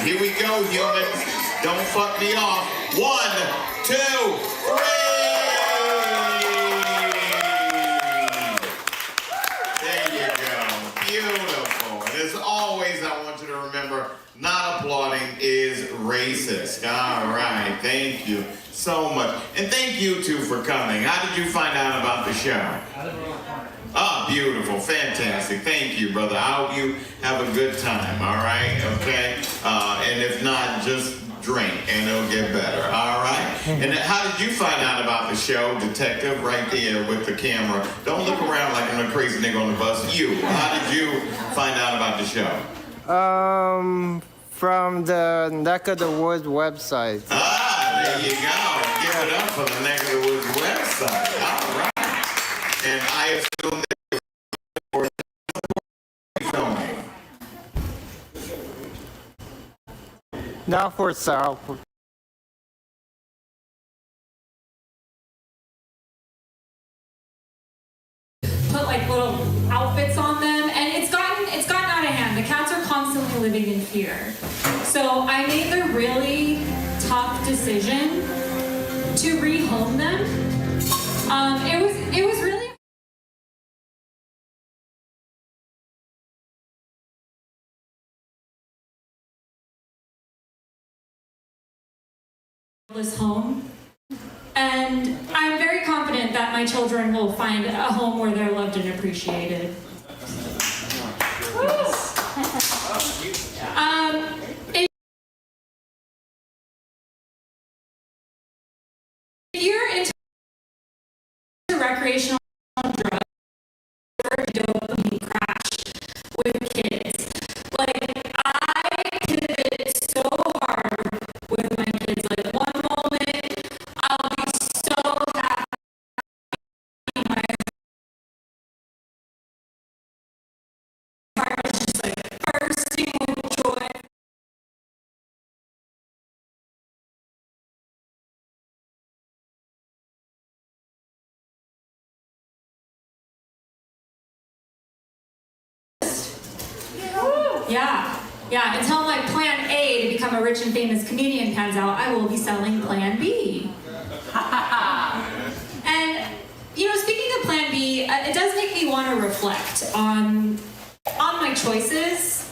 Here we go, humans. Don't fuck me off. 1, 2, 3. There you go. Beautiful. And as always, I want you to remember, not applauding is racist. All right. Thank you so much. And thank you, too, for coming. How did you find out about the show? Oh, beautiful. Fantastic. Thank you, brother. I hope you have a good time, all right? Okay? And if not, just drink, and it'll get better, all right? And how did you find out about the show, Detective, right there with the camera? Don't look around like I'm a crazy nigga on the bus. You, how did you find out about the show? From the Neck of the Woods website. Ah, there you go. Give it up for the Neck of the Woods website. All right. And I assume that you're filming. Not for South. Put like little outfits on them, and it's gotten out of hand. The cats are constantly living in fear. So I made the really tough decision to rehome them. It was really this home. And I'm very confident that my children will find a home where they're loved and appreciated. If you're into recreational drugs or dopamine crash with kids, like I pivot so hard with my kids. Like one moment I'll be so happy my heart is just like bursting with joy. Yeah, until my plan A to become a rich and famous comedian pans out, I will be selling plan B. And, speaking of plan B, it does make me want to reflect on my choices.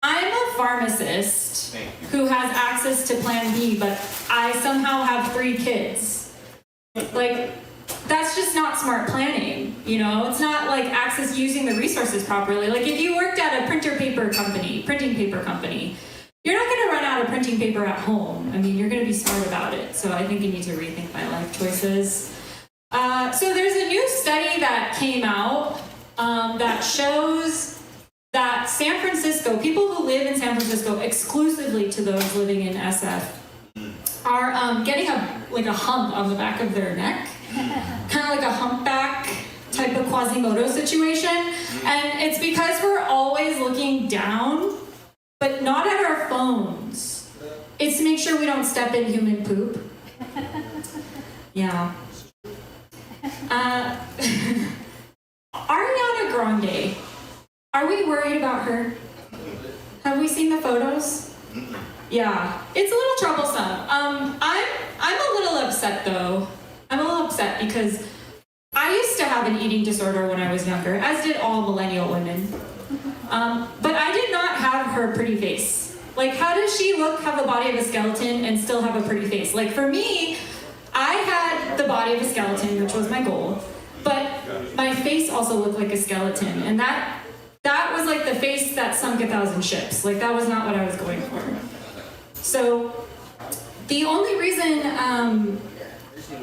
I'm a pharmacist who has access to plan B, but I somehow have 3 kids. Like, that's just not smart planning, It's not like access using the resources properly. Like if you worked at a printing paper company, you're not going to run out of printing paper at home. I mean, you're going to be smart about it. So I think I need to rethink my life choices. So there's a new study that came out that shows that San Francisco, people who live in San Francisco, exclusively to those living in SF, are getting a hump on the back of their neck. Kind of like a humpback type of Quasimodo situation. And it's because we're always looking down, but not at our phones. It's to make sure we don't step in human poop. Yeah. Ariana Grande. Are we worried about her? Have we seen the photos? Yeah. It's a little troublesome. I'm a little upset though. I'm a little upset because I used to have an eating disorder when I was younger, as did all millennial women. But I did not have her pretty face. Like, how does she have the body of a skeleton and still have a pretty face? Like, for me, I had the body of a skeleton, which was my goal, but my face also looked like a skeleton. And that was like the face that sunk 1,000 ships. Like, that was not what I was going for. So, the only reason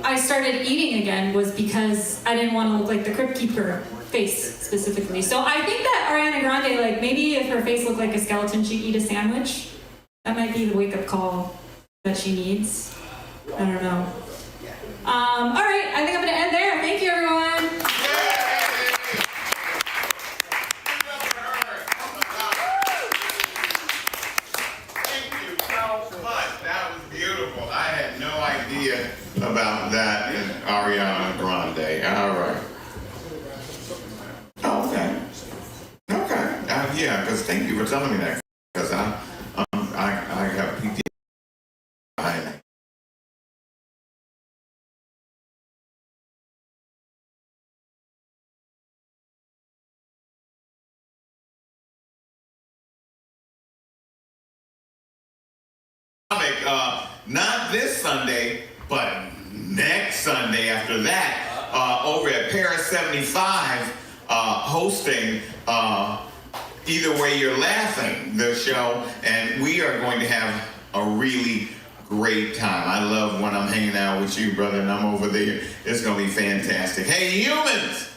I started eating again was because I didn't want to look like the Crypt Keeper face specifically. So I think that Ariana Grande, like maybe if her face looked like a skeleton, she'd eat a sandwich. That might be the wake-up call that she needs. I don't know. All right, I think I'm gonna end there. Thank you, everyone. About that and Ariana Grande. All right. Okay. Yeah, because thank you for telling me that. Because I Sunday, but next Sunday after that, over at Paris 75, hosting Either Way You're Laughing, the show, and we are going to have a really great time. I love when I'm hanging out with you, brother, and I'm over there. It's going to be fantastic. Hey, humans!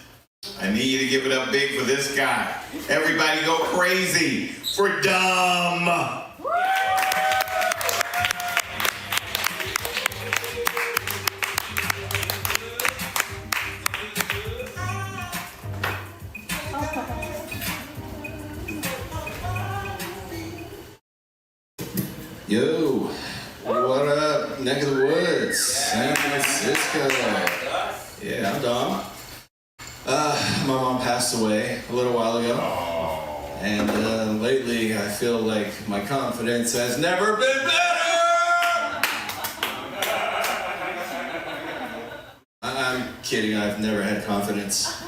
I need you to give it up big for this guy. Everybody go crazy for Dumb. Yo, what up, neck of the woods, San Francisco. Yeah, I'm Dom. My mom passed away a little while ago, and lately I feel like my confidence has never been better. I'm kidding, I've never had confidence.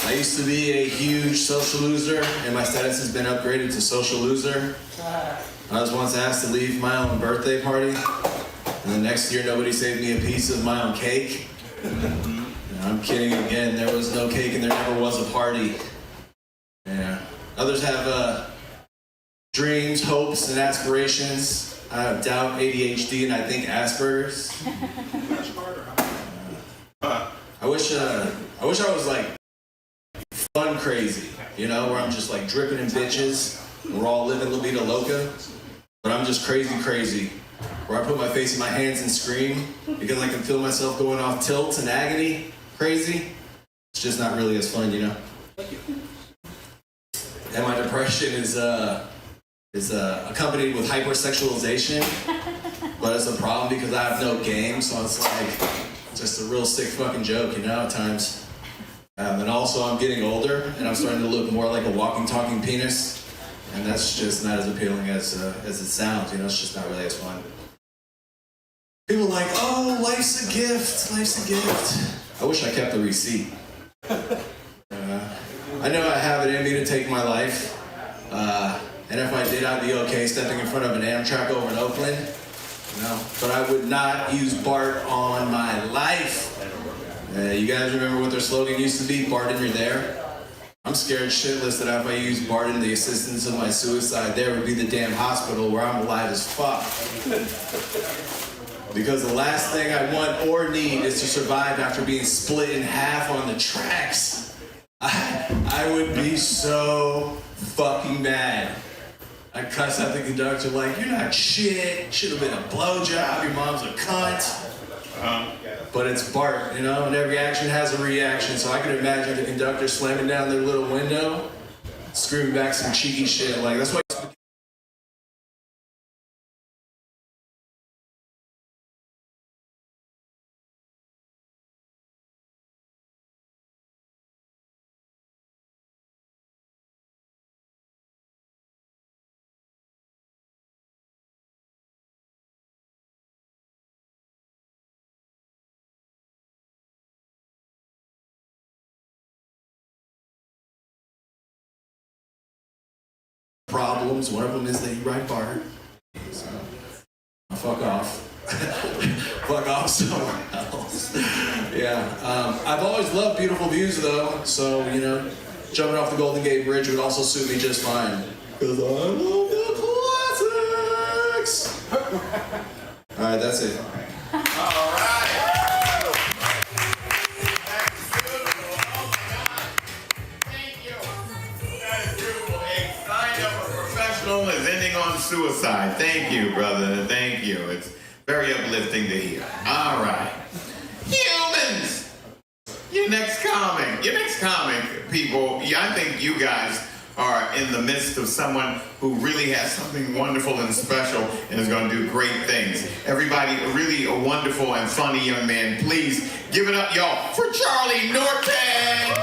I used to be a huge social loser, and my status has been upgraded to social loser. I was once asked to leave my own birthday party, and the next year nobody saved me a piece of my own cake. I'm kidding again, there was no cake and there never was a party. Yeah. Others have dreams, hopes, and aspirations. I have doubt, ADHD, and I think Asperger's. I wish I was like fun crazy, you know, where I'm just like dripping in bitches, and we're all living La Vida Loca. But I'm just crazy, where I put my face in my hands and scream because I can feel myself going off tilt and agony. Crazy. It's just not really as fun, you know. And my depression is accompanied with hypersexualization, but it's a problem because I have no game, so it's like just a real sick fucking joke, you know, at times. And also I'm getting older, and I'm starting to look more like a walking, talking penis. And that's just not as appealing as it sounds, you know, it's just not really as fun. People are like, oh, life's a gift, life's a gift. I wish I kept the receipt. I know I have it in me to take my life. And if I did, I'd be okay stepping in front of an Amtrak over in Oakland. You know, but I would not use BART on my life. You guys remember what their slogan used to be? BART and you're there? I'm scared shitless that if I use BART in the assistance of my suicide, there would be the damn hospital where I'm alive as fuck. Because the last thing I want or need is to survive after being split in half on the tracks. I would be so fucking mad. I'd cuss at the conductor like, you're not shit, should have been a blowjob, your mom's a cunt. But it's BART, you know, and every action has a reaction, so I can imagine the conductor slamming down their little window, screaming back some cheeky shit, like, that's why problems. One of them is that you ride BART. So, fuck off. Fuck off somewhere else. Yeah. I've always loved beautiful views though, so, you know, jumping off the Golden Gate Bridge would also suit me just fine. Because I love the classics. Alright, that's it. Is ending on suicide. Thank you, brother. Thank you. It's very uplifting to hear. All right. Humans! Your next comic, people, I think you guys are in the midst of someone who really has something wonderful and special and is going to do great things. Everybody, really a wonderful and funny young man. Please give it up, y'all, for Charlie Norton!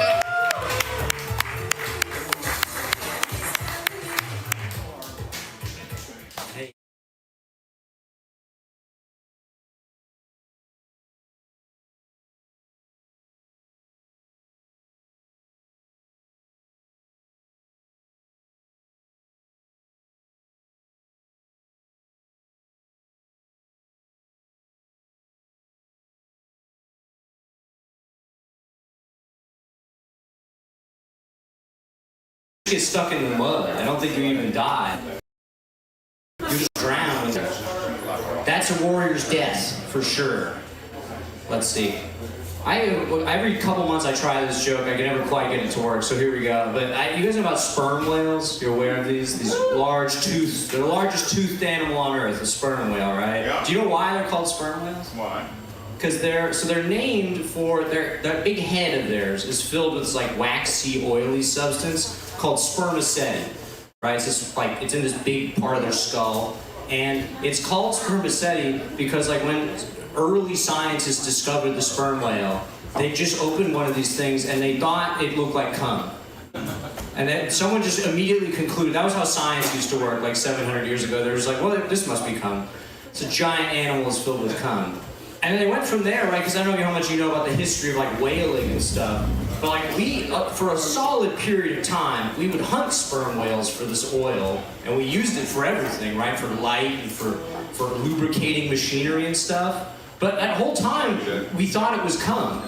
get stuck in the mud. I don't think you even die. You just drown. That's a warrior's death, for sure. Let's see. Every couple months I try this joke. I can never quite get it to work, so here we go. But you guys know about sperm whales? You're aware of these? These large toothed, they're the largest toothed animal on Earth, a sperm whale, right? Yeah. Do you know why they're called sperm whales? Why? Because they're named for that big head of theirs is filled with this like waxy, oily substance called spermaceti, right? It's just like it's in this big part of their skull, and it's called spermaceti because like when early scientists discovered the sperm whale, they just opened one of these things and they thought it looked like cum. And then someone just immediately concluded, that was how science used to work like 700 years ago. They were just like, well, this must be cum. It's a giant animal that's filled with cum. And then they went from there, right? Because I don't know how much you know about the history of like whaling and stuff. But like we, for a solid period of time, we would hunt sperm whales for this oil. And we used it for everything, right? For light and for lubricating machinery and stuff. But that whole time, we thought it was cum.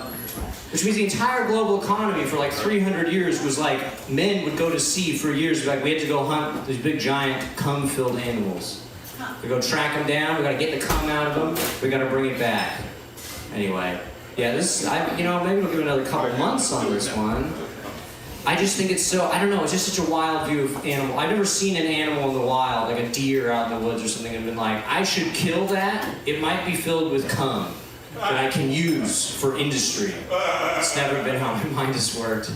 Which means the entire global economy for like 300 years was like, men would go to sea for years, like we had to go hunt these big giant cum-filled animals. We go track them down, we gotta get the cum out of them, we gotta bring it back. Anyway, yeah, maybe we'll give it another couple months on this one. I just think it's so, I don't know, it's just such a wild view of animal. I've never seen an animal in the wild, like a deer out in the woods or something, and been like, I should kill that. It might be filled with cum that I can use for industry. It's never been how my mind has worked.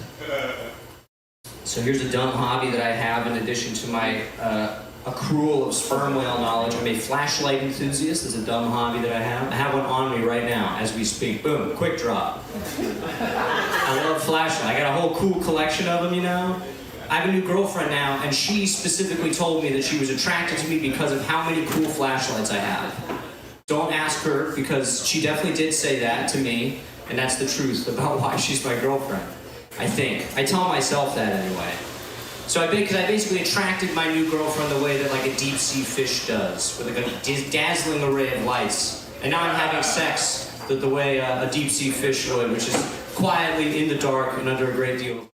So here's a dumb hobby that I have in addition to my accrual of sperm whale knowledge. I'm a flashlight enthusiast. It's a dumb hobby that I have. I have one on me right now as we speak. Boom, quick drop. I love flashlights. I got a whole cool collection of them, you know? I have a new girlfriend now, and she specifically told me that she was attracted to me because of how many cool flashlights I have. Don't ask her, because she definitely did say that to me, and that's the truth about why she's my girlfriend, I think. I tell myself that anyway. So because I basically attracted my new girlfriend the way that like a deep sea fish does, with like a dazzling array of lights. And now I'm having sex the way a deep sea fish would, which is quietly in the dark and under a great deal of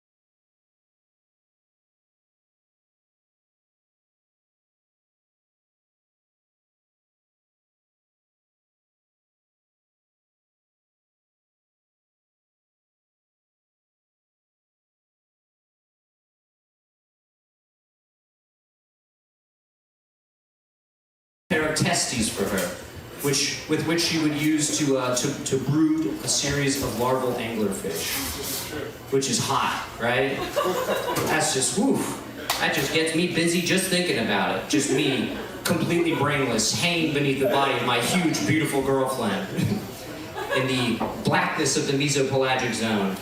pair of testes for her, with which she would use to brood a series of larval anglerfish, which is hot, right? That's just, woof. That just gets me busy just thinking about it. Just me, completely brainless, hanging beneath the body of my huge, beautiful girlfriend in the blackness of the mesopelagic zone.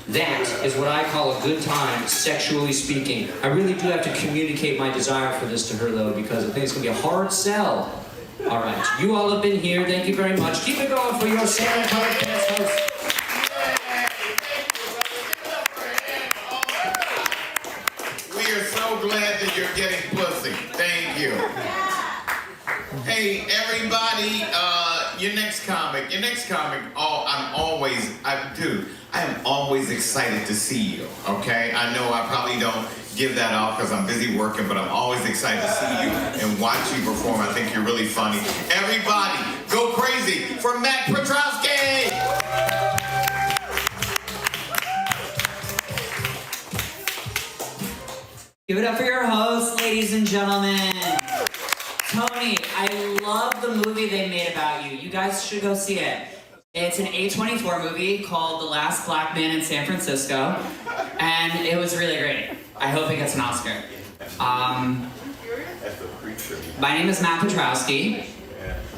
That is what I call a good time, sexually speaking. I really do have to communicate my desire for this to her, though, because I think it's going to be a hard sell. All right, you all have been here. Thank you very much. Keep it going for your Sarah Colored Pants host. We are so glad that you're getting pussy. Thank you. Hey, everybody, your next comic, I am always excited to see you, okay? I know I probably don't give that off because I'm busy working, but I'm always excited to see you and watch you perform. I think you're really funny. Everybody, go crazy for Matt Petrowski! Give it up for your host, ladies and gentlemen. Tony, I love the movie they made about you. You guys should go see it. It's an A24 movie called The Last Black Man in San Francisco, and it was really great. I hope it gets an Oscar. My name is Matt Petrowski,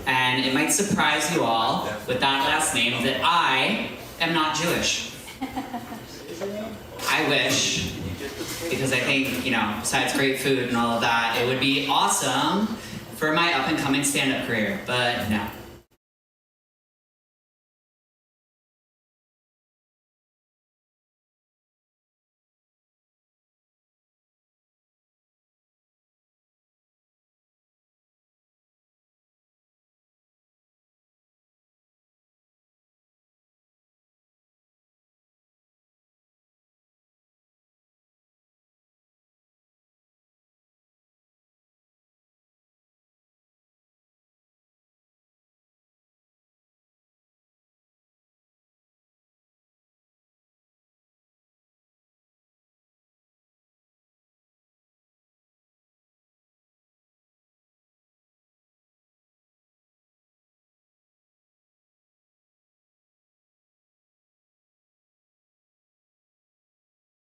and it might surprise you all with that last name that I am not Jewish. I wish, because I think, besides great food and all of that, it would be awesome for my up-and-coming stand-up career, but no.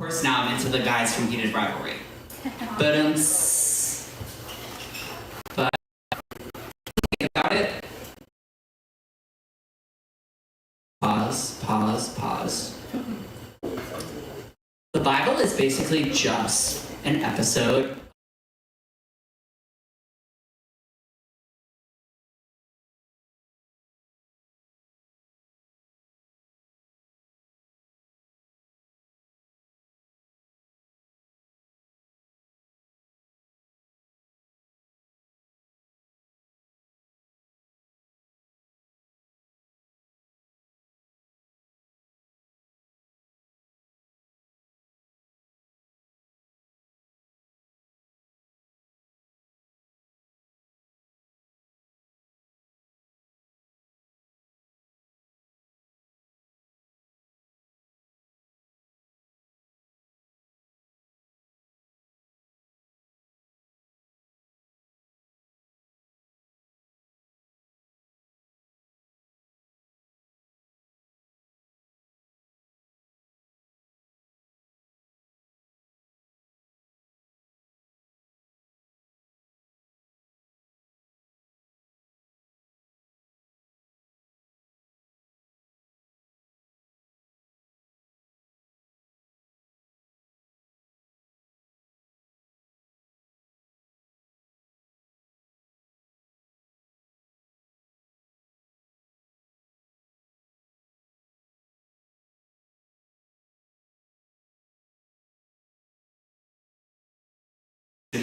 course, now I'm into the guys from Heated Rivalry. But think about it. Pause. The Bible is basically just an episode.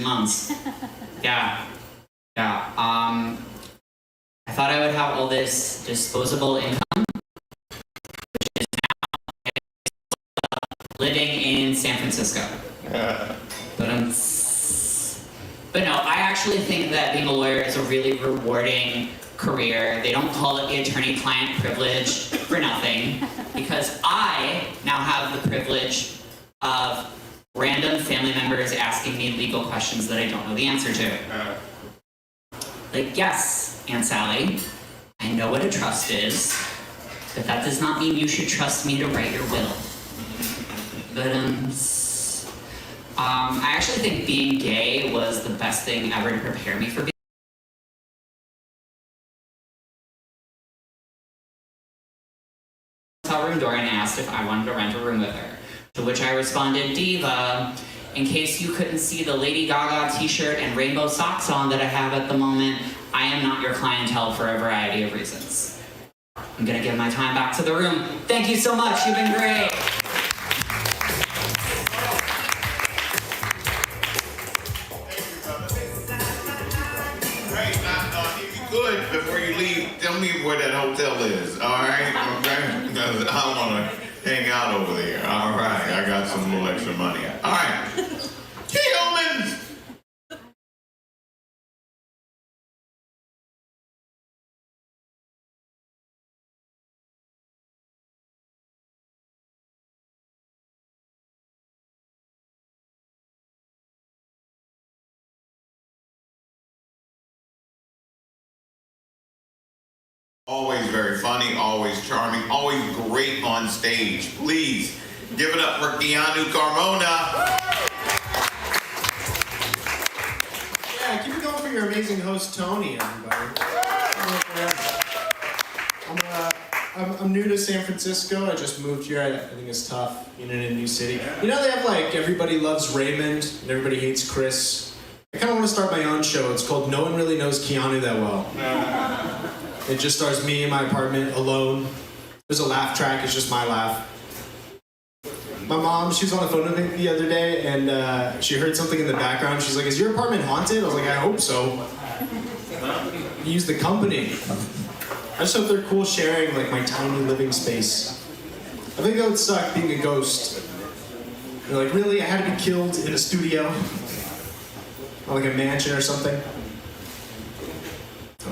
Months. Yeah. I thought I would have all this disposable income, which is now living in San Francisco. But no, I actually think that being a lawyer is a really rewarding career. They don't call it the attorney-client privilege for nothing, because I now have the privilege of random family members asking me legal questions that I don't know the answer to. Like, yes, Aunt Sally, I know what a trust is, but that does not mean you should trust me to write your will. But, I actually think being gay was the best thing ever to prepare me for being hotel room door and asked if I wanted to rent a room with her. To which I responded, Diva, in case you couldn't see the Lady Gaga t-shirt and rainbow socks on that I have at the moment, I am not your clientele for a variety of reasons. I'm gonna give my time back to the room. Thank you so much, you've been great. If you could, before you leave, tell me where that hotel is, all right? Okay? Because I want to hang out over there. All right, I got some little extra money. All right. Humans! Always very funny, always charming, always great on stage. Please give it up for Keanu Carmona. Yeah, keep it going for your amazing host, Tony, everybody. I'm new to San Francisco. I just moved here. I think it's tough being in a new city. You know, they have like Everybody Loves Raymond and Everybody Hates Chris. I kind of want to start my own show. It's called No One Really Knows Keanu That Well. It just stars me in my apartment alone. There's a laugh track. It's just my laugh. My mom, she was on the phone with me the other day, and she heard something in the background. She's like, "Is your apartment haunted?" I was like, "I hope so." Use the company. I just hope they're cool sharing like my tiny living space. I think that would suck being a ghost. You're like, really? I had to be killed in a studio? Or like a mansion or something?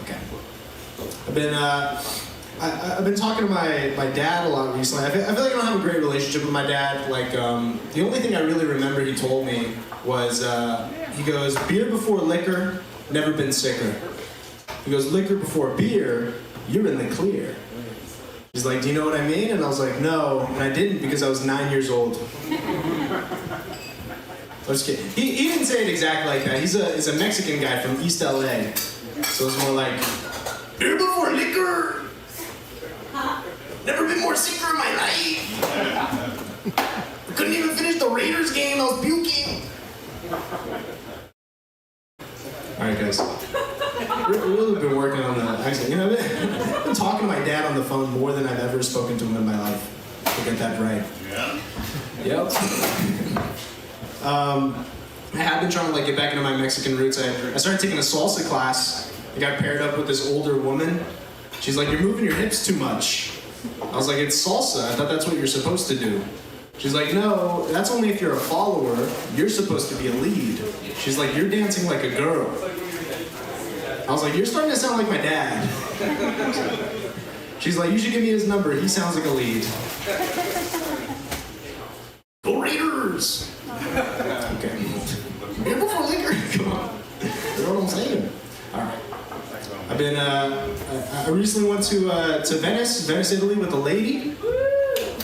Okay. I've been talking to my dad a lot recently. I feel like I don't have a great relationship with my dad. Like, the only thing I really remember he told me was, he goes, beer before liquor, never been sicker. He goes, liquor before beer, you're in the clear. He's like, do you know what I mean? And I was like, no, and I didn't because I was 9 years old. I'm just kidding. He didn't say it exactly like that. He's a Mexican guy from East LA. So it's more like, beer before liquor. Never been more sicker in my life. I couldn't even finish the Raiders game. I was puking. All right, guys. We've really been working on the accent. You know, I've been talking to my dad on the phone more than I've ever spoken to him in my life. To get that right. Yeah. Yep. I have been trying to like get back into my Mexican roots. I started taking a salsa class. I got paired up with this older woman. She's like, "You're moving your hips too much." I was like, "It's salsa. I thought that's what you're supposed to do." She's like, "No, that's only if you're a follower. You're supposed to be a lead." She's like, "You're dancing like a girl." I was like, "You're starting to sound like my dad." She's like, "You should give me his number. He sounds like a lead." Go Raiders! Okay. Beer before liquor. Come on. You know what I'm saying? All right. I've been. I recently went to Venice, Italy, with a lady.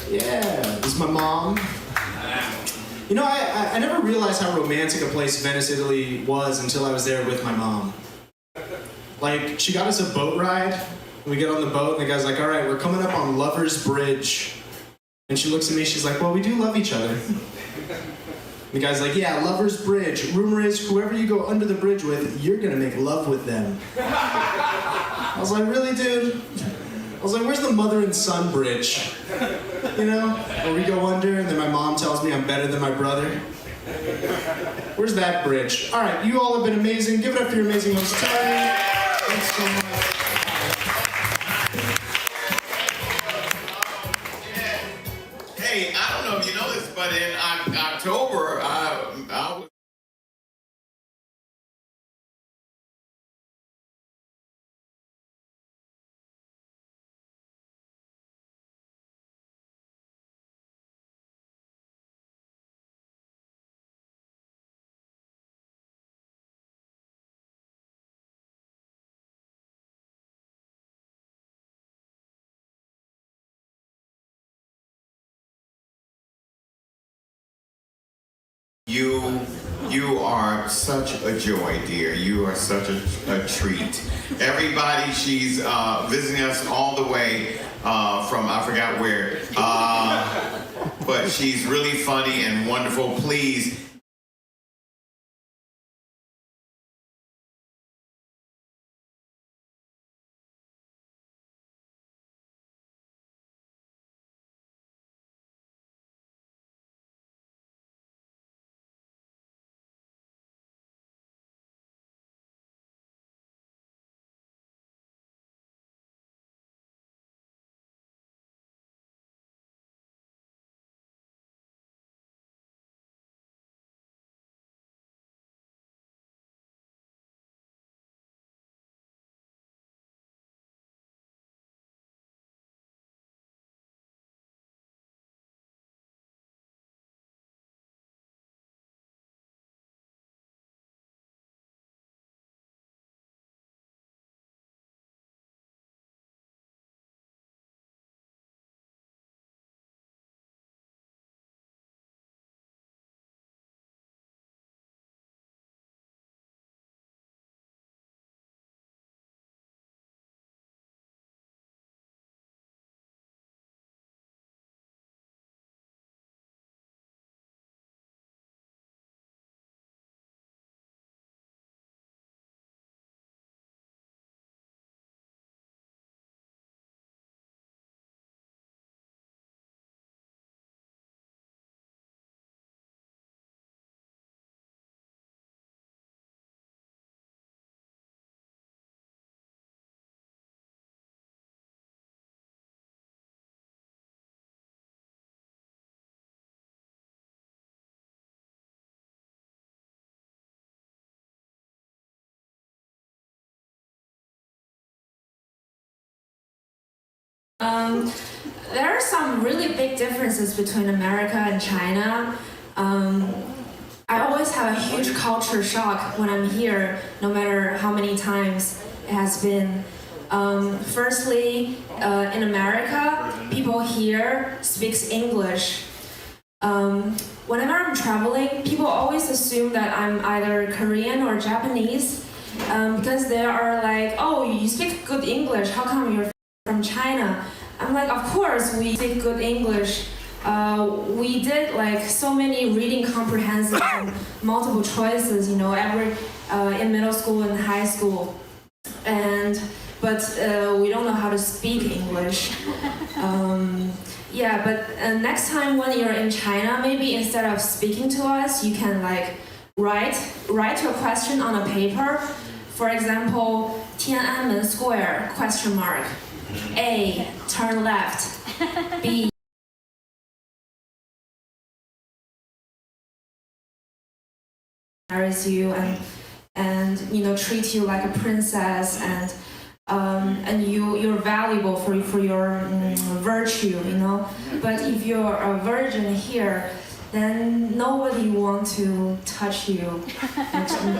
Yeah, this is my mom. You know, I never realized how romantic a place Venice, Italy was until I was there with my mom. Like, she got us a boat ride. We get on the boat, and the guy's like, "All right, we're coming up on Lover's Bridge." And she looks at me, she's like, "Well, we do love each other." The guy's like, "Yeah, Lover's Bridge. Rumor is, whoever you go under the bridge with, you're gonna make love with them." I was like, "Really, dude?" I was like, "Where's the mother and son bridge? You know, where we go under, and then my mom tells me I'm better than my brother. Where's that bridge?" All right, you all have been amazing. Give it up for your amazing host, Tony. Thanks so much. Hey, I don't know if you know this, but in October, I was You are such a joy, dear. You are such a treat. Everybody, she's visiting us all the way from I forgot where, but she's really funny and wonderful. Please. There are some really big differences between America and China. I always have a huge culture shock when I'm here, no matter how many times it has been. Firstly, in America, people here speaks English. Whenever I'm traveling, people always assume that I'm either Korean or Japanese because they are like, oh, you speak good English, how come you're from China? I'm like, of course we speak good English. We did like so many reading comprehensions and multiple choices, you know, in middle school and high school. But we don't know how to speak English. Yeah, but next time when you're in China, maybe instead of speaking to us, you can like write your question on a paper. For example, Tiananmen Square, question mark. A, turn left. B, marries you and you know treat you like a princess and you're valuable for your virtue, you know. But if you're a virgin here, then nobody want to touch you.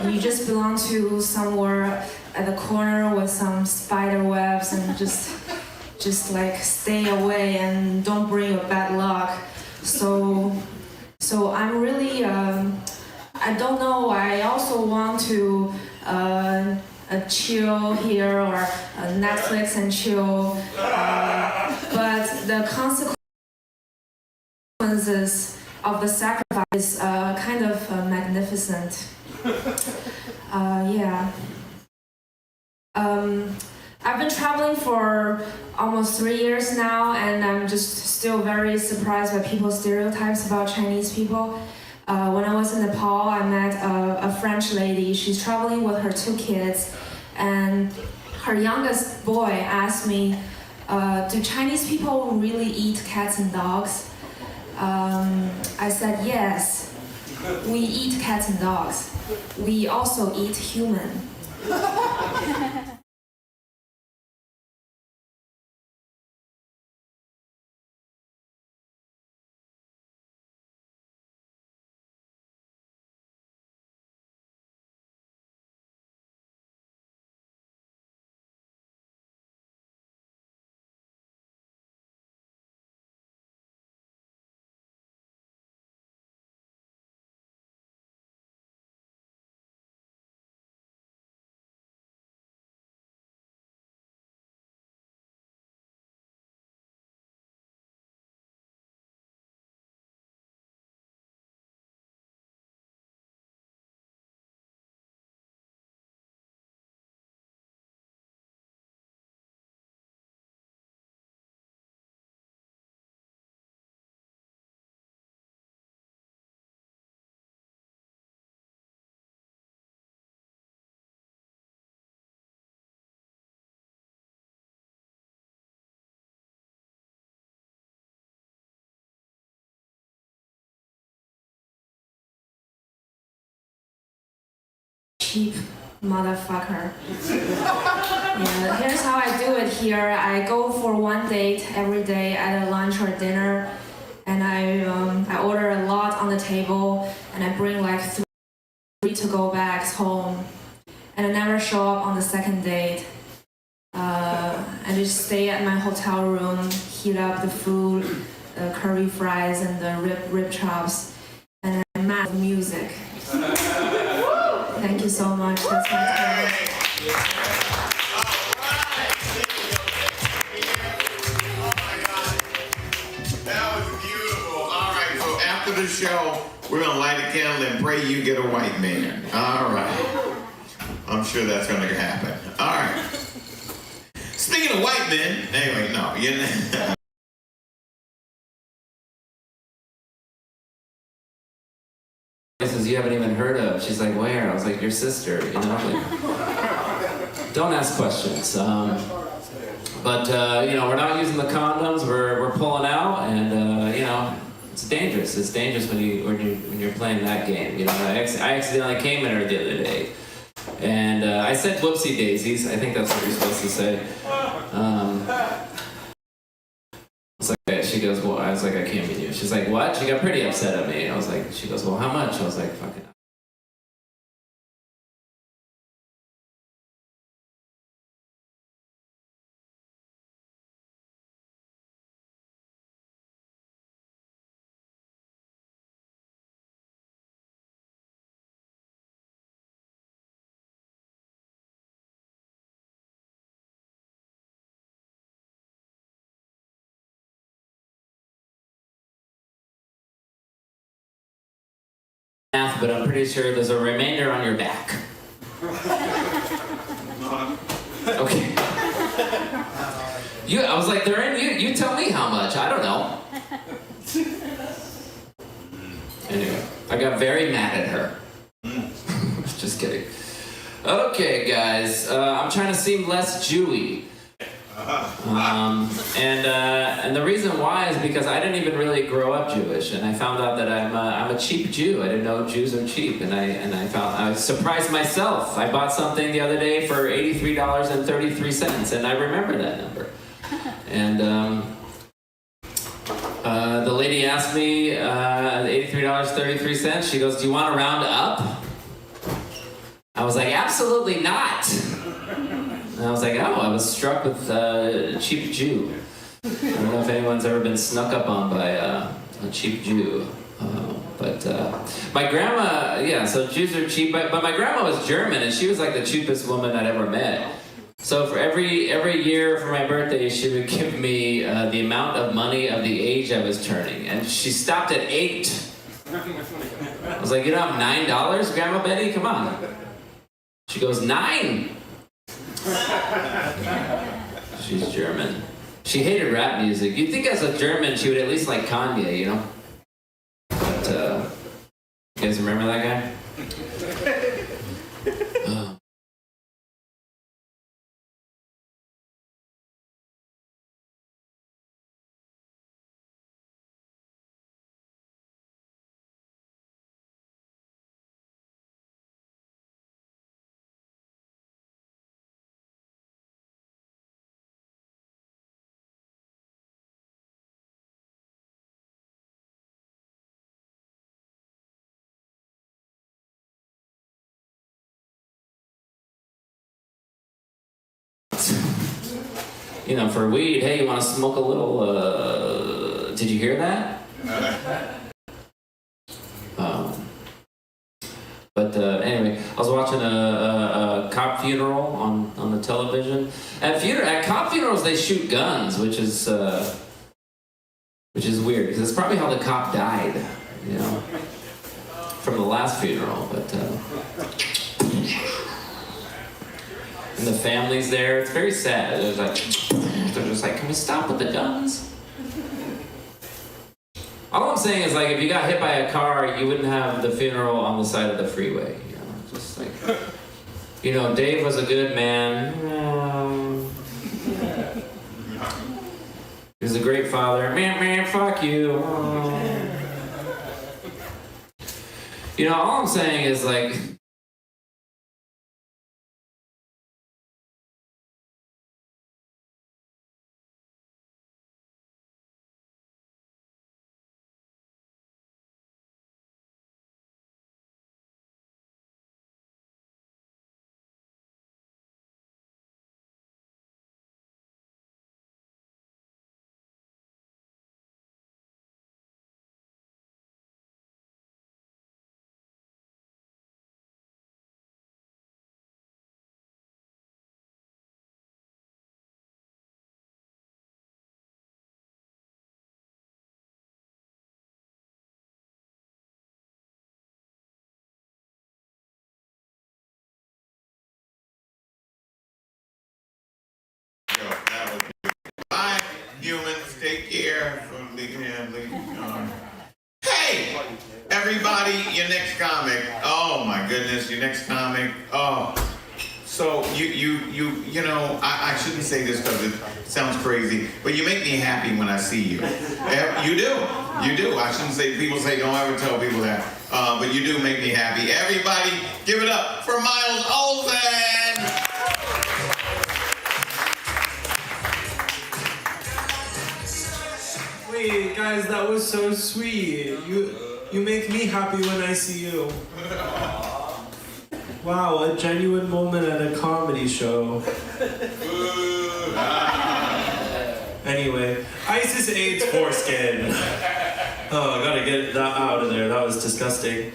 You just belong to somewhere at the corner with some spider webs and just like stay away and don't bring your bad luck. So I'm really I don't know. I also want to chill here or Netflix and chill, but the consequences of the sacrifice is kind of magnificent. Yeah. I've been traveling for almost 3 years now, and I'm just still very surprised by people's stereotypes about Chinese people. When I was in Nepal, I met a French lady. She's traveling with her 2 kids, and her youngest boy asked me, do Chinese people really eat cats and dogs? I said, yes, we eat cats and dogs. We also eat human. Cheap motherfucker. Yeah, here's how I do it here. I go for 1 date every day, either lunch or dinner, and I order a lot on the table, and I bring like 3 to-go bags home, and I never show up on the second date. I just stay at my hotel room, heat up the food, curry fries and the rib chops, and I match music. Thank you so much. That's my time. That was beautiful. All right, so after the show, we're going to light a candle and pray you get a white man. All right. I'm sure that's going to happen. All right. Speaking of white men, anyway, no. You know. Places you haven't even heard of. She's like, where? I was like, your sister, you know? Like, don't ask questions. But you know, we're not using the condoms. We're pulling out, and you know, it's dangerous. It's dangerous when you're playing that game. You know, I accidentally came at her the other day, and I said whoopsie daisies. I think that's what you're supposed to say. She goes, well, I was like, I can't meet you. She's like, what? She got pretty upset at me. I was like, she goes, well, how much? I was like, fucking math, but I'm pretty sure there's a remainder on your back. Okay. I was like, they're in you tell me how much. I don't know. Anyway, I got very mad at her. Just kidding. Okay, guys, I'm trying to seem less Jewy. And the reason why is because I didn't even really grow up Jewish, and I found out that I'm a cheap Jew. I didn't know Jews are cheap, and I surprised myself. I bought something the other day for $83.33, and I remember that number. And the lady asked me $83.33. She goes, "Do you want to round up?" I was like, "Absolutely not." And I was like, oh, I was struck with a cheap Jew. I don't know if anyone's ever been snuck up on by a cheap Jew. But my grandma, yeah, so Jews are cheap, but my grandma was German, and she was like the cheapest woman I'd ever met. So for every year for my birthday, she would give me the amount of money of the age I was turning, and she stopped at 8. I was like, you don't have $9, Grandma Betty? Come on. She goes, 9. She's German. She hated rap music. You'd think as a German she would at least like Kanye, you know? But, you guys remember that guy? You know, for weed, hey, you want to smoke a little, did you hear that? Anyway, I was watching a cop funeral on the television. At cop funerals, they shoot guns, which is weird, because it's probably how the cop died, you know, from the last funeral, but, and the family's there. It's very sad. They're just like, can we stop with the guns? All I'm saying is, like, if you got hit by a car, you wouldn't have the funeral on the side of the freeway. You know, just like, you know, Dave was a good man. He was a great father. Man, fuck you. You know, all I'm saying is, like, Bye, humans. Take care. Hey, everybody, your next comic. Oh my goodness, your next comic. Oh, so you know, I shouldn't say this because it sounds crazy, but you make me happy when I see you. You do. I shouldn't say. People say don't ever tell people that, but you do make me happy. Everybody, give it up for Miles Olsen. Wait, guys, that was so sweet. You make me happy when I see you. Wow, a genuine moment at a comedy show. Anyway, ISIS AIDS foreskin. Oh, I gotta get that out of there. That was disgusting.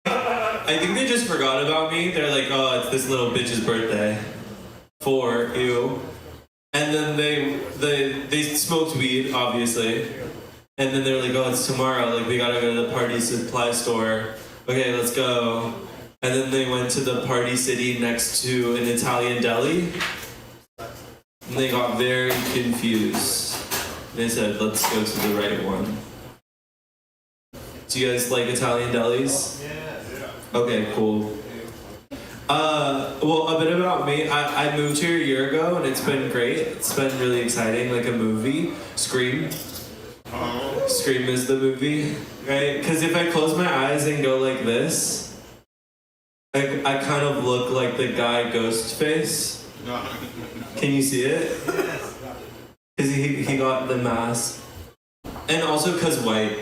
I think they just forgot about me. They're like, oh, it's this little bitch's birthday. 4, ew. And then they smoked weed, obviously. And then they were like, oh, it's tomorrow. Like, we gotta go to the party supply store. Okay, let's go. And then they went to the party city next to an Italian deli. And they got very confused. They said, let's go to the right one. Do you guys like Italian delis? Yeah. Okay, cool. Well, a bit about me. I moved here a year ago, and it's been great. It's been really exciting, like a movie. Scream. Scream is the movie, right? Because if I close my eyes and go like this, I kind of look like the guy Ghostface. Can you see it? Because he got the mask. And also because white.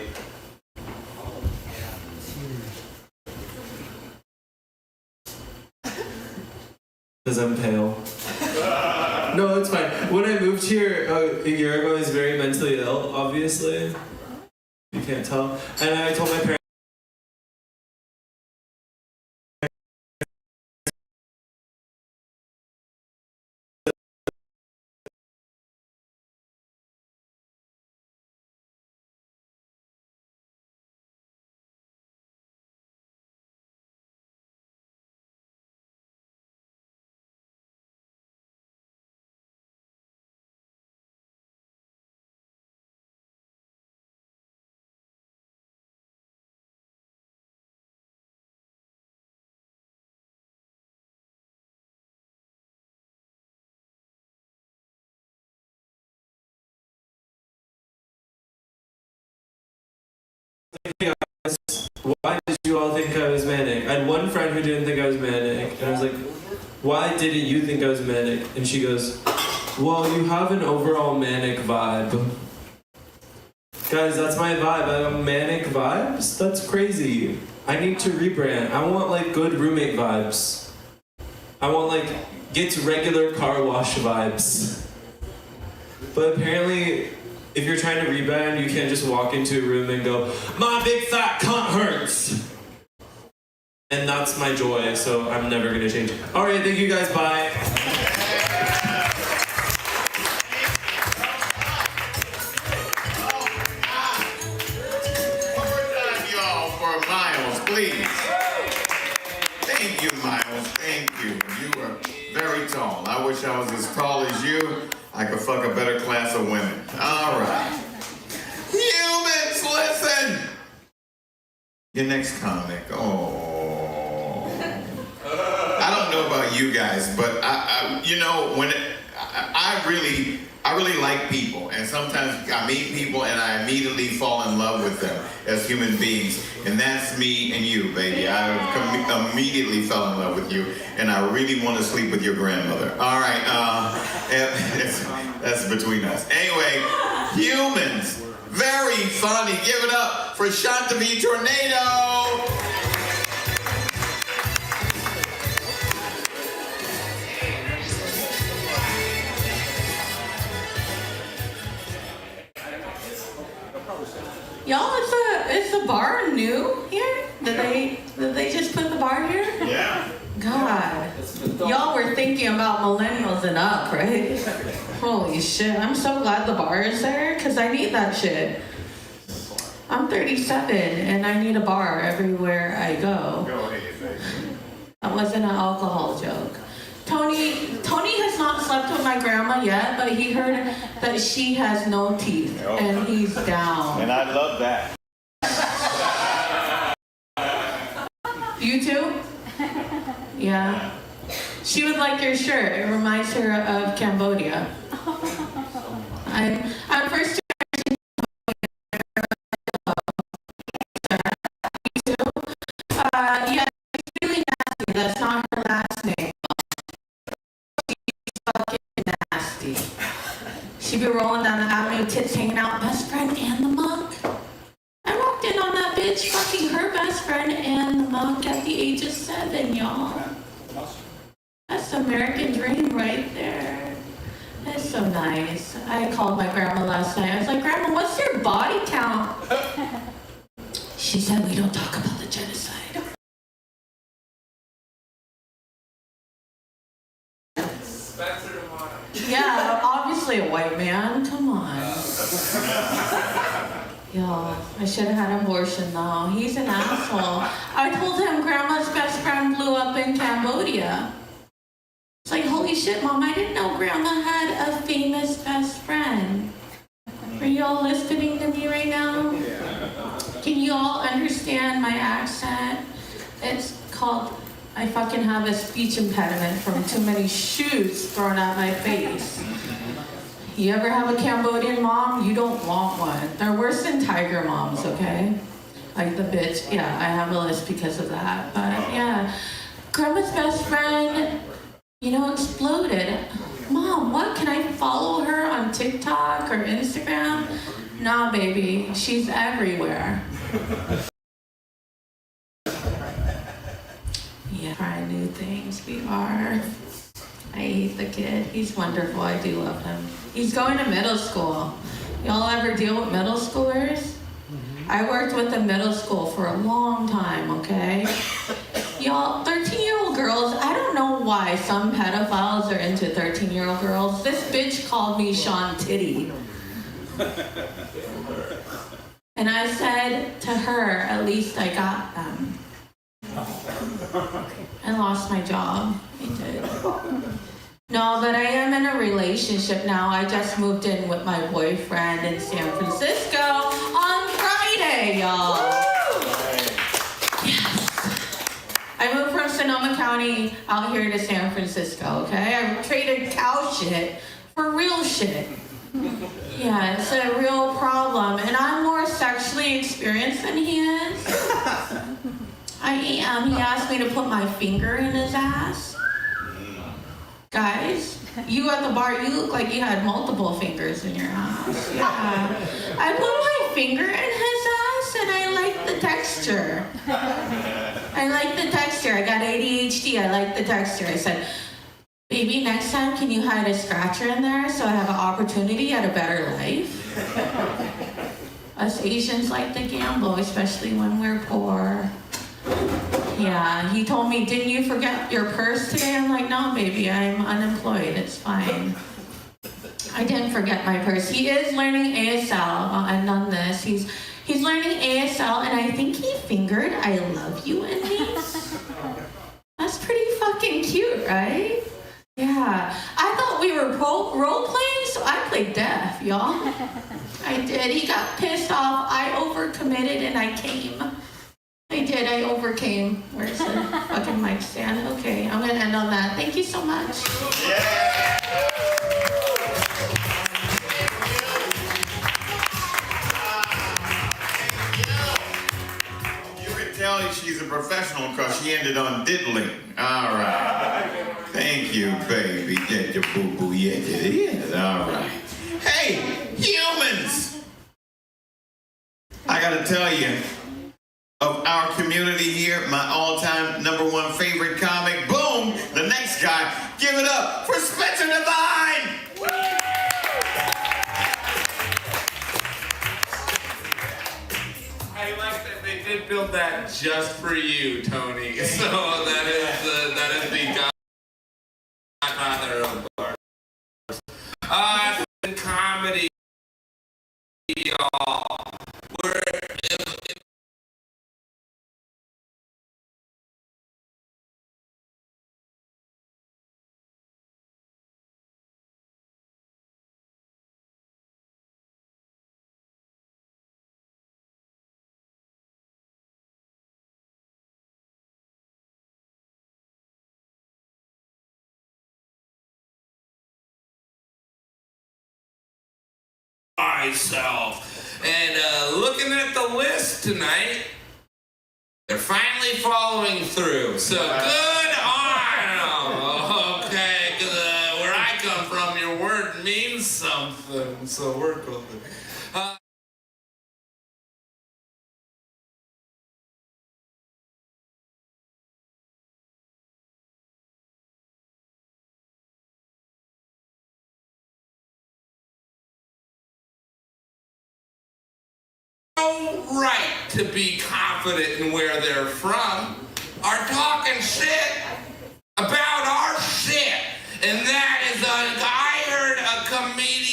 Because I'm pale. No, it's fine. When I moved here a year ago, I was very mentally ill, obviously. You can't tell. And I told my parents. Why did you all think I was manic? I had one friend who didn't think I was manic, and I was like, why didn't you think I was manic? And she goes, well, you have an overall manic vibe. Guys, that's my vibe. I have manic vibes? That's crazy. I need to rebrand. I want like good roommate vibes. I want like gets regular car wash vibes. But apparently, if you're trying to rebrand, you can't just walk into a room and go, my big fat cunt hurts. And that's my joy, so I'm never gonna change. All right, thank you guys, bye. One more time, y'all, for Miles, please. Thank you, Miles, thank you. You are very tall. I wish I was as tall as you. I could fuck a better class of women. All right. Humans, listen! Your next comic, I don't know about you guys, but I really like people, and sometimes I meet people and I immediately fall in love with them as human beings, and that's me and you, baby. I immediately fell in love with you, and I really want to sleep with your grandmother. All right, that's between us. Anyway, humans, very funny. Give it up for Shantavi Tornado. Y'all, is the bar new here? Did they just put the bar here? Yeah. God, y'all were thinking about millennials and up, right? Holy shit, I'm so glad the bar is there, because I need that shit. I'm 37 and I need a bar everywhere I go. Go ahead, baby. That wasn't an alcohol joke. Tony has not slept with my grandma yet, but he heard that she has no teeth, and he's down. And I love that. You too? Yeah. She would like your shirt. It reminds her of Cambodia. I'm first generation yeah, she's really nasty. That's not her last name. She's fucking nasty. She'd be rolling down the avenue, tits hanging out, best friend and the monk. I walked in on that bitch fucking her best friend and the monk at the age of 7, y'all. That's the American dream right there. That's so nice. I called my grandma last night. I was like, Grandma, what's your body count? She said, we don't talk about the genocide. Yeah, obviously. obviously a white man. Come on. Yo, I should have had an abortion though. He's an asshole. I told him grandma's best friend blew up in Cambodia. It's like, holy shit, Mom, I didn't know grandma had a famous best friend. Are you all listening to me right now? Can you all understand my accent? It's called, I fucking have a speech impediment from too many shoes thrown at my face. You ever have a Cambodian mom? You don't want one. They're worse than tiger moms, okay? Like the bitch, yeah, I have a list because of that. But yeah, grandma's best friend, you know, exploded. Mom, what, can I follow her on TikTok or Instagram? Nah, baby, she's everywhere. Yeah, try new things, we are. I hate the kid. He's wonderful. I do love him. He's going to middle school. Y'all ever deal with middle schoolers? I worked with a middle school for a long time, okay? Y'all, 13-year-old girls, I don't know why some pedophiles are into 13-year-old girls. This bitch called me Sean Titty. And I said to her, at least I got them. I lost my job. I did. No, but I am in a relationship now. I just moved in with my boyfriend in San Francisco on Friday, y'all. Yes. I moved from Sonoma County out here to San Francisco, okay? I traded cow shit for real shit. Yeah, it's a real problem. And I'm more sexually experienced than he is. I am. He asked me to put my finger in his ass. Guys, you at the bar, you look like you had multiple fingers in your ass. Yeah. I put my finger in his ass and I like the texture. I like the texture. I got ADHD. I like the texture. I said, baby, next time can you hide a scratcher in there so I have an opportunity at a better life? Us Asians like to gamble, especially when we're poor. Yeah, he told me, didn't you forget your purse today? I'm like, no, baby, I'm unemployed. It's fine. I didn't forget my purse. He is learning ASL, and on this, he's learning ASL, and I think he fingered I love you in these. That's pretty fucking cute, right? Yeah. I thought we were role-playing, so I played deaf, y'all. I did. He got pissed off. I overcommitted, and I came. I did, I overcame. Where's the fucking mic stand? Okay, I'm gonna end on that. Thank you so much. You can tell she's a professional because she ended on diddling. All right. Thank you, baby. Get your boo-boo. Yeah, it is. All right. Hey, humans! I gotta tell you, of our community here, my all-time #1 favorite comic, boom, the next guy. Give it up for Spencer Devine! I like that they did build that just for you, Tony. So that is the godfather of bars. Comedy, y'all. Myself and looking at the list tonight, they're finally following through. So good on them. Okay, because where I come from, your word means something. So work with it. Right to be confident in where they're from are talking shit about our shit. And that is I heard a comedian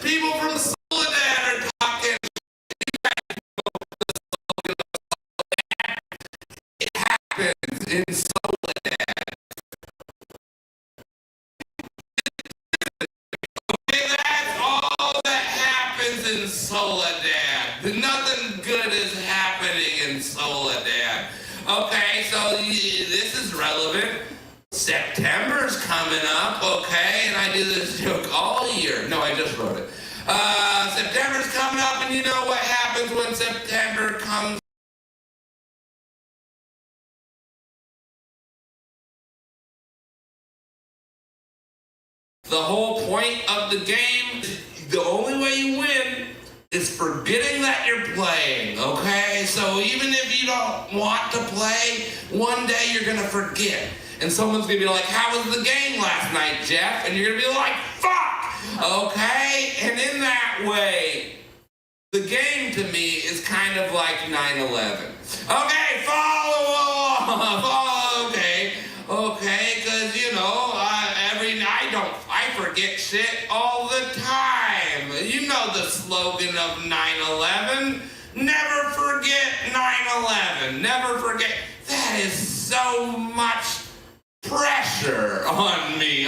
People from Soledad are talking. It happens in Soledad. Okay, that's all that happens in Soledad. Nothing good is happening in Soledad. Okay, so this is relevant. September's coming up, okay, and I do this joke all year. No, I just wrote it. September's coming up, and you know what happens when September comes? The whole point of the game, the only way you win is forgetting that you're playing, okay? So even if you don't want to play, one day you're gonna forget. And someone's gonna be like, how was the game last night, Jeff? And you're gonna be like, fuck! Okay? And in that way, the game to me is kind of like 9/11. Okay, follow along, okay? Okay, because you know, I forget shit all the time. You know the slogan of 9/11. Never forget 9/11. Never forget. That is so much pressure on me.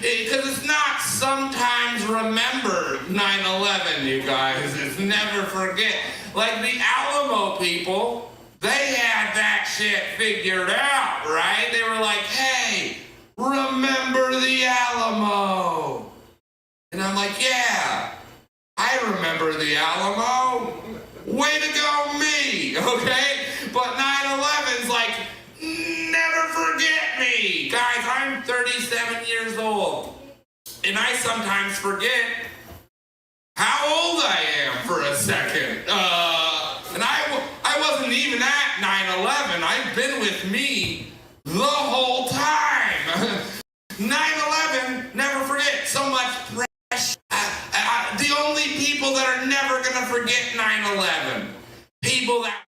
Because it's not sometimes remember 9/11, you guys. It's never forget. Like the Alamo people, they had that shit figured out, right? They were like, hey, remember the Alamo. And I'm like, yeah, I remember the Alamo. Way to go, me, okay? But 9/11's like, never forget me. Guys, I'm 37 years old. And I sometimes forget how old I am for a second. And I wasn't even at 9/11. I've been with me the whole time. 9/11, never forget. So much pressure. The only people that are never gonna forget 9/11. People that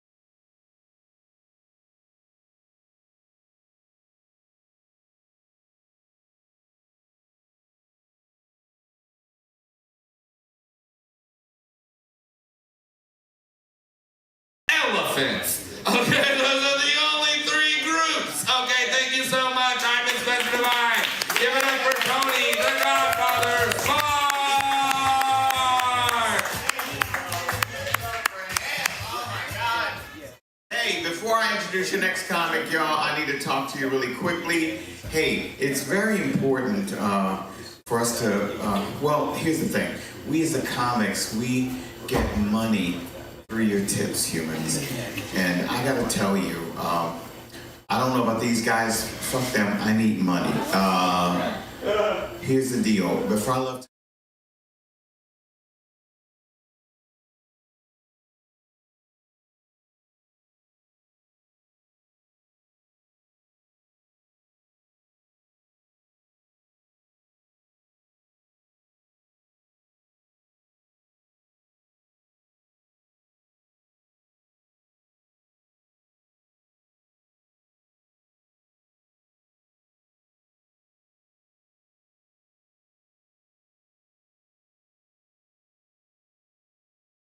elephants. Okay, those are the only 3 groups. Okay, thank you so much. I'm Inspector Divine. Give it up for Tony, the Godfather. Hey, before I introduce your next comic, y'all, I need to talk to you really quickly. Hey, it's very important for us to, well, here's the thing. We as the comics, we get money through your tips, humans. And I gotta tell you, I don't know about these guys. Fuck them, I need money. Here's the deal. Before I left,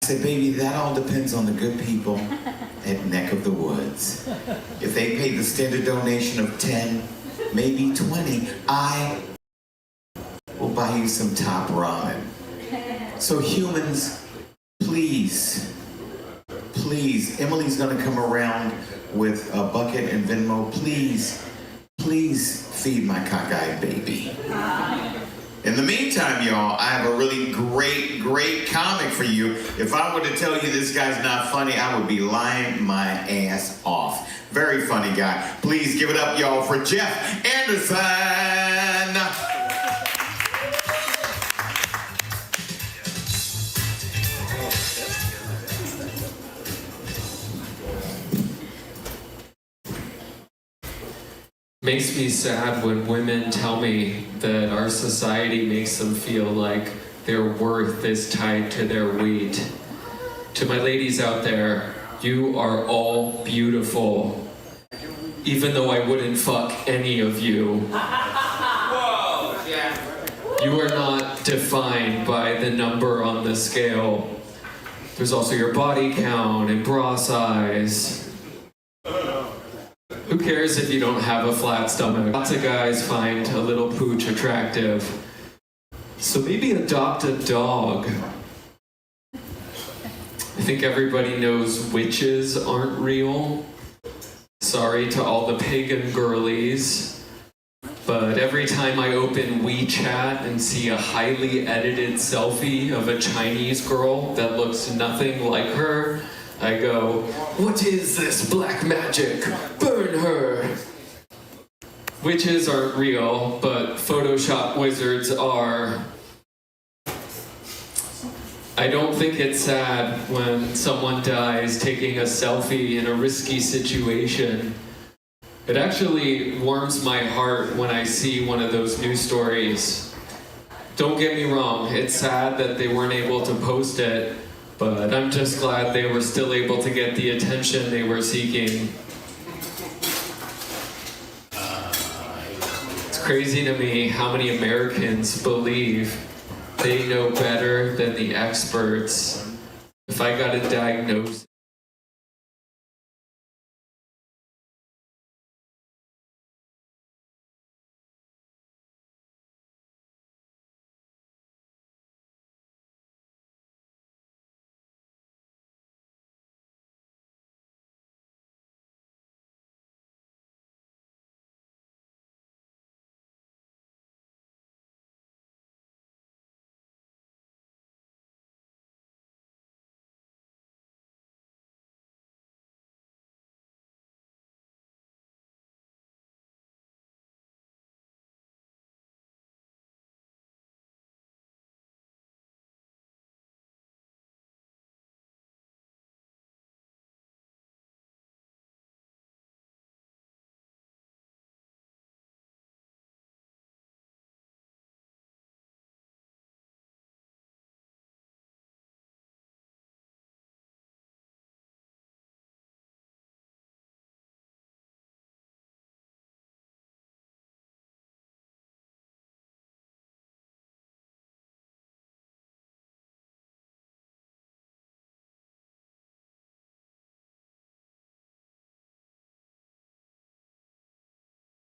I said, baby, that all depends on the good people at Neck of the Woods. If they pay the standard donation of 10, maybe 20, I will buy you some top ramen. So humans, please, Emily's gonna come around with a bucket and Venmo. Please feed my cockeyed baby. In the meantime, y'all, I have a really great comic for you. If I were to tell you this guy's not funny, I would be lying my ass off. Very funny guy. Please give it up, y'all, for Jeff Anderson. Makes me sad when women tell me that our society makes them feel like their worth is tied to their weight. To my ladies out there, you are all beautiful, even though I wouldn't fuck any of you. Whoa, Jeff. You are not defined by the number on the scale. There's also your body count and bra size. Who cares if you don't have a flat stomach? Lots of guys find a little pooch attractive. So maybe adopt a dog. I think everybody knows witches aren't real. Sorry to all the pagan girlies. But every time I open WeChat and see a highly edited selfie of a Chinese girl that looks nothing like her, I go, what is this black magic? Burn her! Witches aren't real, but Photoshop wizards are. I don't think it's sad when someone dies taking a selfie in a risky situation. It actually warms my heart when I see one of those news stories. Don't get me wrong, it's sad that they weren't able to post it, but I'm just glad they were still able to get the attention they were seeking. It's crazy to me how many Americans believe they know better than the experts. If I got a diagnosis,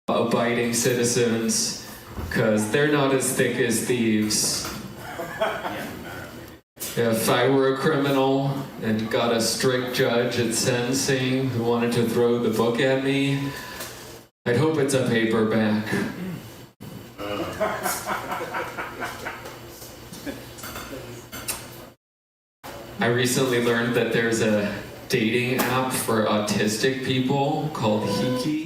abiding citizens, because they're not as thick as thieves. If I were a criminal and got a strict judge at sentencing who wanted to throw the book at me, I'd hope it's a paperback. I recently learned that there's a dating app for autistic people called Hiki.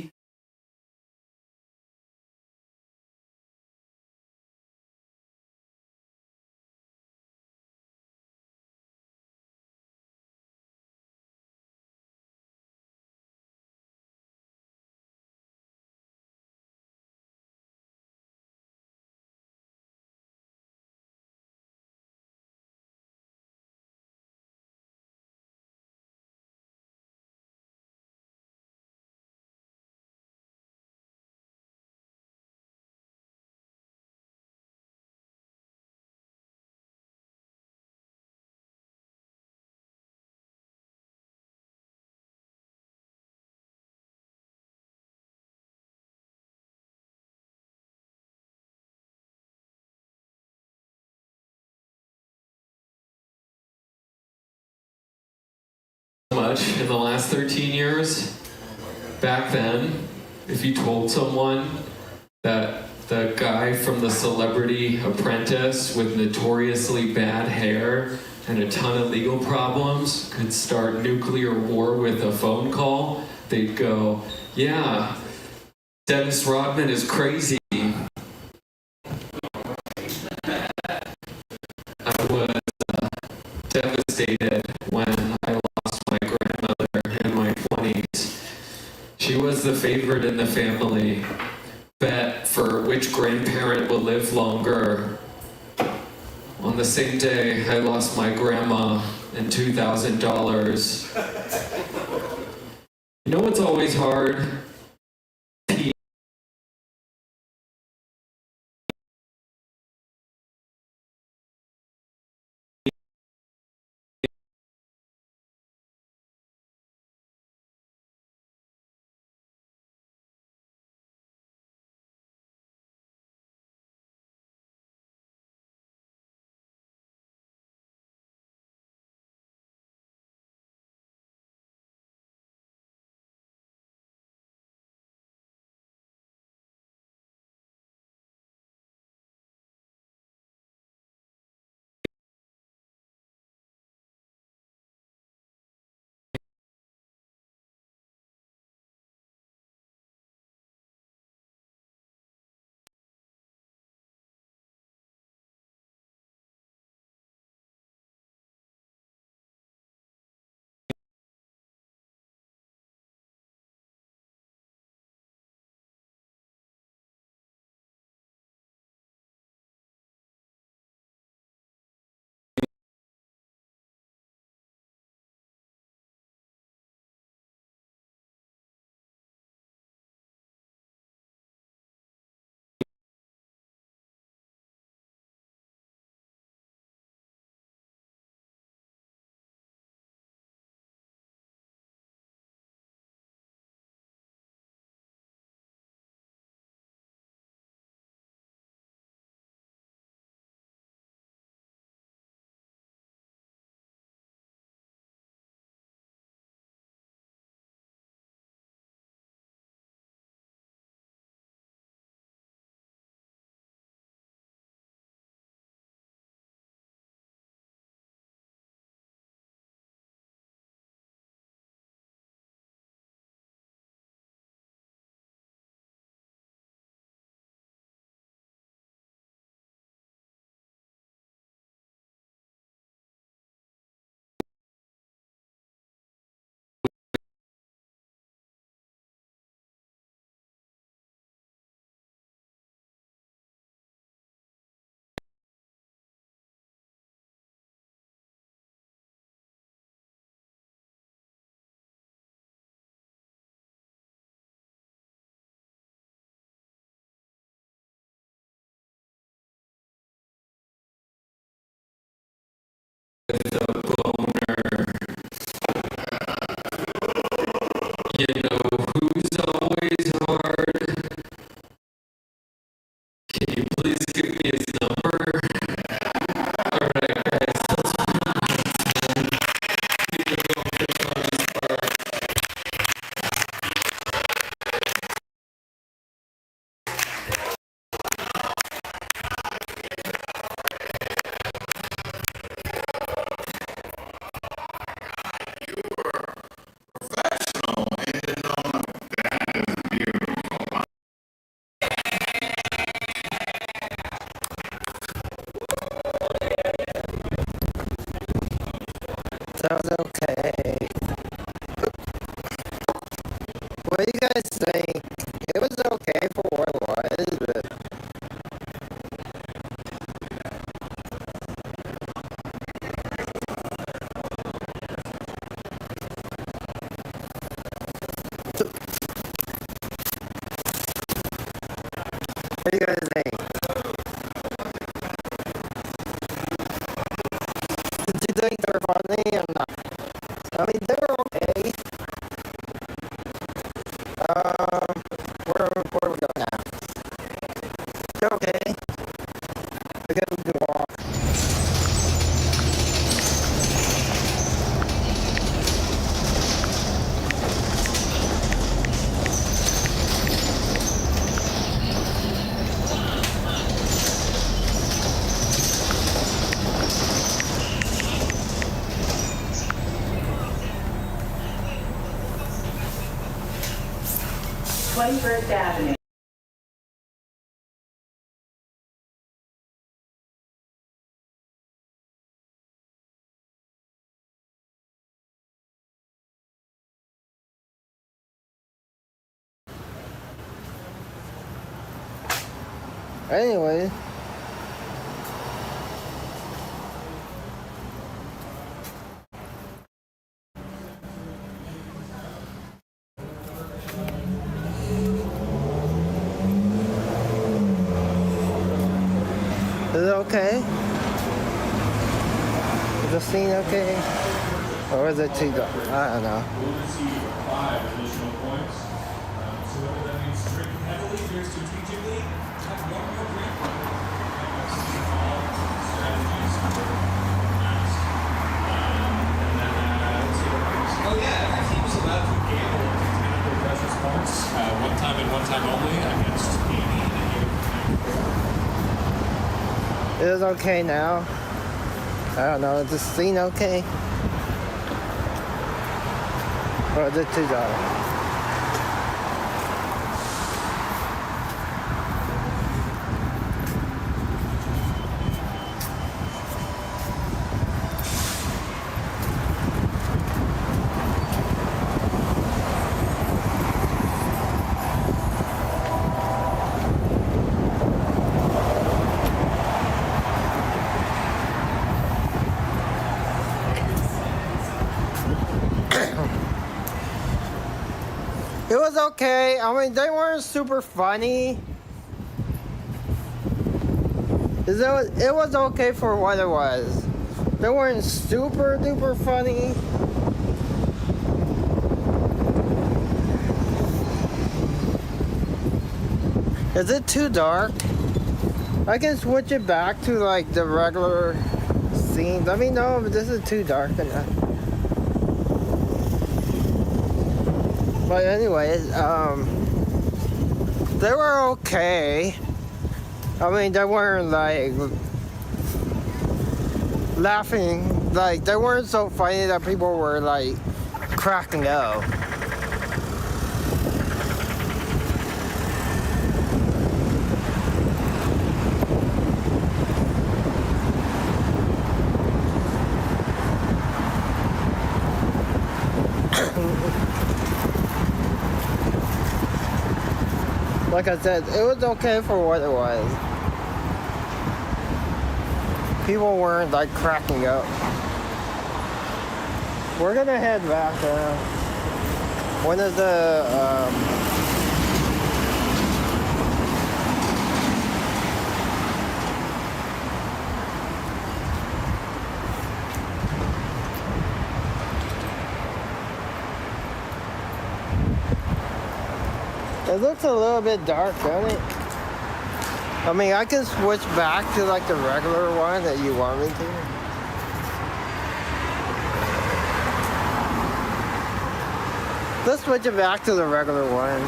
Much in the last 13 years. Back then, if you told someone that the guy from The Celebrity Apprentice with notoriously bad hair and a ton of legal problems could start nuclear war with a phone call, they'd go, yeah, Dennis Rodman is crazy. I was devastated when I lost my grandmother in my 20s. She was the favorite in the family. Bet for which grandparent will live longer. On the same day, I lost my grandma and $2,000. You know what's always hard? with a boner. You know who's always hard? Can you please give me his number? Alright, guys, let's keep it going for Tony's part. Sounds okay. What do you guys think? It was okay for what it was, but what do you guys think? Did you think they were funny or not? I mean, they were okay. Where we go now? They're okay. Okay, we can walk. First Avenue. Anyway. Is it okay? Is the scene okay? Or is it too dark? I don't know. We'll receive 5 additional points. So whether that means drinking heavily, very strategically, have one more drink. Strategies for mask. And then let's see what happens. Oh yeah, every team is allowed to gamble up to 10 of their precious points. One time and one time only against any that you It is okay now. I don't know, is the scene okay? Or is it too dark? It was okay. I mean, they weren't super funny. It was okay for what it was. They weren't super duper funny. Is it too dark? I can switch it back to like the regular scene. Let me know if this is too dark enough. But anyways, they were okay. I mean, they weren't like laughing, like they weren't so funny that people were like cracking up. Like I said, it was okay for what it was. People weren't like cracking up. We're gonna head back. One of the It looks a little bit dark, doesn't it? I mean, I can switch back to like the regular one that you want me to. Let's switch it back to the regular one.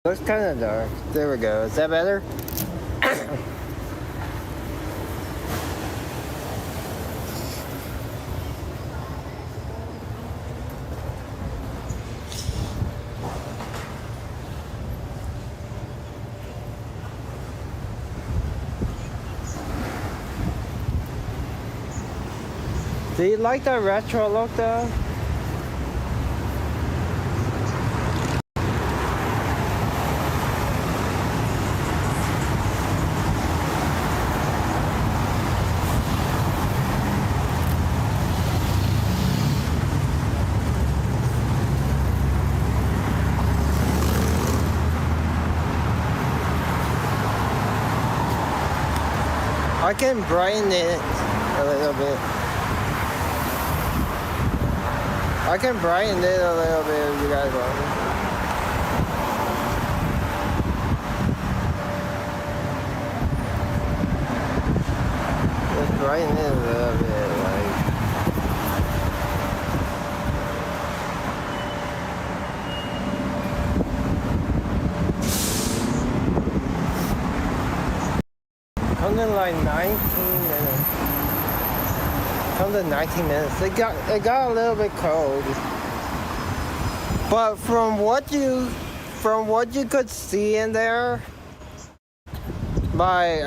Looks kind of dark. There we go. Is that better? Do you like that retro look though? I can brighten it a little bit. I can brighten it a little bit if you guys want me. Just brighten it a little bit, like. Comes in like 19 minutes. Comes in 19 minutes. It got a little bit cold. But from what you could see in there, my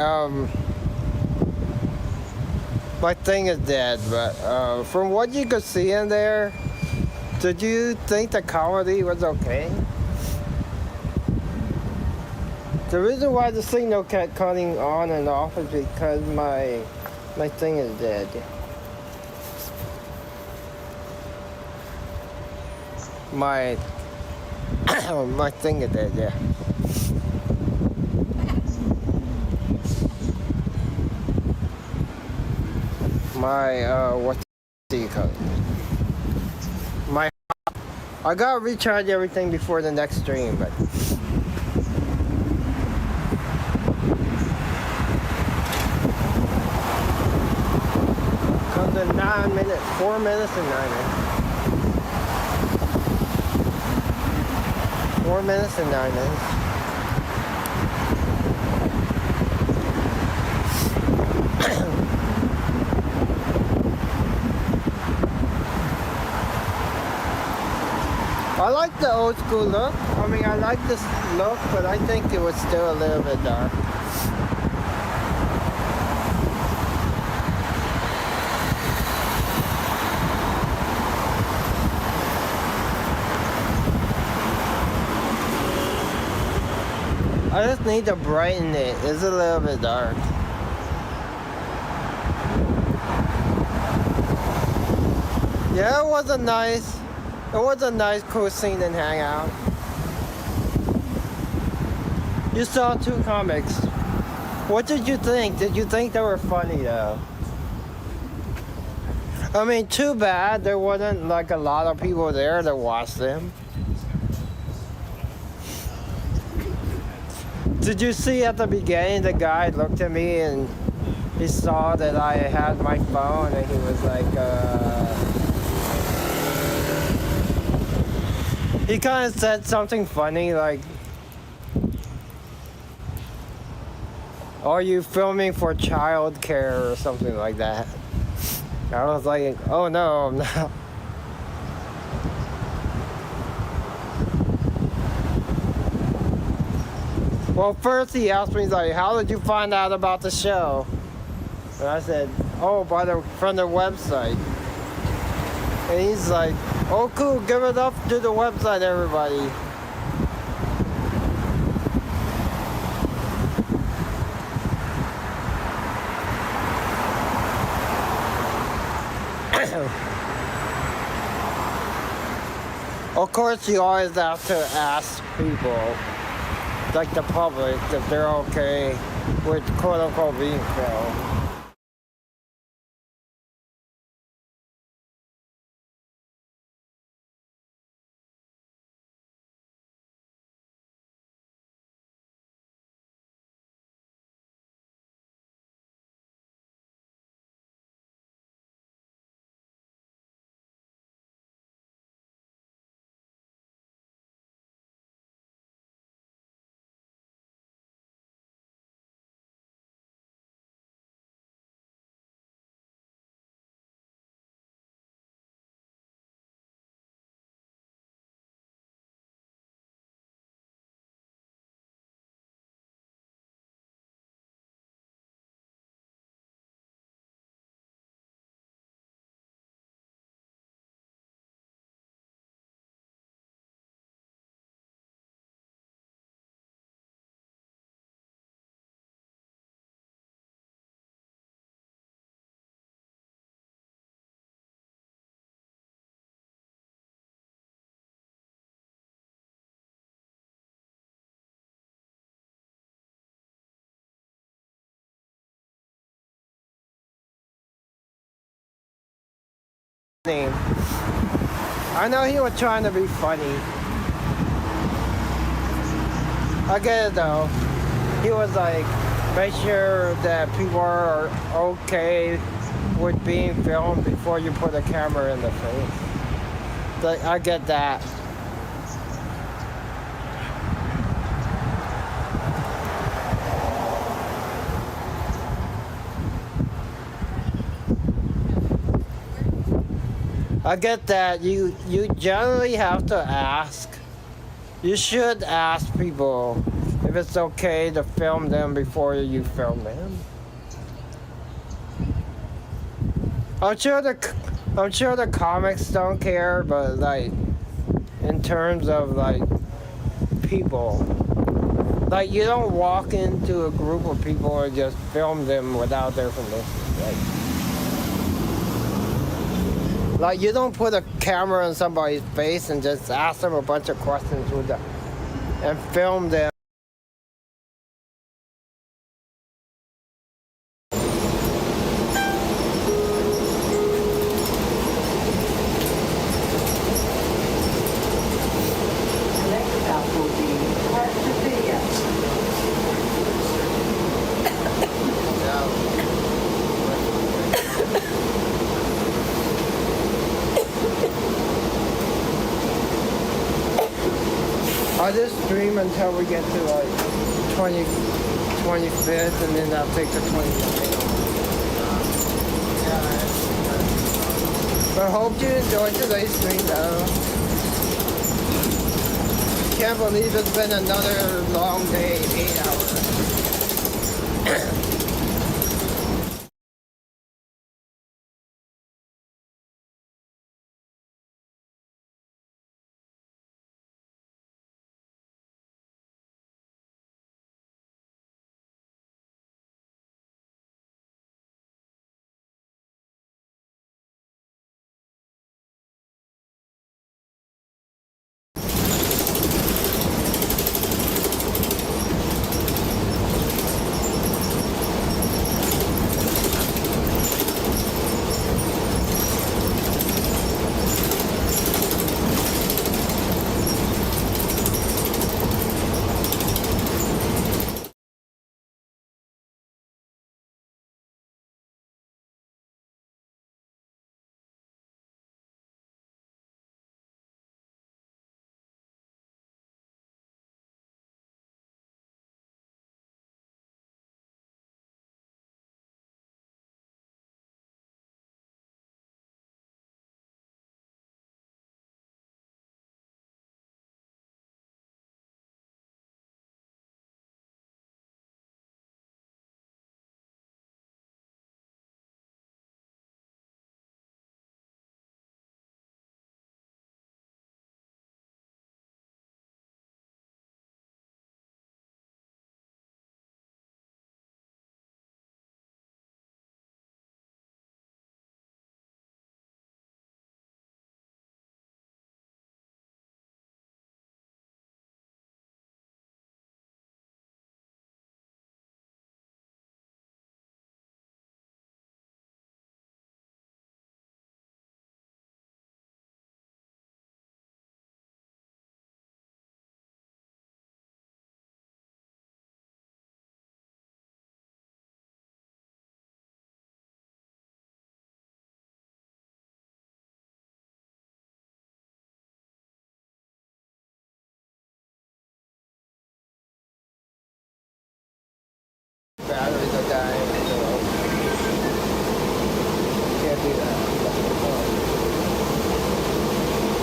thing is dead, but from what you could see in there, did you think the quality was okay? The reason why the signal kept cutting on and off is because my thing is dead. My my thing is dead, yeah. My what do you call it? I gotta recharge everything before the next stream, but. Comes in 9 minutes, 4 minutes and 9 minutes. 4 minutes and 9 minutes. I like the old school look. I mean, I like this look, but I think it was still a little bit dark. I just need to brighten it. It's a little bit dark. Yeah, it was a nice cool scene and hangout. You saw 2 comics. What did you think? Did you think they were funny though? I mean, too bad there wasn't like a lot of people there to watch them. Did you see at the beginning the guy looked at me and he saw that I had my phone and he was like, he kind of said something funny like, "Are you filming for child care?" or something like that. I was like, "Oh no, I'm not." Well, first he asked me, like, "How did you find out about the show?" And I said, "Oh, from the website." And he's like, "Oh, cool, give it up to the website, everybody." Of course, you always have to ask people, like the public, if they're okay with quote-unquote being filmed. I know he was trying to be funny. I get it though. He was like, make sure that people are okay with being filmed before you put a camera in the face. Like, I get that. I get that. You generally have to ask. You should ask people if it's okay to film them before you film them. I'm sure the comics don't care, but like in terms of like people, like you don't walk into a group of people and just film them without their permission. Like you don't put a camera in somebody's face and just ask them a bunch of questions and film them. I'll just stream until we get to like 25th and then I'll take the 29th. But hope you enjoyed today's stream though. Can't believe it's been another long day, 8 hours.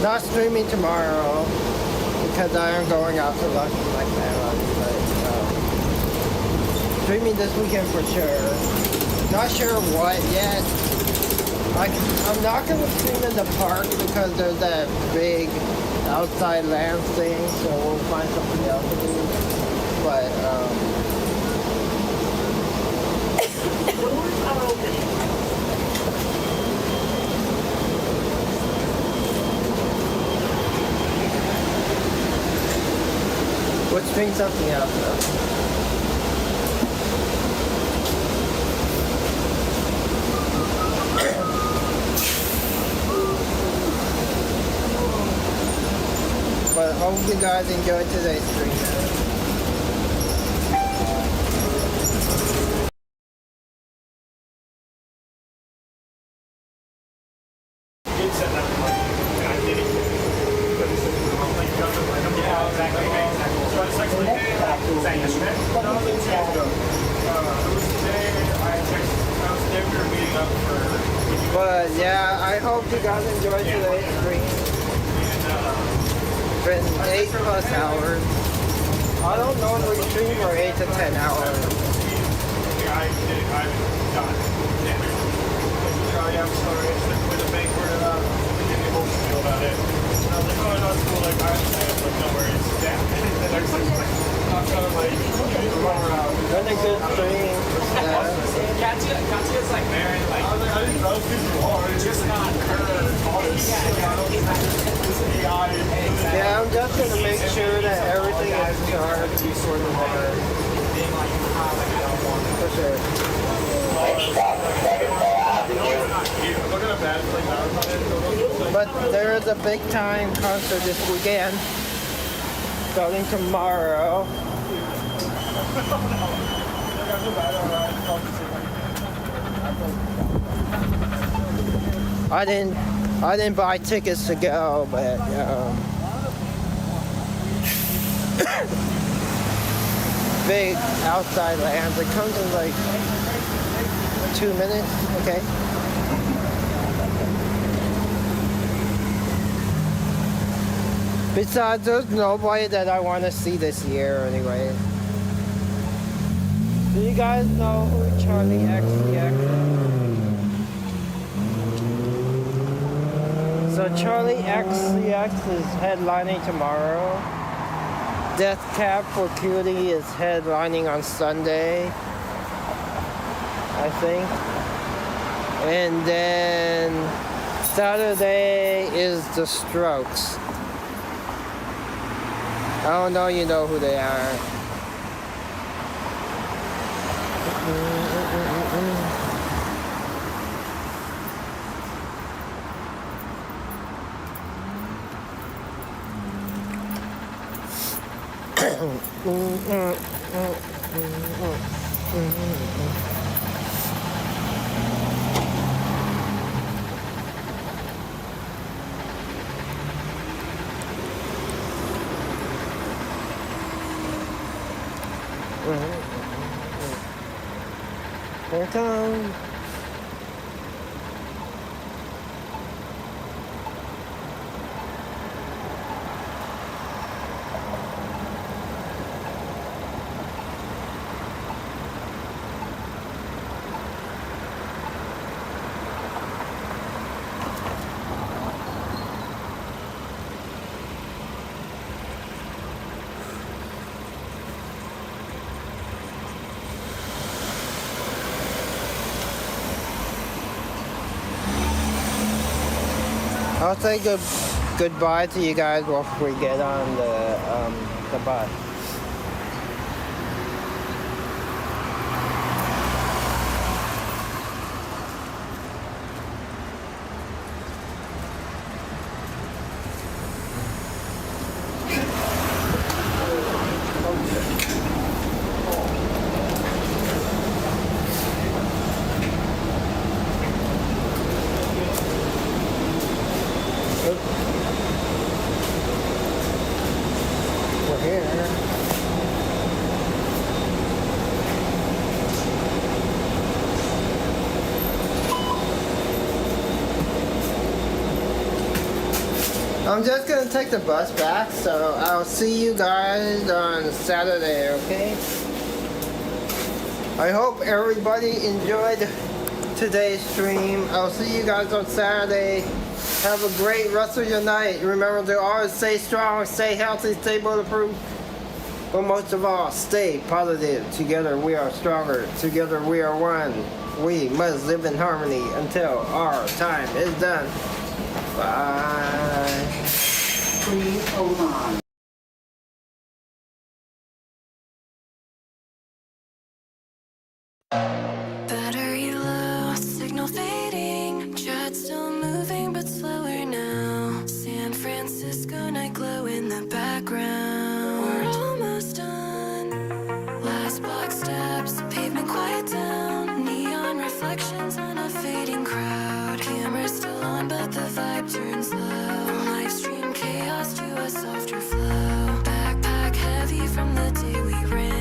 Not streaming tomorrow because I am going out to lunch with my family, but streaming this weekend for sure. Not sure what yet. I'm not gonna stream in the park because there's that big outside land thing, so we'll find something else to do. But let's bring something else though. But I hope you guys enjoyed today's stream. But yeah, I hope you guys enjoyed today's stream. Been 8+ hours. I don't normally stream for 8 to 10 hours. Been a good stream. Katya's like married, like I didn't know people are. It's just not her. Yeah, I'm just gonna make sure that everything is charged before the water. For sure. But there is a big time concert this weekend, starting tomorrow. I didn't buy tickets to go, but big outside lands. It comes in like 2 minutes. Okay. Besides, there's nobody that I want to see this year anyway. Do you guys know who Charlie XCX is? So Charlie XCX is headlining tomorrow. Death Cab for Cutie is headlining on Sunday, I think. And then Saturday is The Strokes. I don't know, you know who they are. Here it comes. I'll say goodbye to you guys before we get on the bus. We're here. I'm just gonna take the bus back, so I'll see you guys on Saturday, okay? I hope everybody enjoyed today's stream. I'll see you guys on Saturday. Have a great rest of your night. Remember to always stay strong, stay healthy, stay bulletproof. But most of all, stay positive. Together we are stronger. Together we are one. We must live in harmony until our time is done. Bye. Please hold on. Battery low, signal fading, jet still moving but slower now. San Francisco night glow in the background. We're almost done. Last block steps, pavement quiet down. Neon reflections on a fading crowd. Camera's still on but the vibe turns low. From live stream chaos to a softer flow. Backpack heavy from the day we ran.